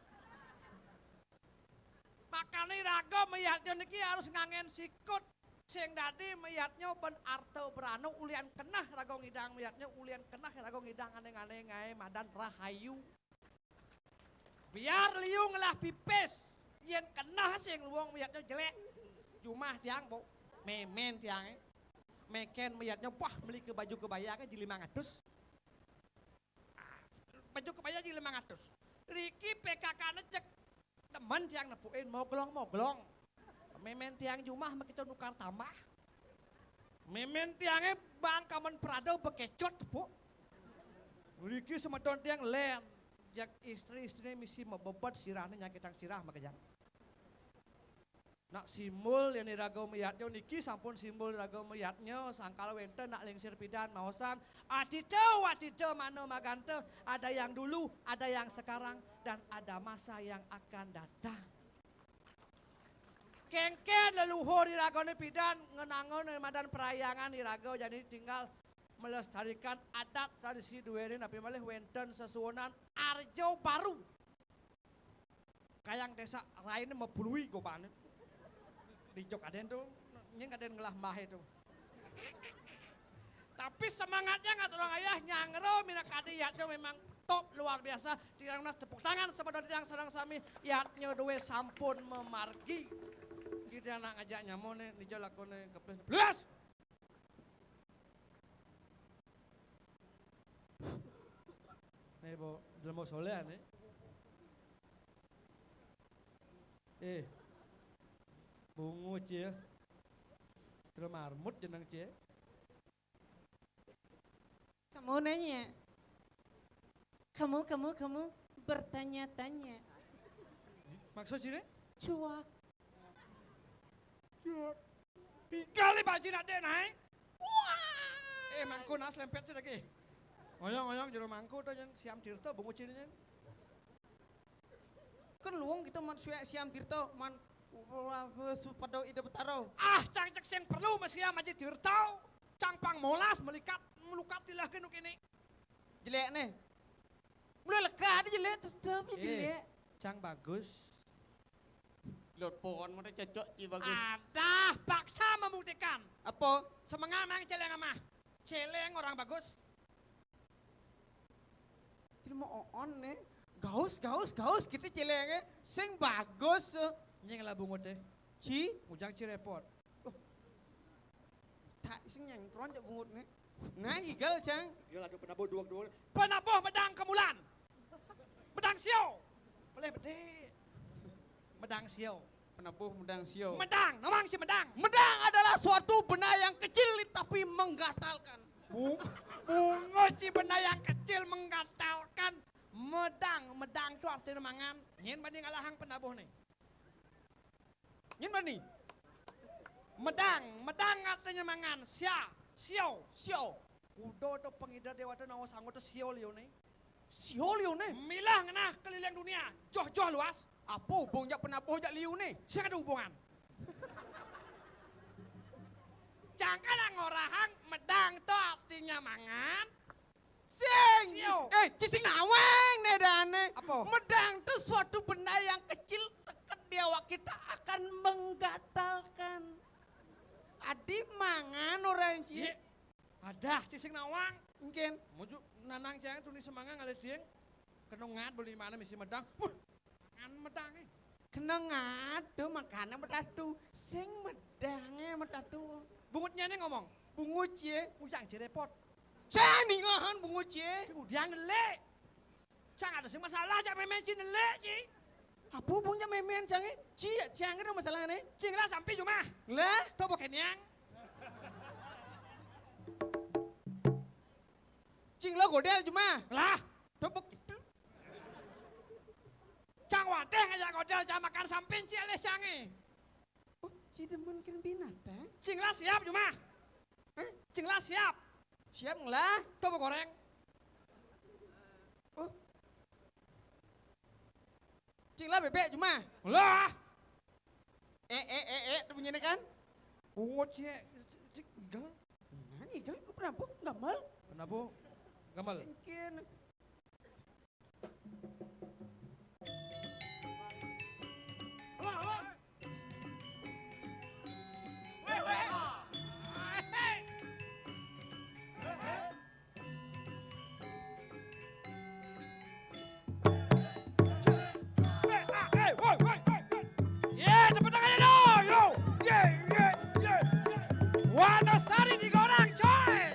Speaker 10: Makanya raga mayatnya niki harus ngangen sikut. Sing dadi mayatnya ben arto berano ulian kenah raga ngidang mayatnya ulian kenah raga ngidang aneh-aneh ngae madan rahayu. Biar liung lah pipes. Yen kenah sing luang mayatnya jelek. Jumah tiang bo. Memen tiangnya. Meken mayatnya wah beli ke baju kebayanya di 500. Baju kebaya di 500. Riki PKK-nya cek teman tiang nepuin moglong. Memen tiang jumah kita nukar tambah. Memen tiangnya bang kamen Prado bekecot bu. Riki semedon tiang len. Jak istri misi mebebat sirahnya nyakitang sirah makanya. Nak simbol yang diragau mayatnya niki sampun simbol diragau mayatnya sangkal wenten nak lingsir pidan mausan atito mano magante ada yang dulu ada yang sekarang dan ada masa yang akan datang. Kengken leluhur diragau pidan ngenangon madan perayangan diragau jadi tinggal melestarikan adat tradisi duwerin tapi malih wenten sesuonan arjo baru. Kayang desa lain mebului gopane. Di jok aden tuh, nyeng aden ngelah mah itu. Tapi semangatnya nggak orang ayah nyangro minak adi yatnya memang top luar biasa. Tiang nas tepuk tangan sama tiang sedang sami yatnya dua sampun memargi. Kita anak ngajaknya mau nih dijolakone kepes. Belas, bo jelmo solehan bungu cie. Terus marmut jeneng cie.
Speaker 11: Kamu nanya. Kamu bertanya-tanya.
Speaker 10: Maksud cie?
Speaker 11: Cuak.
Speaker 10: Kali baju nak dek naik. Wah. Mangku nas lempet tu lagi. Oyong jero mangku tu yang siam tirta bungu cirinya.
Speaker 11: Kan luang kita man siam tirta man supado ide betaro.
Speaker 10: Cang cek sing perlu masih aja tirta. Cang pang molas melikat melukat tilah kenu kini.
Speaker 11: Jelek nih. Mulai lega ada jelek tetap jelek.
Speaker 10: Cang bagus.
Speaker 11: Lot pohon mana cocok ci bagus.
Speaker 10: Ada paksa membuktikan.
Speaker 11: Apa?
Speaker 10: Semangat mang celeng amah. Celeng orang bagus.
Speaker 11: Terima on nih. Gaus kita celengnya sing bagus.
Speaker 10: Nyeng lah bungut teh.
Speaker 11: Ci
Speaker 10: Ujang ci repot.
Speaker 11: tak sing yang tuan jak bungut nih. Nah igal cang.
Speaker 10: Igal ada penabuh dua. Penabuh medang kemulan. Medang sio. Boleh bede. Medang sio.
Speaker 11: Penabuh medang sio.
Speaker 10: Medang, namang si medang.
Speaker 11: Medang adalah suatu benda yang kecil tapi menggatalkan.
Speaker 10: Bungut si benda yang kecil menggatalkan. Medang tu artinya mangan. Nyen banding alahang penabuh nih.
Speaker 11: Nyen bani.
Speaker 10: Medang artinya mangan. Sio. Kudo tu pengidar dewa tu nawa sanggup tu sio liu nih.
Speaker 11: Sio liu nih.
Speaker 10: Milah ngena keliling dunia. Joh luas.
Speaker 11: Apa hubung jak penabuh jak liu nih?
Speaker 10: Siapa ada hubungan? Jangan ngorahang medang tu artinya mangan.
Speaker 11: Sing.
Speaker 10: Sio.
Speaker 11: Cising nawang nih dane.
Speaker 10: Apa?
Speaker 11: Medang itu suatu benda yang kecil dekat di awak kita akan menggatalkan. Adi mangan orang cie.
Speaker 10: Ada cising nawang.
Speaker 11: Mungkin.
Speaker 10: Mujuk nanang jangan tulis semangat ada tiang. Kenongan beli mana misi medang. Ngan medang nih.
Speaker 11: Kena ngadu makanan medatu. Sing medangnya medatu.
Speaker 10: Bungutnya nih ngomong.
Speaker 11: Bungut cie.
Speaker 10: Ujang cie repot.
Speaker 11: Cang ningahan bungut cie.
Speaker 10: Udah ngelek. Cang ada sih masalah cak memen cie ngelek cie.
Speaker 11: Apa hubungnya memen cangi? Cie cang ada masalah nih.
Speaker 10: Cing lah sampai cuma.
Speaker 11: Lah.
Speaker 10: Tuh bukan yang.
Speaker 11: Cing lah godel cuma.
Speaker 10: Lah.
Speaker 11: Tobok.
Speaker 10: Cang wadeh aja godel cang makan samping cie les cangi.
Speaker 11: Oh, cie demen kirim binatang.
Speaker 10: Cing lah siap cuma. Cing lah siap.
Speaker 11: Siap ngelah.
Speaker 10: Tuh goreng.
Speaker 11: Oh. Cing lah bebek cuma.
Speaker 10: Lah.
Speaker 11: Itu bunyinya kan?
Speaker 10: Bungut cie. Cing igal.
Speaker 11: Nah, igal itu penabuh gamal.
Speaker 10: Penabuh gamal.
Speaker 11: Mungkin.
Speaker 10: Wanasari digoreng coy.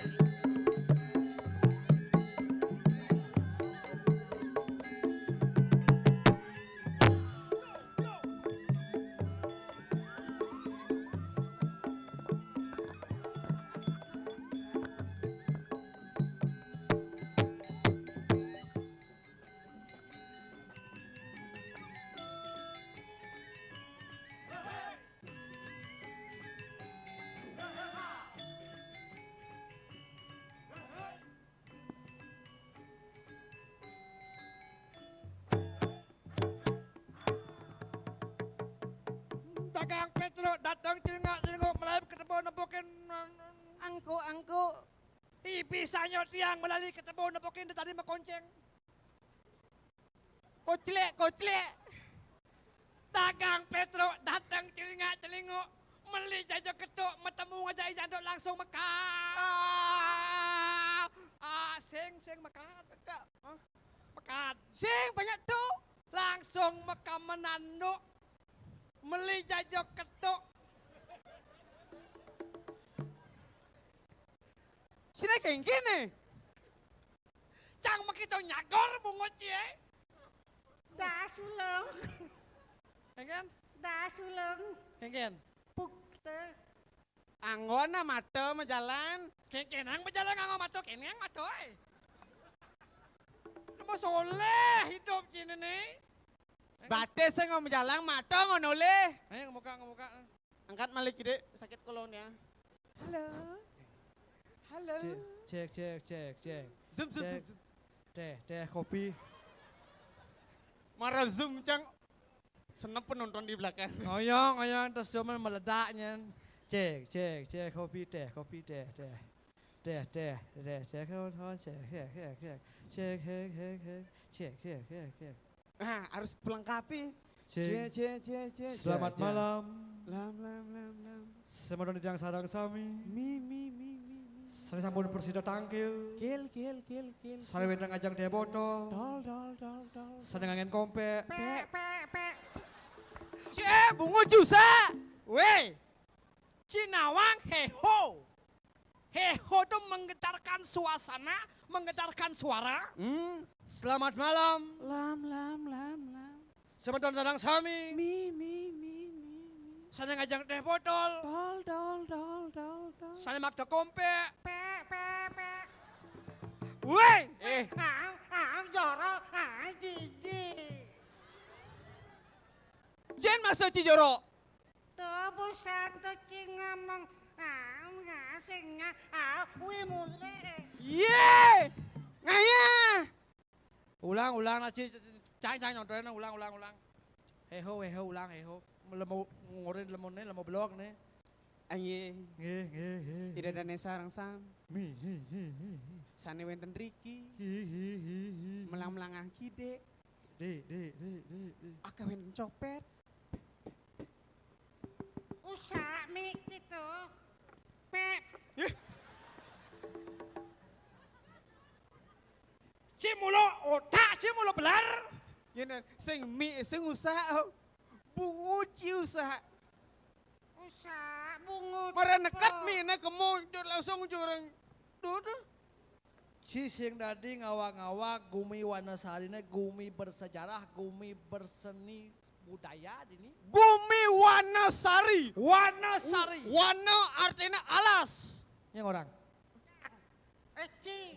Speaker 10: Dagang Petro datang celengok melalui ketemu nembokin
Speaker 11: Angko.
Speaker 10: Bisanya tiang melalui ketemu nembokin tadi mekonceng.
Speaker 11: Koclek.
Speaker 10: Dagang Petro datang celengok meli jajo ketuk metemu ngajak jandok langsung mekat. Sing mekat. Mekat.
Speaker 11: Sing banyak tuh.
Speaker 10: Langsung mekam menanduk. Meli jajo ketuk.
Speaker 11: Sini kengkin nih.
Speaker 10: Cang makito nyagor bungut cie.
Speaker 11: Dah sulung,
Speaker 10: Engken?
Speaker 11: dah sulung.
Speaker 10: Engken?
Speaker 11: Puk teh.
Speaker 10: Anggona mata majalan. Kenang berjalan nganggo mata kenang mata Nama soleh hidup cina nih.
Speaker 11: Bates saya ngomong jalan mata ngono le.
Speaker 10: Ayo ngemuka.
Speaker 11: Angkat malik gede sakit kolonnya. Halo. Halo.
Speaker 10: Cek.
Speaker 11: Zoom.
Speaker 10: Teh kopi.
Speaker 11: Marah zoom cang. Senep penonton di belakang.
Speaker 10: Ngoyong terus cuma meledaknya. Cek kopi teh. Cek kawan cek.
Speaker 11: Ah, harus pelengkapi.
Speaker 10: Cek.
Speaker 11: Cek.
Speaker 10: Selamat malam.
Speaker 11: Lam.
Speaker 10: Selamat datang di sarang sami.
Speaker 11: Mi.
Speaker 10: Saya sampun persida tangkil.
Speaker 11: Kil.
Speaker 10: Saya wedang ajang teh botol.
Speaker 11: Dol.
Speaker 10: Saya ngangin kompe.
Speaker 11: Pe. Cie, bungo jusa.
Speaker 10: Weh, Cinawang heho. Heho tuh menggetarkan suasana, menggetarkan suara. Selamat malam.
Speaker 11: Lam.
Speaker 10: Sebentar sedang sami.
Speaker 11: Mi.
Speaker 10: Saya ngajang teh botol.
Speaker 11: Dol.
Speaker 10: Saya makta kompe.
Speaker 11: Pe.
Speaker 10: Weh,
Speaker 11: Jorok, jijik. Jen masuk Cijoro. Tuh busan tuh cing ngomong. Ngasingnya, wih mulai. Yeay, ngaya.
Speaker 10: ulang naci cang nyontoin ulang. Heho ulang heho. Lemo ngorin lemone lemo blok nih.
Speaker 11: Aye,
Speaker 10: Nge.
Speaker 11: tidak ada sarang sam.
Speaker 10: Mi.
Speaker 11: Sane wenten Riki. Melang-melang kide.
Speaker 10: De.
Speaker 11: Aka wenten copet. Usah mi gitu. Pep.
Speaker 10: Cimulo otak, cimulo belar.
Speaker 11: Yan sing mi sing usaha. Bungu ci usaha. Usaha bungu. Mara nekat mi na kemo langsung jurang. Duh.
Speaker 10: Cising dadi ngawa-ngawa gumi Wanasarina, gumi bersejarah, gumi berseni budaya dini.
Speaker 11: Gumi Wanasari.
Speaker 10: Wana artinya alas. Yang orang.
Speaker 11: Eci.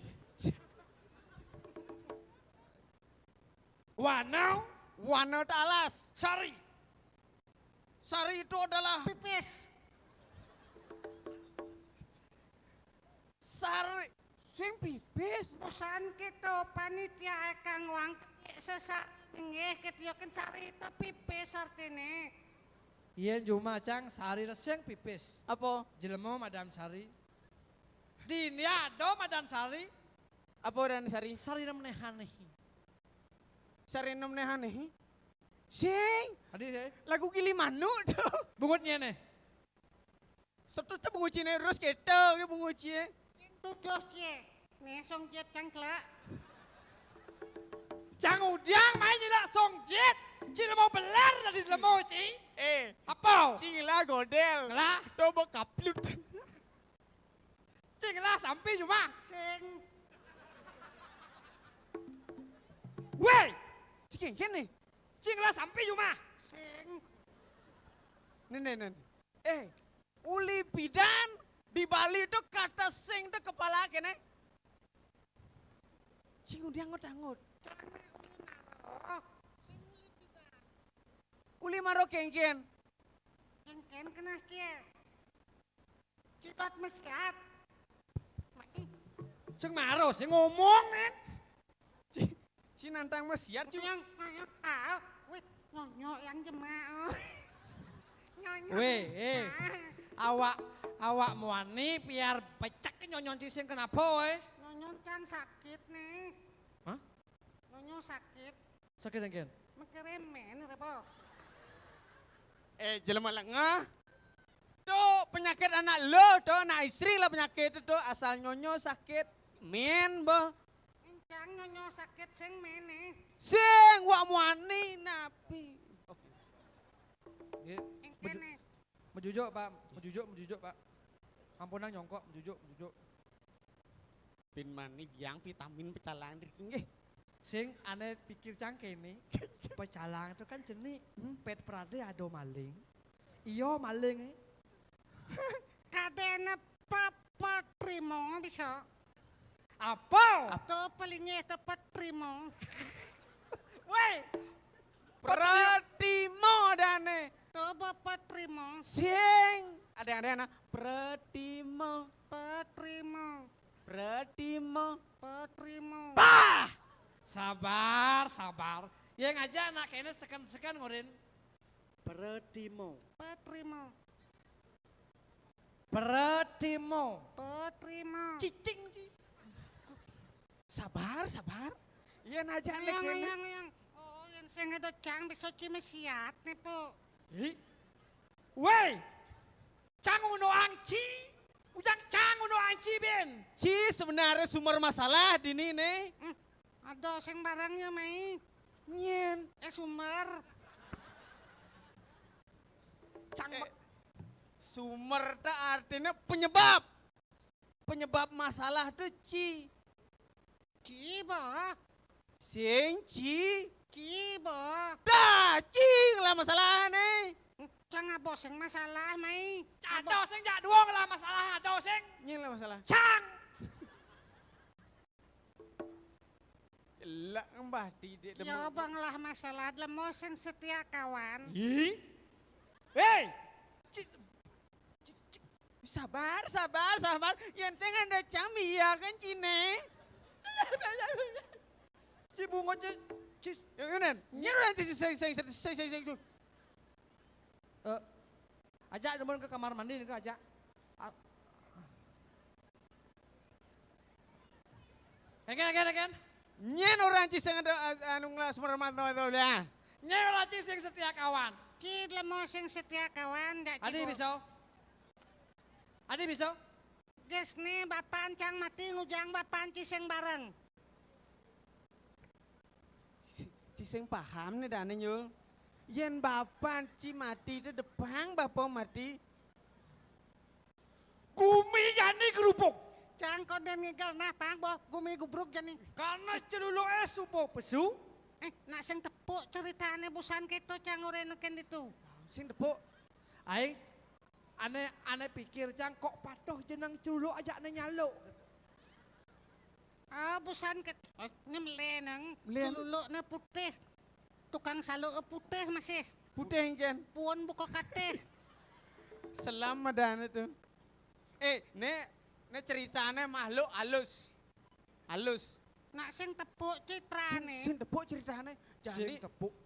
Speaker 11: Wana alas. Sari itu adalah pipis. Sari sing pipis. Pesan kita panitia kang wang sesak nggih ketioken sari itu pipis artine.
Speaker 10: Iya cuma cang sari reseng pipis.
Speaker 11: Apa?
Speaker 10: Jelema Madam Sari. Diniado Madam Sari.
Speaker 11: Apa dan sari?
Speaker 10: Sari meneh
Speaker 11: Sari aneh. Sing.
Speaker 10: Tadi saya.
Speaker 11: Lagu Gili Manu tuh.
Speaker 10: Bungutnya nih.
Speaker 11: Sabtu tuh bungu cine terus kita ke bungu cie. Tujuh cie. Nih song jet cangklak.
Speaker 10: Jangan udiang main jelas song jet. Cina mau belar tadi selemo ci. Apa?
Speaker 11: Cinglah godel.
Speaker 10: Lah.
Speaker 11: Coba kaplut.
Speaker 10: Cinglah sampai cuma.
Speaker 11: Sing.
Speaker 10: Weh.
Speaker 11: Cing kene.
Speaker 10: Cinglah sampai cuma.
Speaker 11: Sing. Nen. Uli bidan di Bali itu kata sing itu kepala kene. Cing udah angot. Uli maro kengken. Kengken kena cie. Citot meskat.
Speaker 10: Ceng maro sih ngomong nen.
Speaker 11: Si nantang mesiat yang nyonyo yang jemaah.
Speaker 10: Weh, awak muani biar pecak ke nyonyon cising kenapa weh?
Speaker 11: Nyonyo kan sakit nih.
Speaker 10: Hah?
Speaker 11: Nyonyo sakit.
Speaker 10: Sakit yang
Speaker 11: Mekeremen apa? Jelema lengah. Tuh penyakit anak lo, tuh anak istri lah penyakit itu asal nyonyo sakit. Men boh. Encang nyonyo sakit sing mene. Sing wak muani napi.
Speaker 10: Mejujuk pak. Ampunan nyongkok, mejujuk.
Speaker 11: Pin mani biang vitamin pecalang nggih.
Speaker 10: Sing aneh pikir cang kene, pecalang itu kan jenis pet prade ada maling. Iya maling.
Speaker 12: Kadena papa primo bisa.
Speaker 10: Apa?
Speaker 12: To palingnya tepat primo.
Speaker 10: Woi,
Speaker 11: Pratimo dane.
Speaker 12: To bapak primo.
Speaker 11: Sing ada anak Pratimo.
Speaker 12: Patrimo.
Speaker 11: Pratimo.
Speaker 12: Patrimo.
Speaker 10: bah! Sabar, sabar. Yang aja anak kene sekan-sekan ngorin. Pratimo.
Speaker 12: Patrimo.
Speaker 10: Pratimo.
Speaker 12: Patrimo.
Speaker 10: Cicing.
Speaker 11: Sabar, sabar. Iya aja
Speaker 12: Yang. Oh, yang saya ada cang bisa cimesiat nih po.
Speaker 10: Woi, cang uno angci. Ujang cang uno angci ben.
Speaker 11: Ci sebenarnya sumber masalah di ini nih.
Speaker 12: Ada sing barangnya mai.
Speaker 11: Nyen.
Speaker 12: Sumber.
Speaker 10: Cang
Speaker 11: Sumber tak artinya penyebab. Penyebab masalah tuh Ci.
Speaker 12: Ci ba.
Speaker 11: Sing Ci.
Speaker 12: Ci ba.
Speaker 11: Dah, Ci lah masalah nih.
Speaker 12: Cang abo sing masalah mai.
Speaker 10: ada sing jak duong lah masalah, ada sing.
Speaker 11: Nyen lah masalah.
Speaker 10: Cang.
Speaker 11: Lah mbah tidak
Speaker 12: Ya bang lah masalah lemo sing setia kawan.
Speaker 10: Hei,
Speaker 11: sabar. Yang saya ada cami ya kan Cine.
Speaker 10: si bungo ci
Speaker 11: Yang ini, nyer nanti saya.
Speaker 10: Ajak demen ke kamar mandi nih ajak. Again.
Speaker 11: Nyen orang ciseng ada anu ngelas mermantau itu dah.
Speaker 10: Nyen orang ciseng setia kawan.
Speaker 12: Ci lemo sing setia kawan dak
Speaker 10: Adi bisa.
Speaker 12: Ges nih bapak cang mati ngujang bapak ciseng bareng.
Speaker 11: Ciseng paham nih dane nyul. Yen bapak ci mati itu depan bapak mati.
Speaker 10: Gumi jani kerupuk.
Speaker 12: Cang koden ngigal nah pang boh gumi gubruk jani.
Speaker 10: Karena celulu supo pesu.
Speaker 12: Nak sing tepuk ceritane busan kita cang urenoken itu.
Speaker 11: Sing tepuk.
Speaker 10: Aing aneh pikir cang kok patuh jeneng celulu aja nyalo.
Speaker 12: Busan ket nyemeleneng celulukna putih. Tukang saluk putih masih.
Speaker 11: Putih kan?
Speaker 12: Puan buka kateh.
Speaker 11: Selama dan itu. Ne ceritanya makhluk halus.
Speaker 12: Nak sing tepuk citrane.
Speaker 11: Sing tepuk ceritanya. Jani
Speaker 10: tepuk.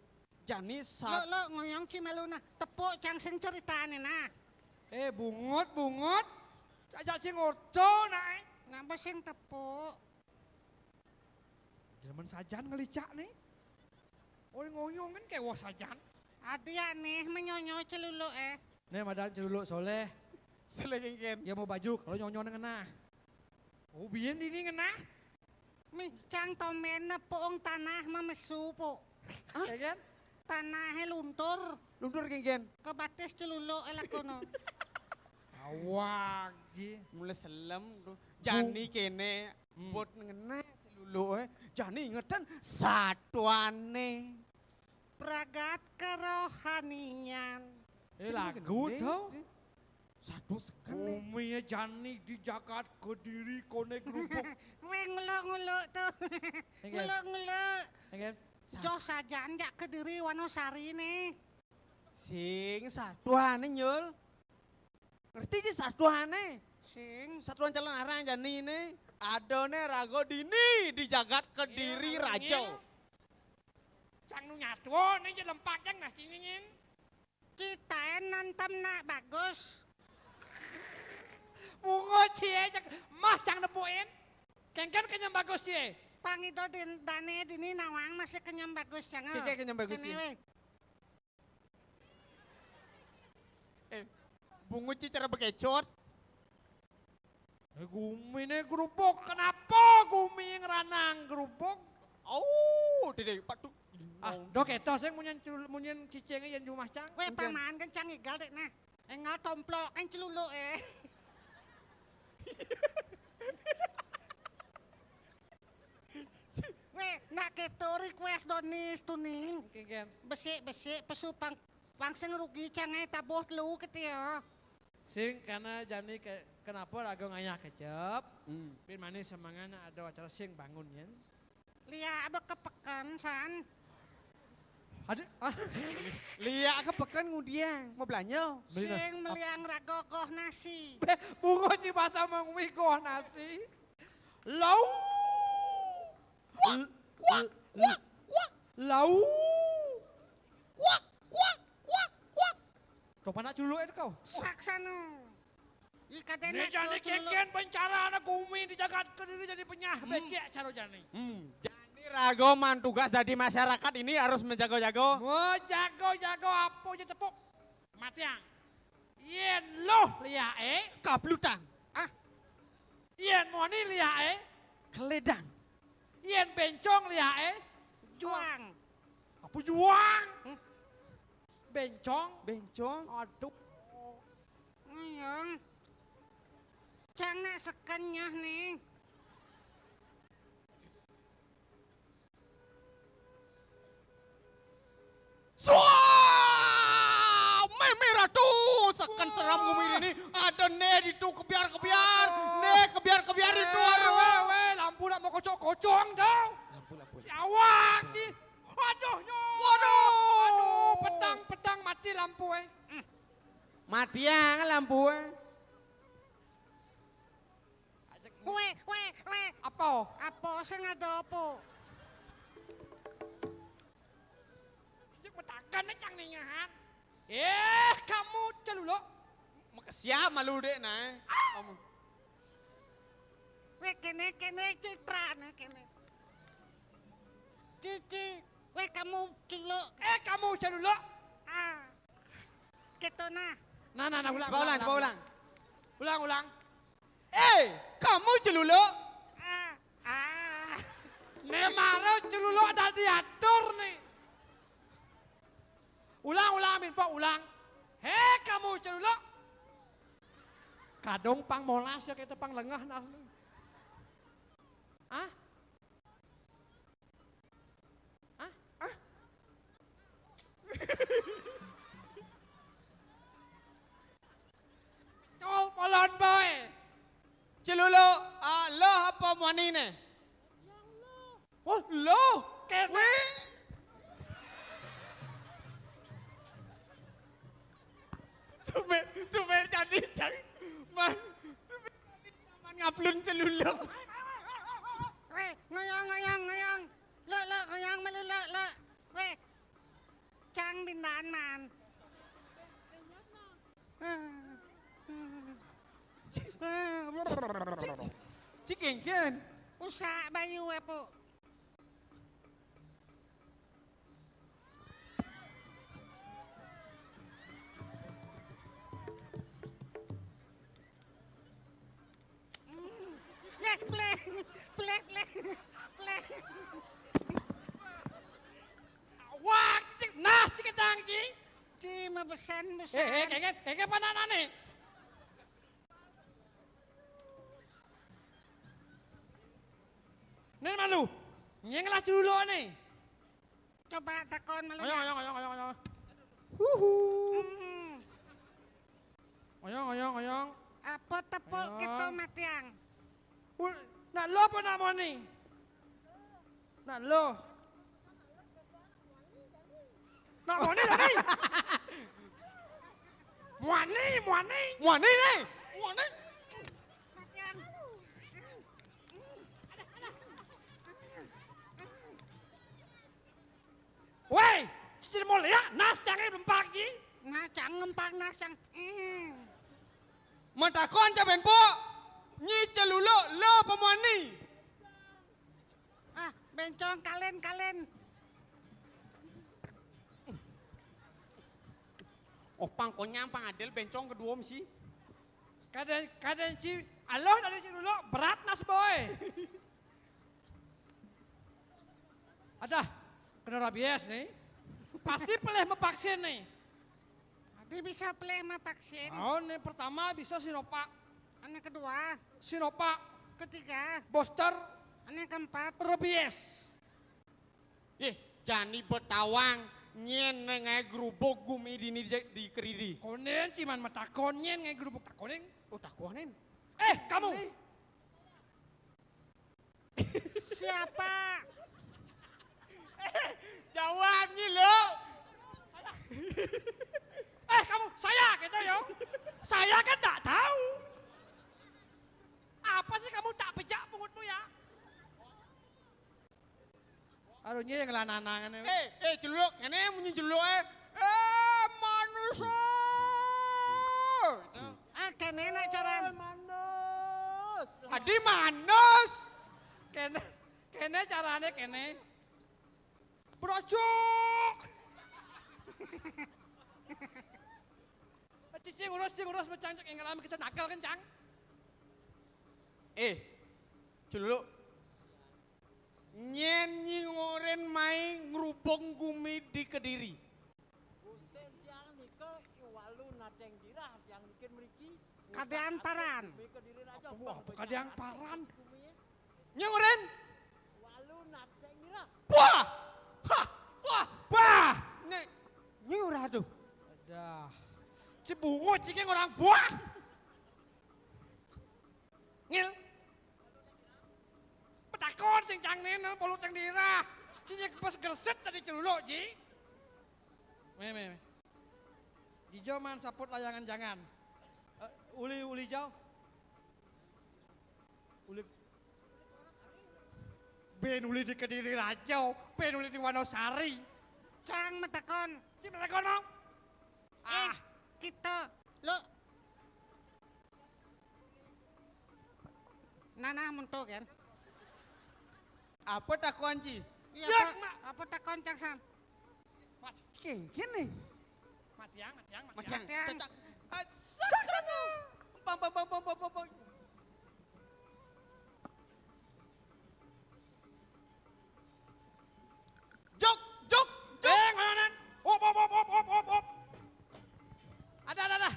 Speaker 11: Jani
Speaker 12: Lo ngoyong cimeluna tepuk cang sing ceritane nah.
Speaker 10: Bungut. Ajak sing ojo naik.
Speaker 12: Napa sing tepuk?
Speaker 10: Zaman sajan ngelicak nih. Orang ngoyong kan kayak wah sajan.
Speaker 12: Adia nih menyonyo celulu
Speaker 10: Nih madan celulu soleh.
Speaker 11: Soleh kengken.
Speaker 10: Ya mau baju kalau nyonyo ngena. Oh biyen ini ngena.
Speaker 12: Mi cang tomen poong tanah memesu po.
Speaker 10: Ya kan?
Speaker 12: Tanahnya luntur.
Speaker 11: Luntur kengken.
Speaker 12: Kebatis celulu lakono.
Speaker 10: Awak ji.
Speaker 11: Mulai selam tuh. Jani kene buat ngena celulu Jani ingetan satuane.
Speaker 12: Pragat kerohanian.
Speaker 10: Lagu tau.
Speaker 11: Satu sekali.
Speaker 10: Umi Jani di jagat Kediri kone gerupuk.
Speaker 12: Weh ngulo-ngulo tuh. Ngulo-ngulo. Joh saja ndak Kediri Wanosari nih.
Speaker 11: Sing satuane nyul. Ngerti sih satuane?
Speaker 12: Sing
Speaker 11: satuan calon arang Jani ini. Adone Rago Dini di jagat Kediri Rajo.
Speaker 10: Cang nu nyatuo nih lempak yang nasi ngingin.
Speaker 12: Kita nantem nak bagus.
Speaker 10: Bungo cie mah cang nepuin. Kengken kenyam bagus cie.
Speaker 12: Pang itu dane dini nawang masih kenyam bagus cang.
Speaker 11: Keke kenyam bagus cie. Bungo cie cara bekecot.
Speaker 10: Gumi nih gerupuk. Kenapa gumi ngeranang gerupuk?
Speaker 11: Oh, tidak patu.
Speaker 10: Dok itu sing munyen cicengnya yang rumah cang.
Speaker 12: Weh paman kan cang igal dek nah. Enggak tomplok kan celulu nak keto request donis tuning.
Speaker 10: Kiken.
Speaker 12: Besik pesu pangseng rugi cangai tabuh lu ketia.
Speaker 10: Sing karena jani kenapa rago ngayah kecap. Bin manis semangat ada acara sing bangun ya.
Speaker 12: Lia abah kepekan san.
Speaker 10: Ada
Speaker 11: Lia kepekan ngudiang, mau belanja.
Speaker 12: Sing meliang ragogoh nasi.
Speaker 10: Bungo ci bahasa mengwigoh nasi. Lau. Kuak, kuak, kuak, kuak. Lau. Kuak, kuak, kuak, kuak. Coba nak culuk itu kau.
Speaker 12: Saksana. Ika
Speaker 10: Ini jani keken pencara anak kumi di jagat kediri jadi penyah becek caro jani.
Speaker 11: Jadi Rago mantugas dari masyarakat ini harus menjago-jago.
Speaker 10: Mau jago-jago apa aja tepuk. Matiang. Yen loh liae.
Speaker 11: Kablutan.
Speaker 10: Yen moni liae.
Speaker 11: Keledang.
Speaker 10: Yen bencong liae.
Speaker 12: juang.
Speaker 10: Apa juang? Bencong.
Speaker 11: Bencong.
Speaker 10: Aduh.
Speaker 12: Ayang. Jangan sekenyah nih.
Speaker 11: Mimi Ratu, sekan seram ngumir ini ada ne itu kebiar-kebiar, ne kebiar-kebiar itu aduh.
Speaker 10: Lampu nak mau kocok-kocong tau.
Speaker 11: Lampu.
Speaker 10: Si awak sih. Aduh,
Speaker 11: Waduh.
Speaker 10: Petang mati lampu
Speaker 11: Mati yang lampu.
Speaker 12: Weh.
Speaker 10: Apa?
Speaker 12: Apa sing ada apa?
Speaker 10: Sejak metakan cang ningahan. Kamu celulok.
Speaker 11: Siap malu dek nah.
Speaker 12: Weh kene citra nih kene. Cici, weh kamu celuk.
Speaker 10: Kamu celulok.
Speaker 12: Ketona.
Speaker 10: Nah, ulang.
Speaker 11: Kamu celuluk.
Speaker 10: Nemaro celulok ada diatur nih. Ulang, Minpo, ulang. Kamu celulok. Kadong pang molas ya kita pang lengah nah. Col polon boy.
Speaker 11: Celuluk, lo apa mani ne? Oh, lo.
Speaker 10: Kene.
Speaker 11: Tumer jadi cang. Man ngaplun celuluk.
Speaker 12: Weh, ngoyong. Lo, ngoyong malu lo. Weh, cang bindaan man.
Speaker 11: Cikengken.
Speaker 12: Usak bayu po. Plek.
Speaker 10: Wah, nah ciketang ci.
Speaker 12: Ci mebesan.
Speaker 10: Kayak panana nih. Nih malu, ngelah dulu nih.
Speaker 12: Coba takon malu.
Speaker 10: Oyong. Oyong.
Speaker 12: Apa tepuk kita matiang?
Speaker 10: Nak lo apa nak moni? Nak lo. Nak moni lagi. Muani.
Speaker 11: Mani nih.
Speaker 12: Matiang.
Speaker 10: Woi, cici mulia, nas jangan lempar lagi.
Speaker 12: Nah, cang ngempak nasang.
Speaker 11: Mentakon caben po. Nyi celuluk lo pemani.
Speaker 12: Bencong kalen.
Speaker 11: Oh pangkonya pangadel bencong kedua misi.
Speaker 10: Kadang ci, aloh dari ci dulu berat nas boy. Ada, kena rabies nih. Pasti peleh mevaksin nih.
Speaker 12: Nanti bisa peleh vaksin.
Speaker 10: Oh, nih pertama bisa Sinovac.
Speaker 12: Ane kedua.
Speaker 10: Sinovac.
Speaker 12: Ketiga.
Speaker 10: Booster.
Speaker 12: Ane keempat.
Speaker 10: Rabies.
Speaker 11: Jani betawang nyen ngai grubuk gumi di keridi.
Speaker 10: Konen ciman matakon nyen ngai gerubuk takonin.
Speaker 11: Oh takonin.
Speaker 10: Kamu.
Speaker 12: Siapa?
Speaker 11: Jawabnya lo.
Speaker 10: Kamu, saya gitu yo. Saya kan tak tahu. Apa sih kamu tak pejak pungutmu ya? Aduhnya yang lananangan.
Speaker 11: Celuk, ini bunyi celuk manusia.
Speaker 12: Kene nak cara
Speaker 11: Manus. Adi manus.
Speaker 10: Kene carane kene. Brojok. Cici ngurus mencangcek yang ngalami kita nakal kencang.
Speaker 11: Celuk. Nyen ngoren mai ngrupung gumi di Kediri.
Speaker 9: Gusten tiang niko iwalu nateng dirah tiang bikin meriki.
Speaker 12: kadean paran.
Speaker 10: Wah, kadean paran.
Speaker 11: Nyoren.
Speaker 9: Walu nateng dirah.
Speaker 11: Wah. Bah. Nyurah tuh.
Speaker 10: Adah. Cibungut cikeng orang buah. Ngil. Petakon sing cangnen polu teng dirah. Cici pas gerset tadi celuluk ji. Me. Dijo man saput layangan jangan. Uli jauh. Uli. Ben uli di Kediri Rajau, ben uli di Wonosari.
Speaker 12: Cang metakon.
Speaker 10: Ci metakon mau.
Speaker 12: Kita lo. Nana muntuk kan?
Speaker 11: Apa takon Ci?
Speaker 12: Iya apa takon cang san?
Speaker 11: Kene.
Speaker 10: Matiang.
Speaker 11: Sana. Bang. Jok.
Speaker 10: Ngonan. Op. Ada.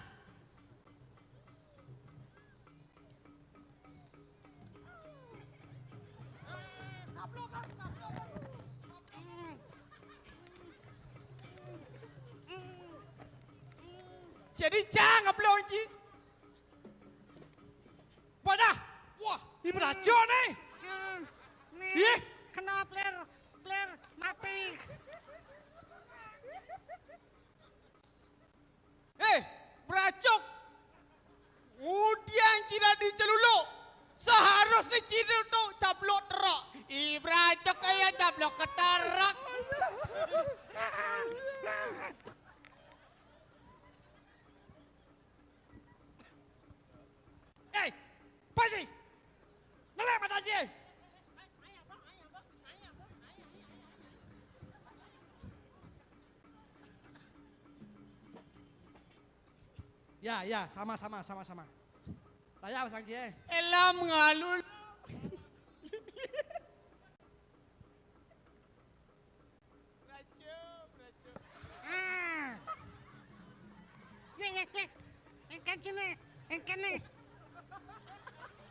Speaker 11: Jadi jangan belum Ci.
Speaker 10: Wadah. Wah, ini beracun nih.
Speaker 12: Nih, kena player mati.
Speaker 11: Beracuk. Udiang cina di celuluk. Seharusnya cina tu caplok terok. Beracuk kayak caplok ketarak.
Speaker 10: Pasti. Ngelak mata dia. Ya, sama. Layak pasang dia.
Speaker 11: Elam ngalul. Beracuk.
Speaker 12: Engkan sini, engkan nih.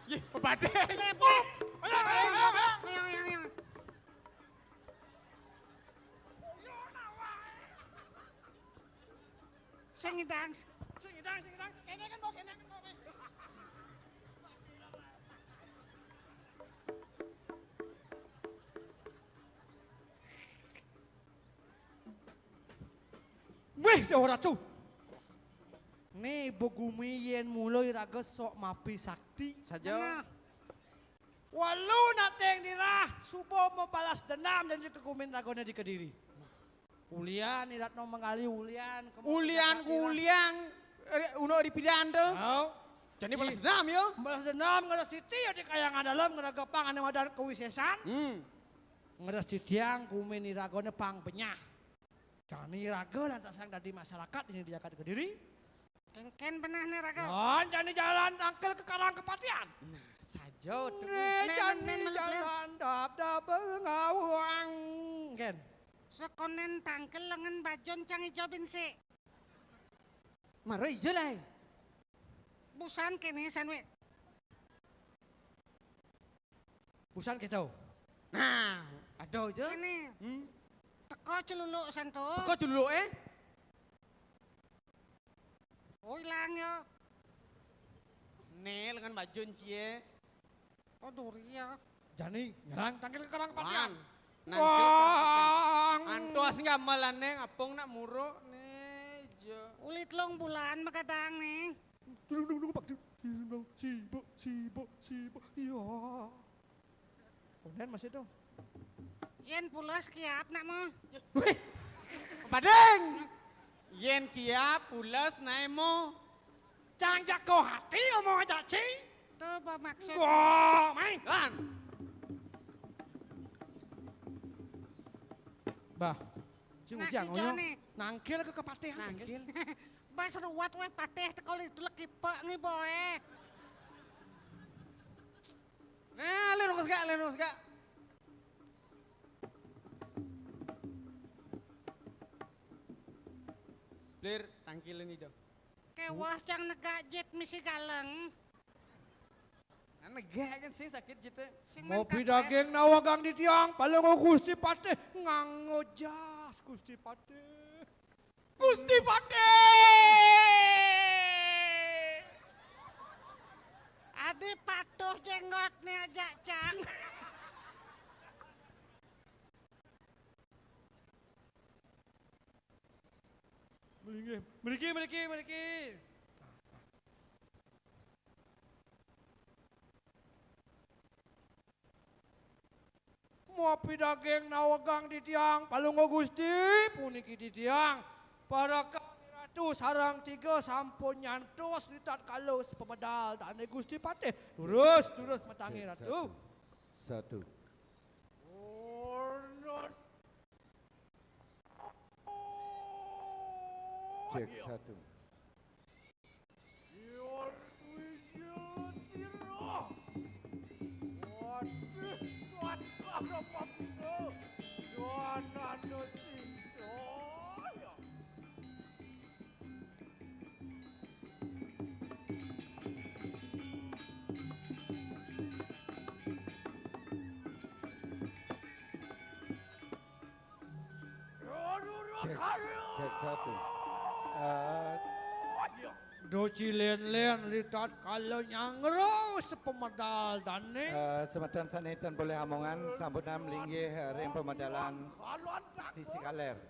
Speaker 11: Pebadai.
Speaker 12: Ayo. Sing idang.
Speaker 10: Kene kan mau. Wih, ora tuh. Nih bogumi yen mulai raga sok mapi sakti saja. Walu nateng dirah, subuh mau balas dendam dan juga kegumin ragona di Kediri. Ulian, irat no mengali ulian.
Speaker 11: Ulian, uno di pidan tuh. Jadi balas dendam yo.
Speaker 10: Balas dendam ngada siti ya di kayangan dalam ngada gepang ane wadan kewisesan. Ngada sitiang kumin iragona pang penyah. Jani raga lantasan dari masyarakat ini di Jakarta Kediri.
Speaker 12: Kengken benah nih raga.
Speaker 10: Jani jalan angkel ke Karang Kepatian.
Speaker 11: Sajo tuh.
Speaker 10: Jani jalan dap ngawang. Ken.
Speaker 12: Sekonen tangkel lengan bajon cang ijo binse.
Speaker 11: Mari ijo lah.
Speaker 12: Busan kene sanwe.
Speaker 10: Busan gitu.
Speaker 11: Nah, ada aja.
Speaker 12: Kene. Teko celuluk santo.
Speaker 11: Kok dulu
Speaker 12: Oh ilang ya.
Speaker 11: Nih lengan bajun cie.
Speaker 12: Oh duri ya.
Speaker 10: Jani, nyerang tangkil ke kerang
Speaker 11: Wan.
Speaker 10: patian.
Speaker 11: Wang. Antuas ngamalan nih ngapung nak muruk nih jo.
Speaker 12: Ulit long bulan makadang nih.
Speaker 10: Duduk pak. Sibuk. Iya. Konen masih tuh.
Speaker 12: Yen pulas kiap nak mo.
Speaker 11: Wih. Badeng. Yen kia pulas naemo.
Speaker 10: Jangan jago hati ngomong aja sih.
Speaker 12: Tuh apa maksud?
Speaker 10: Wah, main.
Speaker 11: Kan.
Speaker 10: Bah, si
Speaker 12: Nah,
Speaker 10: Ujang
Speaker 12: kijau
Speaker 10: ngono
Speaker 12: nih.
Speaker 10: nangkil ke kepatihan.
Speaker 11: Nangkil.
Speaker 12: Bas ruwat we pateh teko itu lagi pak nih boy.
Speaker 11: Nah, lenus gak. Lir, tangkilin itu.
Speaker 12: Kewas jang negak jet misi galeng.
Speaker 11: Nah, negak kan sih sakit gitu.
Speaker 10: Ngopi daging nawagang di tiang, paling Gusti Patih nganggo jas Gusti Patih. Gusti Patih.
Speaker 12: Adi patuh jenggot nih aja cang.
Speaker 10: Meriki. Ngopi daging nawagang di tiang, palunggo Gusti puniki di tiang. Para kami ratu sarang 3 sampun nyantos litat kalau pemedal dane Gusti Patih. Terus matangi ratu.
Speaker 4: 1. Cek 1. Cek 1.
Speaker 10: Doci len litat kalau nyangro sepemedal dane.
Speaker 4: Semeton sanetan boleh hamongan sambut nam linggih ring pemedalan sisi kaler.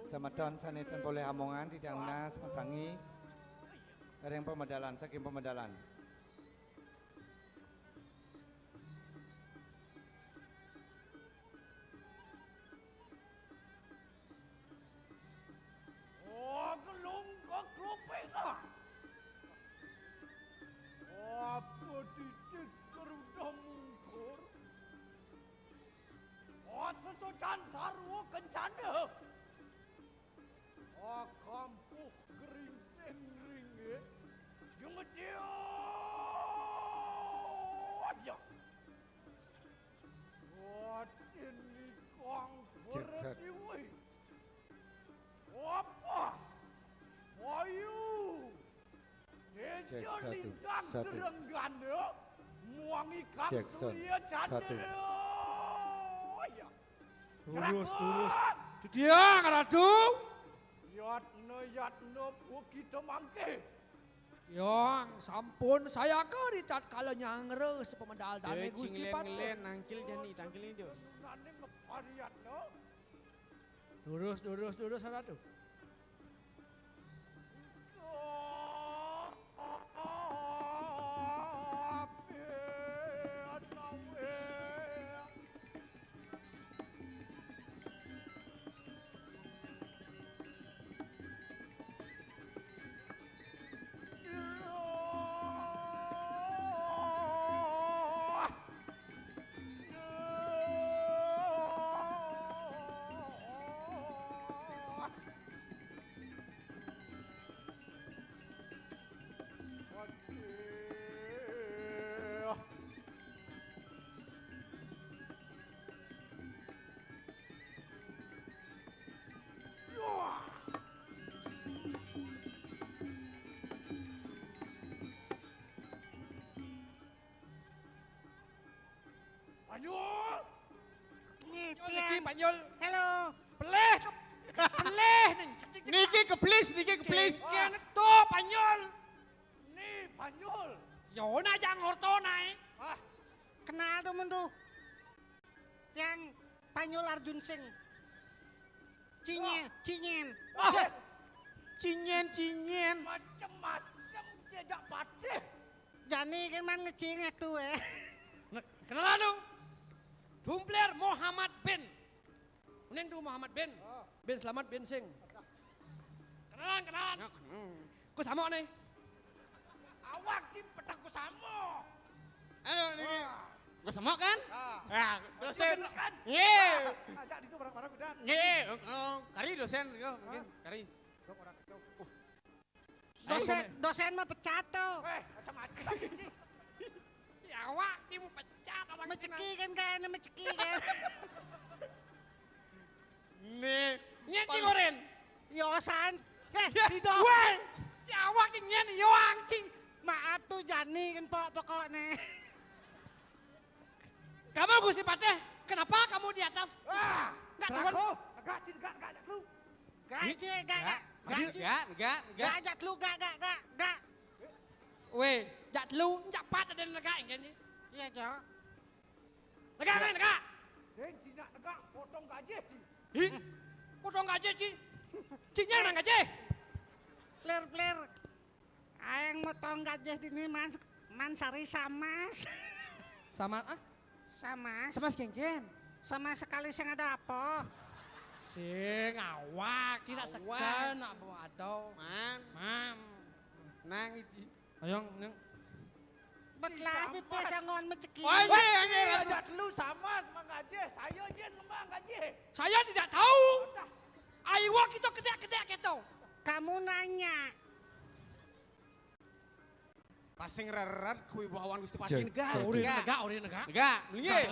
Speaker 4: Semeton sanetan boleh hamongan di nas matangi ring pemedalan saking pemedalan.
Speaker 7: Sesocan sarwo kencana. Kampuh kering ringit. Yung aja. Watin ni kong berdiwi. Apa? Wayu. Deja lintang terenggan muangi kang sulia canda.
Speaker 10: Terus. Di tiang ratu.
Speaker 7: Yatno kita mangke.
Speaker 10: Yang sampun saya ke ditat kalau nyangre sepemedal dane Gusti Patih.
Speaker 11: Ngelen nangkil jani, tangkilin itu.
Speaker 7: Nane ngepariat no.
Speaker 10: Lurus ratu.
Speaker 12: Nih
Speaker 10: Lagi
Speaker 12: tiang.
Speaker 10: Pak Nyol.
Speaker 12: Hello.
Speaker 10: Beleh, beleh nih.
Speaker 11: Niki keplis.
Speaker 10: Kene to Banyul.
Speaker 7: Nih Banyul.
Speaker 10: Yona jang orto naik.
Speaker 12: Ah, kenal tuh men tuh. Yang Panyul Arjun Singh. Cinyen.
Speaker 11: Cinyen.
Speaker 7: Macem-macem jejak patih.
Speaker 12: Jani kan man ngecingek tuh
Speaker 10: Kenalan dong. Dumpler Muhammad bin. Kuning tuh Muhammad bin. Bin Selamat bin Sing. Kenalan. Ku sama nih.
Speaker 7: Awak jin petak ku samo.
Speaker 11: Aduh, niki. Gue semok kan? Ya,
Speaker 7: Dosen
Speaker 11: dosen.
Speaker 7: kan?
Speaker 11: Nggih.
Speaker 7: Ajak itu barang-barang udah.
Speaker 11: Nggih, kari dosen yo, mungkin kari.
Speaker 12: Dosen mah pecat tuh.
Speaker 7: Macam-macam sih.
Speaker 10: Ya awak cimu pecat orang
Speaker 12: Meceki kan meceki kan.
Speaker 11: Nih.
Speaker 10: Nyen Goren.
Speaker 12: Yosan.
Speaker 10: Tidak. Weh. Ya awak nyen yoang cing.
Speaker 12: Maaf tuh Jani kan pokoknya.
Speaker 10: Kamu Gusti Pateh, kenapa kamu di atas? Enggak turun.
Speaker 7: Enggak ajak lu.
Speaker 12: Gaji,
Speaker 11: Enggak,
Speaker 12: ajak lu, gak.
Speaker 10: Weh, jak lu, jak pat ada negak ini.
Speaker 12: Iya, Jo.
Speaker 10: Negak.
Speaker 7: Deng Cina negak potong gaji sih.
Speaker 10: Ih, potong gaji Ci. Cinya nang gaji.
Speaker 12: Pler. Ayang motong gaji ini man sari samas.
Speaker 10: Sama
Speaker 12: Samas.
Speaker 10: Sama sekengken.
Speaker 12: Sama sekali sing ada apa?
Speaker 10: Sing awak, tidak segan, nak bawa adau. Man.
Speaker 11: Nang iki.
Speaker 10: Ayo, neng.
Speaker 12: Betlah pipis angon meceki.
Speaker 10: Oh iya.
Speaker 7: Ajak lu sama gaji. Saya jen ngembang gaji.
Speaker 10: Saya tidak tahu. Ayo kita kedek gitu.
Speaker 12: Kamu nanya.
Speaker 11: Pasing rerat kuwi bawan Gusti Patih
Speaker 4: Cek,
Speaker 11: negak.
Speaker 4: cek.
Speaker 10: Ori negak.
Speaker 11: Enggak, nggih.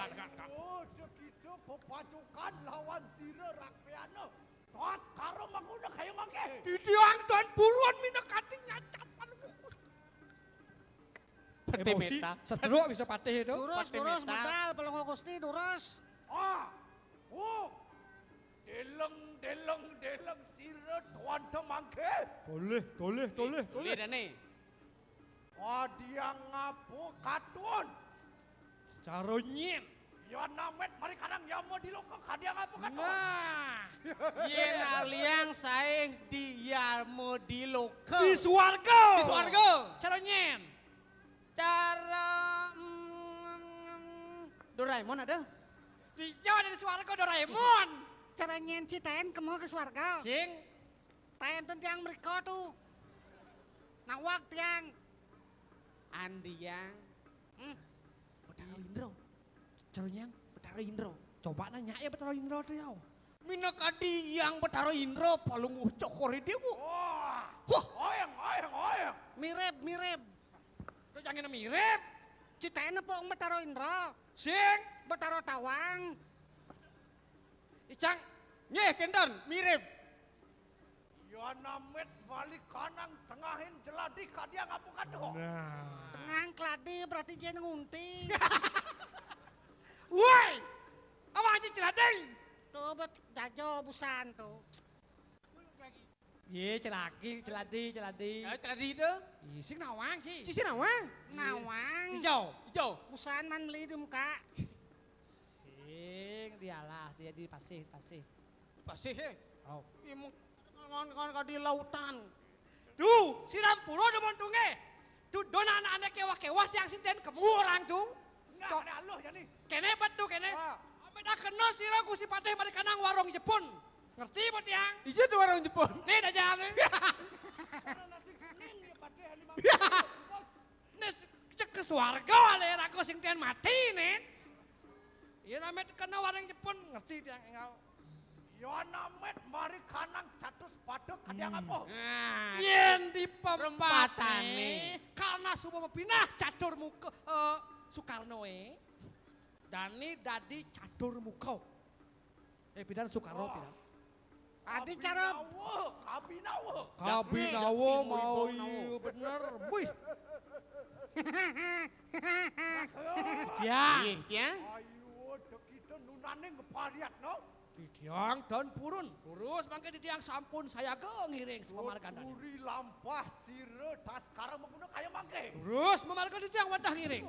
Speaker 7: Oh, segitu pepacukan lawan Sire Rakriano. Tos karo manguna kayak mangke.
Speaker 10: Didiang dan puluhan minyak kati nyacat. Emosi, seteruk bisa patih itu.
Speaker 12: Durus, medal, pelongo Gusti, durus.
Speaker 7: Deleng Sire tuan temangke.
Speaker 10: Boleh.
Speaker 11: Boleh dah nih.
Speaker 7: Kadiang ngapu katun.
Speaker 10: Caronyin.
Speaker 7: Ya namet mari kadang yamo di loko kadiang ngapu katun.
Speaker 10: Nah,
Speaker 11: Yen aliang sae di yarmo di loke.
Speaker 10: di suarga.
Speaker 11: Di suarga.
Speaker 10: Caronyin.
Speaker 11: Cara Doraemon ada?
Speaker 10: Di Jawa dari suarga Doraemon.
Speaker 12: Cara nyenci taen kemu ke swarga.
Speaker 10: Sing.
Speaker 12: Taen tuh tiang mereka tuh. Nawak tiang.
Speaker 11: Andiang. Betaro Indro.
Speaker 10: Caronyin.
Speaker 11: Betaro Indro.
Speaker 10: Coba nanya ya Betaro Indro tuh ya.
Speaker 11: Mina kadi yang Betaro Indro palung cokori dia bu.
Speaker 7: Wah, oyang.
Speaker 12: Mirip.
Speaker 10: Tuh jangan mirip.
Speaker 12: Citaen apa ang Betaro Indro?
Speaker 10: Sing.
Speaker 12: Betaro Tawang.
Speaker 10: Icang.
Speaker 11: Nyeh kendan mirip.
Speaker 7: Ya namet balik kanang tengahin jeladi kadiang ngapu katun.
Speaker 12: Tengang kladi berarti jen ngunti.
Speaker 10: Woi. Apa aja celadeng?
Speaker 12: Tuh bet jajo busan tuh.
Speaker 10: Ye celadi.
Speaker 11: Tadi itu.
Speaker 10: Sing nawang sih.
Speaker 11: Cici nawang.
Speaker 12: Nawang.
Speaker 10: Hijau.
Speaker 12: Busan man beli di muka.
Speaker 10: Sing dialah dia di pasih.
Speaker 11: Pasih he.
Speaker 10: Oh.
Speaker 11: Imong kan di lautan.
Speaker 10: Duh, siram puro demen tunge. Tuh dona anak-anak kewah-kewah yang sinten kemu orang tuh.
Speaker 7: Nah, ada Allah jadi.
Speaker 10: Kene betul kene. Ameda kena sira Gusti Patih mari kanang warung Jepun. Ngerti apa tiang?
Speaker 11: Iya tuh orang Jepun.
Speaker 10: Nih dah jangan.
Speaker 7: Nasi kuning ya Patih ini mang.
Speaker 10: Nih cek ke swarga ale rago sing tian mati nih. Iya namanya kena warung Jepun ngerti tiang engau.
Speaker 7: Ya namet mari kanang catus padok kadiang ngapu.
Speaker 11: Nah,
Speaker 10: Yen di
Speaker 11: Perempatane.
Speaker 10: pempatane karena subuh pinah catur muka Soekarno Dani dadi catur muka. Pidan Soekarno pidan.
Speaker 12: Adi cara
Speaker 10: Kabinawo mau iya bener. Wih.
Speaker 11: Iya.
Speaker 10: Ya.
Speaker 7: Ayo kita nunane ngepariat no.
Speaker 10: Didiang dan purun. Terus mangke didiang sampun saya ke ngiring sepamargan dan.
Speaker 7: Uri lampah sire tas sekarang menggunakan kaya mangke.
Speaker 10: Terus memarga didiang wadah ngiring.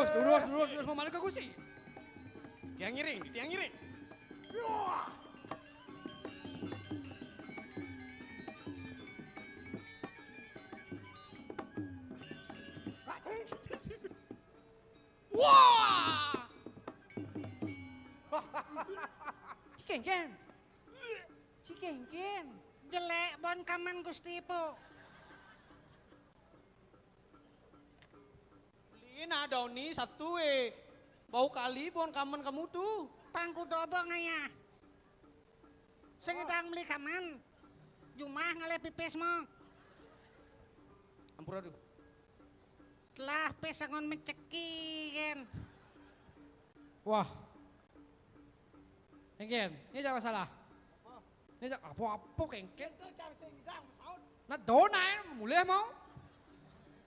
Speaker 10: Terus memarga Gusti. Didiang ngiring. Wah!
Speaker 11: Cikengken.
Speaker 12: Jelek bon kaman Gusti po.
Speaker 11: Beliin dauni satu bau kali pun kaman kamu tuh.
Speaker 12: Pangku dobo ngaya. Sing itang beli kaman. Jumah ngale pipis mo.
Speaker 11: Ampura tuh.
Speaker 12: Telah pesangon menceki kan.
Speaker 10: Wah. Kengken, ini jangan salah. Ini jangan apa kengken. Nah dona mulai mau.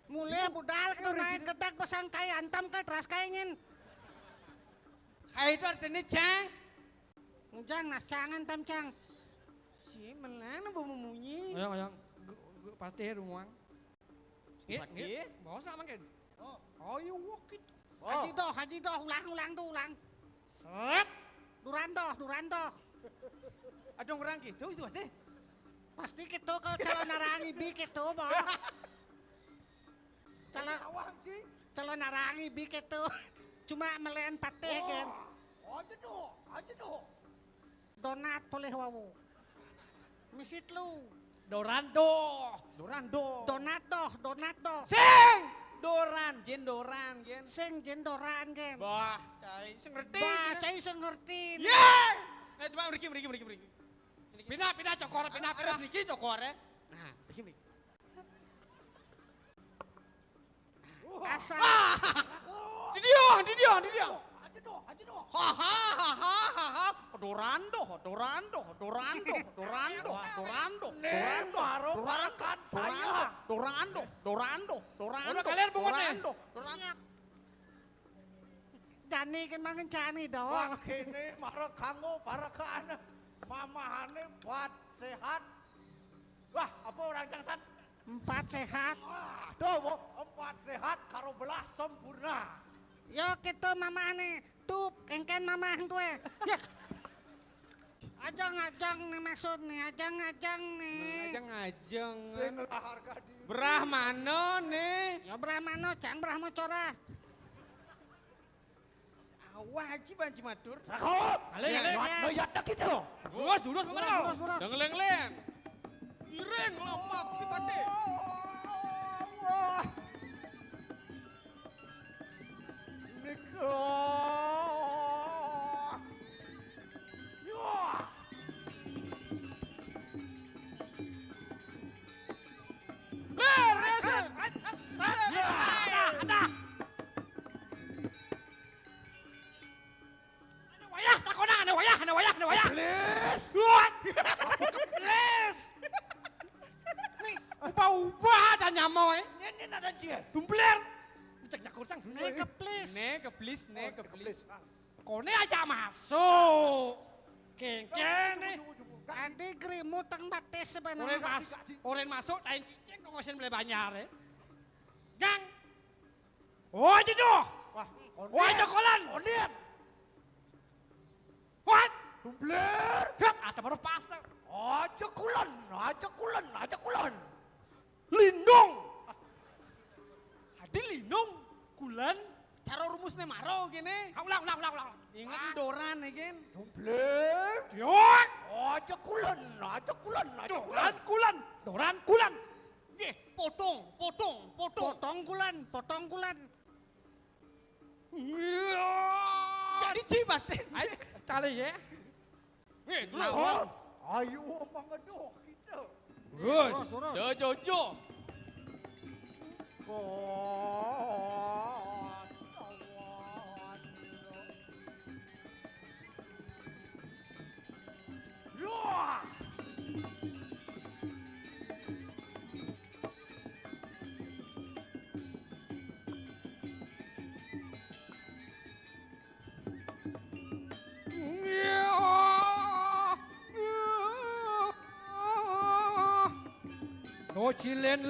Speaker 12: Mulai budal ke naik kedak pasang kaya antam ke teras kaingin.
Speaker 11: Kaya itu artinya cang.
Speaker 12: Jang nas cangan tam cang.
Speaker 11: Si melana bau memunyi.
Speaker 10: Ayang. Pasti rumang.
Speaker 11: Iya.
Speaker 10: Bawa sama kan. Oh, you walk it.
Speaker 12: Haji doh, ulang.
Speaker 10: Set.
Speaker 12: Duran doh.
Speaker 11: Adong orang gitu, itu deh.
Speaker 12: Pasti gitu kalau calon narangi bi gitu, boh. Calon narangi bi gitu. Cuma melen pateh kan.
Speaker 7: Aja doh.
Speaker 12: Donat boleh wawu. Misit lu.
Speaker 11: Dorando.
Speaker 12: Donat doh.
Speaker 11: Sing! Doran, gen.
Speaker 12: Sing jendoran kan.
Speaker 11: Bah, cai, sing ngerti.
Speaker 12: Baca iso ngerti.
Speaker 11: Yeah! Coba Riki.
Speaker 10: Pindah cokor, pindah.
Speaker 11: Terus niki cokor ya. Nah, Riki.
Speaker 12: Asal.
Speaker 11: Didiang.
Speaker 7: Aja doh.
Speaker 11: Ha. Dorando.
Speaker 7: Kan saya.
Speaker 11: Dorando.
Speaker 10: Udah kalian bungut
Speaker 11: Siap.
Speaker 12: Jani kan mangan jani doh.
Speaker 7: Wah kene marah kanggo para ke anak. Mamahane buat sehat. Wah apa orang cangsan?
Speaker 12: 4 sehat.
Speaker 7: Doh 4 sehat karo belas sempurna.
Speaker 12: Yo gitu mamahane. Tuh kengken mamah tuh. Ajang nih maksud nih, ajang nih.
Speaker 11: Ajang.
Speaker 7: Sing lah harga di.
Speaker 11: Brahmano nih.
Speaker 12: Ya Brahmano, jangan Brahmo coras.
Speaker 11: Wajib banci matur.
Speaker 7: Sakop.
Speaker 10: Ale.
Speaker 7: No ya gitu.
Speaker 10: Durus mengenal.
Speaker 11: Jangan leng-leng. Ireng lompat si Pade.
Speaker 7: Wah. Niko.
Speaker 10: Ada wayah. Please. Nih, ubah ada nyamoy.
Speaker 7: Ini ada cie.
Speaker 10: Dumpler. Cek kurang.
Speaker 12: Nih keplis.
Speaker 11: Nek keplis.
Speaker 10: Kone aja masuk. Kengken nih.
Speaker 12: Andi grimu teng batis sebenarnya.
Speaker 10: Oren masuk, tain cicing dong ngosin beli banyar ya. Gang. Oh jedoh. Wah jokolan. Onian. What?
Speaker 7: Dumpler.
Speaker 10: Hap, ada baru pas dah.
Speaker 7: Aja kulon.
Speaker 10: Lindung. Hadi lindung. Kulan.
Speaker 11: Cara rumusnya maro gini.
Speaker 10: Ulang.
Speaker 11: Ingat doran ya kan.
Speaker 7: Dumpler.
Speaker 10: Diok.
Speaker 7: Aja kulon.
Speaker 10: Doran kulan.
Speaker 11: Nggih, potong.
Speaker 12: Potong kulan.
Speaker 11: siji batin. Ayo tali ya.
Speaker 7: Naon? Ayo mangedoh kita.
Speaker 11: Terus. Jojo. Doci len.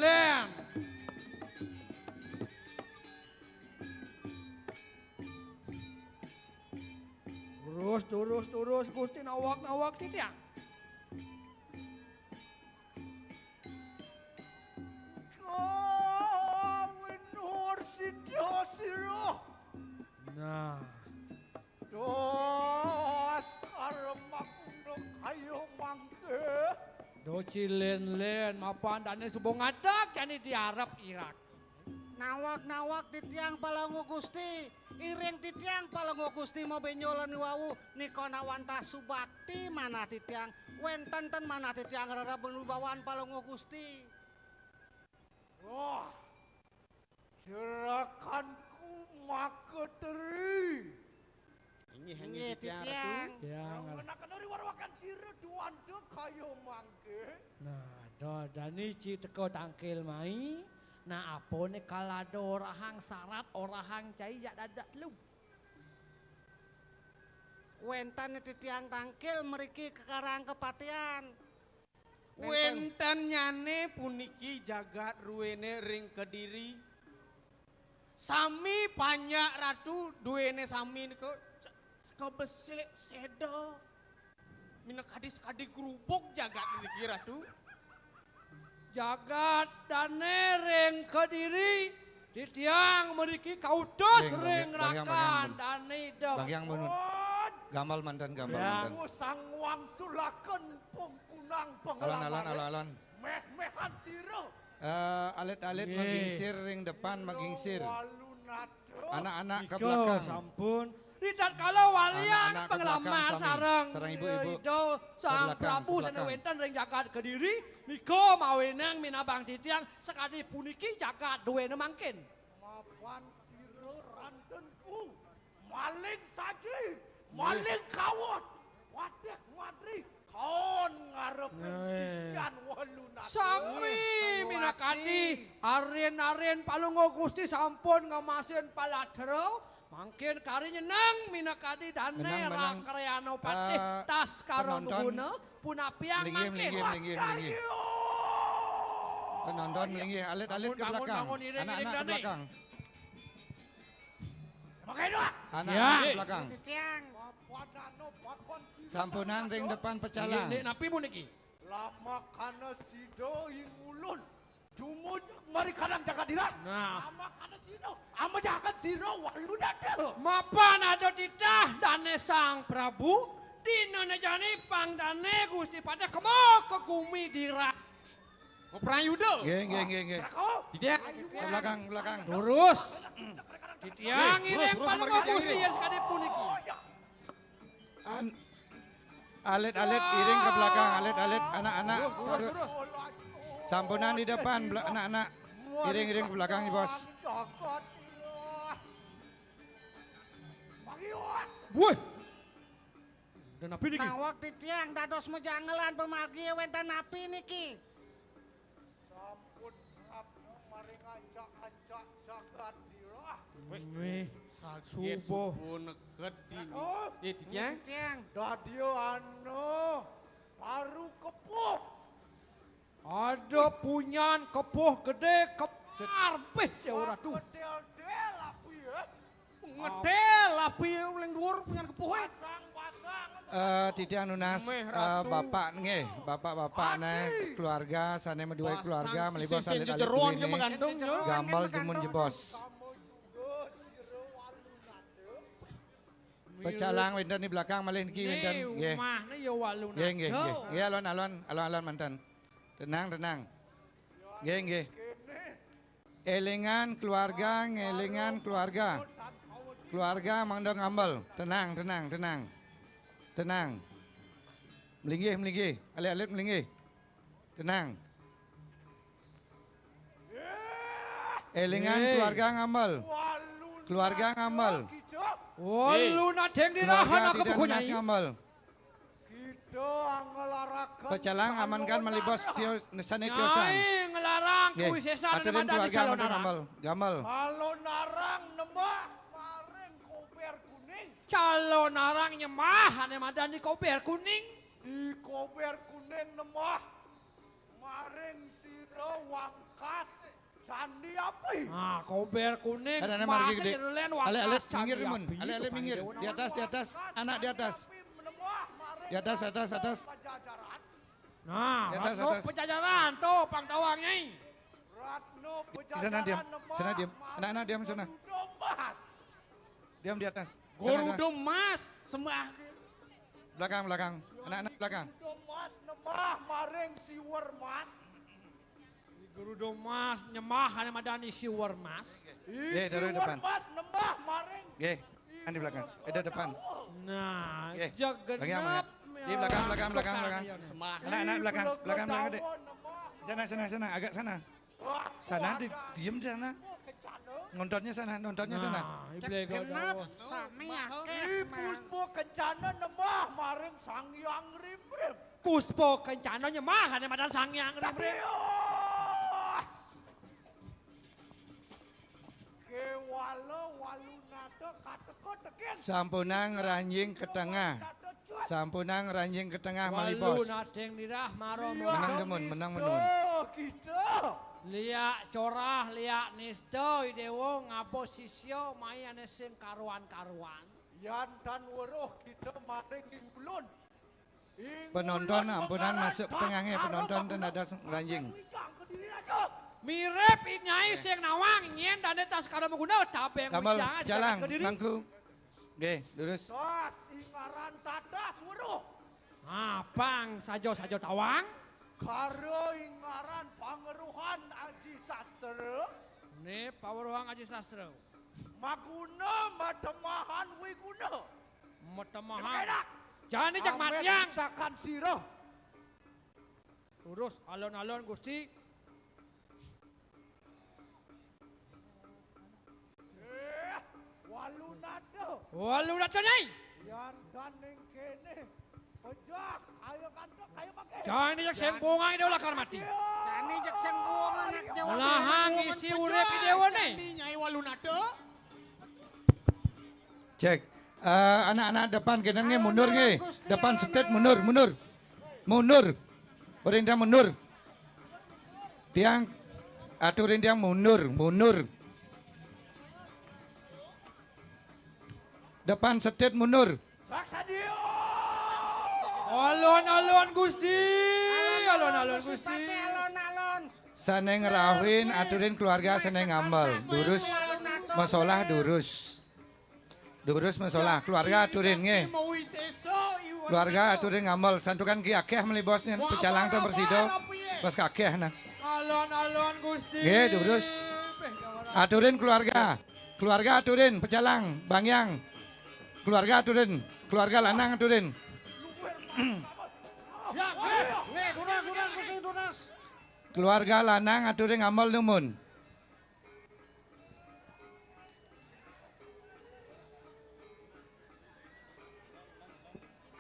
Speaker 11: Terus Gusti nawak titiang.
Speaker 7: Kawin Horsida sira.
Speaker 11: Nah,
Speaker 7: Dos karemak undang kayo mangke.
Speaker 11: doci len mapan dane subong ngadak jani diarep Irak.
Speaker 12: Nawak titiang palango Gusti, iring titiang palango Gusti mau benyolan wau nikona wantah subakti mana titiang, wenten mana titiang rara benubawan palango Gusti.
Speaker 7: Wah, serakanku maketeri.
Speaker 12: Ini titiang.
Speaker 11: Yang
Speaker 7: Menakan dari warwakan sira duanda kayo mangke.
Speaker 11: nah, dani ci teko tangkil mai. Nah, apa nih kalado orahang syarat orahang cai jak dadak lu.
Speaker 12: Wenten titiang tangkil meriki kekarang kepatian.
Speaker 11: Wenten nyane puniki jagat ruene ring Kediri. Sami banyak ratu duene sami niko besek sedo. Mina kadis-kadi kerupuk jagat niki ratu. Jagat dane ring Kediri. Titiang meriki kaudos ring rakan dane dem.
Speaker 4: Bang yang menun. Gamal mantan.
Speaker 7: Sang wang sulaken pengkunang
Speaker 4: Alon.
Speaker 7: Meh-mehan sira.
Speaker 4: Alit-alit mengingsir ring depan mengingsir.
Speaker 7: Walunado.
Speaker 4: Anak-anak ke belakang.
Speaker 11: Sampun. Tidak kalau walian
Speaker 4: Anak-anak ke
Speaker 11: pengalaman
Speaker 4: belakang,
Speaker 11: sarang.
Speaker 4: sarang ibu-ibu.
Speaker 11: Itu sang
Speaker 4: belakang,
Speaker 11: Prabu
Speaker 4: ke belakang.
Speaker 11: Senewenten ring jagat Kediri. Niko mawenang minabang titiang sekali puniki jagat duwene mangkin.
Speaker 7: Mapan sira rantenku. Maling saji. Maling kawat. Wadeh wadri. Kon ngarepin sisian walunado.
Speaker 11: Sami minakadi aren-aren palungo Gusti sampun ngemasin paladro. Mangkin kari nyenang minakadi dane
Speaker 4: Menang.
Speaker 11: rakreano patih tas karon
Speaker 4: penonton.
Speaker 11: guna punapiang
Speaker 4: Melinggih.
Speaker 11: mangkin.
Speaker 4: Penonton melinggih, alit-alit ke
Speaker 11: Bangun,
Speaker 4: belakang.
Speaker 11: bangun, iring,
Speaker 4: Anak-anak ke
Speaker 11: Dani.
Speaker 4: belakang.
Speaker 7: Pakai doa.
Speaker 4: Anak-anak ke belakang.
Speaker 12: Titiang.
Speaker 7: Mapadano pakon sira.
Speaker 4: Sampunan ring depan pecalang.
Speaker 11: Nek napi puniki.
Speaker 7: Lama kana sido ingulun. Jumud mari kadang jaga dira.
Speaker 11: Nah,
Speaker 7: Lama kana sido. Ama jagat sira walunado.
Speaker 11: mapan ada titah dane sang Prabu. Dino nejani pangdane Gusti pada kemo ke gumi dira. Prayuda.
Speaker 4: Nggih.
Speaker 11: Titiang.
Speaker 4: Ke belakang.
Speaker 11: Lurus. Titiang ireng paling Gusti ya sekali puniki.
Speaker 4: Alit-alit iring ke belakang, alit-alit anak-anak.
Speaker 11: Terus.
Speaker 4: Sampunan di depan, anak-anak. Iring-iring ke belakang, bos.
Speaker 7: Jagat dira. Magiot.
Speaker 11: Woi. Dan napi niki.
Speaker 12: Nawak titiang dados mejangelan pemargi wenten napi niki.
Speaker 7: Sampun mari ngajak-ajak jagat dira.
Speaker 11: Weh, subuh.
Speaker 10: Neket ini.
Speaker 11: Titiang.
Speaker 12: Titiang.
Speaker 7: Dadio anu baru kepuh.
Speaker 11: Ada punyan kepuh gede kepar beh jauh ratu.
Speaker 7: Del-del api ya.
Speaker 11: Ngedel api yang dhuwur punyan kepuh.
Speaker 7: Basang.
Speaker 4: Titiang Nunas,
Speaker 11: Meh, Ratu.
Speaker 4: bapak nggih, bapak-bapak keluarga, sana medua keluarga melibas
Speaker 11: Sisi
Speaker 4: alit-alit
Speaker 11: jeroan
Speaker 4: begini.
Speaker 11: ke mengandung yo.
Speaker 4: Gambal jumun jebos. Pecalang wenten di belakang malih niki wenten. Nggih.
Speaker 11: Rumahne ya waluna.
Speaker 4: Nggih. Nggih alon mantan. Tenang. Nggih. Elingan keluarga. Keluarga mangdo ngambel. Tenang, tenang, tenang. Tenang. Melinggih, melinggih. Alit-alit melinggih. Tenang. Elingan keluarga ngambel. Keluarga ngambel.
Speaker 10: Walu nadeng dirahan
Speaker 4: Keluarga
Speaker 10: aku
Speaker 4: tidak
Speaker 10: punya.
Speaker 4: nunas ngambel.
Speaker 3: Kita ngelarakan.
Speaker 4: Pecalang amankan melibos nesane kiosan.
Speaker 10: Nyai ngelarang
Speaker 4: Nggih,
Speaker 10: kuwi sesa
Speaker 4: aturin
Speaker 10: madani
Speaker 4: keluarga
Speaker 10: calon
Speaker 4: mangdo
Speaker 10: narang.
Speaker 4: ngambel. Gambel.
Speaker 3: Kalau narang nembah maring koper kuning.
Speaker 10: Calon narang nyemah ane madani koper kuning.
Speaker 3: I koper kuning nembah maring siro wangkas candi api.
Speaker 10: Nah, koper kuning.
Speaker 4: Ada
Speaker 10: masa
Speaker 4: margi gede.
Speaker 10: jerulen
Speaker 4: Alit-alit
Speaker 10: wangkas
Speaker 4: minggir
Speaker 10: candi
Speaker 4: mun.
Speaker 10: api.
Speaker 4: Alit-alit
Speaker 10: Itu
Speaker 4: minggir.
Speaker 10: panggil
Speaker 4: Di atas, di atas. Anak di atas. Di atas, atas, atas.
Speaker 10: Nah,
Speaker 4: Di atas,
Speaker 10: Ratno
Speaker 4: atas.
Speaker 10: Pejajaran tuh pangtawang nyai.
Speaker 3: Ratno
Speaker 4: Di sana diam. Sana diam. Anak-anak diam sana.
Speaker 3: Dombas.
Speaker 4: Diam di atas. Sana,
Speaker 10: Guru
Speaker 4: sana.
Speaker 10: Domas sembah.
Speaker 4: Belakang, belakang. Anak-anak belakang.
Speaker 3: Dombas nembah maring siwer mas.
Speaker 10: Guru Domas nyemah ane madani siwer mas.
Speaker 4: Ye, dari depan.
Speaker 3: Mas nembah maring.
Speaker 4: Ye, di belakang. Di depan.
Speaker 10: Nah,
Speaker 4: Ye,
Speaker 10: jak
Speaker 4: bagi amanat.
Speaker 10: genep.
Speaker 4: Di belakang, belakang, belakang, belakang.
Speaker 10: Semak.
Speaker 4: Anak-anak belakang, belakang, belakang. Dek. Sana, sana, sana. Agak sana. Sana, diem di sana. Nontonnya sana, nontonnya sana.
Speaker 10: Nah, ible
Speaker 12: Genep
Speaker 10: gawa.
Speaker 12: sami
Speaker 3: I
Speaker 12: akeh.
Speaker 3: puspo kencana nembah maring sang yang rimrim.
Speaker 10: Puspo kencana nyemah ane madan sangyang rimrim.
Speaker 3: Kewalo walunado kateko tekis.
Speaker 4: Sampunang ranjing ke tengah. Sampunang ranjing ke tengah
Speaker 10: Walu
Speaker 4: malibos.
Speaker 10: nadeng dirah maro
Speaker 4: Menang demun, menang menun.
Speaker 3: Kita.
Speaker 10: Liak corah, liak nisto, idewo ngapo sisyo, mai ane sing karuan-karuan.
Speaker 3: Yan dan weruh kita maring ingulun.
Speaker 4: Penonton ampunan masuk ke tengahnya, penonton dan ada ranjing.
Speaker 10: Mirip nyai sing nawang nyen dan tas kada mengguna tapi yang
Speaker 4: Gamal
Speaker 10: wijang
Speaker 4: jalan,
Speaker 10: ke diri.
Speaker 4: mangku. Oke, lurus.
Speaker 3: Tas ingaran tatas weruh.
Speaker 10: Apang sajo-sajo tawang.
Speaker 3: Karo ingaran pangeruhan Aji Sastra.
Speaker 10: Ne paweruhang Aji Sastra.
Speaker 3: Maguna matemahan wiguna.
Speaker 10: Metemahan. Jangan dijak
Speaker 3: Amet
Speaker 10: matiang.
Speaker 3: sakan siro.
Speaker 10: Lurus alon-alon Gusti.
Speaker 3: Walunado.
Speaker 10: Walu datang nyai.
Speaker 3: Yan daning kene. Ojak, ayo kantok, ayo pakai.
Speaker 10: Jangan dijak sembungan ide lakar mati.
Speaker 12: Jani jak sing buang anak Jawa.
Speaker 10: Lahang isi urip idewo ne.
Speaker 11: Nyai Walunado.
Speaker 4: Cek. Anak-anak depan kenangnya mundur nge. Depan setet mundur, mundur. Mundur. Perintah mundur. Tiang aturin tiang mundur, mundur. Depan setet mundur.
Speaker 3: Saksadio.
Speaker 10: Alon-alon Gusti. Alon-alon Gusti.
Speaker 12: Alon-alon.
Speaker 4: Saneng rawin aturin keluarga saneng ngambal. Durus masalah durus. Durus masalah keluarga aturin nge. Keluarga aturin ngambal santukan ki akeh melibosnya pecalang tuh bersido. Bos kakeh nah.
Speaker 10: Alon-alon Gusti.
Speaker 4: Nge durus. Aturin keluarga. Keluarga aturin pecalang Bang Yang. Keluarga aturin. Keluarga lanang aturin.
Speaker 12: Nih, dunas Gusti dunas.
Speaker 4: Keluarga lanang aturin ngambal numun.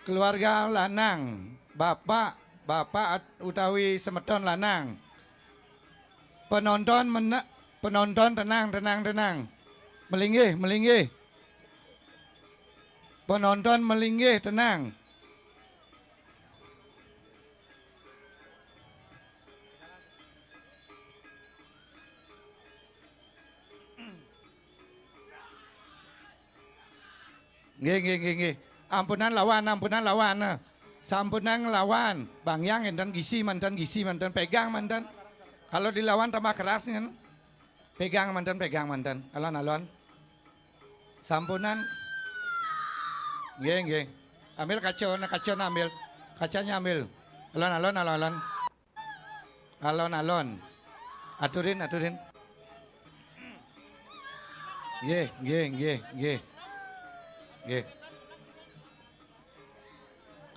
Speaker 4: Keluarga lanang, bapak utawi semeton lanang. Penonton tenang. Melinggih. Penonton melinggih tenang. Nggih. Ampunan lawan. Sampunan lawan. Bang Yang enten gisi mantan pegang mantan. Kalau dilawan tambah keras kan. Pegang mantan. Alon-alon. Sampunan. Nggih. Ambil kaca ambil. Kacanya ambil. Alon-alon. Aturin. Nggih. Nggih.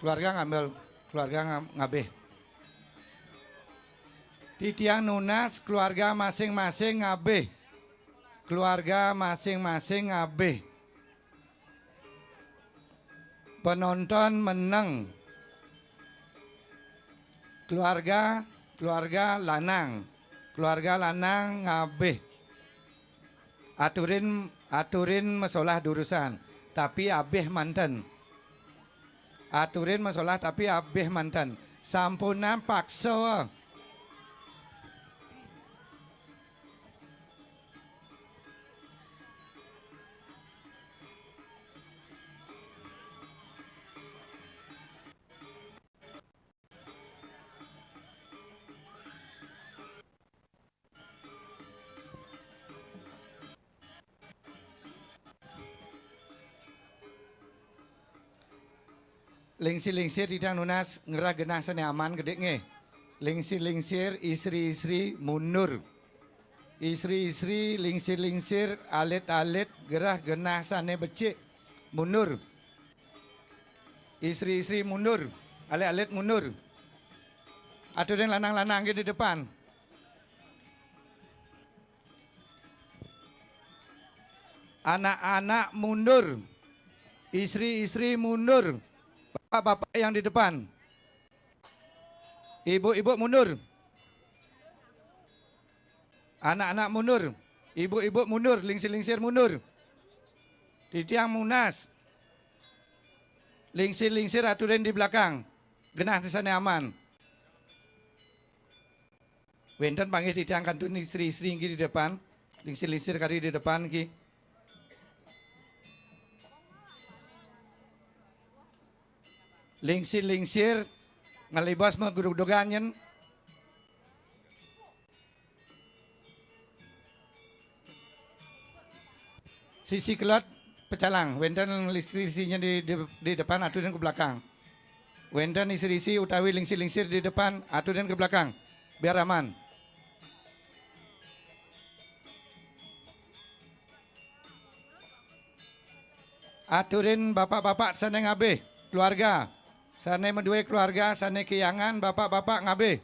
Speaker 4: Keluarga ngambil, keluarga ngabeh. Titiang nunas, keluarga masing-masing ngabeh. Keluarga masing-masing ngabeh. Penonton menang. Keluarga lanang. Keluarga lanang ngabeh. Aturin masalah durusan, tapi abeh manten. Aturin masalah tapi abeh manten. Sampunan paksa. Lingsir-lingsir tidak nunas ngerah genah sane aman gede nge. Lingsir-lingsir istri-istri mundur. Istri-istri lingsir-lingsir alit-alit gerah genah sane becik mundur. Istri-istri mundur, alit-alit mundur. Aturin lanang-lanang di depan. Anak-anak mundur. Istri-istri mundur. Bapak-bapak yang di depan. Ibu-ibu mundur. Anak-anak mundur. Ibu-ibu mundur. Lingsir-lingsir mundur. Titiang munas. Lingsir-lingsir aturin di belakang. Genah di sana aman. Wenten panggil titiang kantun istri-istri di depan. Lingsir-lingsir kari di depan ki. Lingsir-lingsir ngalibas magrudoganyen. Sisi kelot pecalang, wenten istri-istrinya di depan, aturin ke belakang. Wenten istri-istri utawi lingsir-lingsir di depan, aturin ke belakang, biar aman. Aturin bapak-bapak sana ngabe, keluarga. Sana medue keluarga, sana kiangan, bapak-bapak ngabe.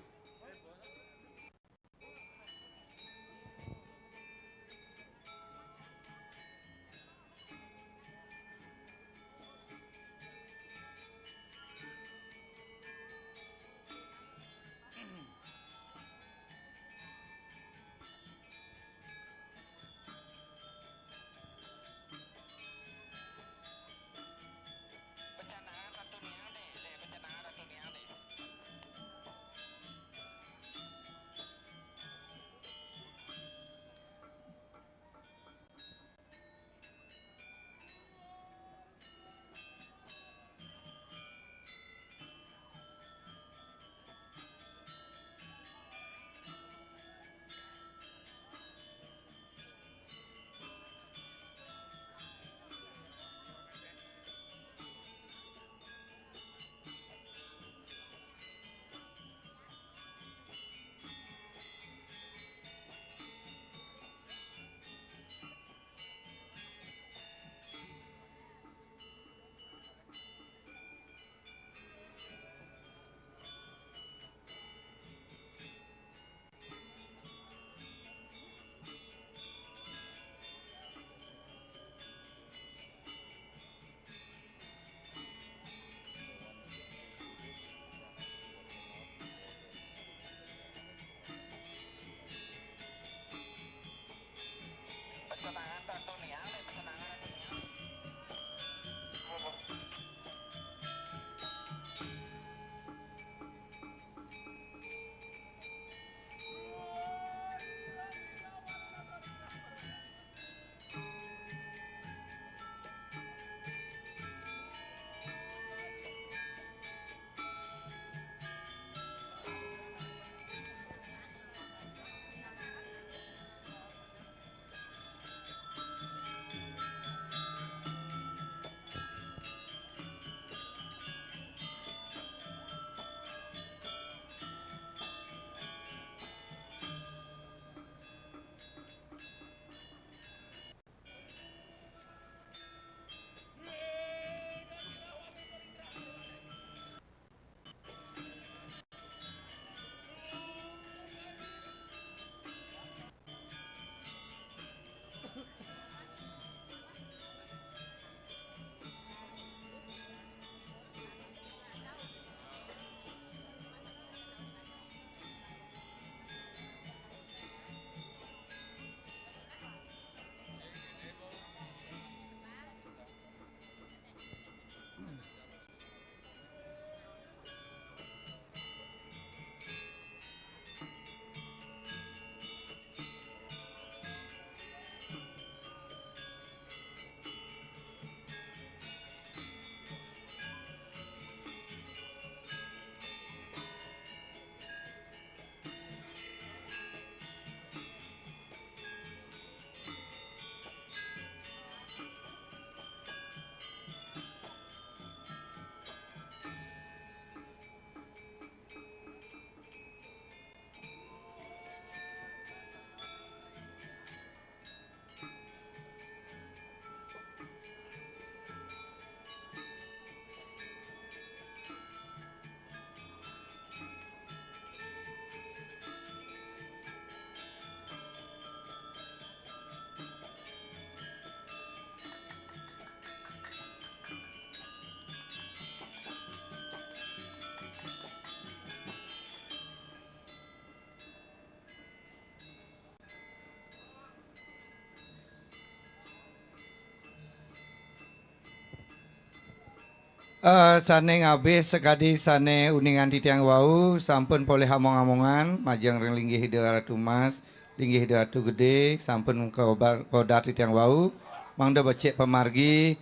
Speaker 4: Sane ngabe sekadi sane uningan titiang wau sampun poleh among-amongan majang ring linggih hide ratu mas linggih hide ratu gede sampun kobar titiang wau mangda becek pemargi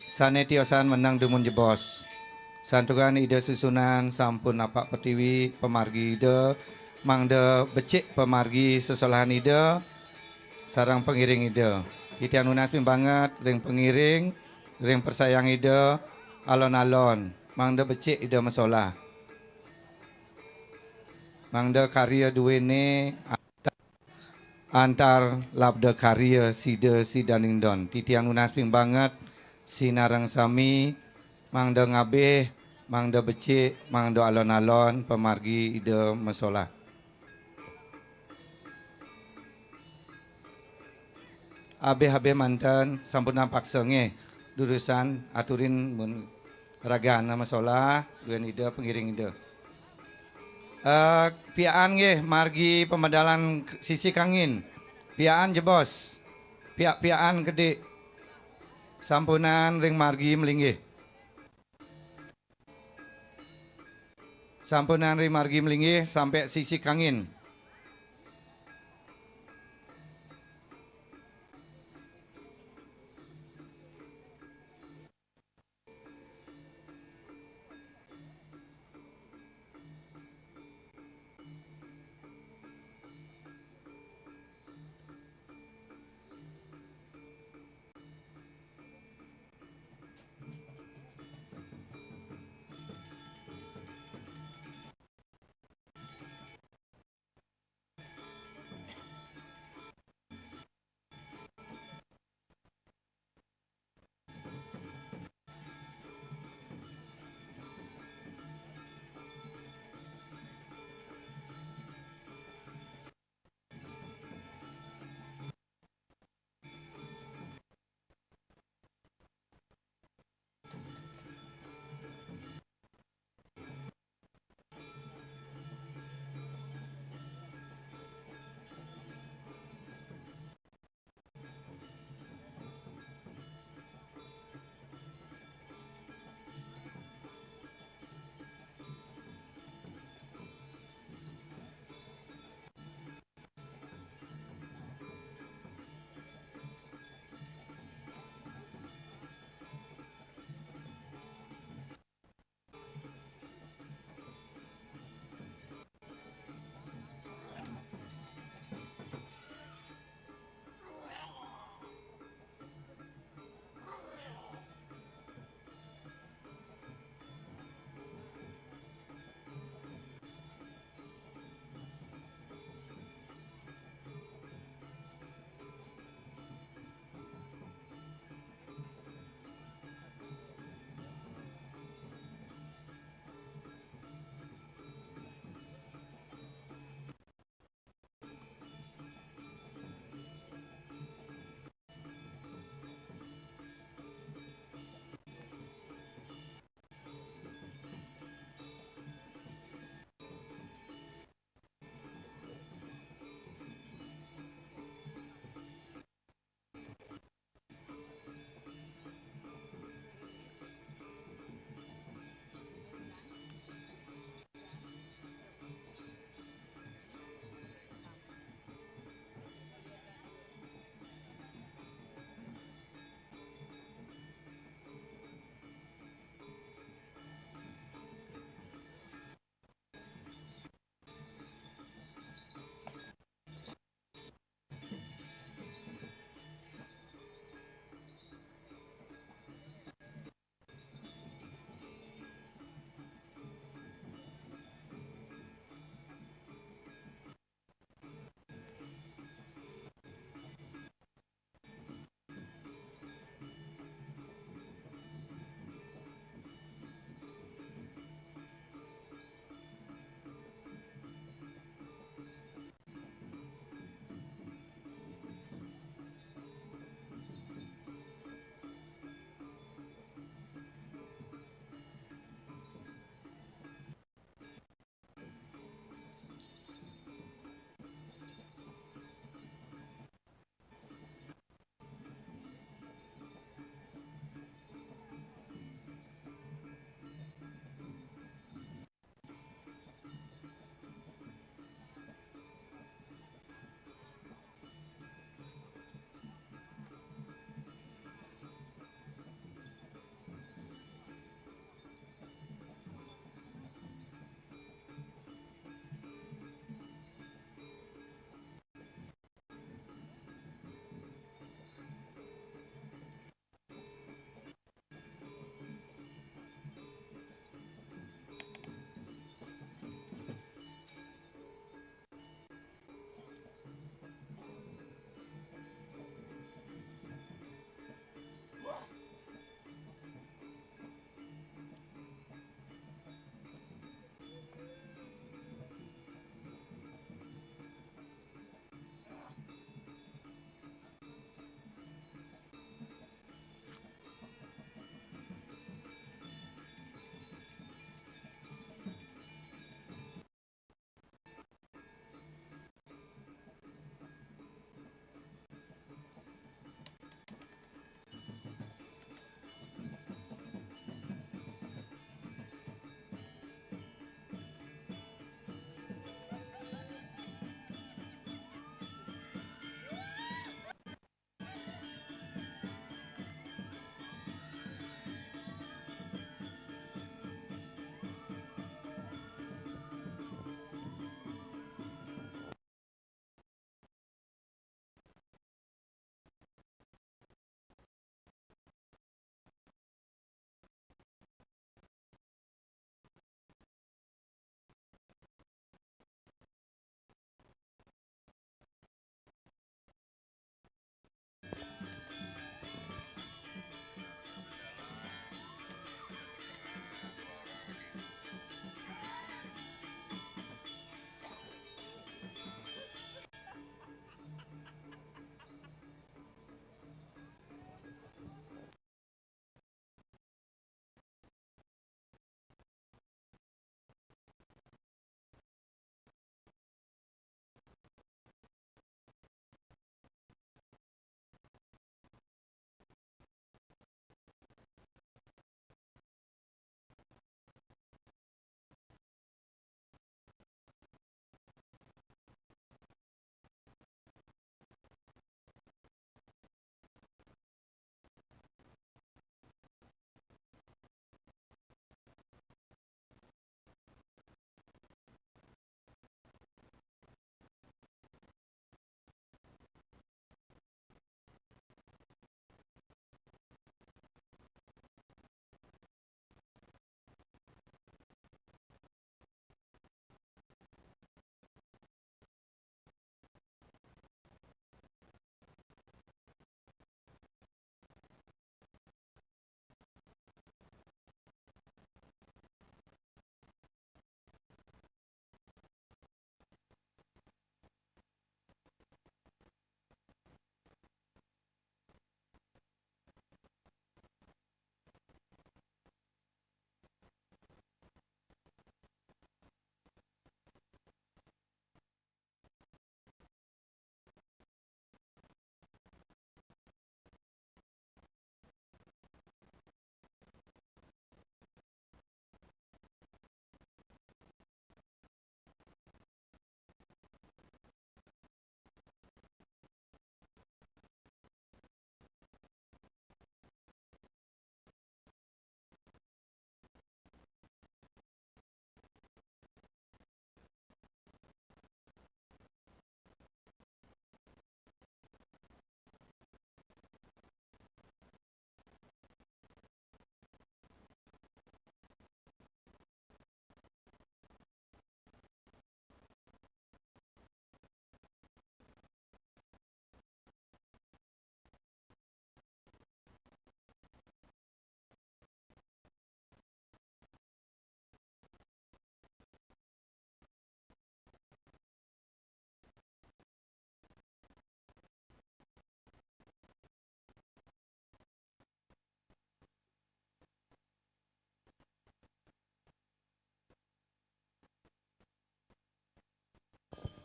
Speaker 4: sane tiosan menang dumun jebos santukan ide susunan sampun napak pertiwi pemargi ide mangda becek pemargi sesolahan ide sarang pengiring ide titiang nunas banget ring pengiring ring persayang ide alon-alon, mangda becik ida masalah. Mangda karya duwene antar labda karya sida si daning don. Titiang nunas ping banget sinarang sami mangda ngabeh, mangda becik, mangda alon-alon pemargi ida masalah. Abe-abe mantan sampun nampak senge durusan aturin mun ragaan masalah duen ide pengiring ide. Piaan nggih margi pemadalan sisi kangin. Piaan jebos. Piaan gede. Sampunan ring margi melinggih. Sampunan ring margi melinggih sampai sisi kangin.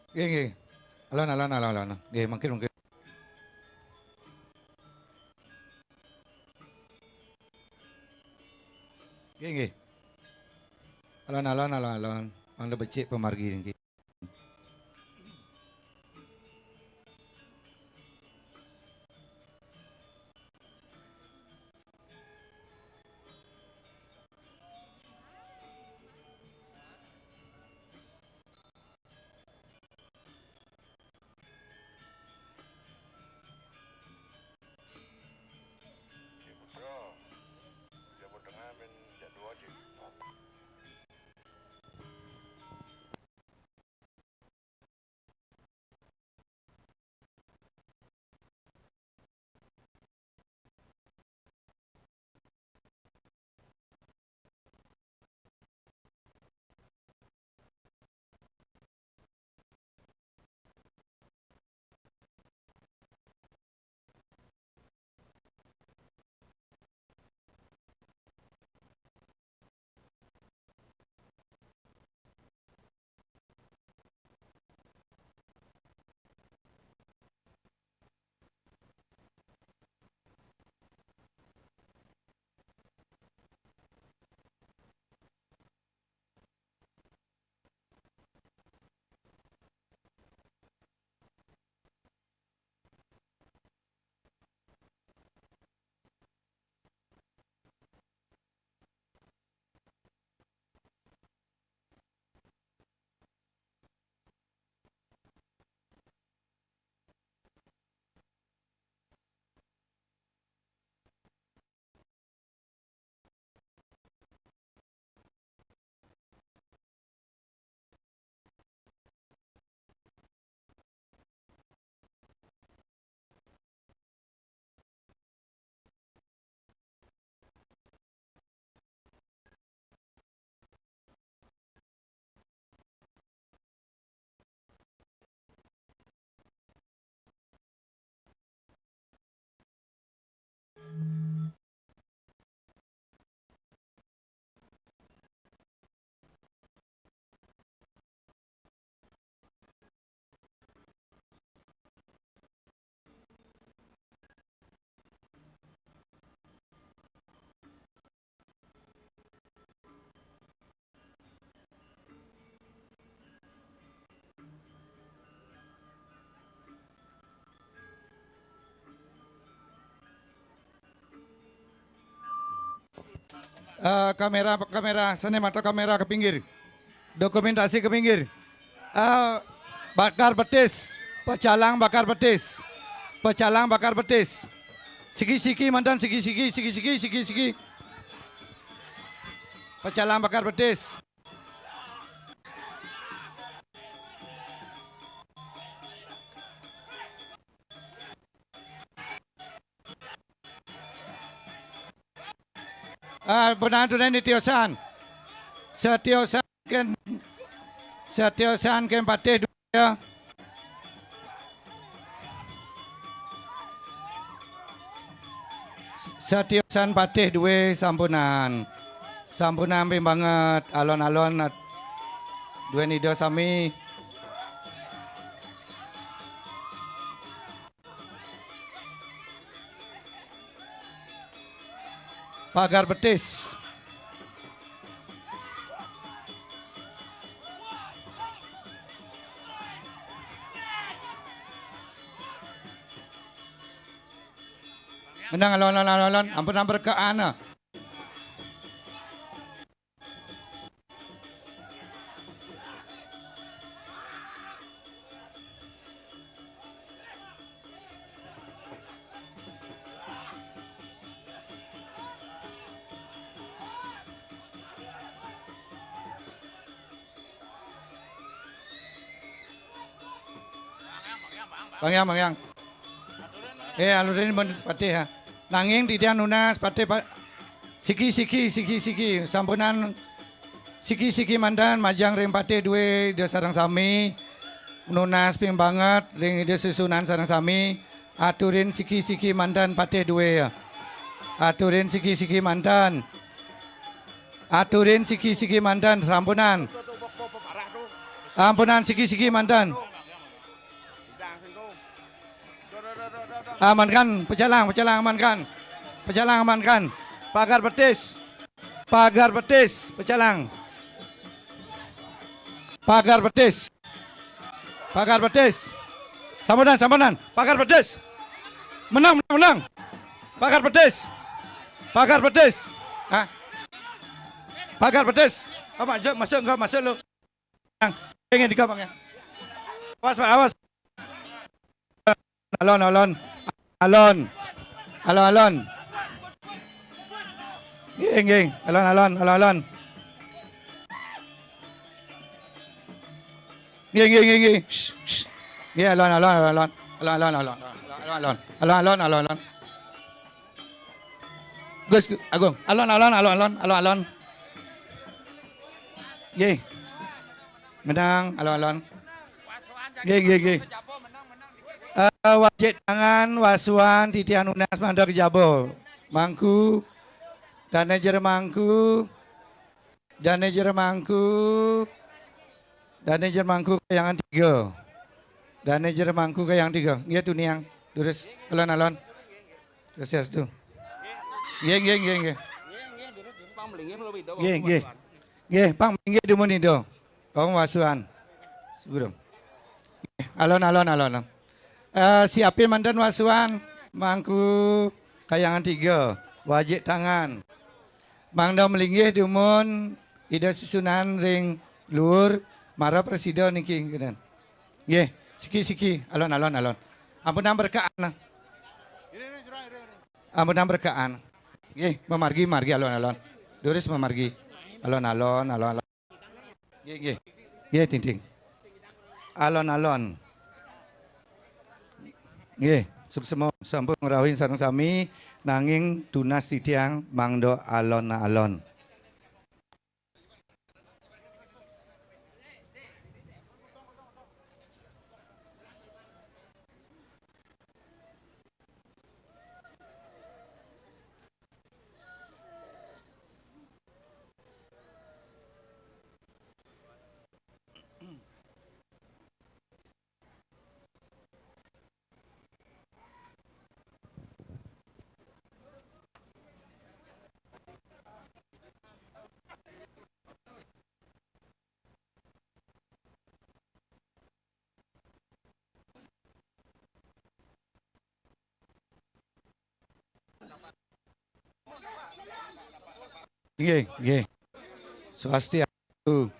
Speaker 4: Nggih. Alon. Nggih, mungkin. Nggih. Alon. Mangga becik pemargi nggih. Kamera, sana mata kamera ke pinggir. Dokumentasi ke pinggir. Bakar betis, pecalang bakar betis. Pecalang bakar betis. Siki-siki mantan siki-siki. Pecalang bakar betis. Benar ni Setiosan ken patih dua. Setiosan patih dua sampunan ping banget alon-alon dua nido sami. Pagar betis. Menang alon, ampun ke ana. Bang Yang. Alurin patih ha. Nanging tidak nunas patih siki sampunan siki mandan majang ring patih dua dia sarang sami nunas ping banget ring dia susunan sarang sami aturin siki mandan patih dua ya. Aturin siki mandan sampunan. Ampunan siki mandan. Amankan, pecalang amankan. Pecalang amankan. Pagar betis, pecalang. Pagar betis. Sambunan, pagar betis. Menang. Pagar betis. Hah? Pagar betis. Oh, masuk lu. Pengen di kapang ya. Awas. Alon. Geng. Alon. Geng. Shh. Ya, alon. Gus, Agung. Alon. Geng. Menang, alon. Geng. Wajib tangan wasuan titian unas mando kejabo. Mangku. Danejer mangku kayangan 3. Danejer mangku kayangan 3. Nggih tu niang. Durus alon. Terus tu. Nggih. Nggih, pang minggir dumun itu. Kau wasuan. Sebelum. Alon. Siapin mantan wasuan. Mangku kayangan 3. Wajib tangan. Mangda melinggih dumun ida susunan ring luhur mara presiden niki kedan. Nggih, siki alon. Ampun berkaan. Nggih, memargi alon. Durus memargi. Alon. Nggih, ting. Alon. Nggih, suksema sampun ngrawuhi sareng sami nanging tunas titiang mangdo alon. Nggih. Swastiastu.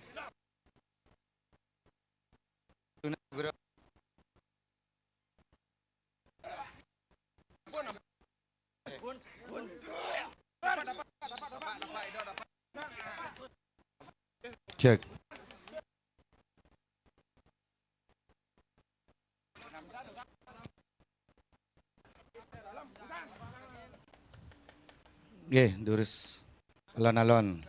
Speaker 4: Cek. Nggih, durus. Alon.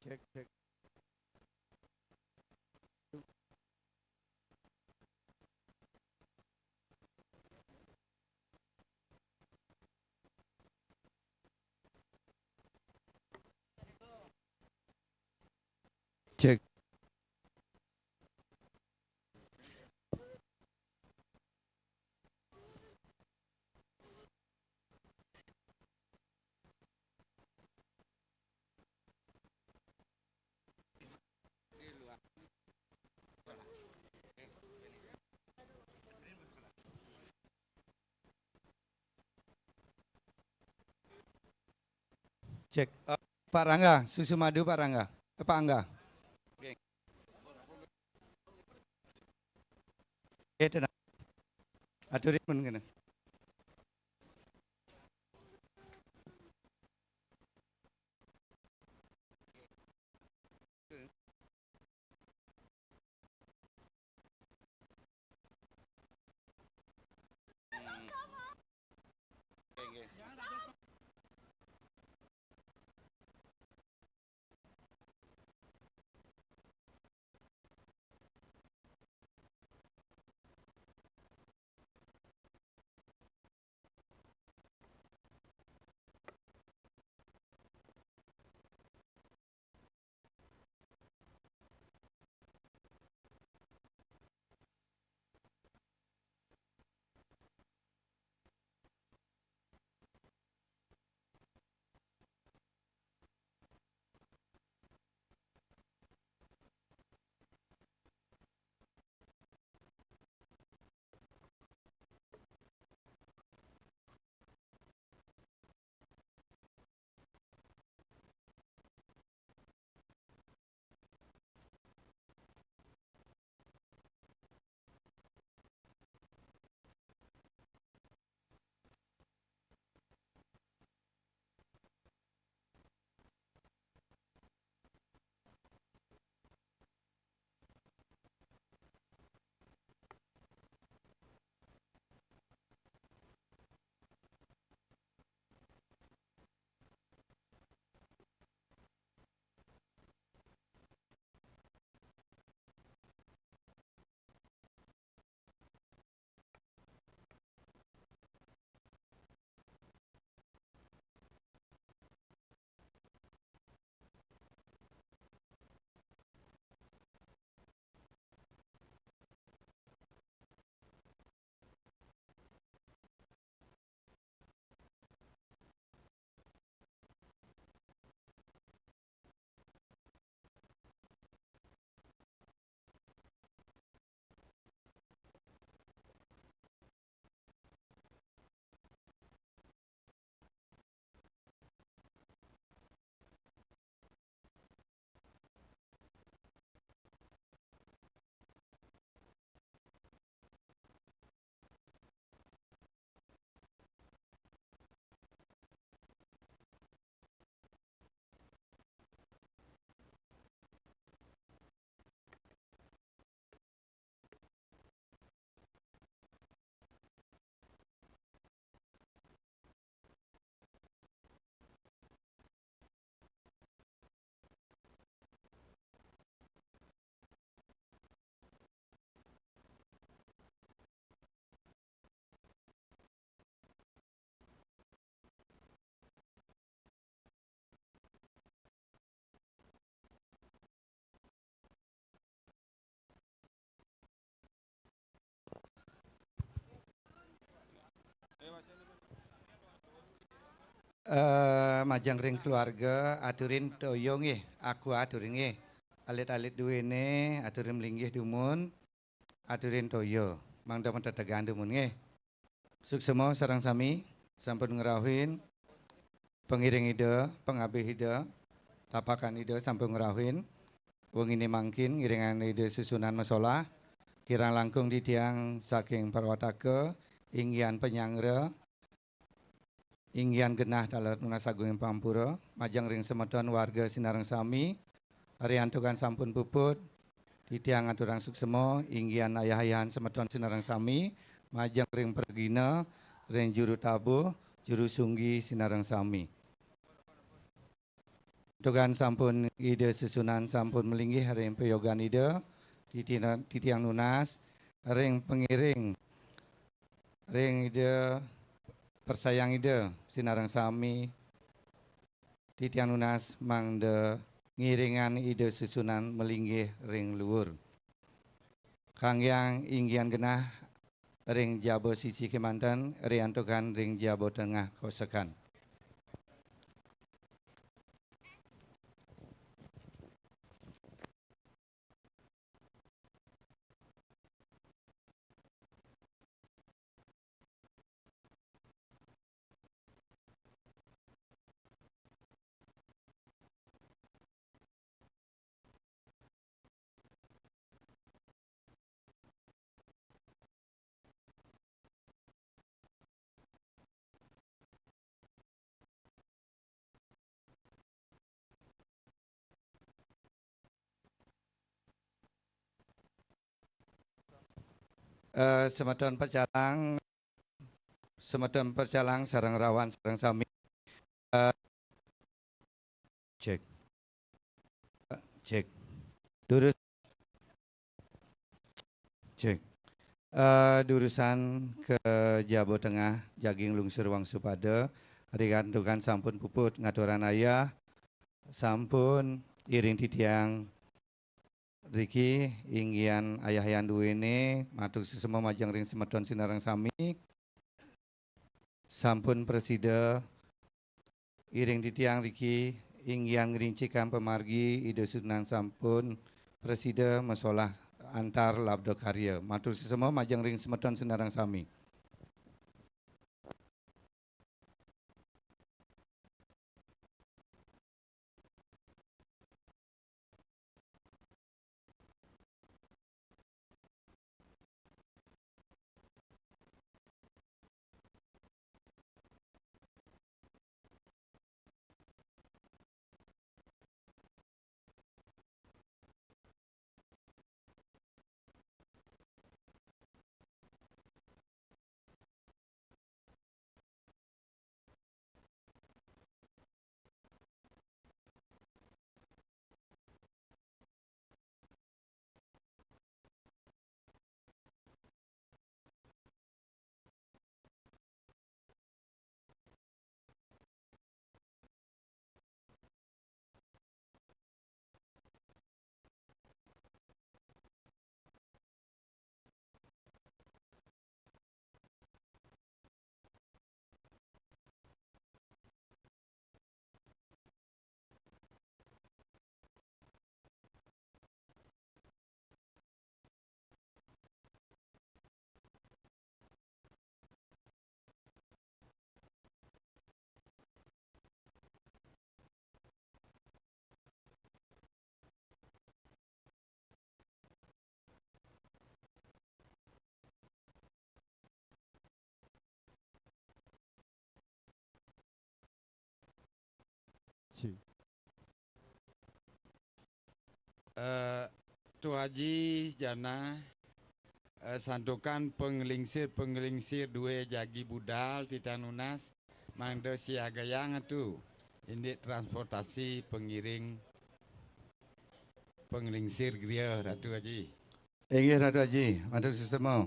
Speaker 4: Cek, cek. Cek. Cek. Pak Rangga, susu madu Pak Rangga. Pak Angga. Oke, tenang. Aturin mun kena. Majang ring keluarga aturin toyo nggih, aku aturin nggih. Alit-alit duwene aturin mlinggih dumun, aturin toyo. Mangda mentetegan dumun nggih. Suksemo sareng sami sampun ngerawin pengiring ide, pengabih ide, tapakan ide sampun ngerawin. Wengine mangkin ngiringan ide susunan masalah, kirang langkung ditiang saking Parwataka, inggian penyangre, inggian genah dalat munasagung pampura, majang ring semeton warga Sinareng Sami, ariantukan sampun puput, ditiang aturang suksemo, inggian ayah-ayahan semeton Sinareng Sami, majang ring pergina, ring juru tabuh, juru sunggi Sinareng Sami. Tugan sampun ide susunan sampun melinggih ring peyogan ide titiang nunas ring pengiring ring ide persayang ide sinarang sami titiang nunas mangde ngiringan ide susunan melinggih ring luhur. Kang yang inggian genah ring jabo sisi Kemanten riantukan ring jabo tengah kosekan. Semeton percalang sarang rawan sarang sami cek durus cek durusan ke Jabo Tengah Jaging Lungsur Wangsupada rigantukan sampun puput ngaturan ayah sampun iring titiang Riki inggian ayah yang duwene matuk sesama majang ring semeton sinarang sami sampun presida iring titiang Riki inggian ngerincikan pemargi ide sunan sampun presida masalah antar labdo karya matur sesama majang ring semeton sinarang sami.
Speaker 13: Tu Haji Jana santukan penglingsir dua jagi budal titanunas mangdo siagayang tu ini transportasi pengiring penglingsir gria Ratu Haji.
Speaker 4: Inggih Ratu Haji, matur sesama.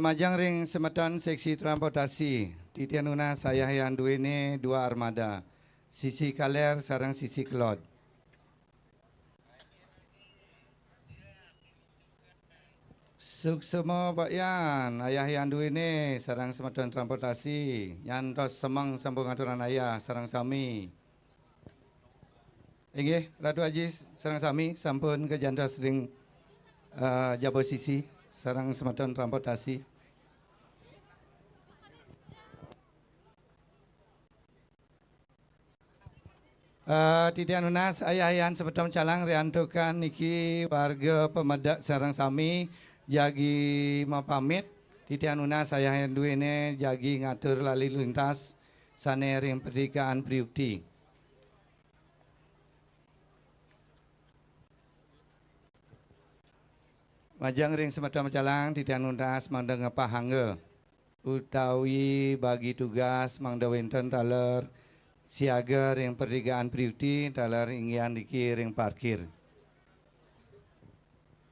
Speaker 4: Majang ring semeton seksi transportasi titianunas saya yang duwene dua armada sisi Kaler sarang sisi Kelot. Suksema Pak Yan, ayah yang duwene sarang semeton transportasi nyantos semang sambung aturan ayah sarang sami. Inggih Ratu Haji sarang sami sampun kejantos ring jabo sisi sarang semeton transportasi. Titian Nunas ayahan semeton calang riantukan niki warga pemedak sarang sami jagi mau pamit titian Nunas ayahan duwene jagi ngatur lalu lintas sane ring perdikaan priukti. Majang ring semeton calang titian Nunas mangda ngepahangge utawi bagi tugas mangda wenten taler siaga ring perdigaan priuti dalam ringgian diki ring parkir.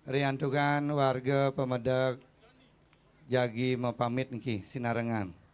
Speaker 4: Riantukan warga pemedak jagi mepamit niki sinarengan.